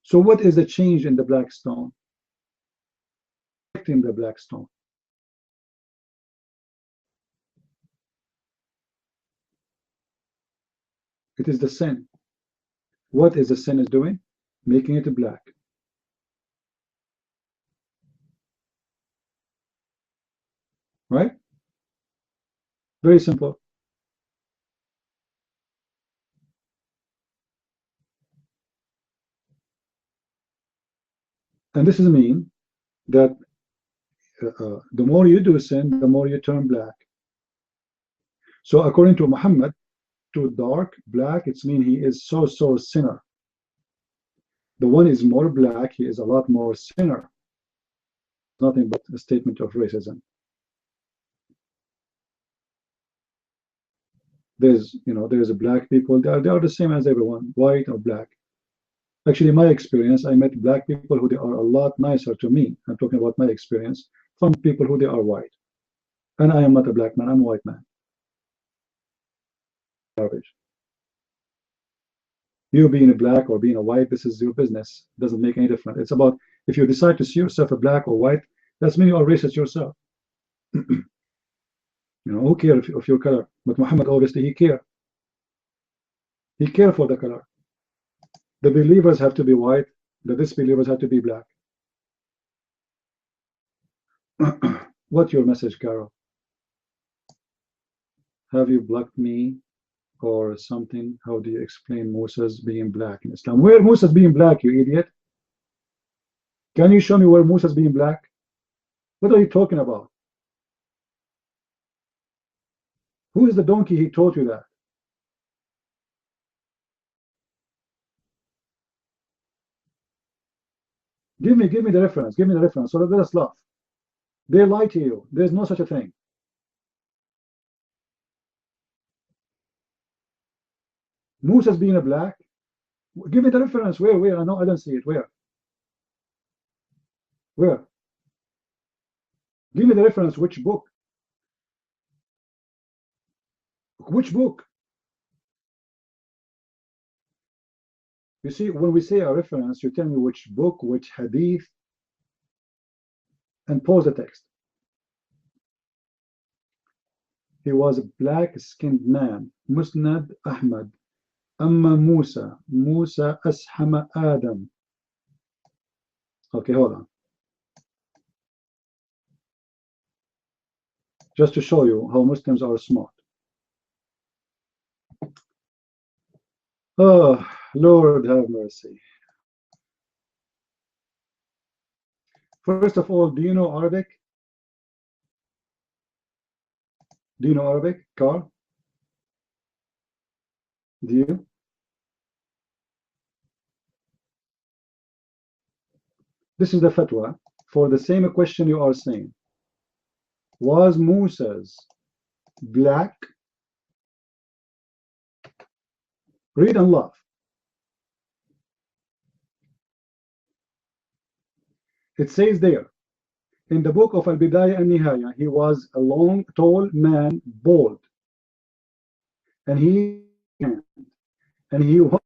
So what is the change in the black stone? In the black stone. It is the sin. What is the sin is doing? Making it black. Right? Very simple. And this is mean that the more you do sin, the more you turn black. So according to Muhammad, to dark, black, it's mean he is so sinner. The one is more black, he is a lot more sinner. Nothing but a statement of racism. There's a black people, they are the same as everyone, white or black. Actually, my experience, I met black people who they are a lot nicer to me. I'm talking about my experience from people who they are white. And I am not a black man, I'm a white man. Garbage. You being a black or being a white, this is your business. It doesn't make any difference. It's about if you decide to see yourself a black or white, that's mean you are racist yourself. Who cares of your color? But Muhammad, obviously, he cared. He cared for the color. The believers have to be white. The disbelievers have to be black. What's your message, Carol? Have you blocked me or something? How do you explain Moses being black in Islam? Where Moses being black, you idiot? Can you show me where Moses being black? What are you talking about? Who is the donkey he told you that? Give me the reference. Give me the reference. So let us laugh. They lie to you. There's no such a thing. Moses being a black. Give me the reference. Where? I know I don't see it. Where? Where? Give me the reference. Which book? Which book? You see, when we say a reference, you tell me which book, which hadith, and pause the text. He was a black-skinned man. Musnad Ahmad. Amma Musa. Musa ashama Adam. Okay, hold on. Just to show you how Muslims are smart. Oh, Lord have mercy. First of all, do you know Arabic? Do you know Arabic, Carl? Do you? This is the fatwa for the same question you are saying. Was Moses black? Read and laugh. It says there, in the book of Al-Bidayah and Nihaya, he was a long, tall man, bald. And he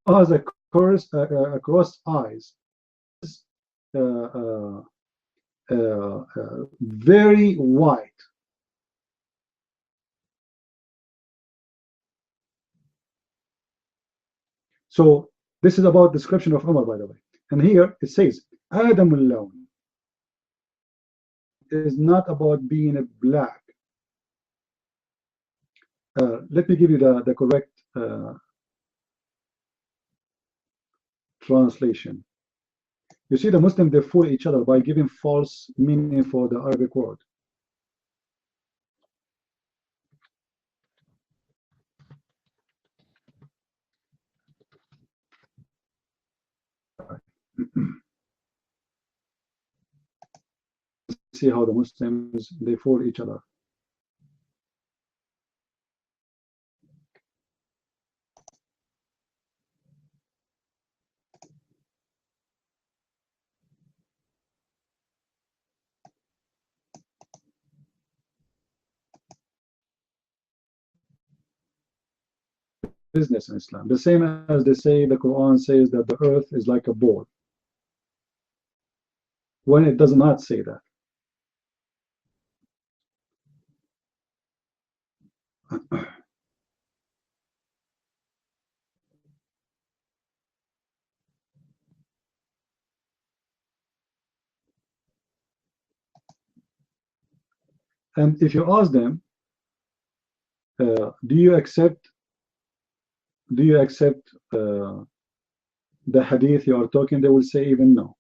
was across eyes. Very white. So this is about description of Umar, by the way. And here it says, Adamul Lawn is not about being a black. Let me give you the correct translation. You see, the Muslims, they fool each other by giving false meaning for the Arabic word. See how the Muslims, they fool each other. Business in Islam. The same as they say the Quran says that the earth is like a ball. When it does not say that. And if you ask them, do you accept the hadith you are talking, they will say even no.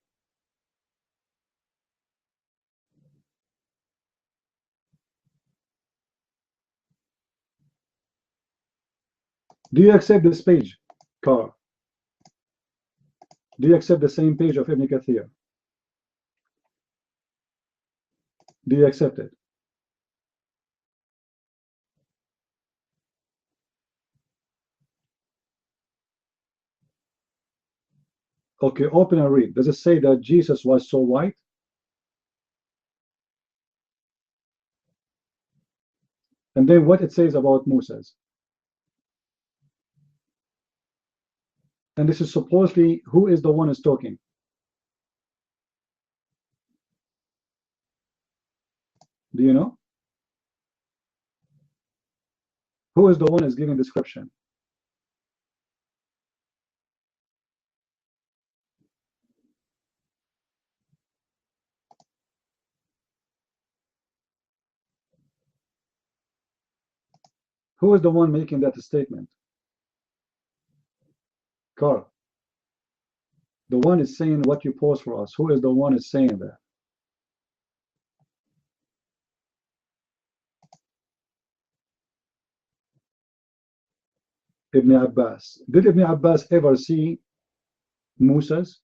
Do you accept this page, Carl? Do you accept the same page of Ibn Kathir? Do you accept it? Okay, open and read. Does it say that Jesus was so white? And then what it says about Moses. And this is supposedly, who is the one who's talking? Do you know? Who is the one who's giving description? Who is the one making that statement? Carl. The one is saying what you post for us. Who is the one is saying that? Ibn Abbas. Did Ibn Abbas ever see Moses?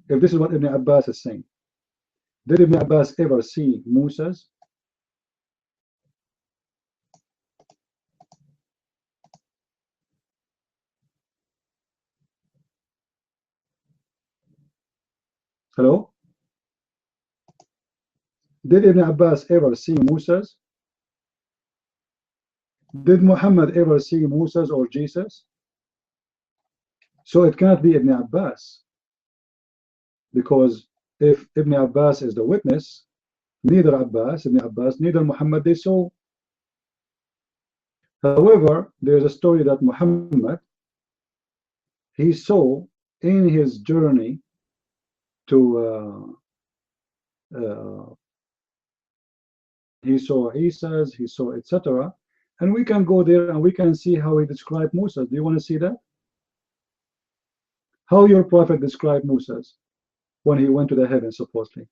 If this is what Ibn Abbas is saying, did Ibn Abbas ever see Moses? Hello? Did Ibn Abbas ever see Moses? Did Muhammad ever see Moses or Jesus? So it cannot be Ibn Abbas, because if Ibn Abbas is the witness, neither Ibn Abbas, neither Muhammad they saw. However, there's a story that Muhammad, he saw in his journey to he saw Isa's, he saw etc. And we can go there and we can see how he described Moses. Do you want to see that? How your prophet described Moses when he went to the heavens, supposedly.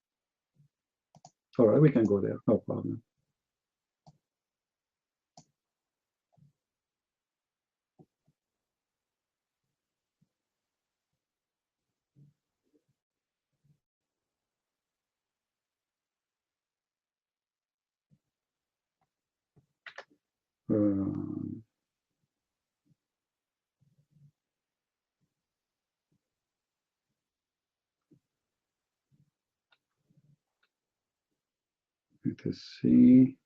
All right, we can go there, no problem. Let us see.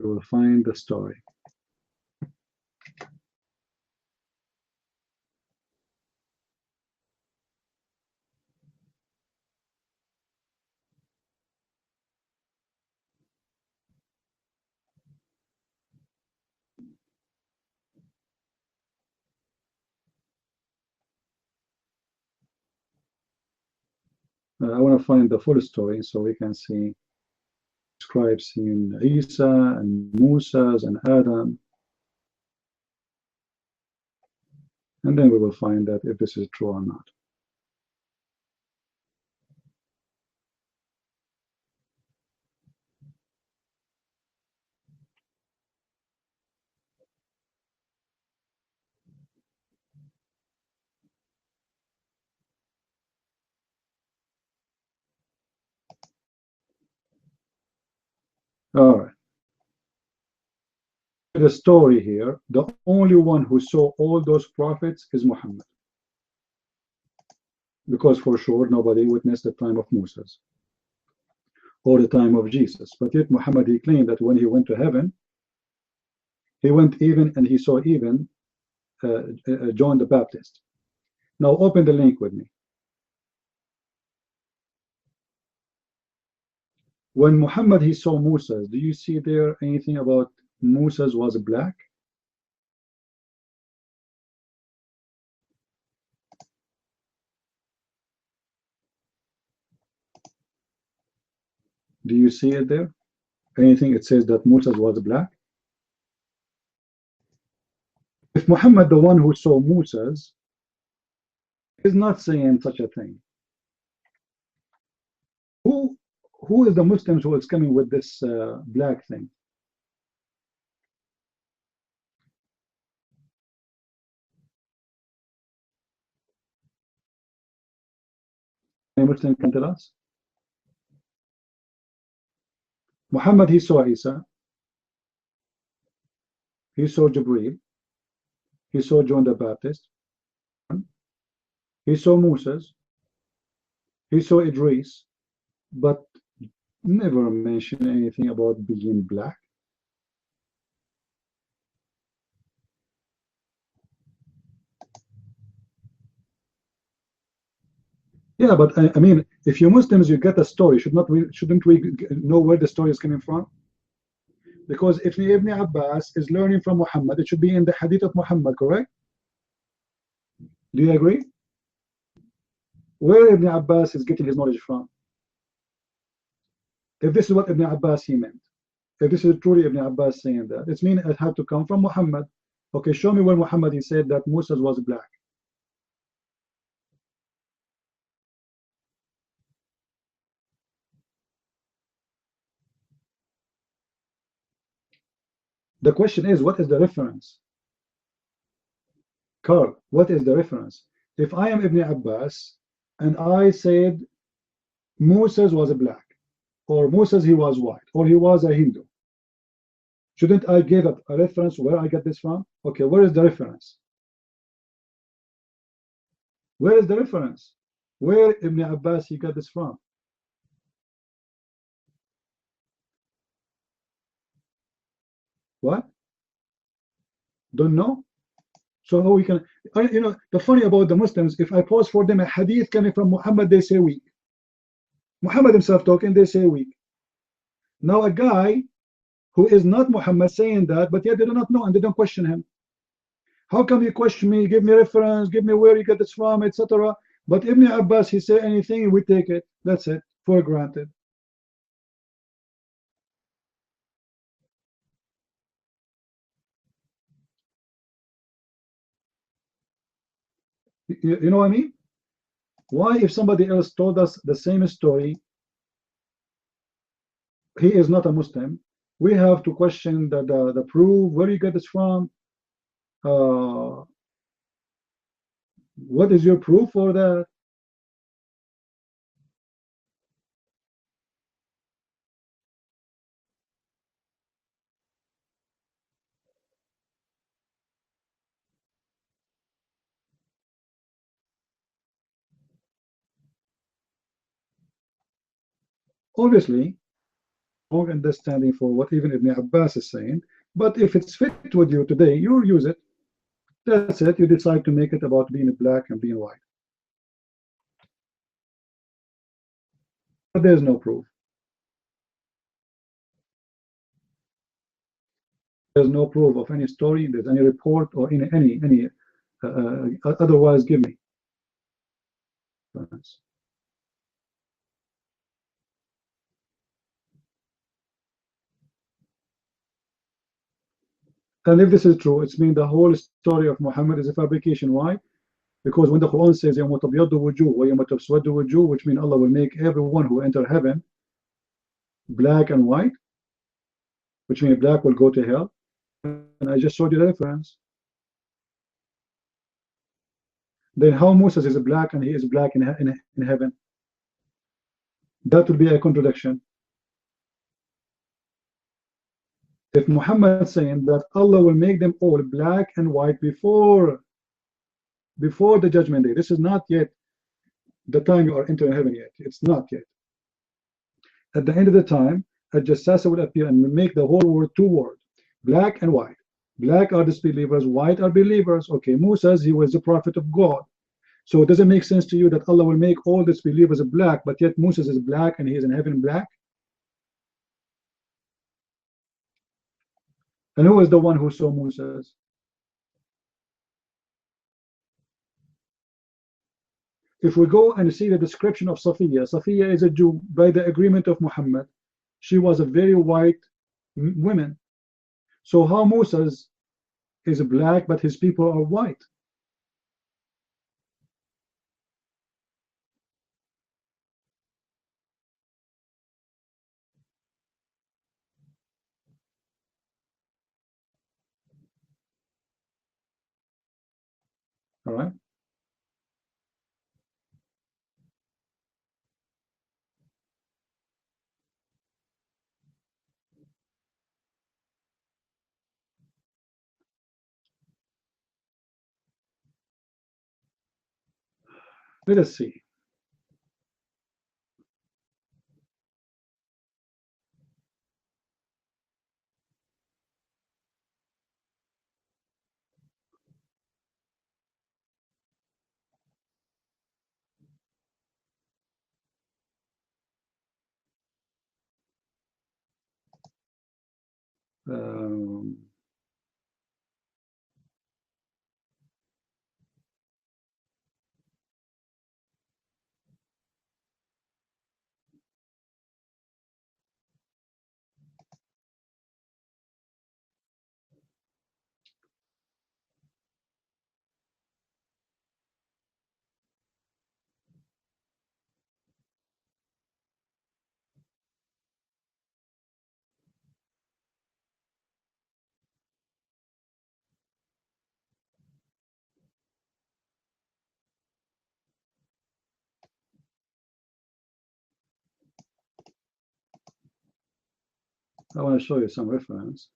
We will find the story. I want to find the full story so we can see scribes in Isa and Moses and Adam. And then we will find that if this is true or not. All right. The story here, the only one who saw all those prophets is Muhammad. Because for sure, nobody witnessed the time of Moses or the time of Jesus. But yet Muhammad, he claimed that when he went to heaven, he went even and he saw even John the Baptist. Now open the link with me. When Muhammad, he saw Moses, do you see there anything about Moses was black? Do you see it there? Anything it says that Moses was black? If Muhammad, the one who saw Moses, is not saying such a thing, who is the Muslims who is coming with this black thing? Any Muslim can tell us? Muhammad, he saw Isa, he saw Jibreel, he saw John the Baptist, he saw Moses, he saw Idris, but never mentioned anything about being black. Yeah, but I mean, if you Muslims, you get a story, shouldn't we know where the story is coming from? Because if Ibn Abbas is learning from Muhammad, it should be in the hadith of Muhammad, correct? Do you agree? Where Ibn Abbas is getting his knowledge from? If this is what Ibn Abbas he meant, if this is truly Ibn Abbas saying that, it means it had to come from Muhammad. Okay, show me where Muhammad he said that Moses was black. The question is, what is the reference? Carl, what is the reference? If I am Ibn Abbas and I said Moses was black, or Moses he was white, or he was a Hindu, shouldn't I give a reference where I get this from? Okay, where is the reference? Where is the reference? Where Ibn Abbas he got this from? What? Don't know? So how we can, you know, the funny about the Muslims, if I post for them a hadith coming from Muhammad, they say weak. Muhammad himself talking, they say weak. Now a guy who is not Muhammad saying that, but yet they do not know and they don't question him. How come you question me, give me reference, give me where you get this from, etc. But Ibn Abbas, he say anything, we take it. That's it, for granted. You know what I mean? Why, if somebody else told us the same story, he is not a Muslim, we have to question the proof, where you get this from, what is your proof for that? Obviously, wrong understanding for what even Ibn Abbas is saying, but if it's fit with you today, you use it. That's it. You decide to make it about being black and being white. But there's no proof. There's no proof of any story, there's any report or any otherwise give me. And if this is true, it's mean the whole story of Muhammad is a fabrication. Why? Because when the Quran says يَوْمَ تَبْيَضُّ وُجُوهٌ وَيَوْمَ تَسْوَدُّ وُجُوهٌ, which means Allah will make everyone who enter heaven black and white, which means black will go to hell. And I just showed you the reference. Then how Moses is black and he is black in heaven? That would be a contradiction. If Muhammad is saying that Allah will make them all black and white before the judgment day, this is not yet the time you are entering heaven yet. It's not yet. At the end of the time, a Jassasa will appear and will make the whole world two worlds, black and white. Black are disbelievers, white are believers. Okay, Moses, he was the prophet of God. So does it make sense to you that Allah will make all disbelievers black, but yet Moses is black and he is in heaven black? And who is the one who saw Moses? If we go and see the description of Safiya, Safiya is a Jew by the agreement of Muhammad. She was a very white woman. So how Moses is black, but his people are white? All right. Let us see. Um, I want to show you some reference.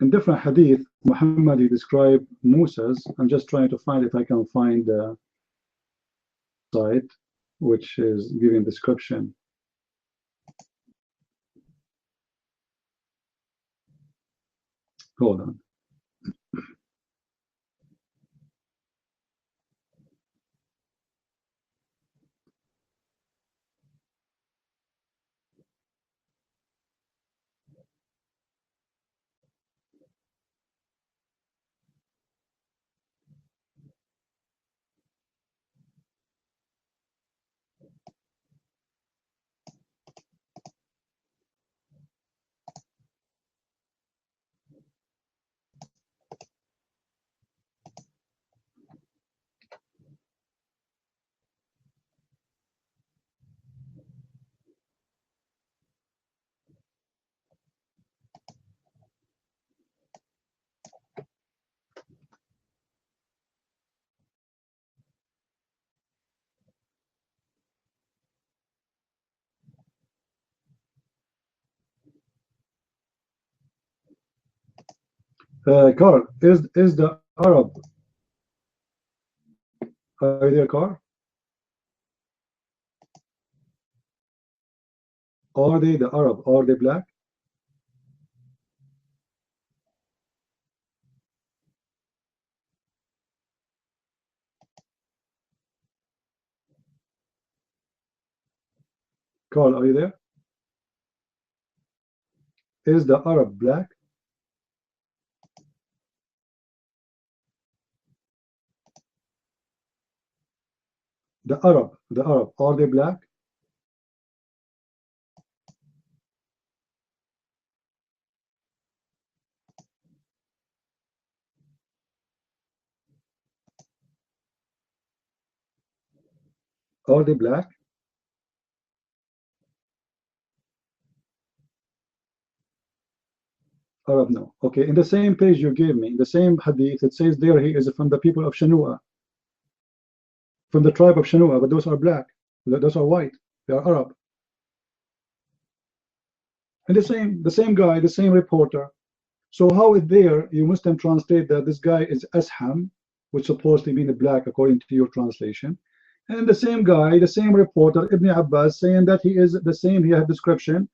In different hadith, Muhammad, he described Moses. I'm just trying to find if I can find the site which is giving description. Hold on. Carl, is the Arab, are you there, Carl? Are they the Arab? Are they black? Carl, are you there? Is the Arab black? The Arab, are they black? Are they black? Arab, no. Okay, in the same page you gave me, in the same hadith, it says there he is from the people of Shanua, from the tribe of Shanua, but those are black. Those are white. They are Arab. And the same guy, the same reporter. So how is there you Muslim translate that this guy is Asham, which supposedly means black according to your translation, and the same guy, the same reporter, Ibn Abbas, saying that he is the same, he has description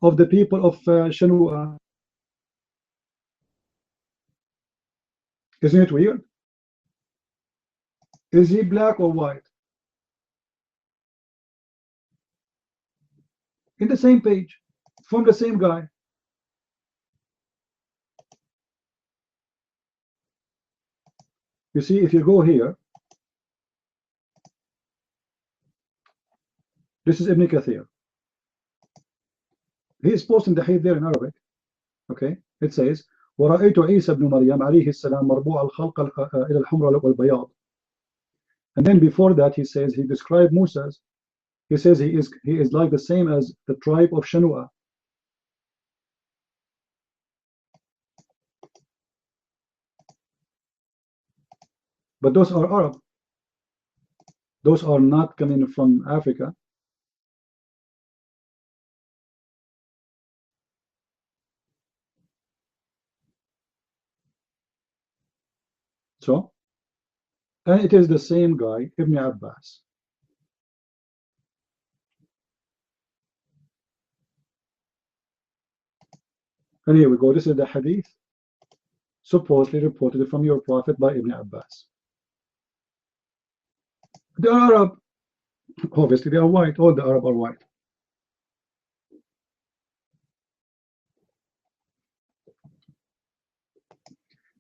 of the people of Shanua. Isn't it weird? Is he black or white? In the same page, from the same guy. You see, if you go here, this is Ibn Kathir. He is posting the hadith there in Arabic. Okay, it says, ورأيت عيسى بن مريم عليه السلام مربوع الخلق إلى الحمر والبياض. And then before that he says, he described Moses. He says he is like the same as the tribe of Shanua. But those are Arab. Those are not coming from Africa. So, and it is the same guy, Ibn Abbas. And here we go. This is the hadith supposedly reported from your prophet by Ibn Abbas. They are Arab. Obviously, they are white. All the Arab are white.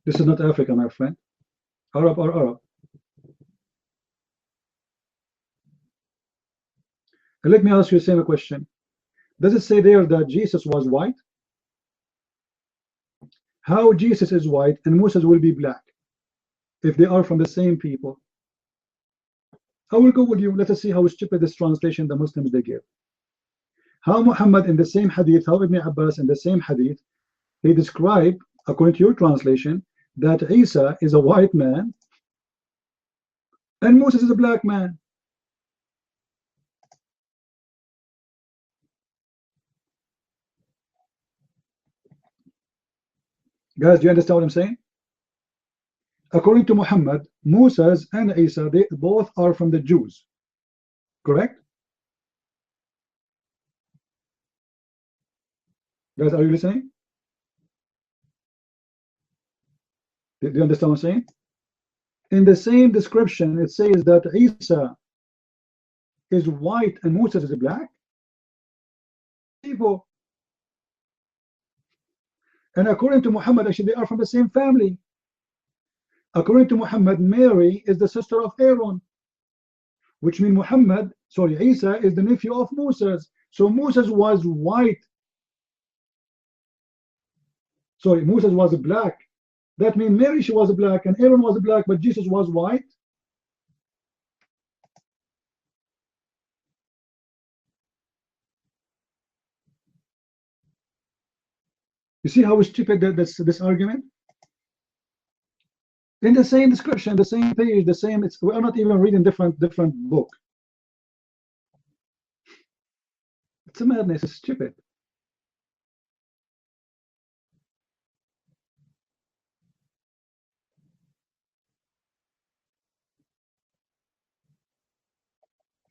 This is not Africa, my friend. Arab are Arab. And let me ask you the same question. Does it say there that Jesus was white? How Jesus is white and Moses will be black if they are from the same people? I will go with you. Let us see how stupid this translation the Muslims they give. How Muhammad in the same hadith, how Ibn Abbas in the same hadith, he described, according to your translation, that Isa is a white man and Moses is a black man. Guys, do you understand what I'm saying? According to Muhammad, Moses and Isa, they both are from the Jews. Correct? Guys, are you listening? Do you understand what I'm saying? In the same description, it says that Isa is white and Moses is black. People. And according to Muhammad, actually, they are from the same family. According to Muhammad, Mary is the sister of Aaron, which means Isa is the nephew of Moses. So Moses was white. Sorry, Moses was black. That means Mary, she was black, and Aaron was black, but Jesus was white. You see how stupid this argument? In the same description, the same page, the same. We are not even reading different book. It's a madness. It's stupid.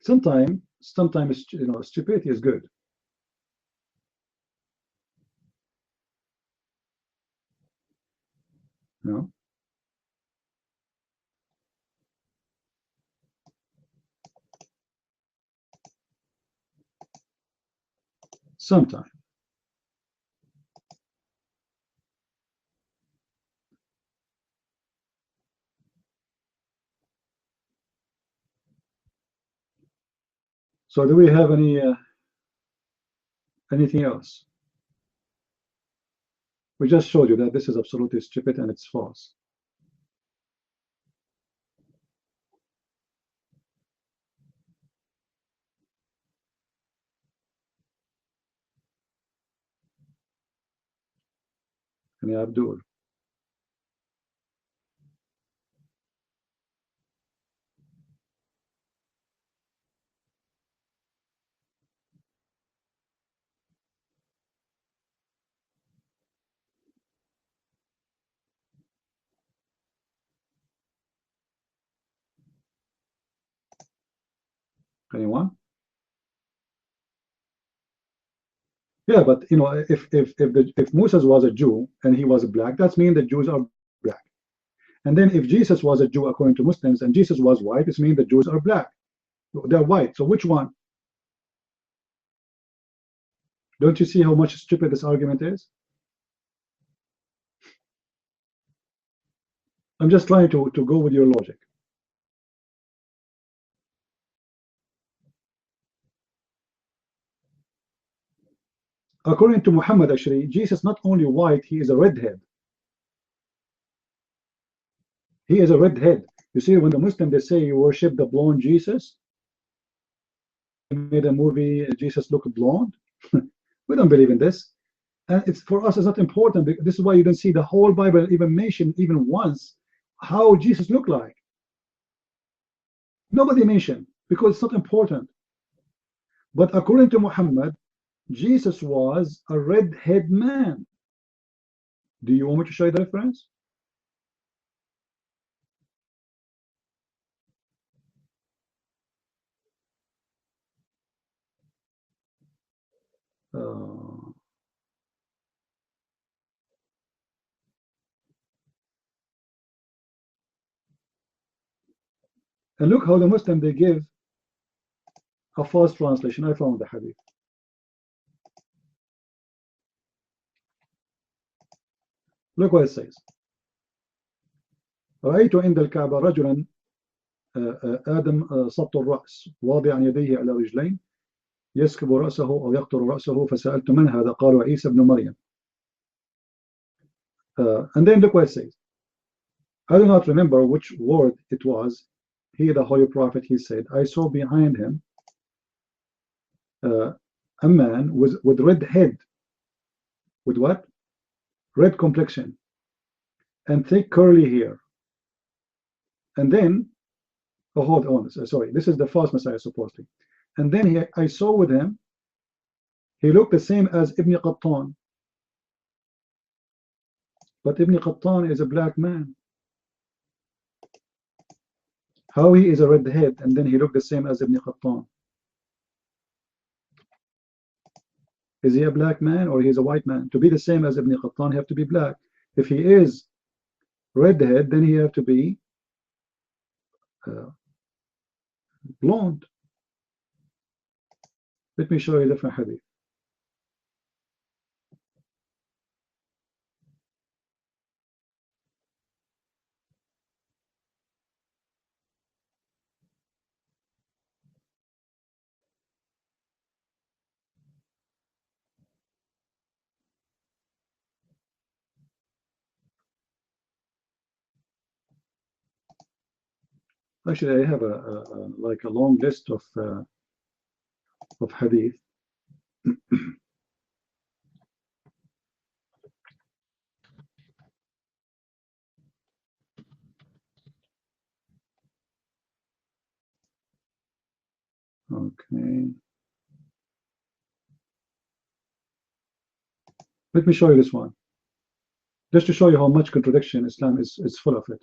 Sometimes stupidity is good. No. Sometimes. So do we have anything else? We just showed you that this is absolutely stupid and it's false. And Abdul. Anyone? Yeah, but you know, if Moses was a Jew and he was black, that means the Jews are black. And then if Jesus was a Jew according to Muslims and Jesus was white, it means the Jews are black. They're white. So which one? Don't you see how much stupid this argument is? I'm just trying to go with your logic. According to Muhammad, actually, Jesus not only white, he is a redhead. He is a redhead. You see, when the Muslim they say you worship the blonde Jesus, they made a movie, Jesus looked blonde. We don't believe in this. And it's for us, it's not important. This is why you don't see the whole Bible even mention even once how Jesus looked like. Nobody mentioned because it's not important. But according to Muhammad, Jesus was a redhead man. Do you want me to show you the reference? And look how the Muslim they give a false translation. I found the hadith. Look what it says. رأيت عند الكعبة رجلا آدم سبط الرأس واضعا يديه على رجلين يسكب رأسه أو يقطر رأسه فسألت من هذا قالوا عيسى بن مريم. And then look what it says. I do not remember which word it was. He, the Holy Prophet, he said, I saw behind him a man with red head. With what? Red complexion and thick curly hair. And then, oh, hold on, sorry, this is the false Messiah supposedly. And then I saw with him, he looked the same as Ibn Qattan. But Ibn Qattan is a black man. How he is a redhead and then he looked the same as Ibn Qattan? Is he a black man or he's a white man? To be the same as Ibn Qattan, he have to be black. If he is redhead, then he have to be blonde. Let me show you a different hadith. Actually, I have like a long list of hadith. Okay. Let me show you this one. Just to show you how much contradiction Islam is full of it.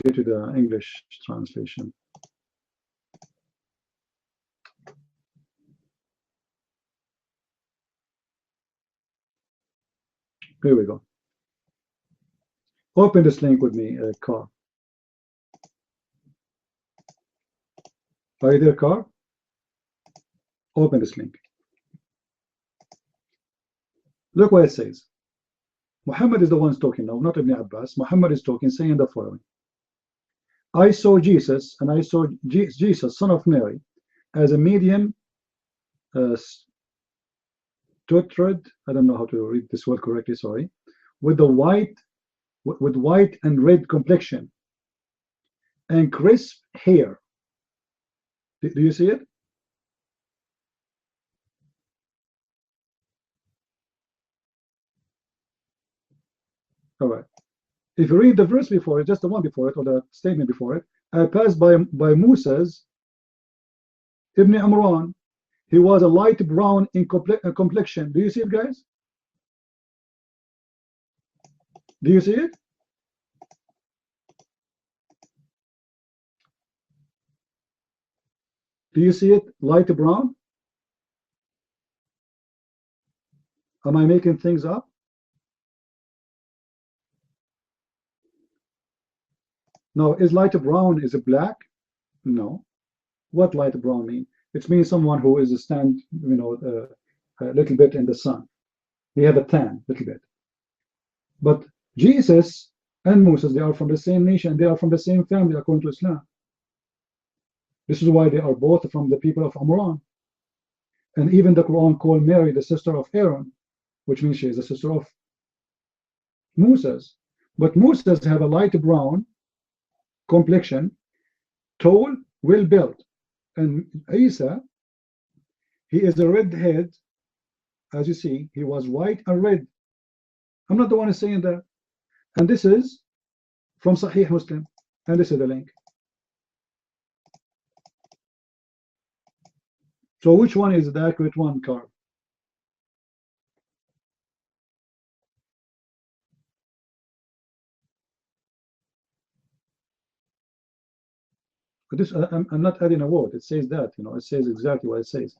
Get to the English translation. Here we go. Open this link with me, Carl. Are you there, Carl? Open this link. Look what it says. Muhammad is the one talking now, not Ibn Abbas. Muhammad is talking, saying the following. I saw Jesus, and I saw Jesus, son of Mary, as a medium stuttered, I don't know how to read this word correctly, sorry, with white and red complexion and crisp hair. Do you see it? All right. If you read the verse before it, just the one before it, or the statement before it, I passed by Musa's Ibn Imran. He was a light brown in complexion. Do you see it, guys? Do you see it? Do you see it light brown? Am I making things up? No, is light brown, is it black? No. What light brown mean? It means someone who is a stand, a little bit in the sun. They have a tan, little bit. But Jesus and Moses, they are from the same nation, they are from the same family according to Islam. This is why they are both from the people of Amran. And even the Quran called Mary the sister of Aaron, which means she is the sister of Moses. But Moses have a light brown complexion, tall, well built. And Isa, he is a redhead, as you see, he was white and red. I'm not the one saying that. And this is from Sahih Muslim. And this is the link. So which one is the accurate one, Carl? But this, I'm not adding a word. It says that, it says exactly what it says.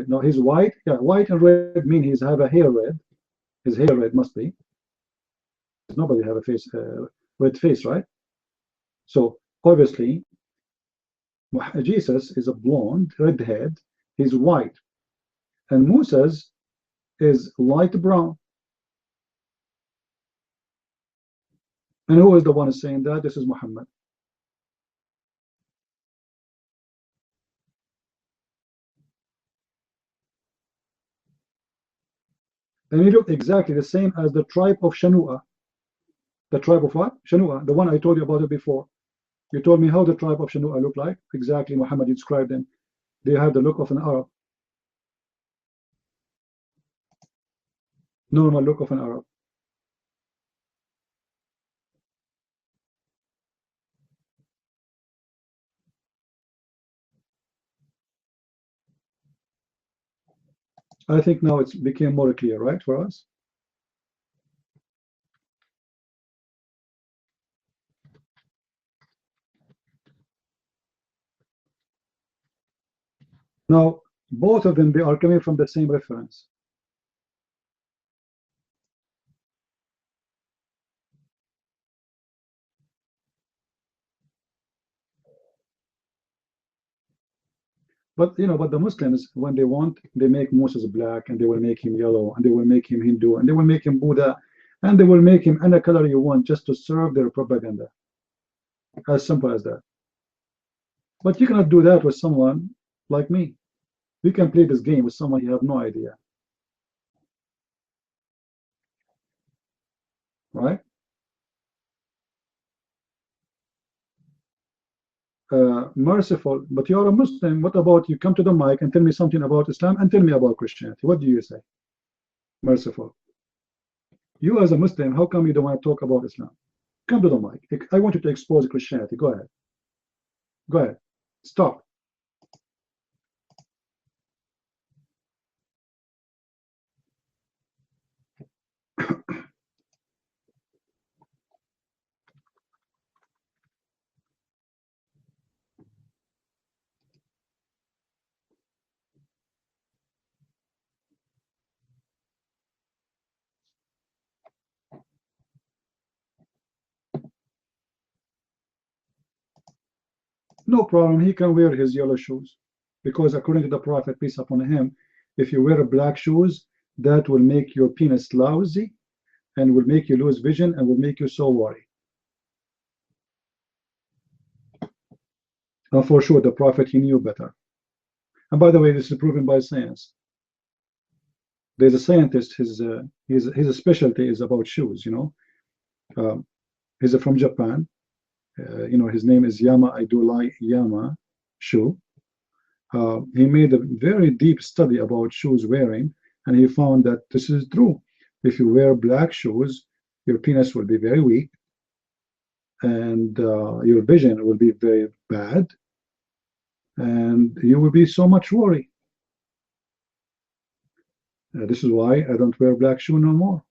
No, he's white. Yeah, white and red mean he's have a hair red. His hair red must be. Nobody have a face, red face, right? So obviously, Jesus is a blonde, redhead. He's white, and Moses is light brown. And who is the one saying that? This is Muhammad. And he looked exactly the same as the tribe of Shanua. The tribe of what? Shanua, the one I told you about it before. You told me how the tribe of Shanua look like. Exactly, Muhammad described them. They have the look of an Arab. Normal look of an Arab. I think now it's became more clear, right, for us? Now, both of them, they are coming from the same reference. But but the Muslims, when they want, they make Moses black, and they will make him yellow, and they will make him Hindu, and they will make him Buddha, and they will make him any color you want just to serve their propaganda. As simple as that. But you cannot do that with someone like me. You can play this game with someone you have no idea. Right? Merciful, but you're a Muslim. What about you come to the mic and tell me something about Islam and tell me about Christianity? What do you say? Merciful. You as a Muslim, how come you don't want to talk about Islam? Come to the mic. I want you to expose Christianity. Go ahead. Go ahead. Stop. No problem. He can wear his yellow shoes. Because according to the Prophet, peace upon him, if you wear black shoes, that will make your penis lousy and will make you lose vision and will make you so worried. And for sure, the Prophet, he knew better. And by the way, this is proven by science. There's a scientist, his specialty is about shoes, he's from Japan. His name is Yama Idolai Yama Shu. He made a very deep study about shoes wearing, and he found that this is true. If you wear black shoes, your penis will be very weak, and your vision will be very bad, and you will be so much worried. This is why I don't wear black shoe no more.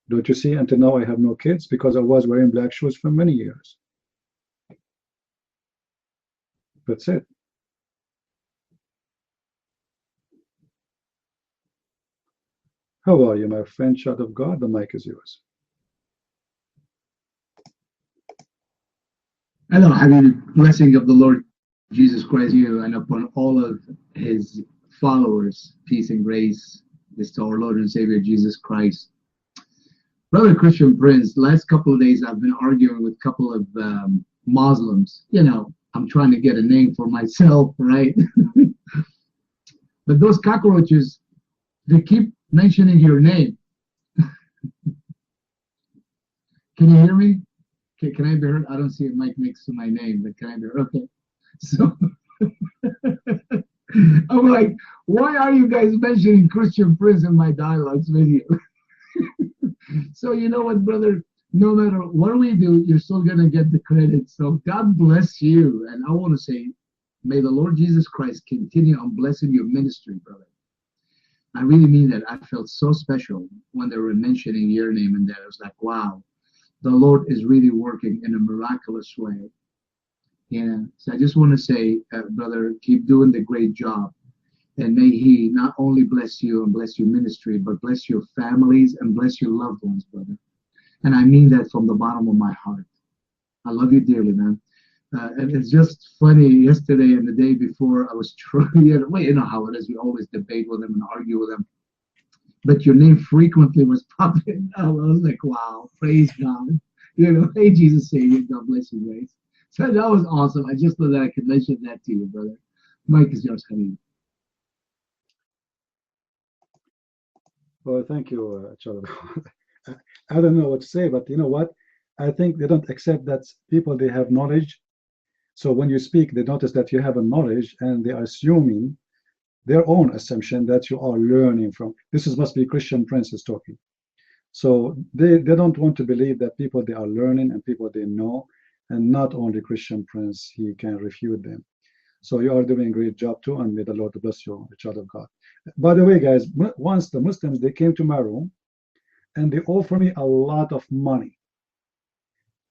Don't you see? Until now, I have no kids because I was wearing black shoes for many years. That's it. How are you, my friend, child of God? The mic is yours. Hello, having blessing of the Lord Jesus Christ you and upon all of his followers. Peace and grace is to our Lord and Savior Jesus Christ. Brother Christian Prince, last couple of days I've been arguing with a couple of Muslims. You know, I'm trying to get a name for myself, right? But those cockroaches, they keep mentioning your name. Can you hear me? Can I be heard? I don't see a mic next to my name, but can I be heard? Okay. So I'm like, why are you guys mentioning Christian Prince in my dialogues video? So you know what, brother? No matter what we do, you're still gonna get the credit. So God bless you. And I want to say, may the Lord Jesus Christ continue on blessing your ministry, brother. I really mean that. I felt so special when they were mentioning your name, and that I was like, wow, the Lord is really working in a miraculous way. Yeah. So I just want to say, brother, keep doing the great job. And may he not only bless you and bless your ministry, but bless your families and bless your loved ones, brother. And I mean that from the bottom of my heart. I love you dearly, man. And it's just funny, yesterday and the day before, I was trying, well, you know how it is. We always debate with them and argue with them. But your name frequently was popping up. I was like, wow, praise God. You know, hey, Jesus, Savior, God bless you guys. So that was awesome. I just thought that I could mention that to you, brother. Mike is yours, honey. Well, thank you, child of God. I don't know what to say, but you know what? I think they don't accept that people, they have knowledge. So when you speak, they notice that you have a knowledge, and they are assuming their own assumption that you are learning from. Must be Christian Princes talking. So they don't want to believe that people, they are learning, and people they know, and not only Christian Prince, he can refute them. So you are doing a great job too, and may the Lord bless you, child of God. By the way, guys, once the Muslims, they came to my room, and they offered me a lot of money.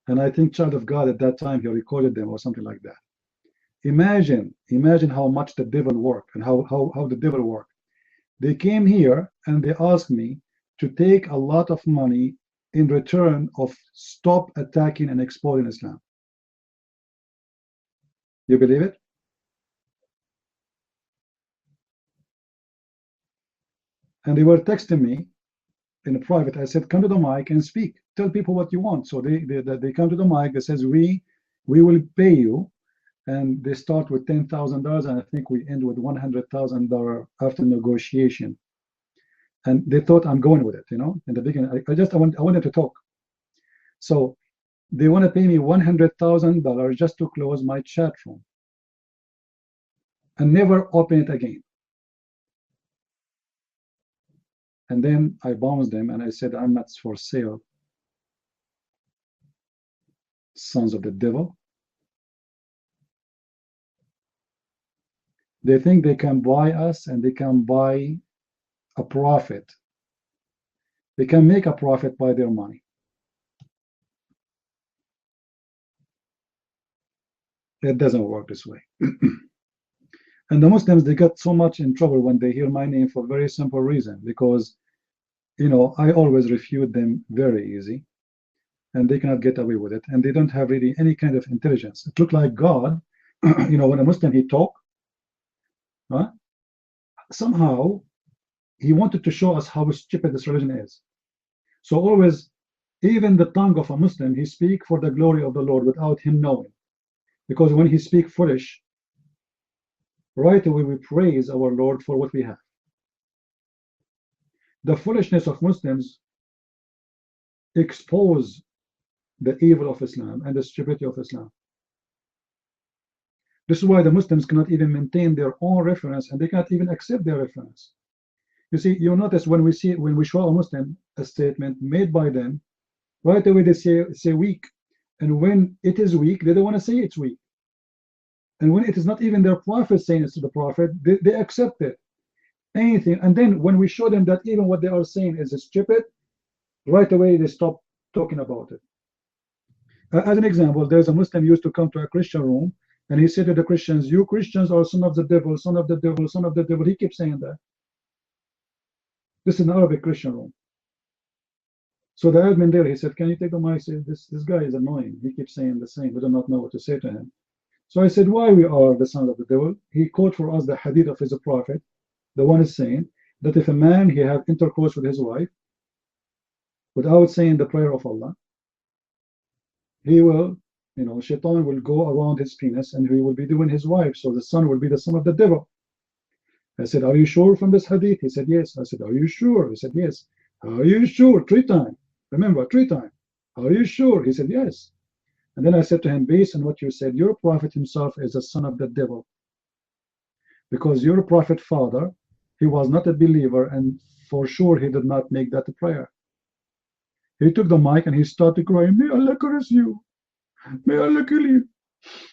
And I think child of God at that time, he recorded them or something like that. Imagine how much the devil worked and how the devil worked. They came here and they asked me to take a lot of money in return of stop attacking and exporting Islam. You believe it? And they were texting me in private. I said, come to the mic and speak. Tell people what you want. So they come to the mic. They says, we will pay you. And they start with $10,000, and I think we end with $100,000 after negotiation. And they thought I'm going with it, you know. In the beginning, I wanted to talk. So they want to pay me $100,000 just to close my chat room and never open it again. And then I bounced them and I said, I'm not for sale. Sons of the devil. They think they can buy us, and they can buy a profit. They can make a profit by their money. It doesn't work this way. And the Muslims, they got so much in trouble when they hear my name for a very simple reason, because, you know, I always refute them very easy, and they cannot get away with it, and they don't have really any kind of intelligence. It looked like God, you know, when a Muslim, he talk, huh? Somehow he wanted to show us how stupid this religion is. So always, even the tongue of a Muslim, he speak for the glory of the Lord without him knowing. Because when he speak foolish, right away we praise our Lord for what we have. The foolishness of Muslims expose the evil of Islam and the stupidity of Islam. This is why the Muslims cannot even maintain their own reference, and they cannot even accept their reference. You see, you'll notice when we show a Muslim a statement made by them, right away they say weak. And when it is weak, they don't want to say it's weak. And when it is not even their prophet saying it to the prophet, they accept it. Anything. And then when we show them that even what they are saying is stupid, right away they stop talking about it. As an example, there's a Muslim used to come to a Christian room and he said to the Christians, "You Christians are son of the devil, son of the devil, son of the devil." He keeps saying that. This is an Arabic Christian room. So the admin there, he said, "Can you take the mic?" I said, this guy is annoying. He keeps saying the same. We do not know what to say to him. So I said, "Why we are the sons of the devil?" He quote for us the hadith of his prophet. The one is saying that if a man he have intercourse with his wife without saying the prayer of Allah, he will, shaitan will go around his penis and he will be doing his wife. So the son will be the son of the devil. I said, "Are you sure from this hadith?" He said, "Yes." I said, "Are you sure?" He said, "Yes." "Are you sure?" 3 times. Remember, 3 times. "Are you sure?" He said, "Yes." And then I said to him, based on what you said, your prophet himself is a son of the devil. Because your prophet father, he was not a believer, and for sure he did not make that a prayer. He took the mic and he started crying, "May Allah curse you. May Allah kill you.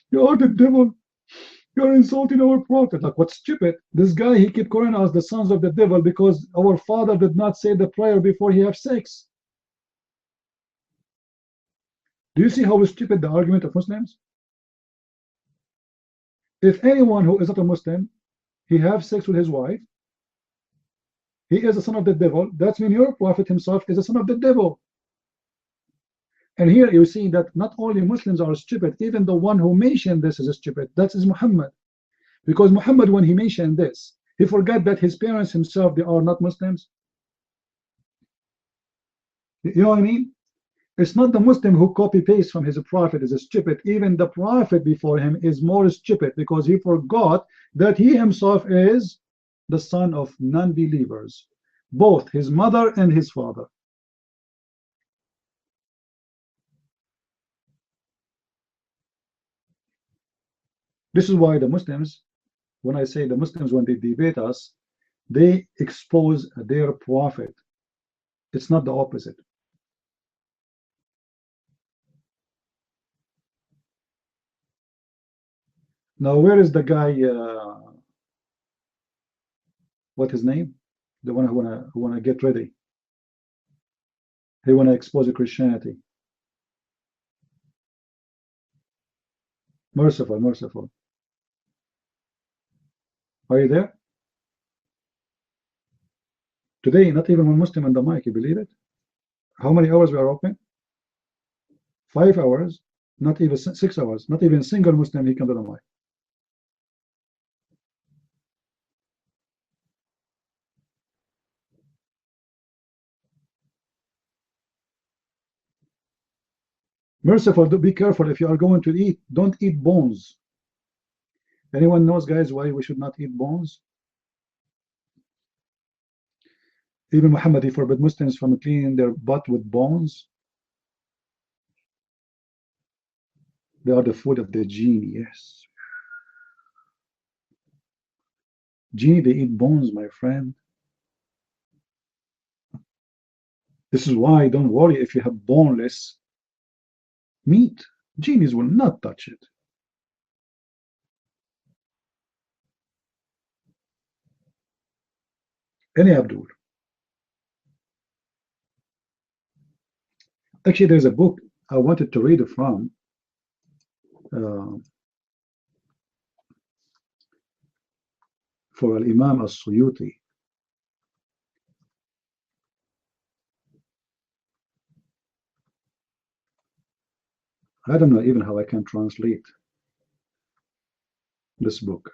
You are the devil. You're insulting our prophet." Like, what's stupid? This guy, he kept calling us the sons of the devil because our father did not say the prayer before he have sex. Do you see how stupid the argument of Muslims? If anyone who is not a Muslim, he have sex with his wife, he is a son of the devil. That means your prophet himself is a son of the devil. And here you see that not only Muslims are stupid, even the one who mentioned this is stupid. That is Muhammad. Because Muhammad, when he mentioned this, he forgot that his parents himself, they are not Muslims. You know what I mean? It's not the Muslim who copy-paste from his prophet is stupid. Even the prophet before him is more stupid because he forgot that he himself is the son of non-believers, both his mother and his father. This is why the Muslims, when I say the Muslims, when they debate us, they expose their prophet. It's not the opposite. Now, where is the guy, what his name? The one who wanna get ready. He wanna expose Christianity. Merciful, merciful. Are you there? Today, not even one Muslim on the mic, you believe it? How many hours we are open? 5 hours, not even 6 hours, not even a single Muslim he can do the mic. Merciful, be careful if you are going to eat, don't eat bones. Anyone knows, guys, why we should not eat bones? Even Muhammad, he forbid Muslims from cleaning their butt with bones. They are the food of the jinn, yes. Jinn, they eat bones, my friend. This is why don't worry if you have boneless meat. Jinns will not touch it. Any Abdul. Actually, there's a book I wanted to read it from. For Al-Imam As-Suyuti. I don't know even how I can translate this book.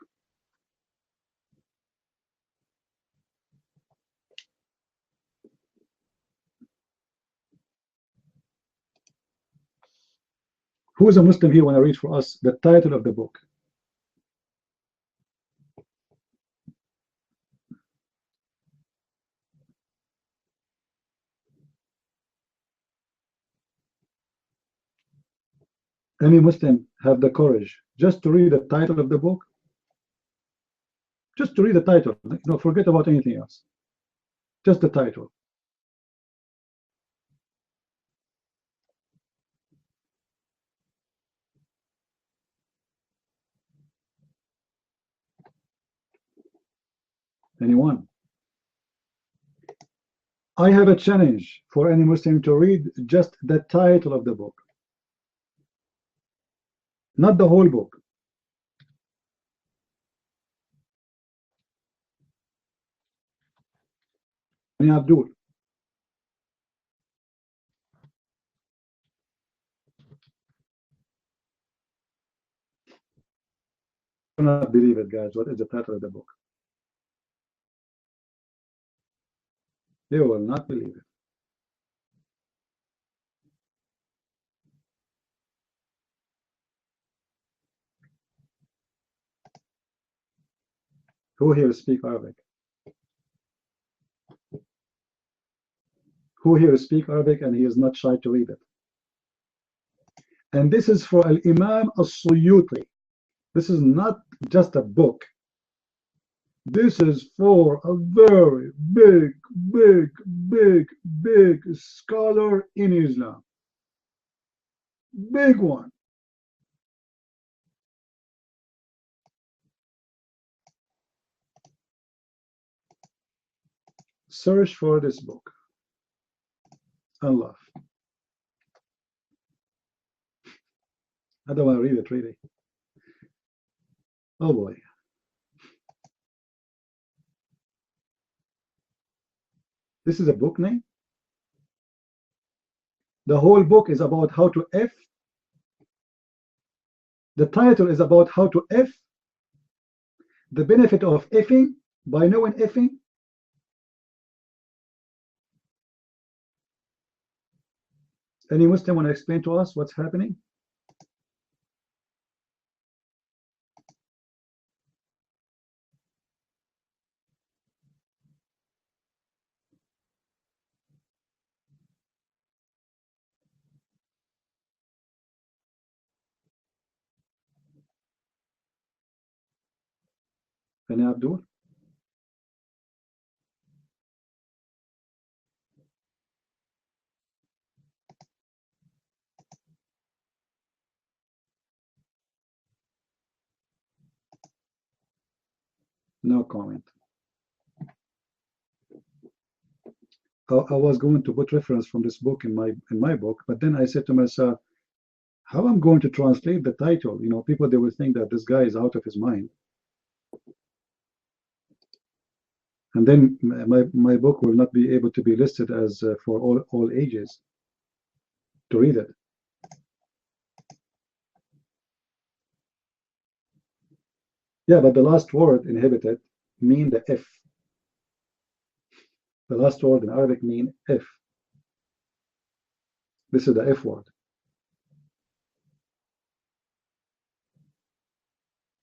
Who is a Muslim here want to read for us the title of the book? Any Muslim have the courage just to read the title of the book? Just to read the title. No, forget about anything else. Just the title. Anyone? I have a challenge for any Muslim to read just the title of the book, not the whole book. Abdul. I do not believe it, guys. What is the title of the book? You will not believe it. Who here speak Arabic? Who here speak Arabic and he is not shy to read it? And this is for Al-Imam As-Suyuti. This is not just a book. This is for a very big scholar in Islam. Big one. Search for this book and laugh. I don't want to read it, really. Oh boy. This is a book name? The whole book is about how to F. The title is about how to F. The benefit of Fing by knowing Fing. Any Muslim want to explain to us what's happening? Any Abdul? No comment. I was going to put reference from this book in my book, but then I said to myself, how I'm going to translate the title? You know, people, they will think that this guy is out of his mind. And then my book will not be able to be listed as for all ages to read it. Yeah, but the last word inhibited mean the F. The last word in Arabic mean F. This is the F word.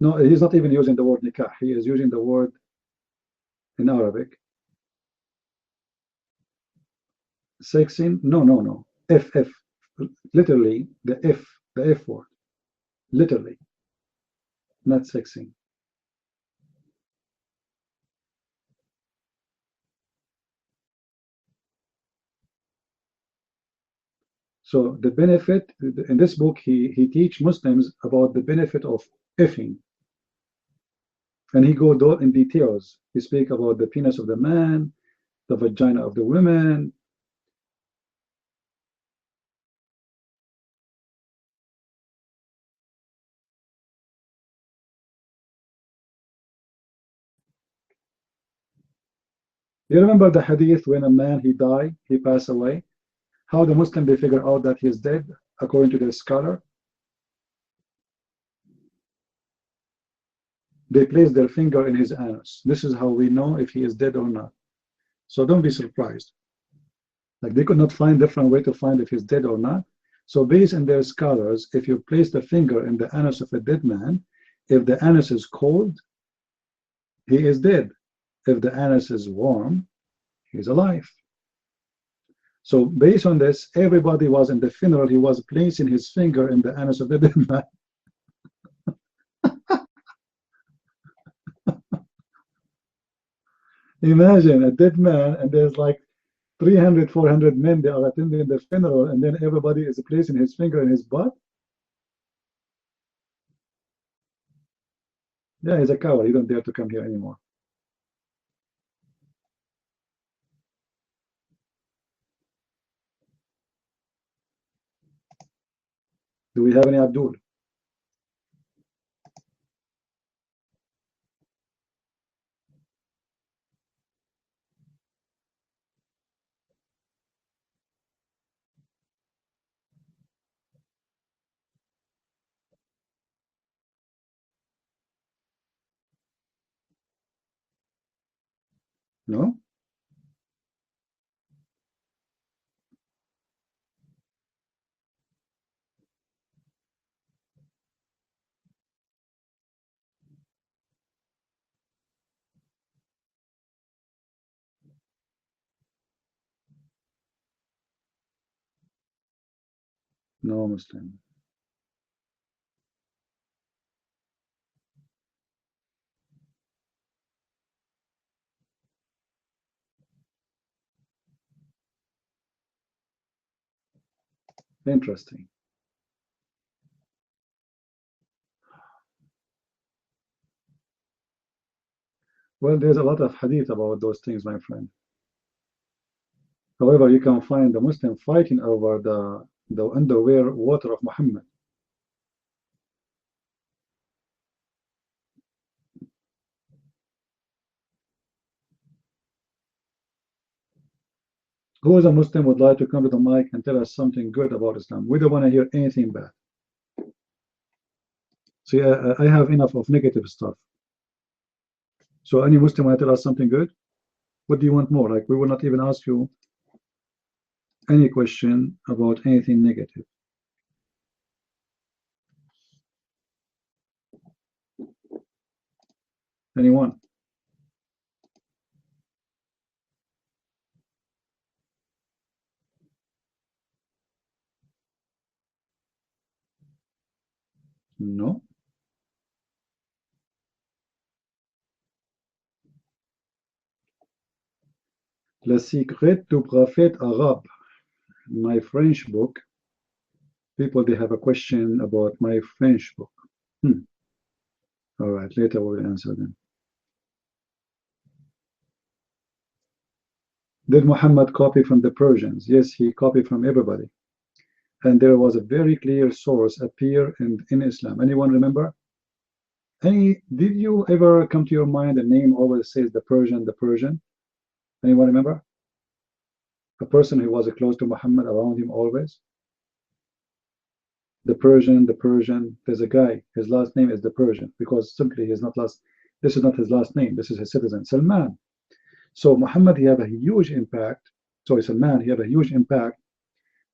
No, he's not even using the word nikah. He is using the word in Arabic. Sexing? No. F. Literally, the F word. Literally. Not sexing. So the benefit, in this book, he teach Muslims about the benefit of effing. And he go in details. He speak about the penis of the man, the vagina of the women. You remember the hadith when a man, he died, he passed away? How the Muslim, they figure out that he is dead, according to their scholar? They place their finger in his anus. This is how we know if he is dead or not. So don't be surprised. Like they could not find different way to find if he's dead or not. So based on their scholars, if you place the finger in the anus of a dead man, if the anus is cold, he is dead. If the anus is warm, he's alive. So based on this, everybody was in the funeral, he was placing his finger in the anus of the dead man. Imagine a dead man, and there's like 300, 400 men, they are attending the funeral, and then everybody is placing his finger in his butt. Yeah, he's a coward. He don't dare to come here anymore. Do we have any Abdul? No? No Muslim. Interesting. Well, there's a lot of hadith about those things, my friend. However, you can find the Muslim fighting over the underwear water of Muhammad. Who is a Muslim would like to come to the mic and tell us something good about Islam? We don't want to hear anything bad. See, I have enough of negative stuff. So any Muslim want to tell us something good? What do you want more? Like, we will not even ask you any question about anything negative. Anyone? No? Le Secret du Prophète Arabe, my French book. People, they have a question about my French book. All right, later we'll answer them. Did Muhammad copy from the Persians? Yes, he copied from everybody. And there was a very clear source appear in Islam. Anyone remember? Did you ever come to your mind a name always says the Persian, the Persian? Anyone remember? A person who was close to Muhammad around him always? The Persian, the Persian. There's a guy, his last name is the Persian, because simply he's not last, this is not his last name, this is his citizen, Salman. So Muhammad, he had a huge impact. So Salman, he had a huge impact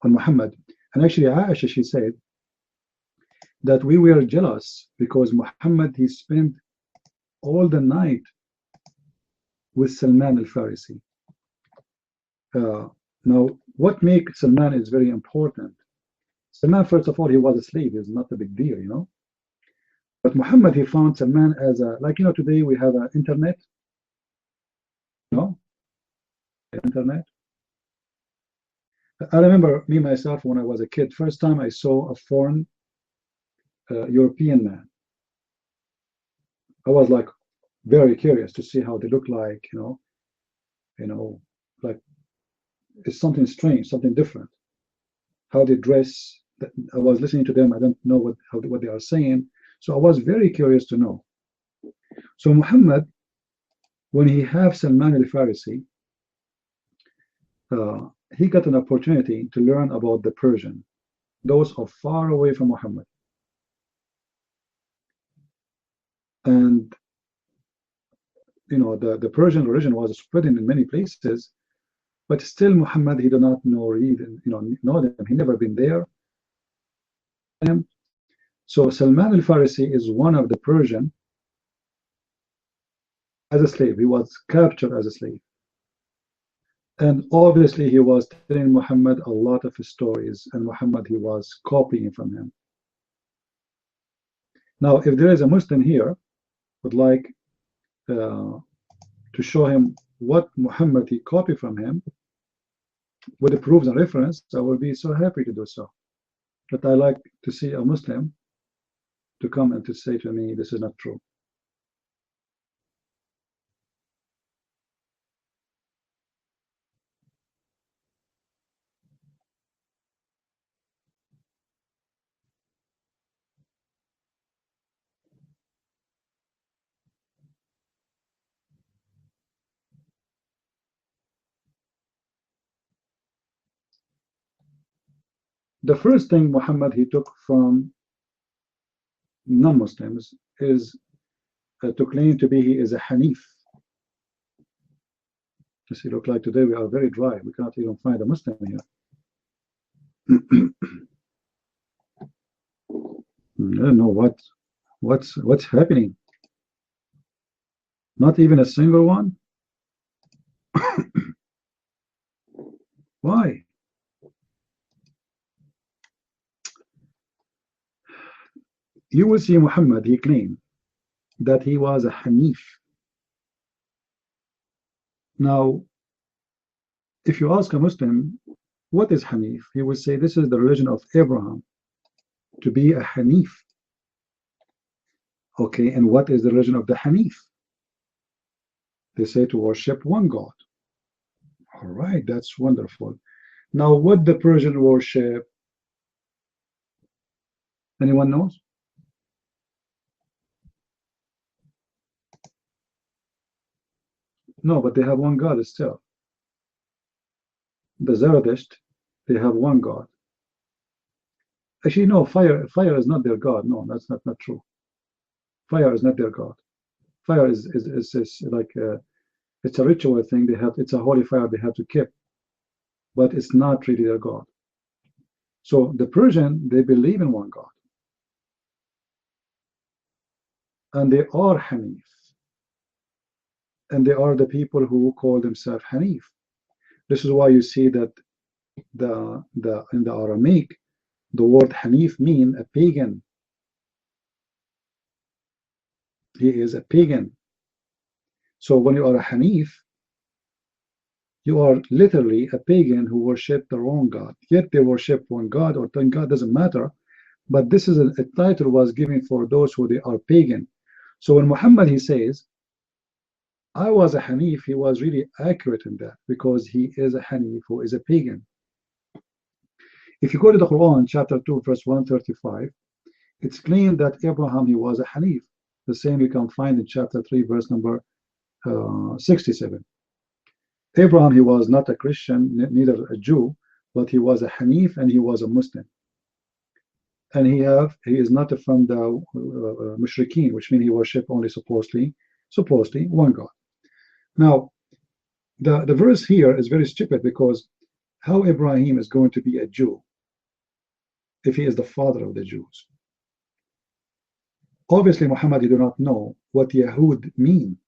on Muhammad. And actually, Aisha, she said that we were jealous because Muhammad, he spent all the night with Salman al-Farisi. Now, what makes Salman is very important. Salman, first of all, he was a slave. It's not a big deal, you know. But Muhammad, he found Salman as a, like, you know, today we have an internet. No? Internet. I remember me, myself, when I was a kid, first time I saw a foreign European man. I was like very curious to see how they look like, you know, like it's something strange, something different. How they dress. I was listening to them. I don't know what they are saying. So I was very curious to know. So Muhammad, when he had Salman al-Farisi, he got an opportunity to learn about the Persian. Those are far away from Muhammad. And you know, the Persian religion was spreading in many places, but still Muhammad, he did not know read and know them. He never been there. So Salman al-Farisi is one of the Persian as a slave. He was captured as a slave. And obviously he was telling Muhammad a lot of stories, and Muhammad, he was copying from him. Now, if there is a Muslim here would like to show him what Muhammad he copied from him with the proofs and reference, I will be so happy to do so. But I like to see a Muslim to come and to say to me, this is not true. The first thing Muhammad he took from non-Muslims is to claim to be he is a Hanif. You see, look like today we are very dry. We cannot even find a Muslim here. I don't know what's happening. Not even a single one. Why? You will see Muhammad, he claimed that he was a Hanif. Now, if you ask a Muslim, what is Hanif? He will say, this is the religion of Abraham, to be a Hanif. Okay, and what is the religion of the Hanif? They say to worship one God. All right, that's wonderful. Now, what the Persian worship? Anyone knows? No, but they have one God still. The Zoroastrian, they have one God. Actually, no, fire is not their God. No, that's not true. Fire is not their God. Fire is like it's a ritual thing. It's a holy fire they have to keep, but it's not really their God. So the Persian, they believe in one God, and they are Hanif, and they are the people who call themselves Hanif. This is why you see that in the Aramaic, the word Hanif means a pagan. He is a pagan. So when you are a Hanif, you are literally a pagan who worship the wrong God. Yet they worship one God, or ten God, doesn't matter. But this is a title was given for those who they are pagan. So when Muhammad he says, I was a Hanif, he was really accurate in that, because he is a Hanif who is a pagan. If you go to the Quran, chapter 2, verse 135, it's claimed that Abraham, he was a Hanif. The same you can find in chapter 3, verse number 67. Abraham, he was not a Christian, neither a Jew, but he was a Hanif and he was a Muslim. And he is not from the Mushrikeen, which means he worship only supposedly one God. Now, the verse here is very stupid, because how Ibrahim is going to be a Jew if he is the father of the Jews? Obviously, Muhammad, you do not know what Yahud mean.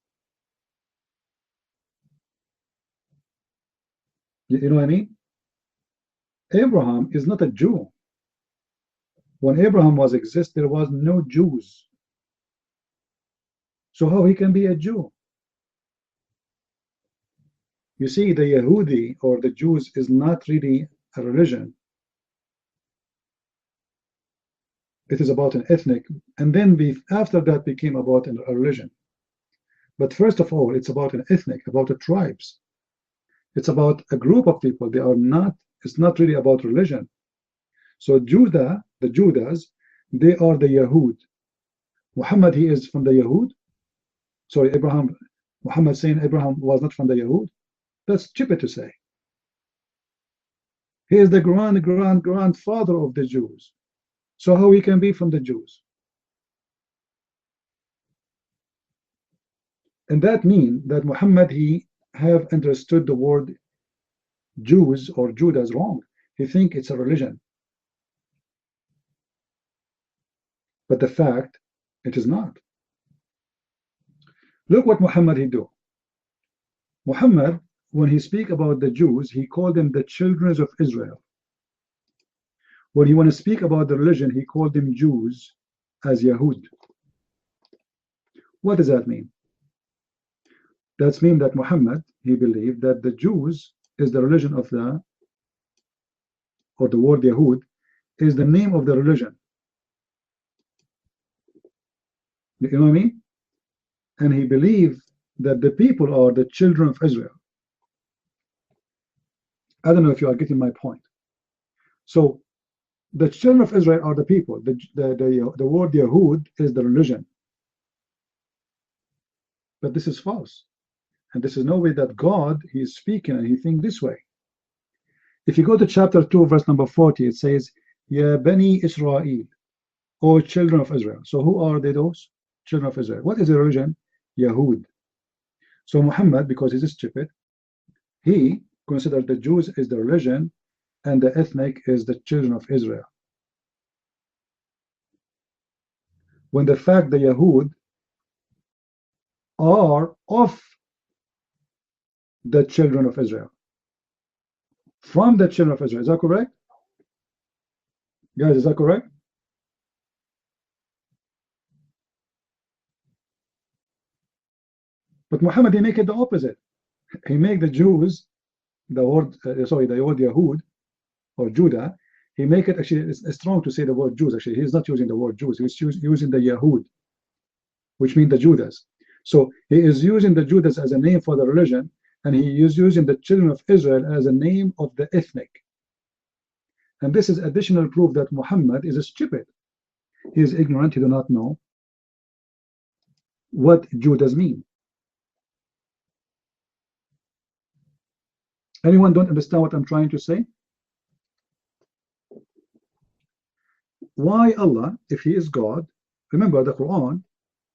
You know what I mean? Abraham is not a Jew. When Abraham was exist, there was no Jews. So how he can be a Jew? You see, the Yahudi or the Jews is not really a religion. It is about an ethnic, and then after that became about a religion. But first of all, it's about an ethnic, about the tribes. It's about a group of people. It's not really about religion. So Judah, the Judas, they are the Yahud. Muhammad, he is from the Yahud. Sorry, Muhammad saying Abraham was not from the Yahud. That's stupid to say. He is the grandfather of the Jews. So how he can be from the Jews? And that means that Muhammad, he have understood the word Jews or Judas wrong. He think it's a religion. But the fact, it is not. Look what Muhammad he do. Muhammad, when he speak about the Jews, he called them the children of Israel. When he want to speak about the religion, he called them Jews as Yahud. What does that mean? That means that Muhammad, he believed that the Jews is the religion of the word Yahud is the name of the religion. You know what I mean? And he believed that the people are the children of Israel. I don't know if you are getting my point. So the children of Israel are the people. The word Yahud is the religion. But this is false. And this is no way that God, he is speaking and he thinks this way. If you go to chapter 2, verse number 40, it says, Ya Bani Israel, or children of Israel. So who are they, those? Children of Israel. What is the religion? Yahud. So Muhammad, because he's stupid, he considered the Jews is the religion and the ethnic is the children of Israel. When the fact the Yahud are of the children of Israel, from the children of Israel. Is that correct? Guys, is that correct? But Muhammad, he make it the opposite. He make the Jews, the word, the word Yahud or Judah, he make it, actually, it's strong to say the word Jews. Actually, he's not using the word Jews. He's using the Yahud, which means the Judas. So he is using the Judas as a name for the religion, and he is using the children of Israel as a name of the ethnic. And this is additional proof that Muhammad is stupid. He is ignorant. He do not know what Judas mean. Anyone don't understand what I'm trying to say? Why Allah, if he is God, remember the Quran,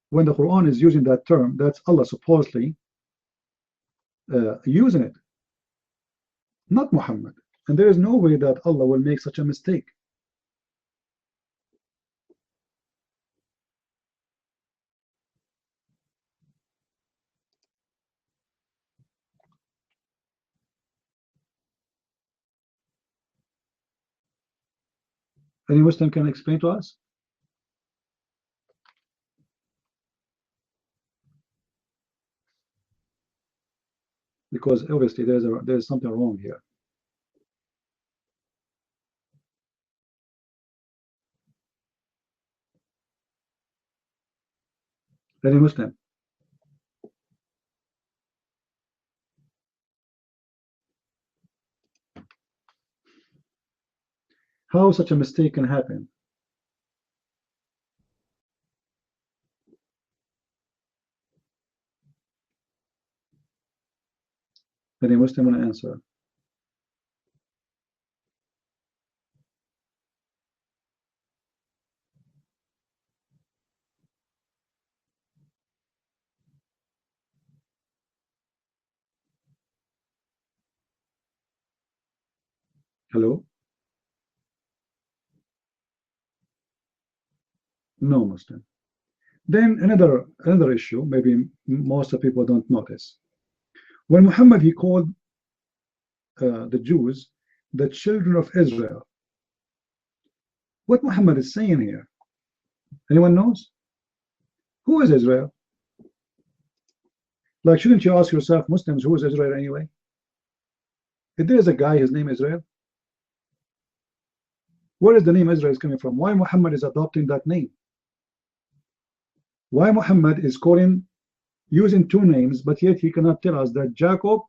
when the Quran is using that term, that's Allah supposedly using it, not Muhammad. And there is no way that Allah will make such a mistake. Any Muslim can explain to us? Because obviously there's something wrong here. Any Muslim? How such a mistake can happen? Any Muslim want to answer? Hello? No Muslim. Then another issue, maybe most of people don't notice. When Muhammad, he called the Jews the children of Israel. What Muhammad is saying here? Anyone knows? Who is Israel? Like, shouldn't you ask yourself, Muslims, who is Israel anyway? If there is a guy, his name is Israel, where is the name Israel is coming from? Why Muhammad is adopting that name? Why Muhammad is using two names, but yet he cannot tell us that Jacob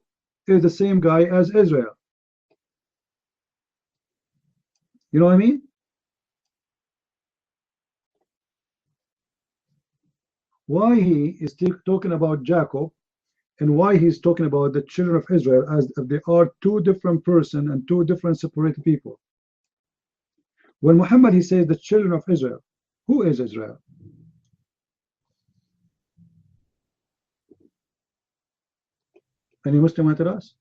is the same guy as Israel? You know what I mean? Why he is still talking about Jacob, and why he's talking about the children of Israel as if they are two different persons and two different separated people. When Muhammad, he says the children of Israel, who is Israel? Any Muslim want to tell us?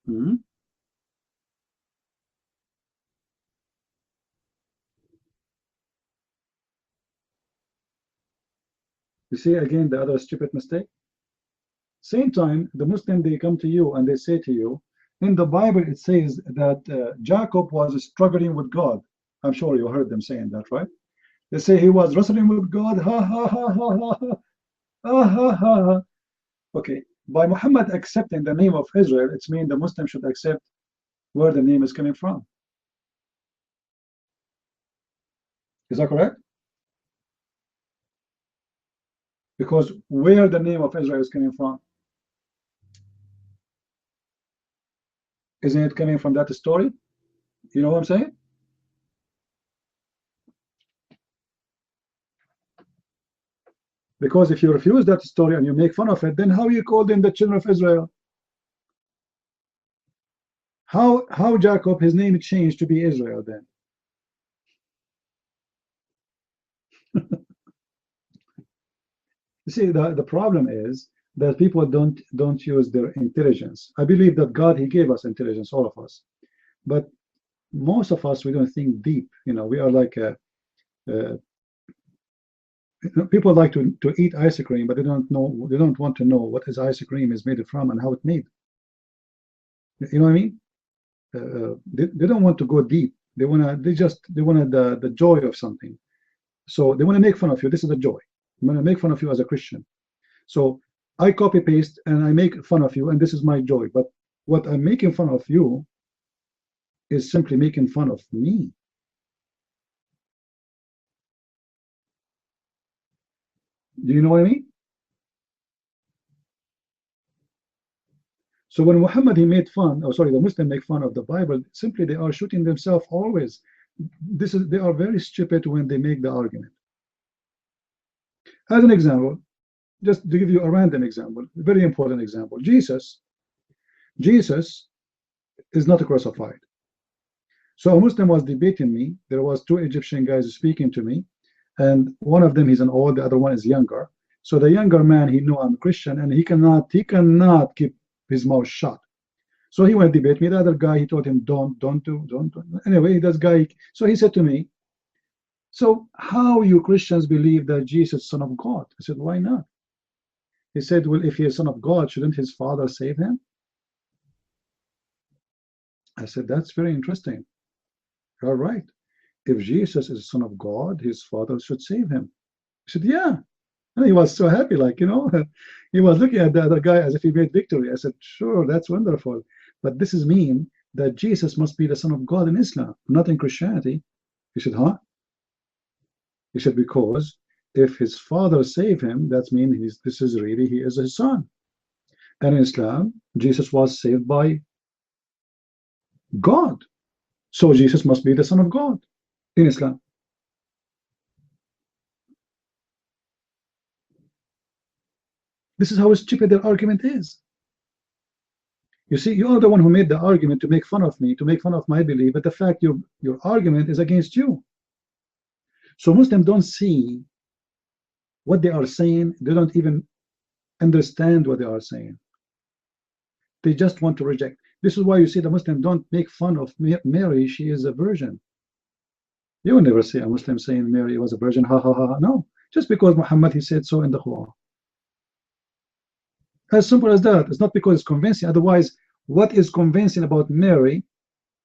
Hmm? You see again the other stupid mistake? Same time, the Muslim, they come to you and they say to you, in the Bible it says that Jacob was struggling with God. I'm sure you heard them saying that, right? They say he was wrestling with God. Ha ha ha ha ha ha ha ha ha. Okay, by Muhammad accepting the name of Israel, it means the Muslim should accept where the name is coming from. Is that correct? Because where the name of Israel is coming from, isn't it coming from that story? You know what I'm saying? Because if you refuse that story and you make fun of it, then how you call them the children of Israel? How Jacob, his name changed to be Israel then? You see, the problem is that people don't use their intelligence. I believe that God, he gave us intelligence, all of us, but most of us, we don't think deep. You know, we are like people like to eat ice cream, but they don't want to know what is ice cream is made from and how it's made. You know what I mean? They don't want to go deep. They want the joy of something. So they want to make fun of you. This is the joy. I'm going to make fun of you as a Christian. So I copy paste and I make fun of you, and this is my joy. But what I'm making fun of you is simply making fun of me. Do you know what I mean? So when Muhammad, he made fun, the Muslim make fun of the Bible, simply they are shooting themselves always. They are very stupid when they make the argument. As an example, just to give you a random example, a very important example, Jesus is not crucified. So a Muslim was debating me. There was two Egyptian guys speaking to me, and one of them, he's an old, the other one is younger. So the younger man, he knew I'm Christian, and he cannot keep his mouth shut. So he went to debate me. The other guy, he told him, don't. Anyway, this guy, so he said to me, so how you Christians believe that Jesus is Son of God? I said, why not? He said, well, if he is Son of God, shouldn't his Father save him? I said, that's very interesting. You're right. If Jesus is Son of God, his Father should save him. He said, yeah. And he was so happy, like, you know, he was looking at the other guy as if he made victory. I said, sure, that's wonderful. But this is mean that Jesus must be the Son of God in Islam, not in Christianity. He said, huh? He said, because if his Father saved him, that means he is his son. And in Islam, Jesus was saved by God. So Jesus must be the Son of God in Islam. This is how stupid their argument is. You see, you are the one who made the argument to make fun of me, to make fun of my belief, but the fact your argument is against you. So Muslims don't see what they are saying. They don't even understand what they are saying. They just want to reject. This is why you see the Muslims don't make fun of Mary. She is a virgin. You will never see a Muslim saying Mary was a virgin. Ha ha ha. No, just because Muhammad, he said so in the Quran. As simple as that. It's not because it's convincing. Otherwise, what is convincing about Mary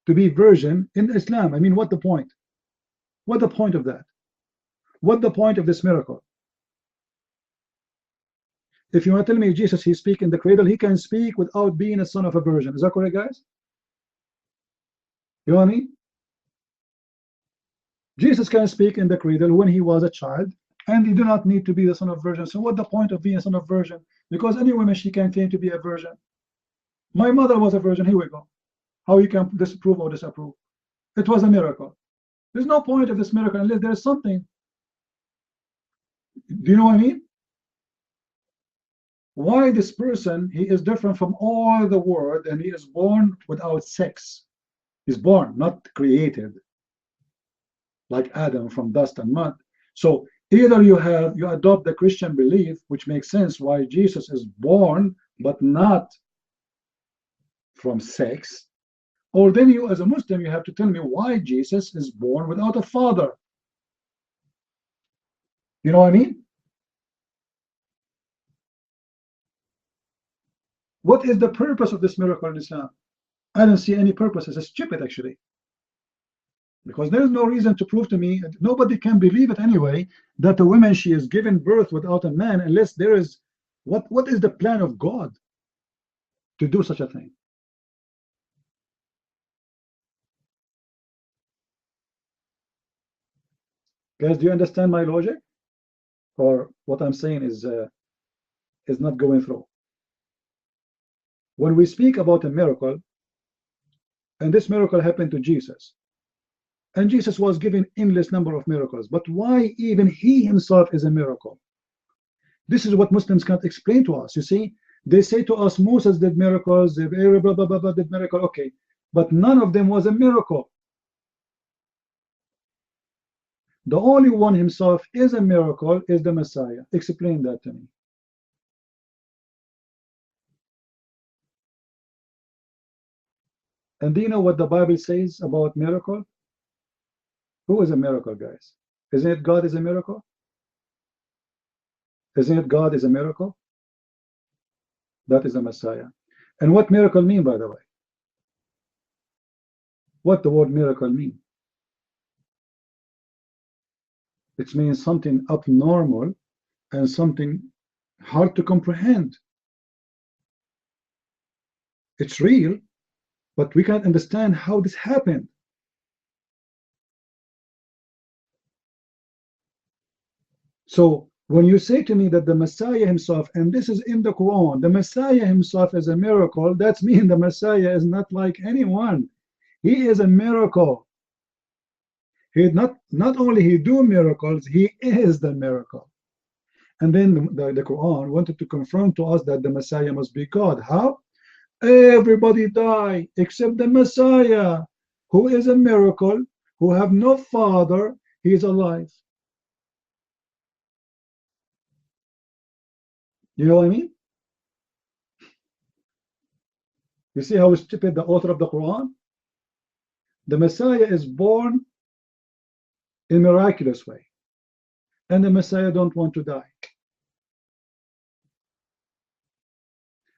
to be virgin in Islam? I mean, what the point? What the point of that? What the point of this miracle? If you want to tell me Jesus, he speaks in the cradle, he can speak without being a son of a virgin. Is that correct, guys? You know what I mean? Jesus can speak in the cradle when he was a child, and he do not need to be the son of virgin. So what the point of being a son of virgin? Because any woman, she can claim to be a virgin. My mother was a virgin. Here we go. How you can disapprove or disapprove? It was a miracle. There's no point of this miracle unless there is something. Do you know what I mean? Why this person, he is different from all the world, and he is born without sex. He's born, not created, like Adam from dust and mud. So either you adopt the Christian belief, which makes sense why Jesus is born but not from sex, or then you as a Muslim, you have to tell me why Jesus is born without a father. You know what I mean? What is the purpose of this miracle in Islam? I don't see any purpose. It's stupid, actually. Because there is no reason to prove to me, nobody can believe it anyway, that a woman, she is given birth without a man, unless there is, what is the plan of God to do such a thing? Guys, do you understand my logic? Or what I'm saying is not going through? When we speak about a miracle, and this miracle happened to Jesus, and Jesus was given endless number of miracles, but why even he himself is a miracle? This is what Muslims can't explain to us. You see, they say to us, Moses did miracles, they blah, blah, blah, blah, did miracle. Okay, but none of them was a miracle. The only one himself is a miracle is the Messiah. Explain that to me. And do you know what the Bible says about miracle? Who is a miracle, guys? Isn't it God is a miracle? Isn't it God is a miracle? That is the Messiah. And what miracle mean, by the way? What the word miracle mean? It means something abnormal and something hard to comprehend. It's real, but we can't understand how this happened. So when you say to me that the Messiah himself, and this is in the Quran, the Messiah himself is a miracle, that means the Messiah is not like anyone. He is a miracle. He not only he do miracles, he is the miracle. And then the Quran wanted to confirm to us that the Messiah must be God. How? Everybody die except the Messiah, who is a miracle, who have no father, he is alive. You know what I mean? You see how stupid the author of the Quran? The Messiah is born in a miraculous way, and the Messiah don't want to die.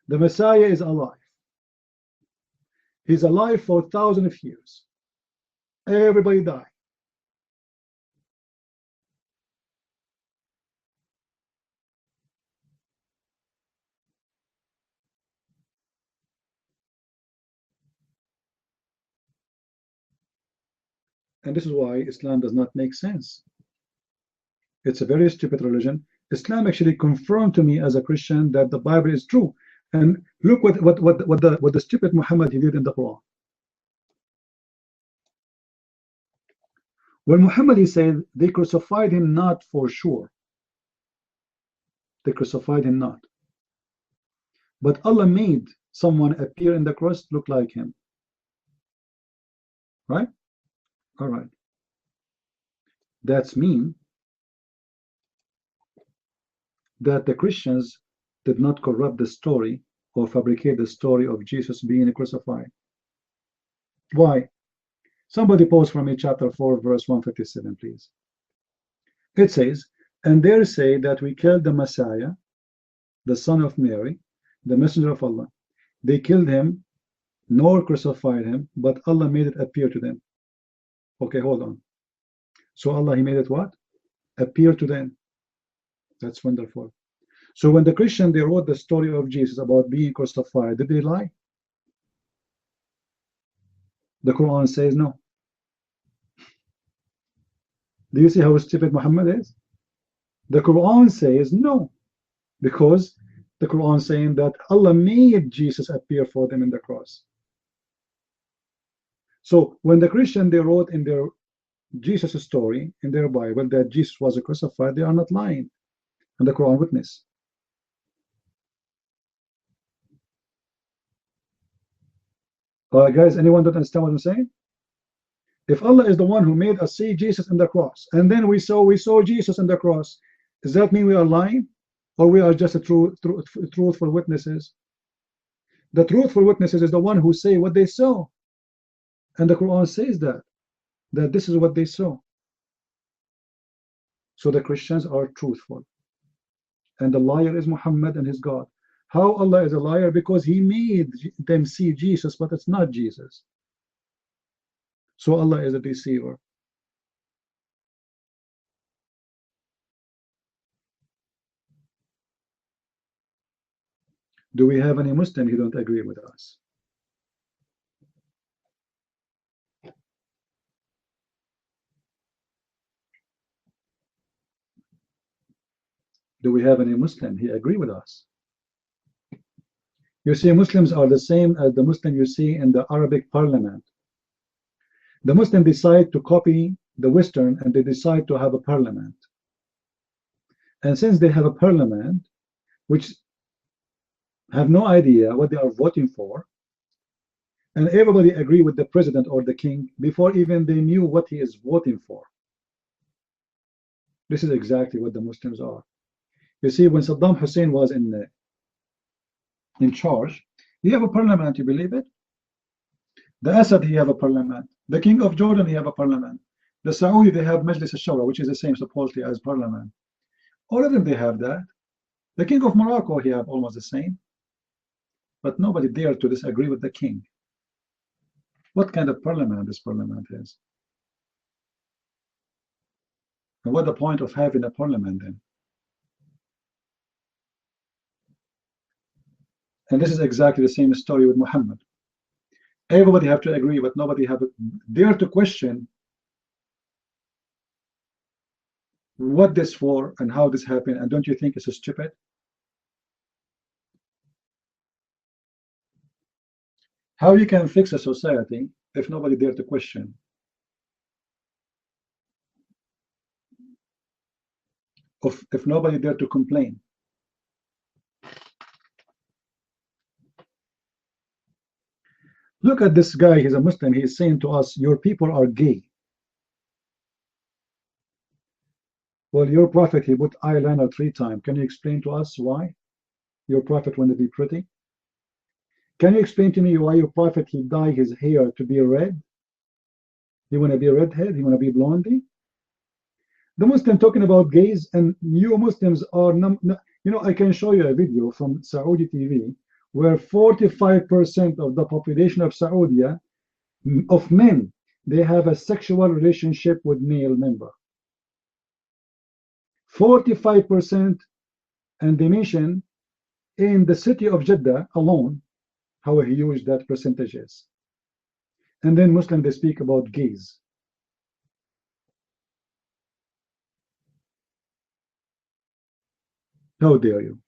The Messiah is alive. He's alive for thousands of years. Everybody die. And this is why Islam does not make sense. It's a very stupid religion. Islam actually confirmed to me as a Christian that the Bible is true. And look what the stupid Muhammad he did in the Quran. When Muhammad he said they crucified him not for sure. They crucified him not. But Allah made someone appear in the cross look like him. Right? All right. That's mean that the Christians did not corrupt the story or fabricate the story of Jesus being crucified. Why? Somebody post for me chapter 4 verse 157, please. It says, and they say that we killed the Messiah, the son of Mary, the messenger of Allah. They killed him nor crucified him, but Allah made it appear to them. Okay, hold on. So Allah, he made it what? Appear to them. That's wonderful. So when the Christian, they wrote the story of Jesus about being crucified, did they lie? The Quran says no. Do you see how stupid Muhammad is? The Quran says no, because the Quran saying that Allah made Jesus appear for them in the cross. So when the Christian, they wrote in their Jesus story in their Bible that Jesus was crucified, they are not lying, and the Quran witness. Guys, anyone that understand what I'm saying? If Allah is the one who made us see Jesus in the cross, and then we saw Jesus in the cross, does that mean we are lying, or we are just a truthful witnesses? The truthful witnesses is the one who say what they saw, and the Quran says that this is what they saw. So the Christians are truthful, and the liar is Muhammad and his God. How Allah is a liar? Because he made them see Jesus, but it's not Jesus. So Allah is a deceiver. Do we have any Muslim who don't agree with us? Do we have any Muslim who agree with us? You see, Muslims are the same as the Muslim you see in the Arabic parliament. The Muslims decide to copy the Western, and they decide to have a parliament. And since they have a parliament which have no idea what they are voting for, and everybody agree with the president or the king before even they knew what he is voting for. This is exactly what the Muslims are. You see, when Saddam Hussein was in charge, he have a parliament, you believe it? The Assad, he have a parliament. The king of Jordan, he have a parliament. The Saudi, they have Majlis al-Shura, which is the same supposedly as parliament. All of them, they have that. The king of Morocco, he have almost the same. But nobody dare to disagree with the king. What kind of parliament this parliament is? And what the point of having a parliament then? And this is exactly the same story with Muhammad. Everybody have to agree, but nobody have dare to question what this for and how this happened. And don't you think it's stupid? How you can fix a society if nobody dare to question? If nobody dare to complain? Look at this guy, he's a Muslim, he's saying to us, your people are gay. Well, your prophet, he put eyeliner 3 times. Can you explain to us why your prophet wanted to be pretty? Can you explain to me why your prophet, he dyed his hair to be red? He want to be a redhead? He want to be blondie? The Muslim talking about gays, and you Muslims are, you know, I can show you a video from Saudi TV where 45% of the population of Saudi, of men, they have a sexual relationship with male member. 45%, and they mention in the city of Jeddah alone how huge that percentage is. And then Muslim, they speak about gays. How dare you?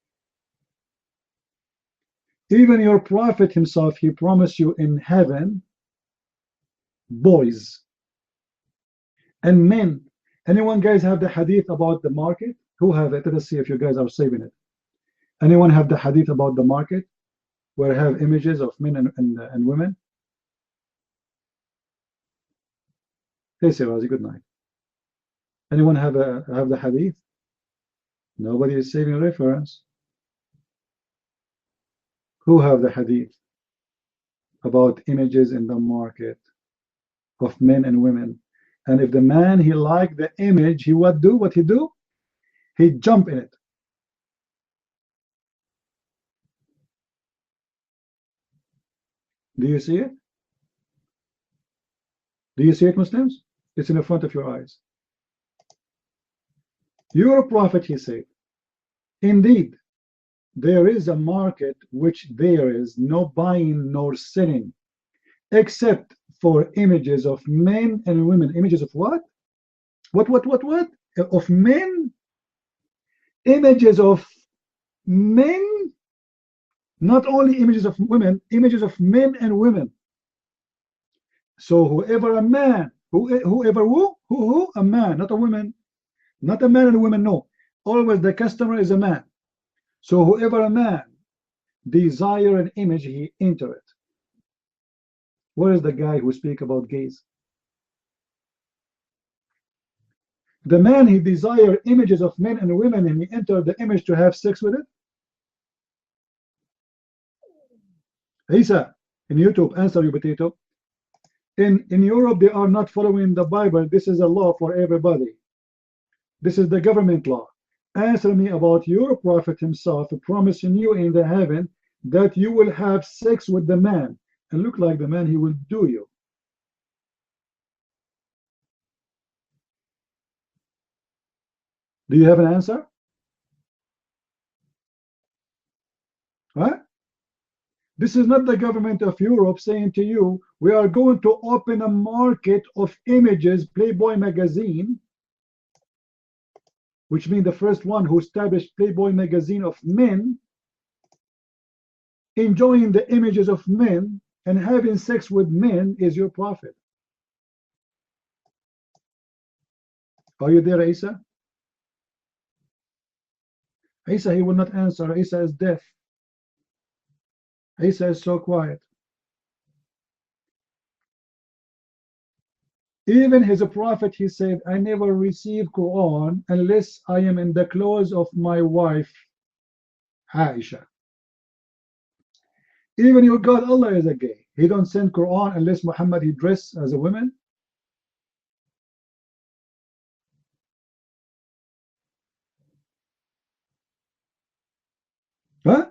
Even your prophet himself, he promised you in heaven boys and men. Anyone guys have the hadith about the market? Who have it? Let's see if you guys are saving it. Anyone have the hadith about the market where I have images of men and women? Hey Sirazi, good night. Anyone have the hadith? Nobody is saving reference. Who have the hadith about images in the market of men and women? And if the man, he liked the image, he would do what he do? He'd jump in it. Do you see it? Do you see it, Muslims? It's in the front of your eyes. Your prophet, he said, indeed, there is a market which there is no buying nor selling, except for images of men and women. Images of what? What? Of men? Images of men? Not only images of women, images of men and women. So whoever a man, whoever who? A man, not a woman. Not a man and a woman, no. Always the customer is a man. So whoever a man desire an image, he enter it. Where is the guy who speak about gays? The man, he desire images of men and women, and he enter the image to have sex with it. Isa, in YouTube, answer you, potato. In Europe, they are not following the Bible. This is a law for everybody. This is the government law. Answer me about your prophet himself promising you in the heaven that you will have sex with the man and look like the man, he will do you. Do you have an answer? What? This is not the government of Europe saying to you, we are going to open a market of images, Playboy magazine, which means the first one who established Playboy magazine of men, enjoying the images of men and having sex with men is your prophet. Are you there, Isa? Isa, he will not answer. Isa is deaf. Isa is so quiet. Even his prophet, he said, I never receive Quran unless I am in the clothes of my wife, Aisha. Even your God Allah is a gay. He don't send Quran unless Muhammad he dress as a woman. Huh?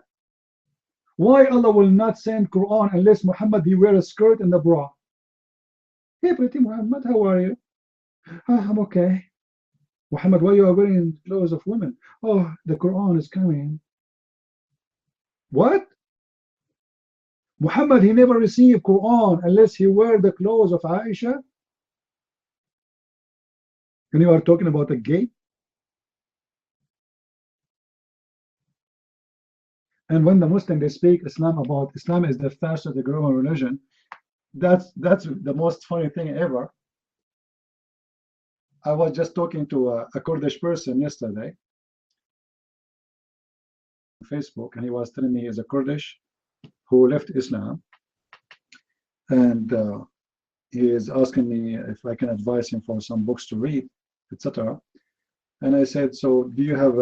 Why Allah will not send Quran unless Muhammad he wear a skirt and a bra? Hey, pretty Muhammad, how are you? Oh, I'm okay. Muhammad, why you are wearing clothes of women? Oh, the Quran is coming. What? Muhammad, he never received Quran unless he wear the clothes of Aisha? And you are talking about a gay? And when the Muslim they speak Islam about Islam is the fastest growing religion, that's the most funny thing ever. I was just talking to a Kurdish person yesterday on Facebook, and he was telling me he's a Kurdish who left Islam, and he is asking me if I can advise him for some books to read, etc. And I said, so do you have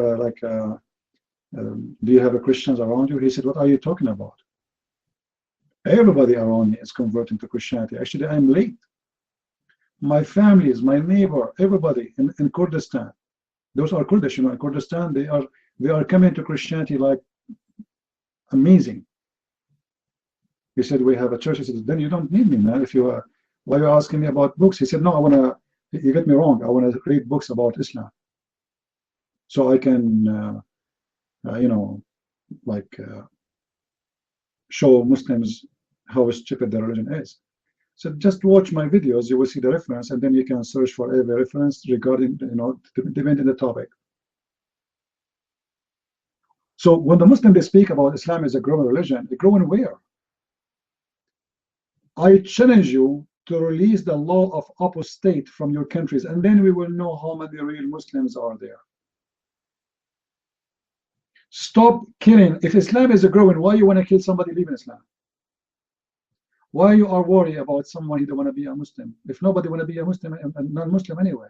do you have a Christians around you? He said, what are you talking about? Everybody around me is converting to Christianity. Actually, I'm late. My families, my neighbor, everybody in Kurdistan, those are Kurdish, in Kurdistan, they are coming to Christianity like amazing. He said, we have a church. He said, then you don't need me, man. If you are, why are you asking me about books? He said, no, I want to, you get me wrong. I want to read books about Islam. So I can, show Muslims how stupid their religion is. So just watch my videos, you will see the reference, and then you can search for every reference regarding, depending on the topic. So when the Muslims they speak about Islam as a growing religion, a growing where? I challenge you to release the law of apostate from your countries, and then we will know how many real Muslims are there. Stop killing. If Islam is a growing, why you want to kill somebody leaving Islam? Why you are worried about someone who don't want to be a Muslim? If nobody want to be a Muslim, a non-Muslim anyway.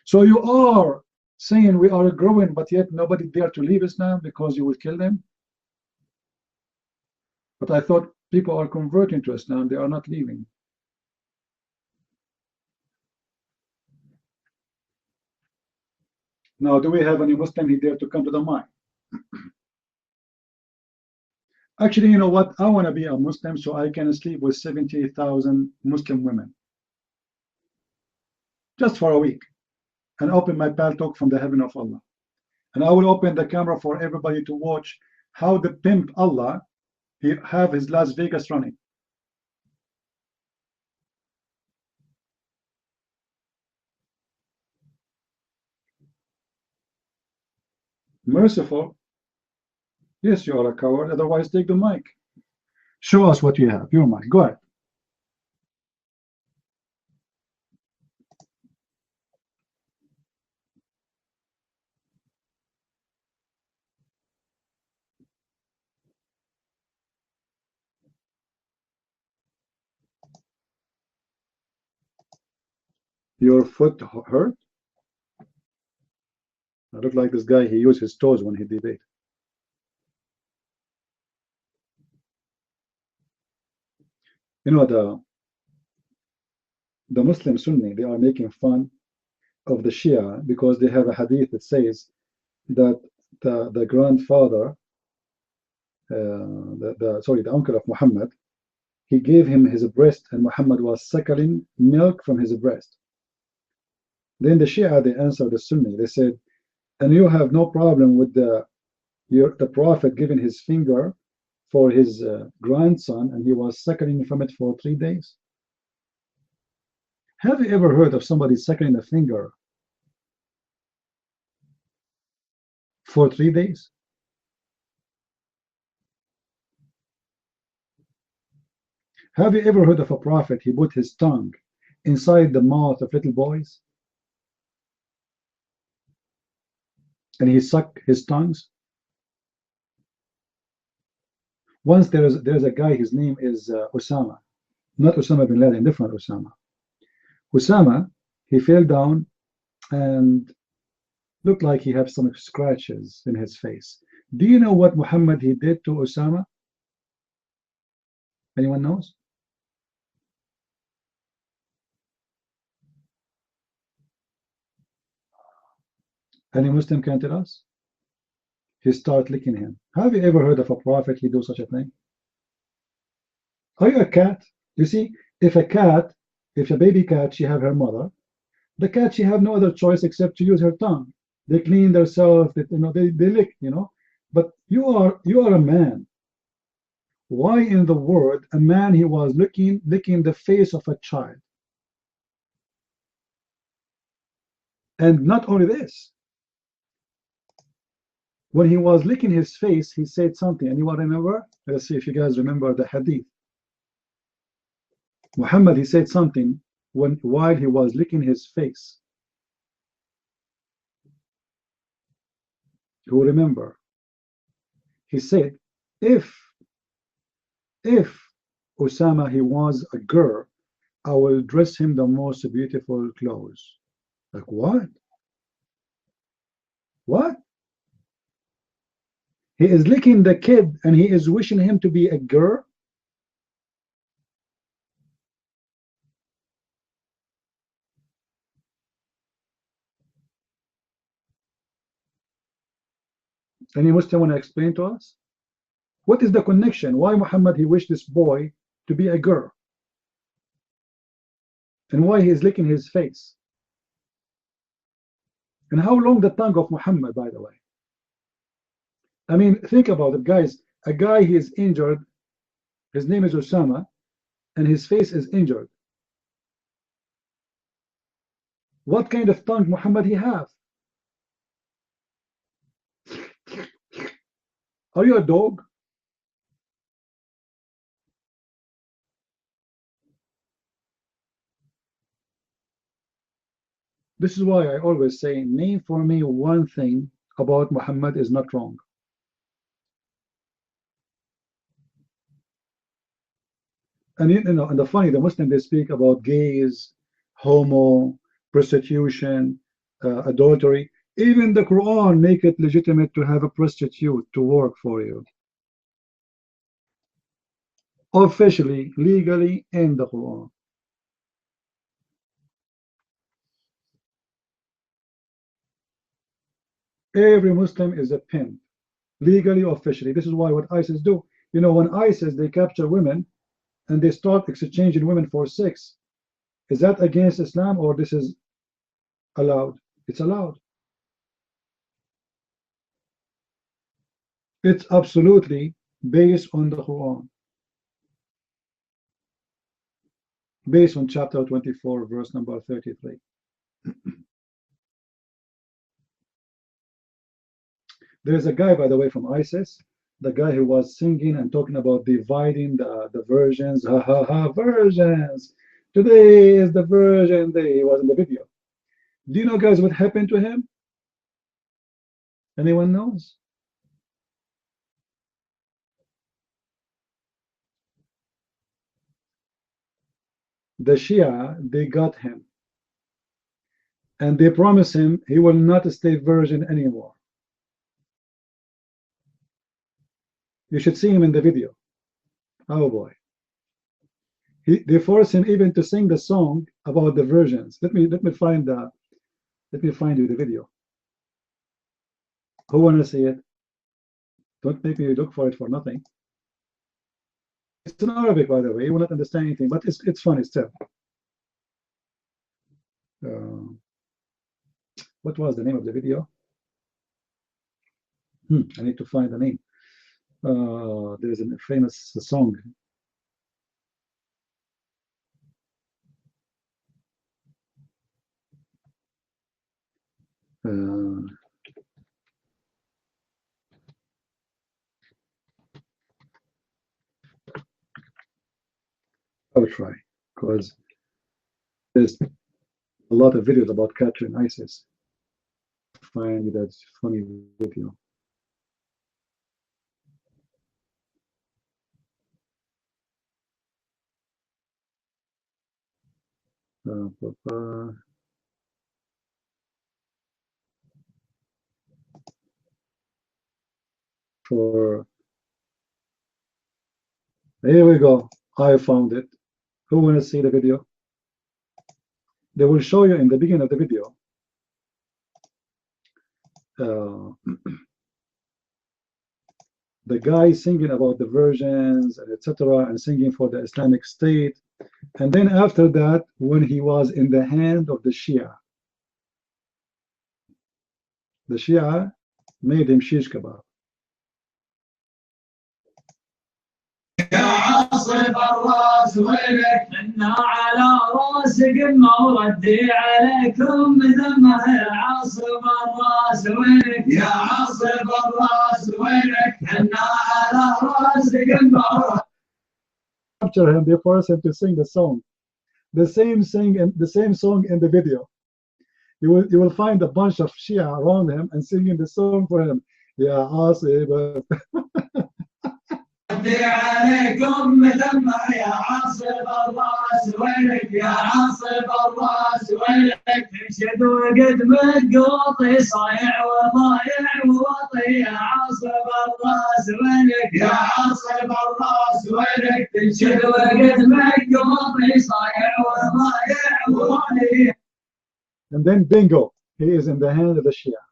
So you are saying we are growing, but yet nobody dare to leave Islam because you will kill them? But I thought people are converting to Islam, they are not leaving. Now, do we have any Muslim who dare to come to the mic? Actually, you know what? I want to be a Muslim so I can sleep with 70,000 Muslim women. Just for a week. And open my paltalk from the heaven of Allah. And I will open the camera for everybody to watch how the pimp Allah he have his Las Vegas running. Merciful. Yes, you are a coward. Otherwise, take the mic. Show us what you have. Your mic. Go ahead. Your foot hurt? I look like this guy, he used his toes when he debate. You know, the Muslim Sunni, they are making fun of the Shia because they have a hadith that says that the grandfather, the uncle of Muhammad, he gave him his breast and Muhammad was suckling milk from his breast. Then the Shia, they answered the Sunni, they said, and you have no problem with the Prophet giving his finger for his grandson and he was suckling from it for 3 days? Have you ever heard of somebody suckling a finger for 3 days? Have you ever heard of a prophet, he put his tongue inside the mouth of little boys? and he sucked his tongues. Once there's a guy, his name is Osama, not Osama bin Laden, different Osama. Osama, he fell down and looked like he had some scratches in his face. Do you know what Muhammad he did to Osama? Anyone knows? Any Muslim can tell us? He started licking him. Have you ever heard of a prophet he do such a thing? Are you a cat? You see, if a baby cat, she have her mother, the cat, she have no other choice except to use her tongue. They clean themselves, they lick, But you are a man. Why in the world a man he was licking the face of a child? And not only this, when he was licking his face, he said something. Anyone remember? Let's see if you guys remember the hadith. Muhammad, he said something while he was licking his face. Who remember? He said, if Osama he was a girl, I will dress him the most beautiful clothes. Like what? What? He is licking the kid and he is wishing him to be a girl? Any Muslim want to explain to us? What is the connection? Why Muhammad he wished this boy to be a girl? And why he is licking his face? And how long the tongue of Muhammad, by the way? I mean, think about it, guys. A guy he is injured, his name is Osama, and his face is injured. What kind of tongue Muhammad he have? Are you a dog? This is why I always say, name for me one thing about Muhammad is not wrong. And and the funny, the Muslims they speak about gays, homo, prostitution, adultery. Even the Quran make it legitimate to have a prostitute to work for you. Officially, legally, in the Quran. Every Muslim is a pimp, legally, officially. This is why what ISIS do. When ISIS they capture women and they start exchanging women for sex, is that against Islam or this is allowed? It's allowed. It's absolutely based on the Quran, based on chapter 24, verse number 33. There's a guy, by the way, from ISIS, the guy who was singing and talking about dividing the versions. Ha ha ha, versions. Today is the version day. He was in the video. Do you know, guys, what happened to him? Anyone knows? The Shia, they got him. And they promised him he will not stay virgin anymore. You should see him in the video. Oh boy. They forced him even to sing the song about the virgins. Let me find you the video. Who wanna see it? Don't make me look for it for nothing. It's in Arabic, by the way. You will not understand anything, but it's funny still. What was the name of the video? I need to find the name. There's a famous song. I will try, because there's a lot of videos about capturing ISIS. find that funny video. For here we go. I found it. Who want to see the video? They will show you in the beginning of the video. The guy singing about the virgins and etc. and singing for the Islamic State. And then after that, when he was in the hand of the Shia made him shish kebab. عاصف الراس وينك منا على راسك ما وردي عليكم ذمه يا عاصف الراس وينك يا عاصف الراس وينك منا على راسك ما Capture him, they force him to sing the song, the same song in the video. You will find a bunch of Shia around him and singing the song for him. Ya Asib. عليكم ذمه يا عاصف الراس وينك يا عاصف الراس وينك تنشد وقد متقوطي صايع وضايع ووطي يا عاصف الراس وينك يا عاصف الراس وينك تنشد وقد متقوطي صايع وضايع ووطي. And then bingo, he is in the hand of the Shia.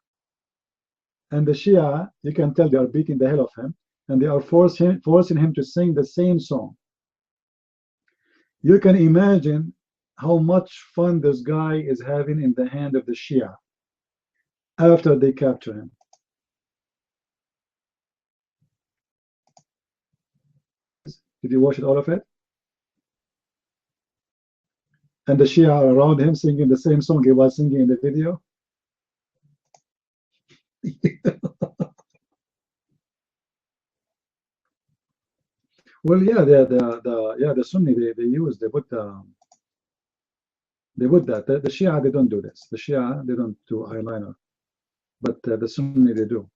And the Shia, you can tell they are beating the hell of him. And they are forcing him to sing the same song. You can imagine how much fun this guy is having in the hand of the Shia after they capture him. Did you watch it, all of it? And the Shia are around him singing the same song he was singing in the video. Well, yeah, the Sunni they put that. The Shia, they don't do this. The Shia, they don't do eyeliner, but the Sunni they do.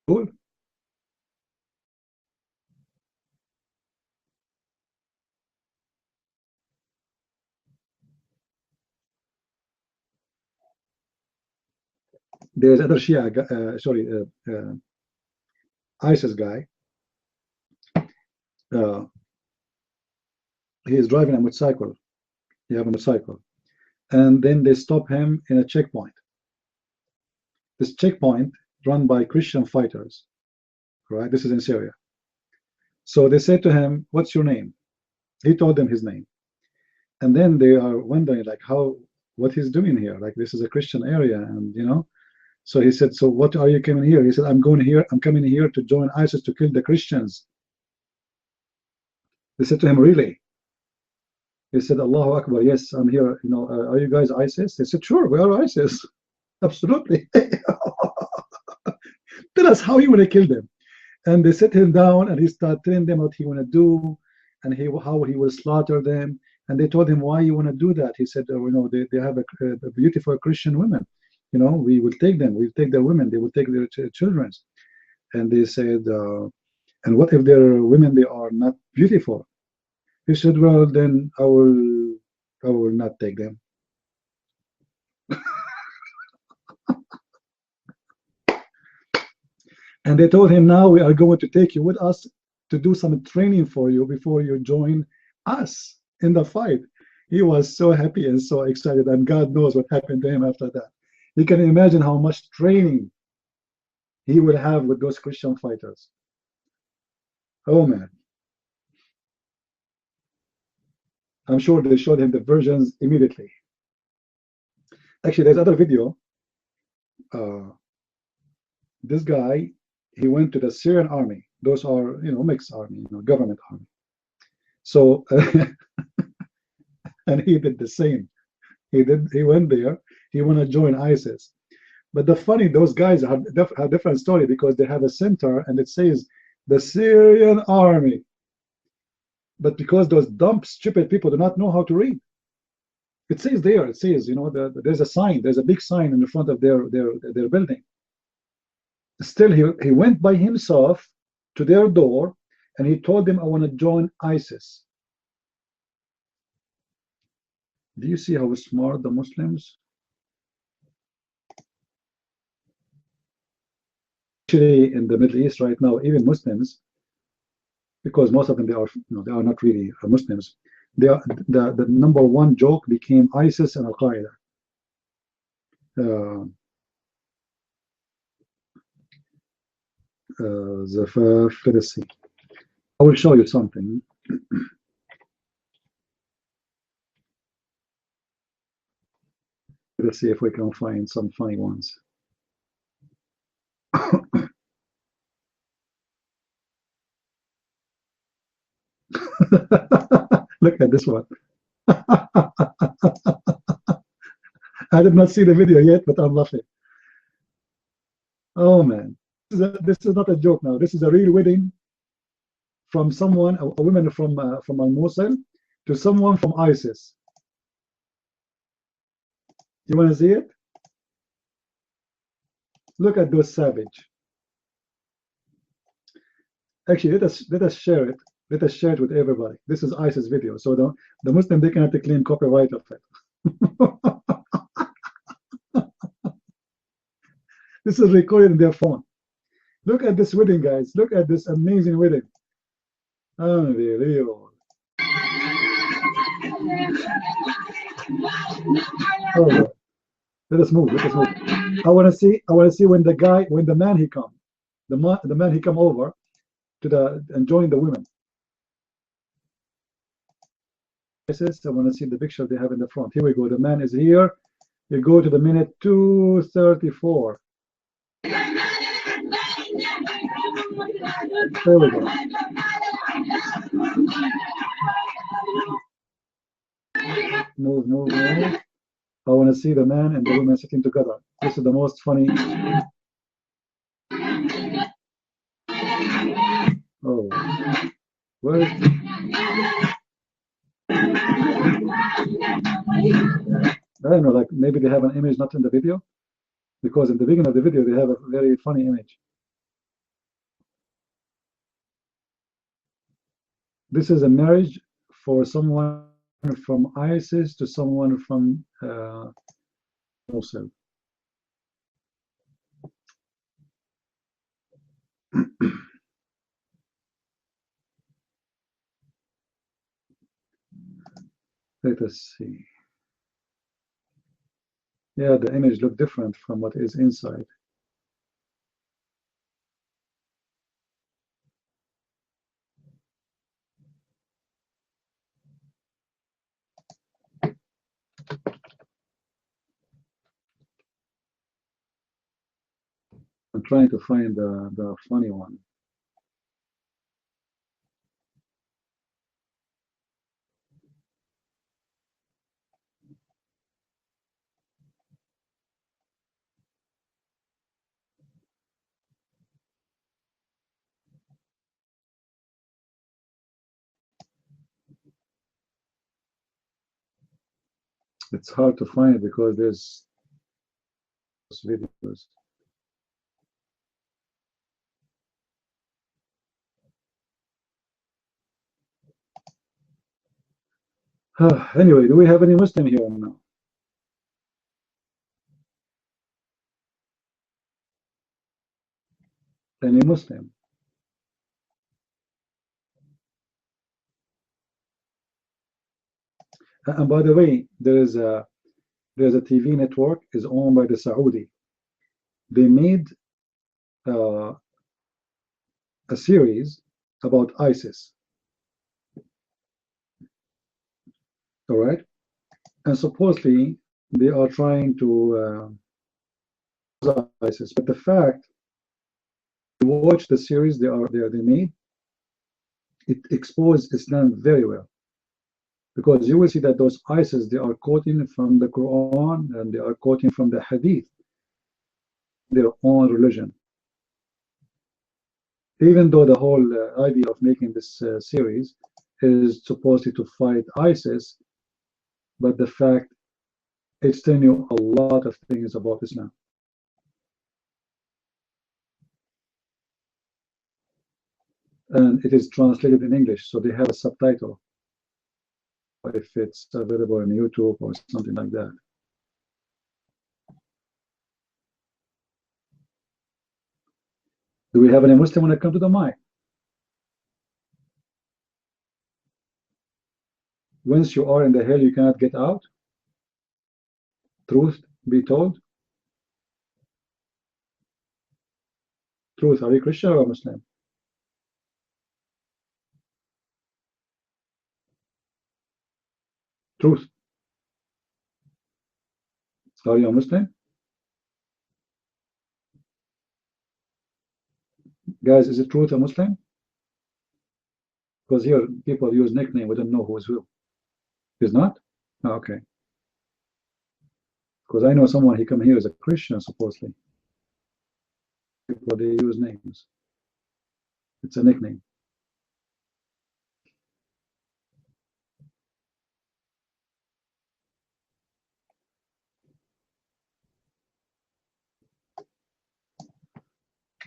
Cool. There's other Shia, ISIS guy. He is driving a motorcycle. He have a motorcycle, and then they stop him in a checkpoint. This checkpoint run by Christian fighters, right? This is in Syria. So they said to him, "What's your name?" He told them his name, and then they are wondering like what he's doing here. Like this is a Christian area, and you know. So he said, "So what are you coming here?" He said, "I'm coming here to join ISIS to kill the Christians." They said to him, "Really?" He said, "Allahu Akbar, yes, I'm here. You know, are you guys ISIS?" They said, "Sure, we are ISIS." Absolutely. Tell us how you want to kill them. And they set him down and he started telling them what he want to do and how he will slaughter them. And they told him, "Why you want to do that?" He said, "Oh, you know, they have a beautiful Christian women. You know, we will take them. We'll take their women. They will take their children." And they said, "And what if their women, they are not beautiful?" He said, "Well, then I will not take them." And they told him, "Now we are going to take you with us to do some training for you before you join us in the fight." He was so happy and so excited, and God knows what happened to him after that. You can imagine how much training he would have with those Christian fighters. Oh man. I'm sure they showed him the versions immediately. Actually, there's other video. This guy, he went to the Syrian army. Those are, you know, mixed army, you know, government army. So, and he did the same. He went there. He want to join ISIS. But those guys have a different story because they have a center and it says The Syrian army. But because those dumb, stupid people do not know how to read. It says there, it says, you know, there's a sign, there's a big sign in the front of their building. Still, he went by himself to their door and he told them, I want to join ISIS. Do you see how smart the Muslims? Actually, in the Middle East right now, even Muslims, because most of them they are, you know, they are not really Muslims. They are the number one joke became ISIS and Al Qaeda. Let us see. I will show you something. Let's see if we can find some funny ones. Look at this one. I did not see the video yet, but I'm laughing. Oh man, this is not a joke now. This is a real wedding from someone, a woman from Al-Mosul to someone from ISIS. You want to see it? Look at those savage. Actually, let us share it. Let us share it with everybody. This is ISIS video, so the Muslim, they cannot claim copyright of it. This is recorded in their phone. Look at this wedding, guys. Look at this amazing wedding. Unbelievable. Oh, let us move. Let us move. I want to see when the man he come, the man he come over to and join the women. I want to see the picture they have in the front. Here we go. The man is here. You go to the minute 2:34. There we go. Move, move, move. I want to see the man and the woman sitting together. This is the most funny. Oh, where is it? I don't know, like maybe they have an image not in the video, because in the beginning of the video they have a very funny image. This is a marriage for someone from ISIS to someone from Mosul. Let us see. Yeah, the image looks different from what is inside. I'm trying to find the funny one. It's hard to find it because there's videos. Anyway, do we have any Muslim here now? Any Muslim? And by the way, there's a TV network is owned by the Saudi. They made a series about ISIS. All right, and supposedly they are trying to ISIS, but the fact you watch the series they made, it exposed Islam very well, because you will see that those ISIS, they are quoting from the Quran and they are quoting from the Hadith, their own religion. even though the whole idea of making this series is supposedly to fight ISIS, but the fact it's telling you a lot of things about Islam. And it is translated in English, so they have a subtitle if it's available on YouTube or something like that. Do we have any Muslim when it comes to the mic? Once you are in the hell, you cannot get out? Truth be told? Truth, are you Christian or Muslim? Truth. Are you a Muslim? Guys, is it Truth a Muslim? Because here people use nickname, we don't know who is who. Is not? Oh, okay. Because I know someone, he come here as a Christian, supposedly. People, they use names. It's a nickname.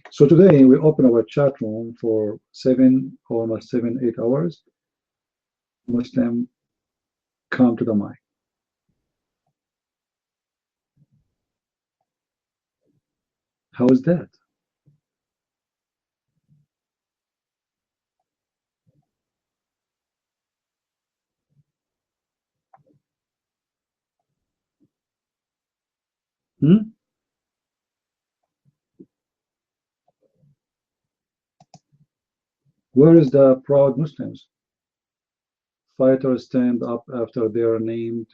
So today we open our chat room for 8 hours. Muslim, come to the mic. How is that? Where is the proud Muslims? Fighters stand up after they are named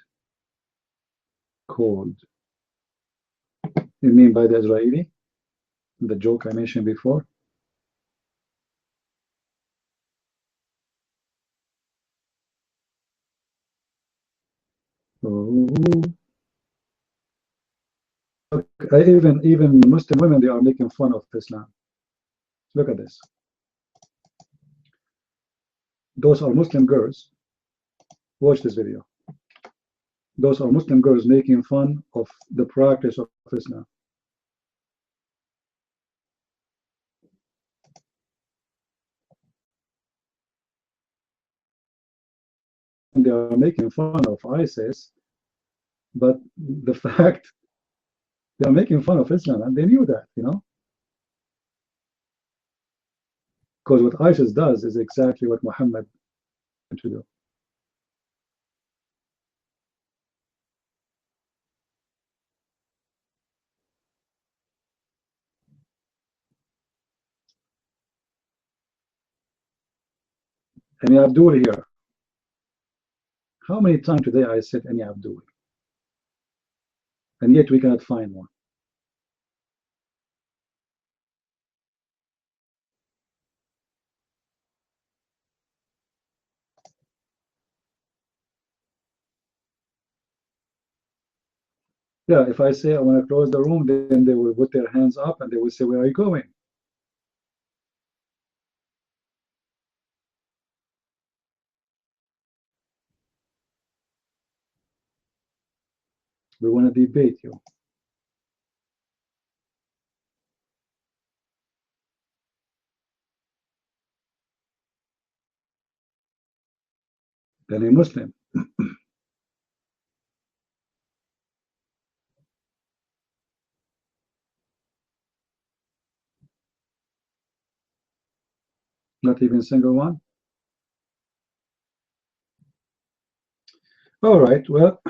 cold. You mean by the Israeli? The joke I mentioned before? Oh. Even Muslim women, they are making fun of Islam. Look at this. Those are Muslim girls. Watch this video. Those are Muslim girls making fun of the practice of Islam. And they are making fun of ISIS, but the fact they are making fun of Islam, and they knew that, you know. Because what ISIS does is exactly what Muhammad wanted to do. Any Abdul here? How many times today I said any Abdul? And yet we cannot find one. Yeah, if I say I want to close the room, then they will put their hands up and they will say, where are you going? We want to debate you. Then a Muslim. Not even a single one. All right, well,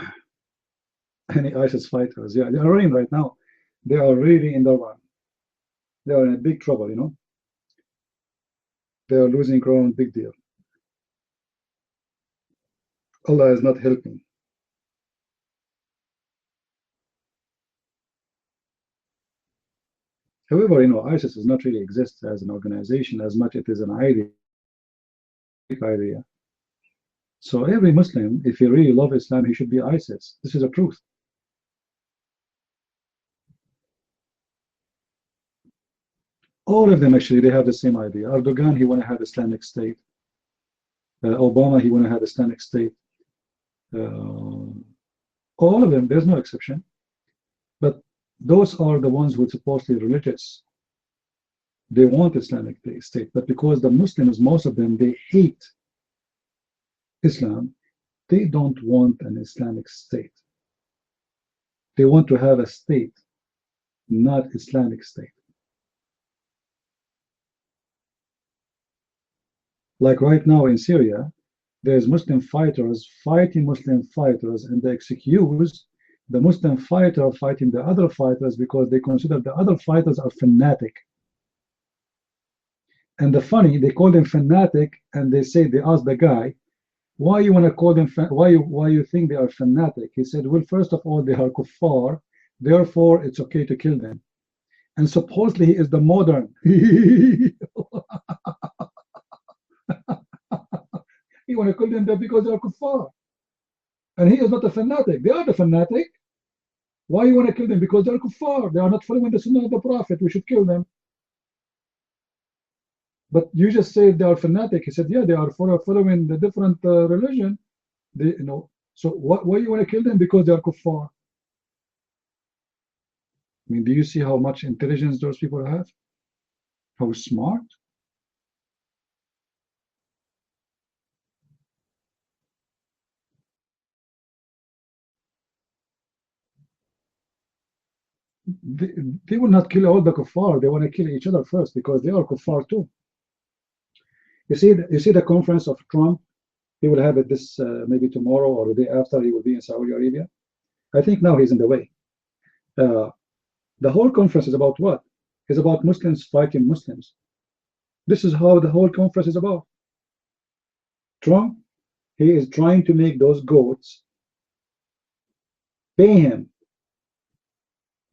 any ISIS fighters, yeah, they are in right now. They are really in the run. They are in a big trouble, you know. They are losing ground, big deal. Allah is not helping. However, you know, ISIS does not really exist as an organization as much as it is an idea. So every Muslim, if he really loves Islam, he should be ISIS. This is the truth. All of them actually, they have the same idea. Erdogan, he want to have Islamic State. Obama, he want to have Islamic State. All of them, there's no exception. But those are the ones who are supposedly religious. They want Islamic State, but because the Muslims, most of them, they hate Islam, they don't want an Islamic State. They want to have a state, not Islamic State. Like right now in Syria, there's Muslim fighters fighting Muslim fighters, and they excuse the Muslim fighter fighting the other fighters because they consider the other fighters are fanatic. And the funny, they call them fanatic, and they ask the guy, why you want to call them, why you think they are fanatic? He said, well, first of all, they are kuffar, therefore it's okay to kill them. And supposedly he is the modern. You want to kill them because they are kuffar. And he is not a fanatic. They are the fanatic. Why you want to kill them? Because they are kuffar. They are not following the sunnah of the Prophet. We should kill them. But you just say they are fanatic. He said, yeah, they are following the different religion. They, so why you want to kill them? Because they are kuffar. I mean, do you see how much intelligence those people have? How smart? They will not kill all the kuffar. They want to kill each other first because they are kuffar too. You see the conference of Trump. He will have it this maybe tomorrow or the day after. He will be in Saudi Arabia. I think now he's in the way. The whole conference is about what? It's about Muslims fighting Muslims. This is how the whole conference is about. Trump, he is trying to make those goats pay him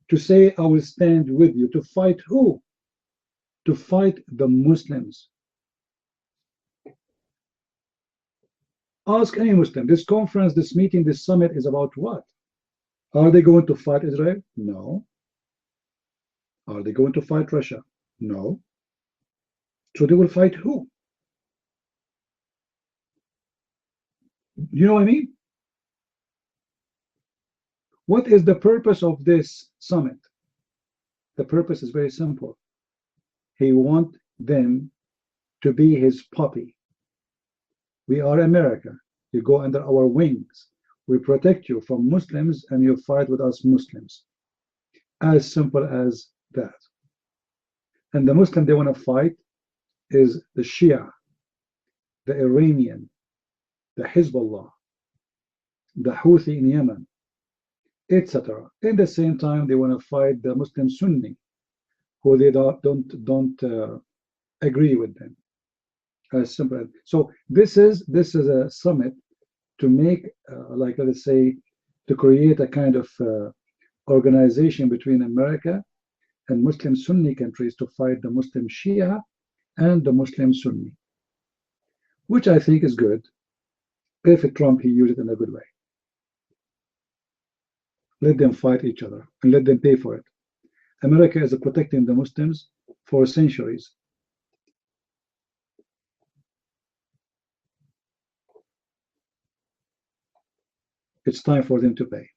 to say, I will stand with you. To fight who? To fight the Muslims. Ask any Muslim. This conference, this meeting, this summit is about what? Are they going to fight Israel? No. Are they going to fight Russia? No. So they will fight who? You know what I mean? What is the purpose of this summit? The purpose is very simple. He wants them to be his puppy. We are America. You go under our wings. We protect you from Muslims and you fight with us Muslims. As simple as that. And the Muslim they want to fight is the Shia, the Iranian, the Hezbollah, the Houthi in Yemen, etc. In the same time, they want to fight the Muslim Sunni, who they don't agree with them. As simple as so. This is a summit to make, like let's say, to create a kind of organization between America and Muslim Sunni countries to fight the Muslim Shia and the Muslim Sunni, which I think is good. If Trump, he used it in a good way. Let them fight each other and let them pay for it. America is protecting the Muslims for centuries. It's time for them to pay.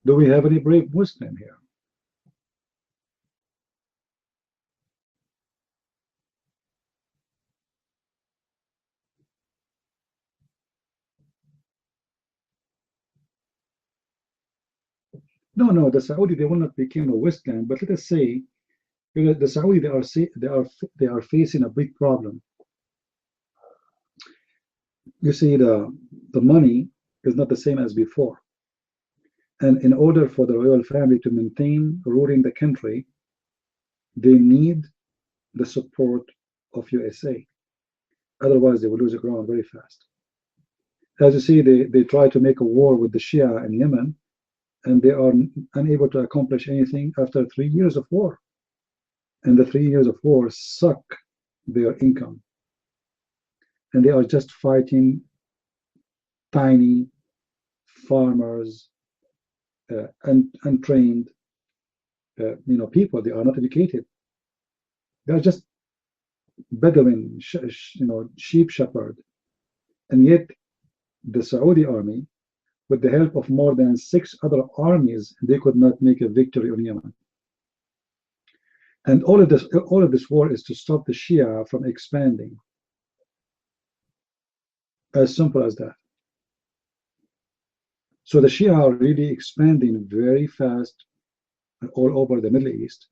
Do we have any brave Muslim here? No, the Saudi, they will not become a Westland, but let us say the Saudi, they are facing a big problem. You see, the money is not the same as before, and in order for the royal family to maintain ruling the country, they need the support of USA. Otherwise, they will lose the ground very fast. As you see, they try to make a war with the Shia in Yemen, and they are unable to accomplish anything after 3 years of war. And the 3 years of war suck their income. And they are just fighting tiny farmers, untrained, people. They are not educated. They are just Bedouin, sheep shepherd. And yet the Saudi army, with the help of more than 6 other armies, they could not make a victory on Yemen. And all of this war is to stop the Shia from expanding. As simple as that. So the Shia are really expanding very fast all over the Middle East,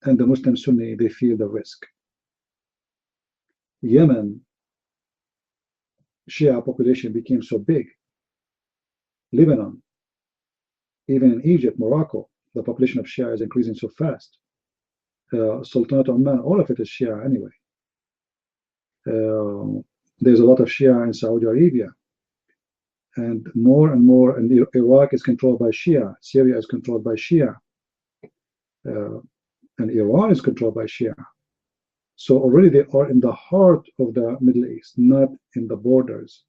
and the Muslim Sunni, they feel the risk. Yemen, Shia population became so big. Lebanon, even in Egypt, Morocco, the population of Shia is increasing so fast. Sultanate Oman, all of it is Shia anyway. There's a lot of Shia in Saudi Arabia. And more, and Iraq is controlled by Shia. Syria is controlled by Shia. And Iran is controlled by Shia. So already they are in the heart of the Middle East, not in the borders.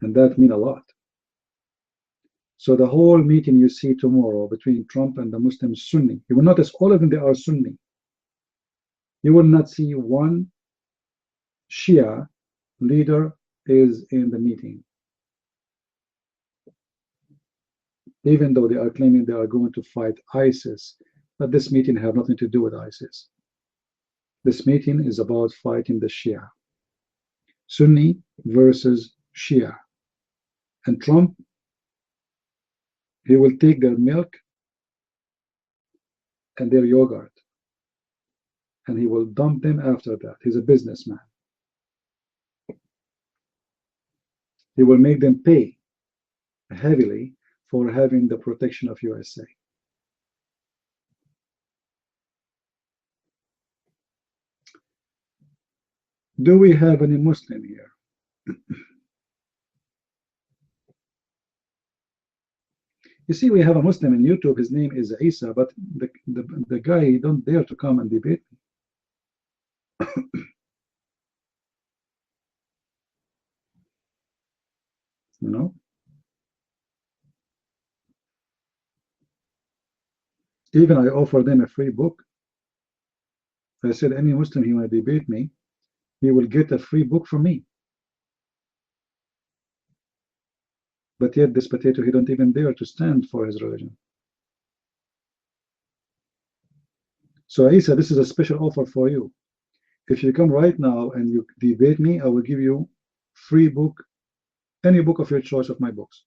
And that means a lot. So the whole meeting you see tomorrow between Trump and the Muslim Sunni, you will notice all of them, they are Sunni. You will not see one Shia leader is in the meeting. Even though they are claiming they are going to fight ISIS, but this meeting has nothing to do with ISIS. This meeting is about fighting the Shia. Sunni versus Shia. And Trump, he will take their milk and their yogurt, and he will dump them after that. He's a businessman. He will make them pay heavily for having the protection of USA. Do we have any Muslim here? You see, we have a Muslim in YouTube. His name is Isa, but the guy don't dare to come and debate me. You know? Even I offered them a free book. I said, any Muslim who might debate me, he will get a free book from me. But yet this potato, he don't even dare to stand for his religion. So Isa, this is a special offer for you. If you come right now and you debate me, I will give you free book, any book of your choice of my books.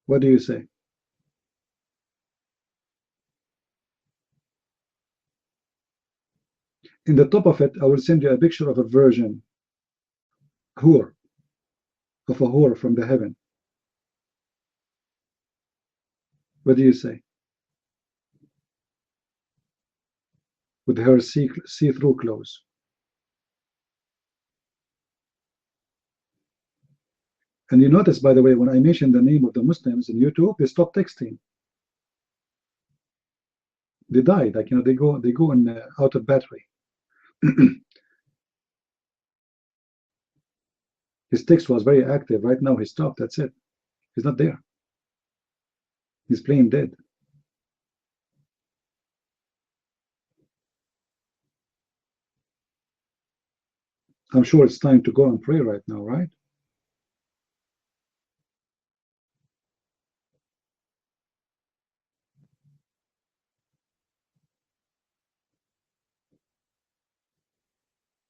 What do you say? In the top of it, I will send you a picture of a virgin, whore, of a whore from the heaven. What do you say? With her see-through clothes. And you notice, by the way, when I mention the name of the Muslims in YouTube, they stop texting. They died, like, they go in out of battery. His text was very active. Right now he stopped. That's it. He's not there. He's playing dead. I'm sure it's time to go and pray right now, right?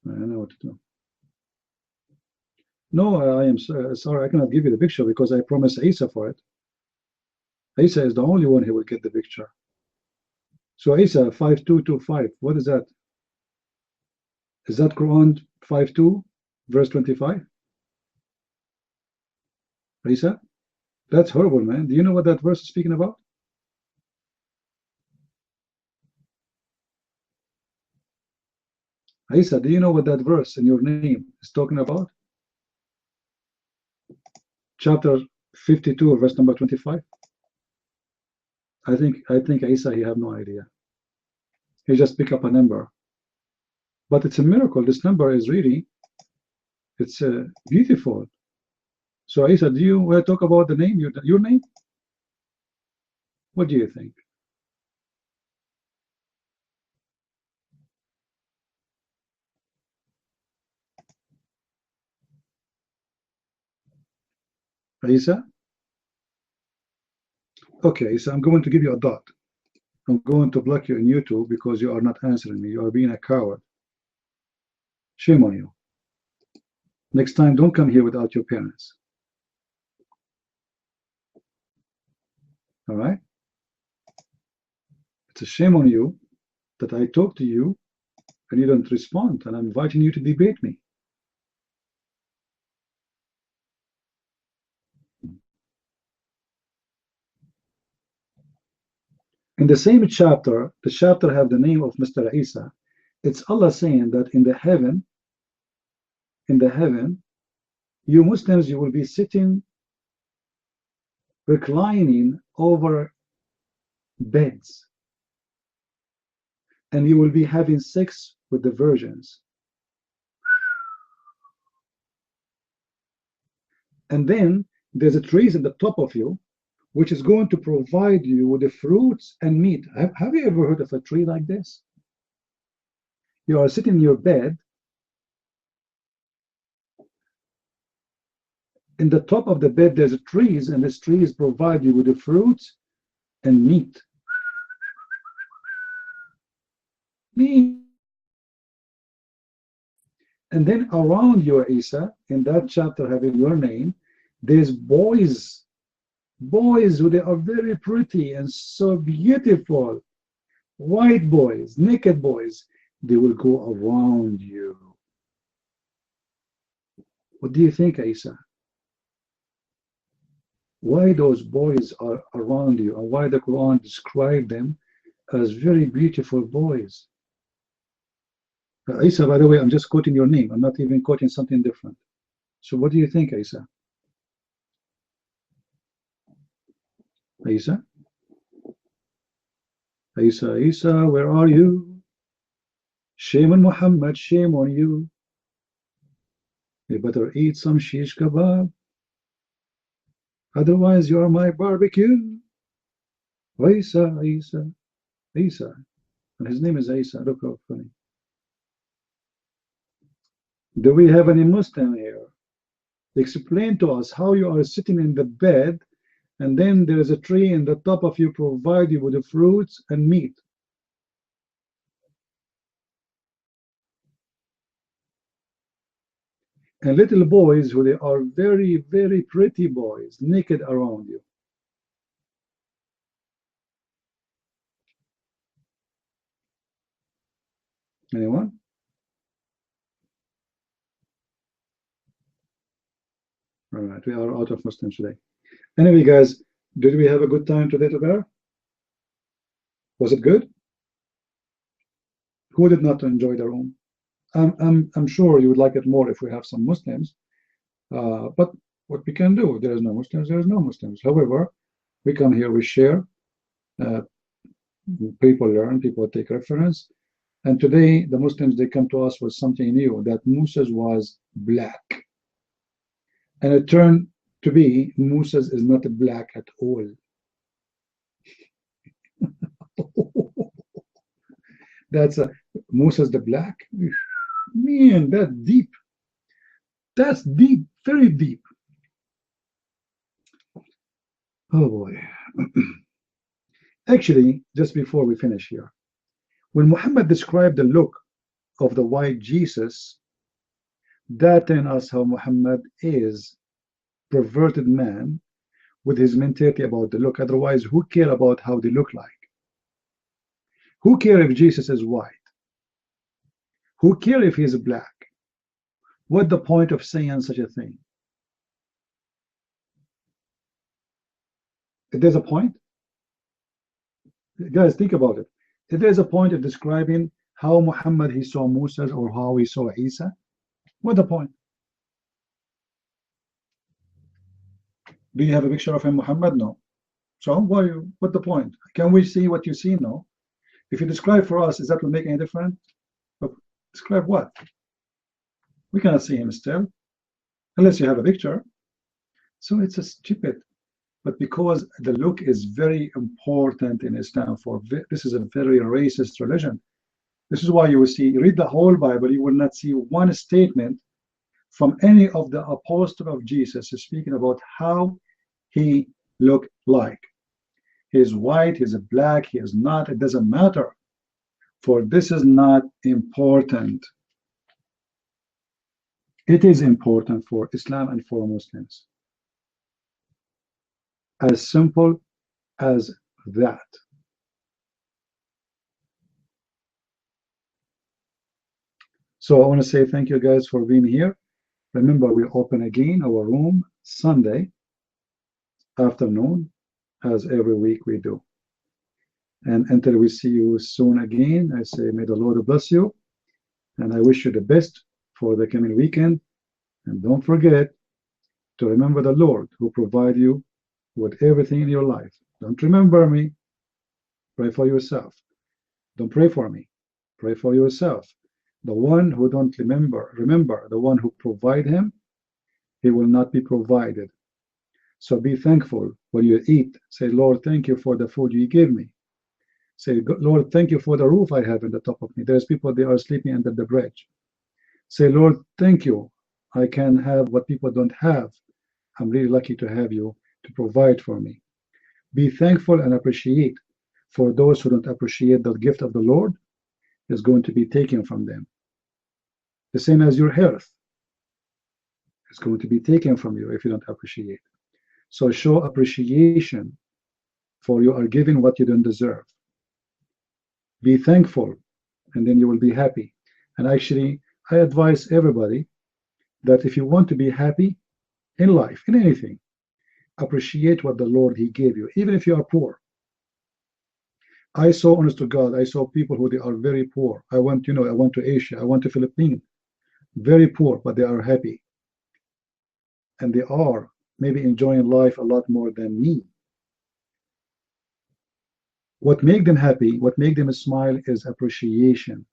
I don't know what to do. No, I am sorry, I cannot give you the picture because I promised Isa for it. Isa is the only one who will get the picture. So Isa 5225, what is that? Is that Quran 52 verse 25? Isa? That's horrible, man. Do you know what that verse is speaking about? Isa, do you know what that verse in your name is talking about? Chapter 52, verse number 25. I think Isa, he have no idea. He just pick up a number. But it's a miracle. This number is really, it's beautiful. So Isa, do you want to talk about the name, your name? What do you think? Isa? Okay, so I'm going to give you a dot. I'm going to block you in YouTube because you are not answering me. You are being a coward. Shame on you. Next time, don't come here without your parents. All right? It's a shame on you that I talk to you and you don't respond, and I'm inviting you to debate me. In the same chapter, the chapter have the name of Mr. Isa. It's Allah saying that in the heaven, you Muslims, you will be sitting, reclining over beds, and you will be having sex with the virgins. And then there's a tree at the top of you, which is going to provide you with the fruits and meat. Have you ever heard of a tree like this? You are sitting in your bed. In the top of the bed, there's trees, and these trees provide you with the fruits and meat. Meat. And then around you, Isa, in that chapter having your name, there's boys who they are very pretty and so beautiful. White boys, naked boys, they will go around you. What do you think, Isa? Why those boys are around you, and why the Quran described them as very beautiful boys? Isa, by the way, I'm just quoting your name. I'm not even quoting something different. So what do you think, Isa? Isa? Isa, where are you? Shame on Muhammad, shame on you. You better eat some shish kebab. Otherwise, you are my barbecue. Isa. And his name is Isa. Look how funny. Do we have any Muslim here? Explain to us how you are sitting in the bed, and then there is a tree in the top of you provide you with the fruits and meat. And little boys who they are very, very pretty boys, naked around you. Anyone? All right, we are out of Muslims today. Anyway, guys, did we have a good time today together? Was it good? Who did not enjoy the room? I'm sure you would like it more if we have some Muslims. But what we can do, there is no Muslims, there is no Muslims. However, we come here, we share, people learn, people take reference. And today, the Muslims, they come to us with something new, that Moses was black. And it turned to be, Moses is not black at all. That's Moses the black. Man, that's deep. That's deep, very deep. Oh boy. Actually, just before we finish here, when Muhammad described the look of the white Jesus, that tells us how Muhammad is perverted man with his mentality about the look. Otherwise, who care about how they look like? Who care if Jesus is white? Who care if he's black? What's the point of saying such a thing? If there's a point, guys, think about it. If there's a point of describing how Muhammad he saw Moses or how he saw Isa, what's the point? Do you have a picture of him, Muhammad? No. So what's the point? Can we see what you see? No. If you describe for us, is that will make any difference? Describe what? We cannot see him still, unless you have a picture. So it's a stupid. But because the look is very important in Islam, this is a very racist religion. This is why you will see, read the whole Bible, you will not see one statement from any of the apostles of Jesus speaking about how he looked like. He is white, he is black, he is not, it doesn't matter. For this is not important. It is important for Islam and for Muslims. As simple as that. So I want to say thank you guys for being here. Remember, we open again our room Sunday afternoon, as every week we do. And until we see you soon again, I say may the Lord bless you, and I wish you the best for the coming weekend. And don't forget to remember the Lord who provided you with everything in your life. Don't remember me. Pray for yourself. Don't pray for me. Pray for yourself. The one who don't remember the one who provide him, he will not be provided. So be thankful when you eat. Say, Lord, thank you for the food you gave me. Say, Lord, thank you for the roof I have in the top of me. There's people, they are sleeping under the bridge. Say, Lord, thank you. I can have what people don't have. I'm really lucky to have you to provide for me. Be thankful and appreciate. For those who don't appreciate the gift of the Lord, is going to be taken from them. The same as your health is going to be taken from you if you don't appreciate. So show appreciation, for you are given what you don't deserve. Be thankful, and then you will be happy. And actually, I advise everybody that if you want to be happy in life, in anything, appreciate what the Lord He gave you, even if you are poor. I saw, honest to God, I saw people who they are very poor. I went to Asia, I went to Philippines, very poor, but they are happy. And they are maybe enjoying life a lot more than me. What makes them happy, what makes them smile is appreciation.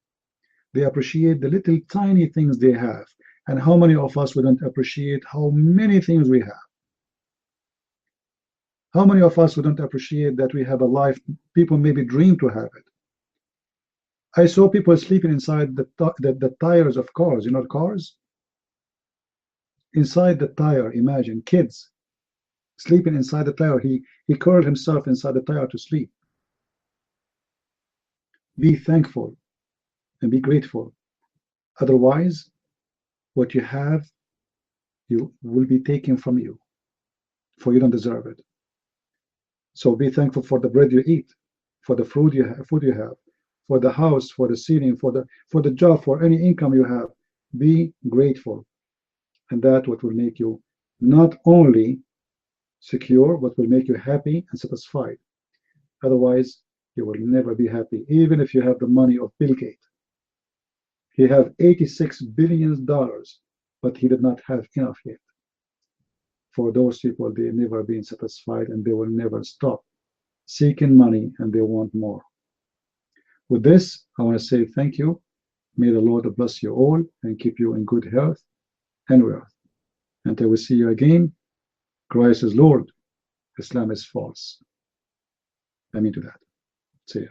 They appreciate the little tiny things they have. And how many of us wouldn't appreciate how many things we have? How many of us wouldn't appreciate that we have a life people maybe dream to have it? I saw people sleeping inside the tires of cars, you know, cars? Inside the tire, imagine, kids sleeping inside the tire. He curled himself inside the tire to sleep. Be thankful and be grateful. Otherwise, what you have, you will be taken from you, for you don't deserve it. So be thankful for the bread you eat, for the food you have, for the house, for the ceiling, for the job, for any income you have. Be grateful, and that what will make you not only secure, but will make you happy and satisfied. Otherwise, you will never be happy, even if you have the money of Bill Gates. He have $86 billion, but he did not have enough yet. For those people, they never been satisfied, and they will never stop seeking money, and they want more. With this, I want to say thank you. May the Lord bless you all and keep you in good health and wealth. Until we see you again, Christ is Lord, Islam is false. Amen to that. See you.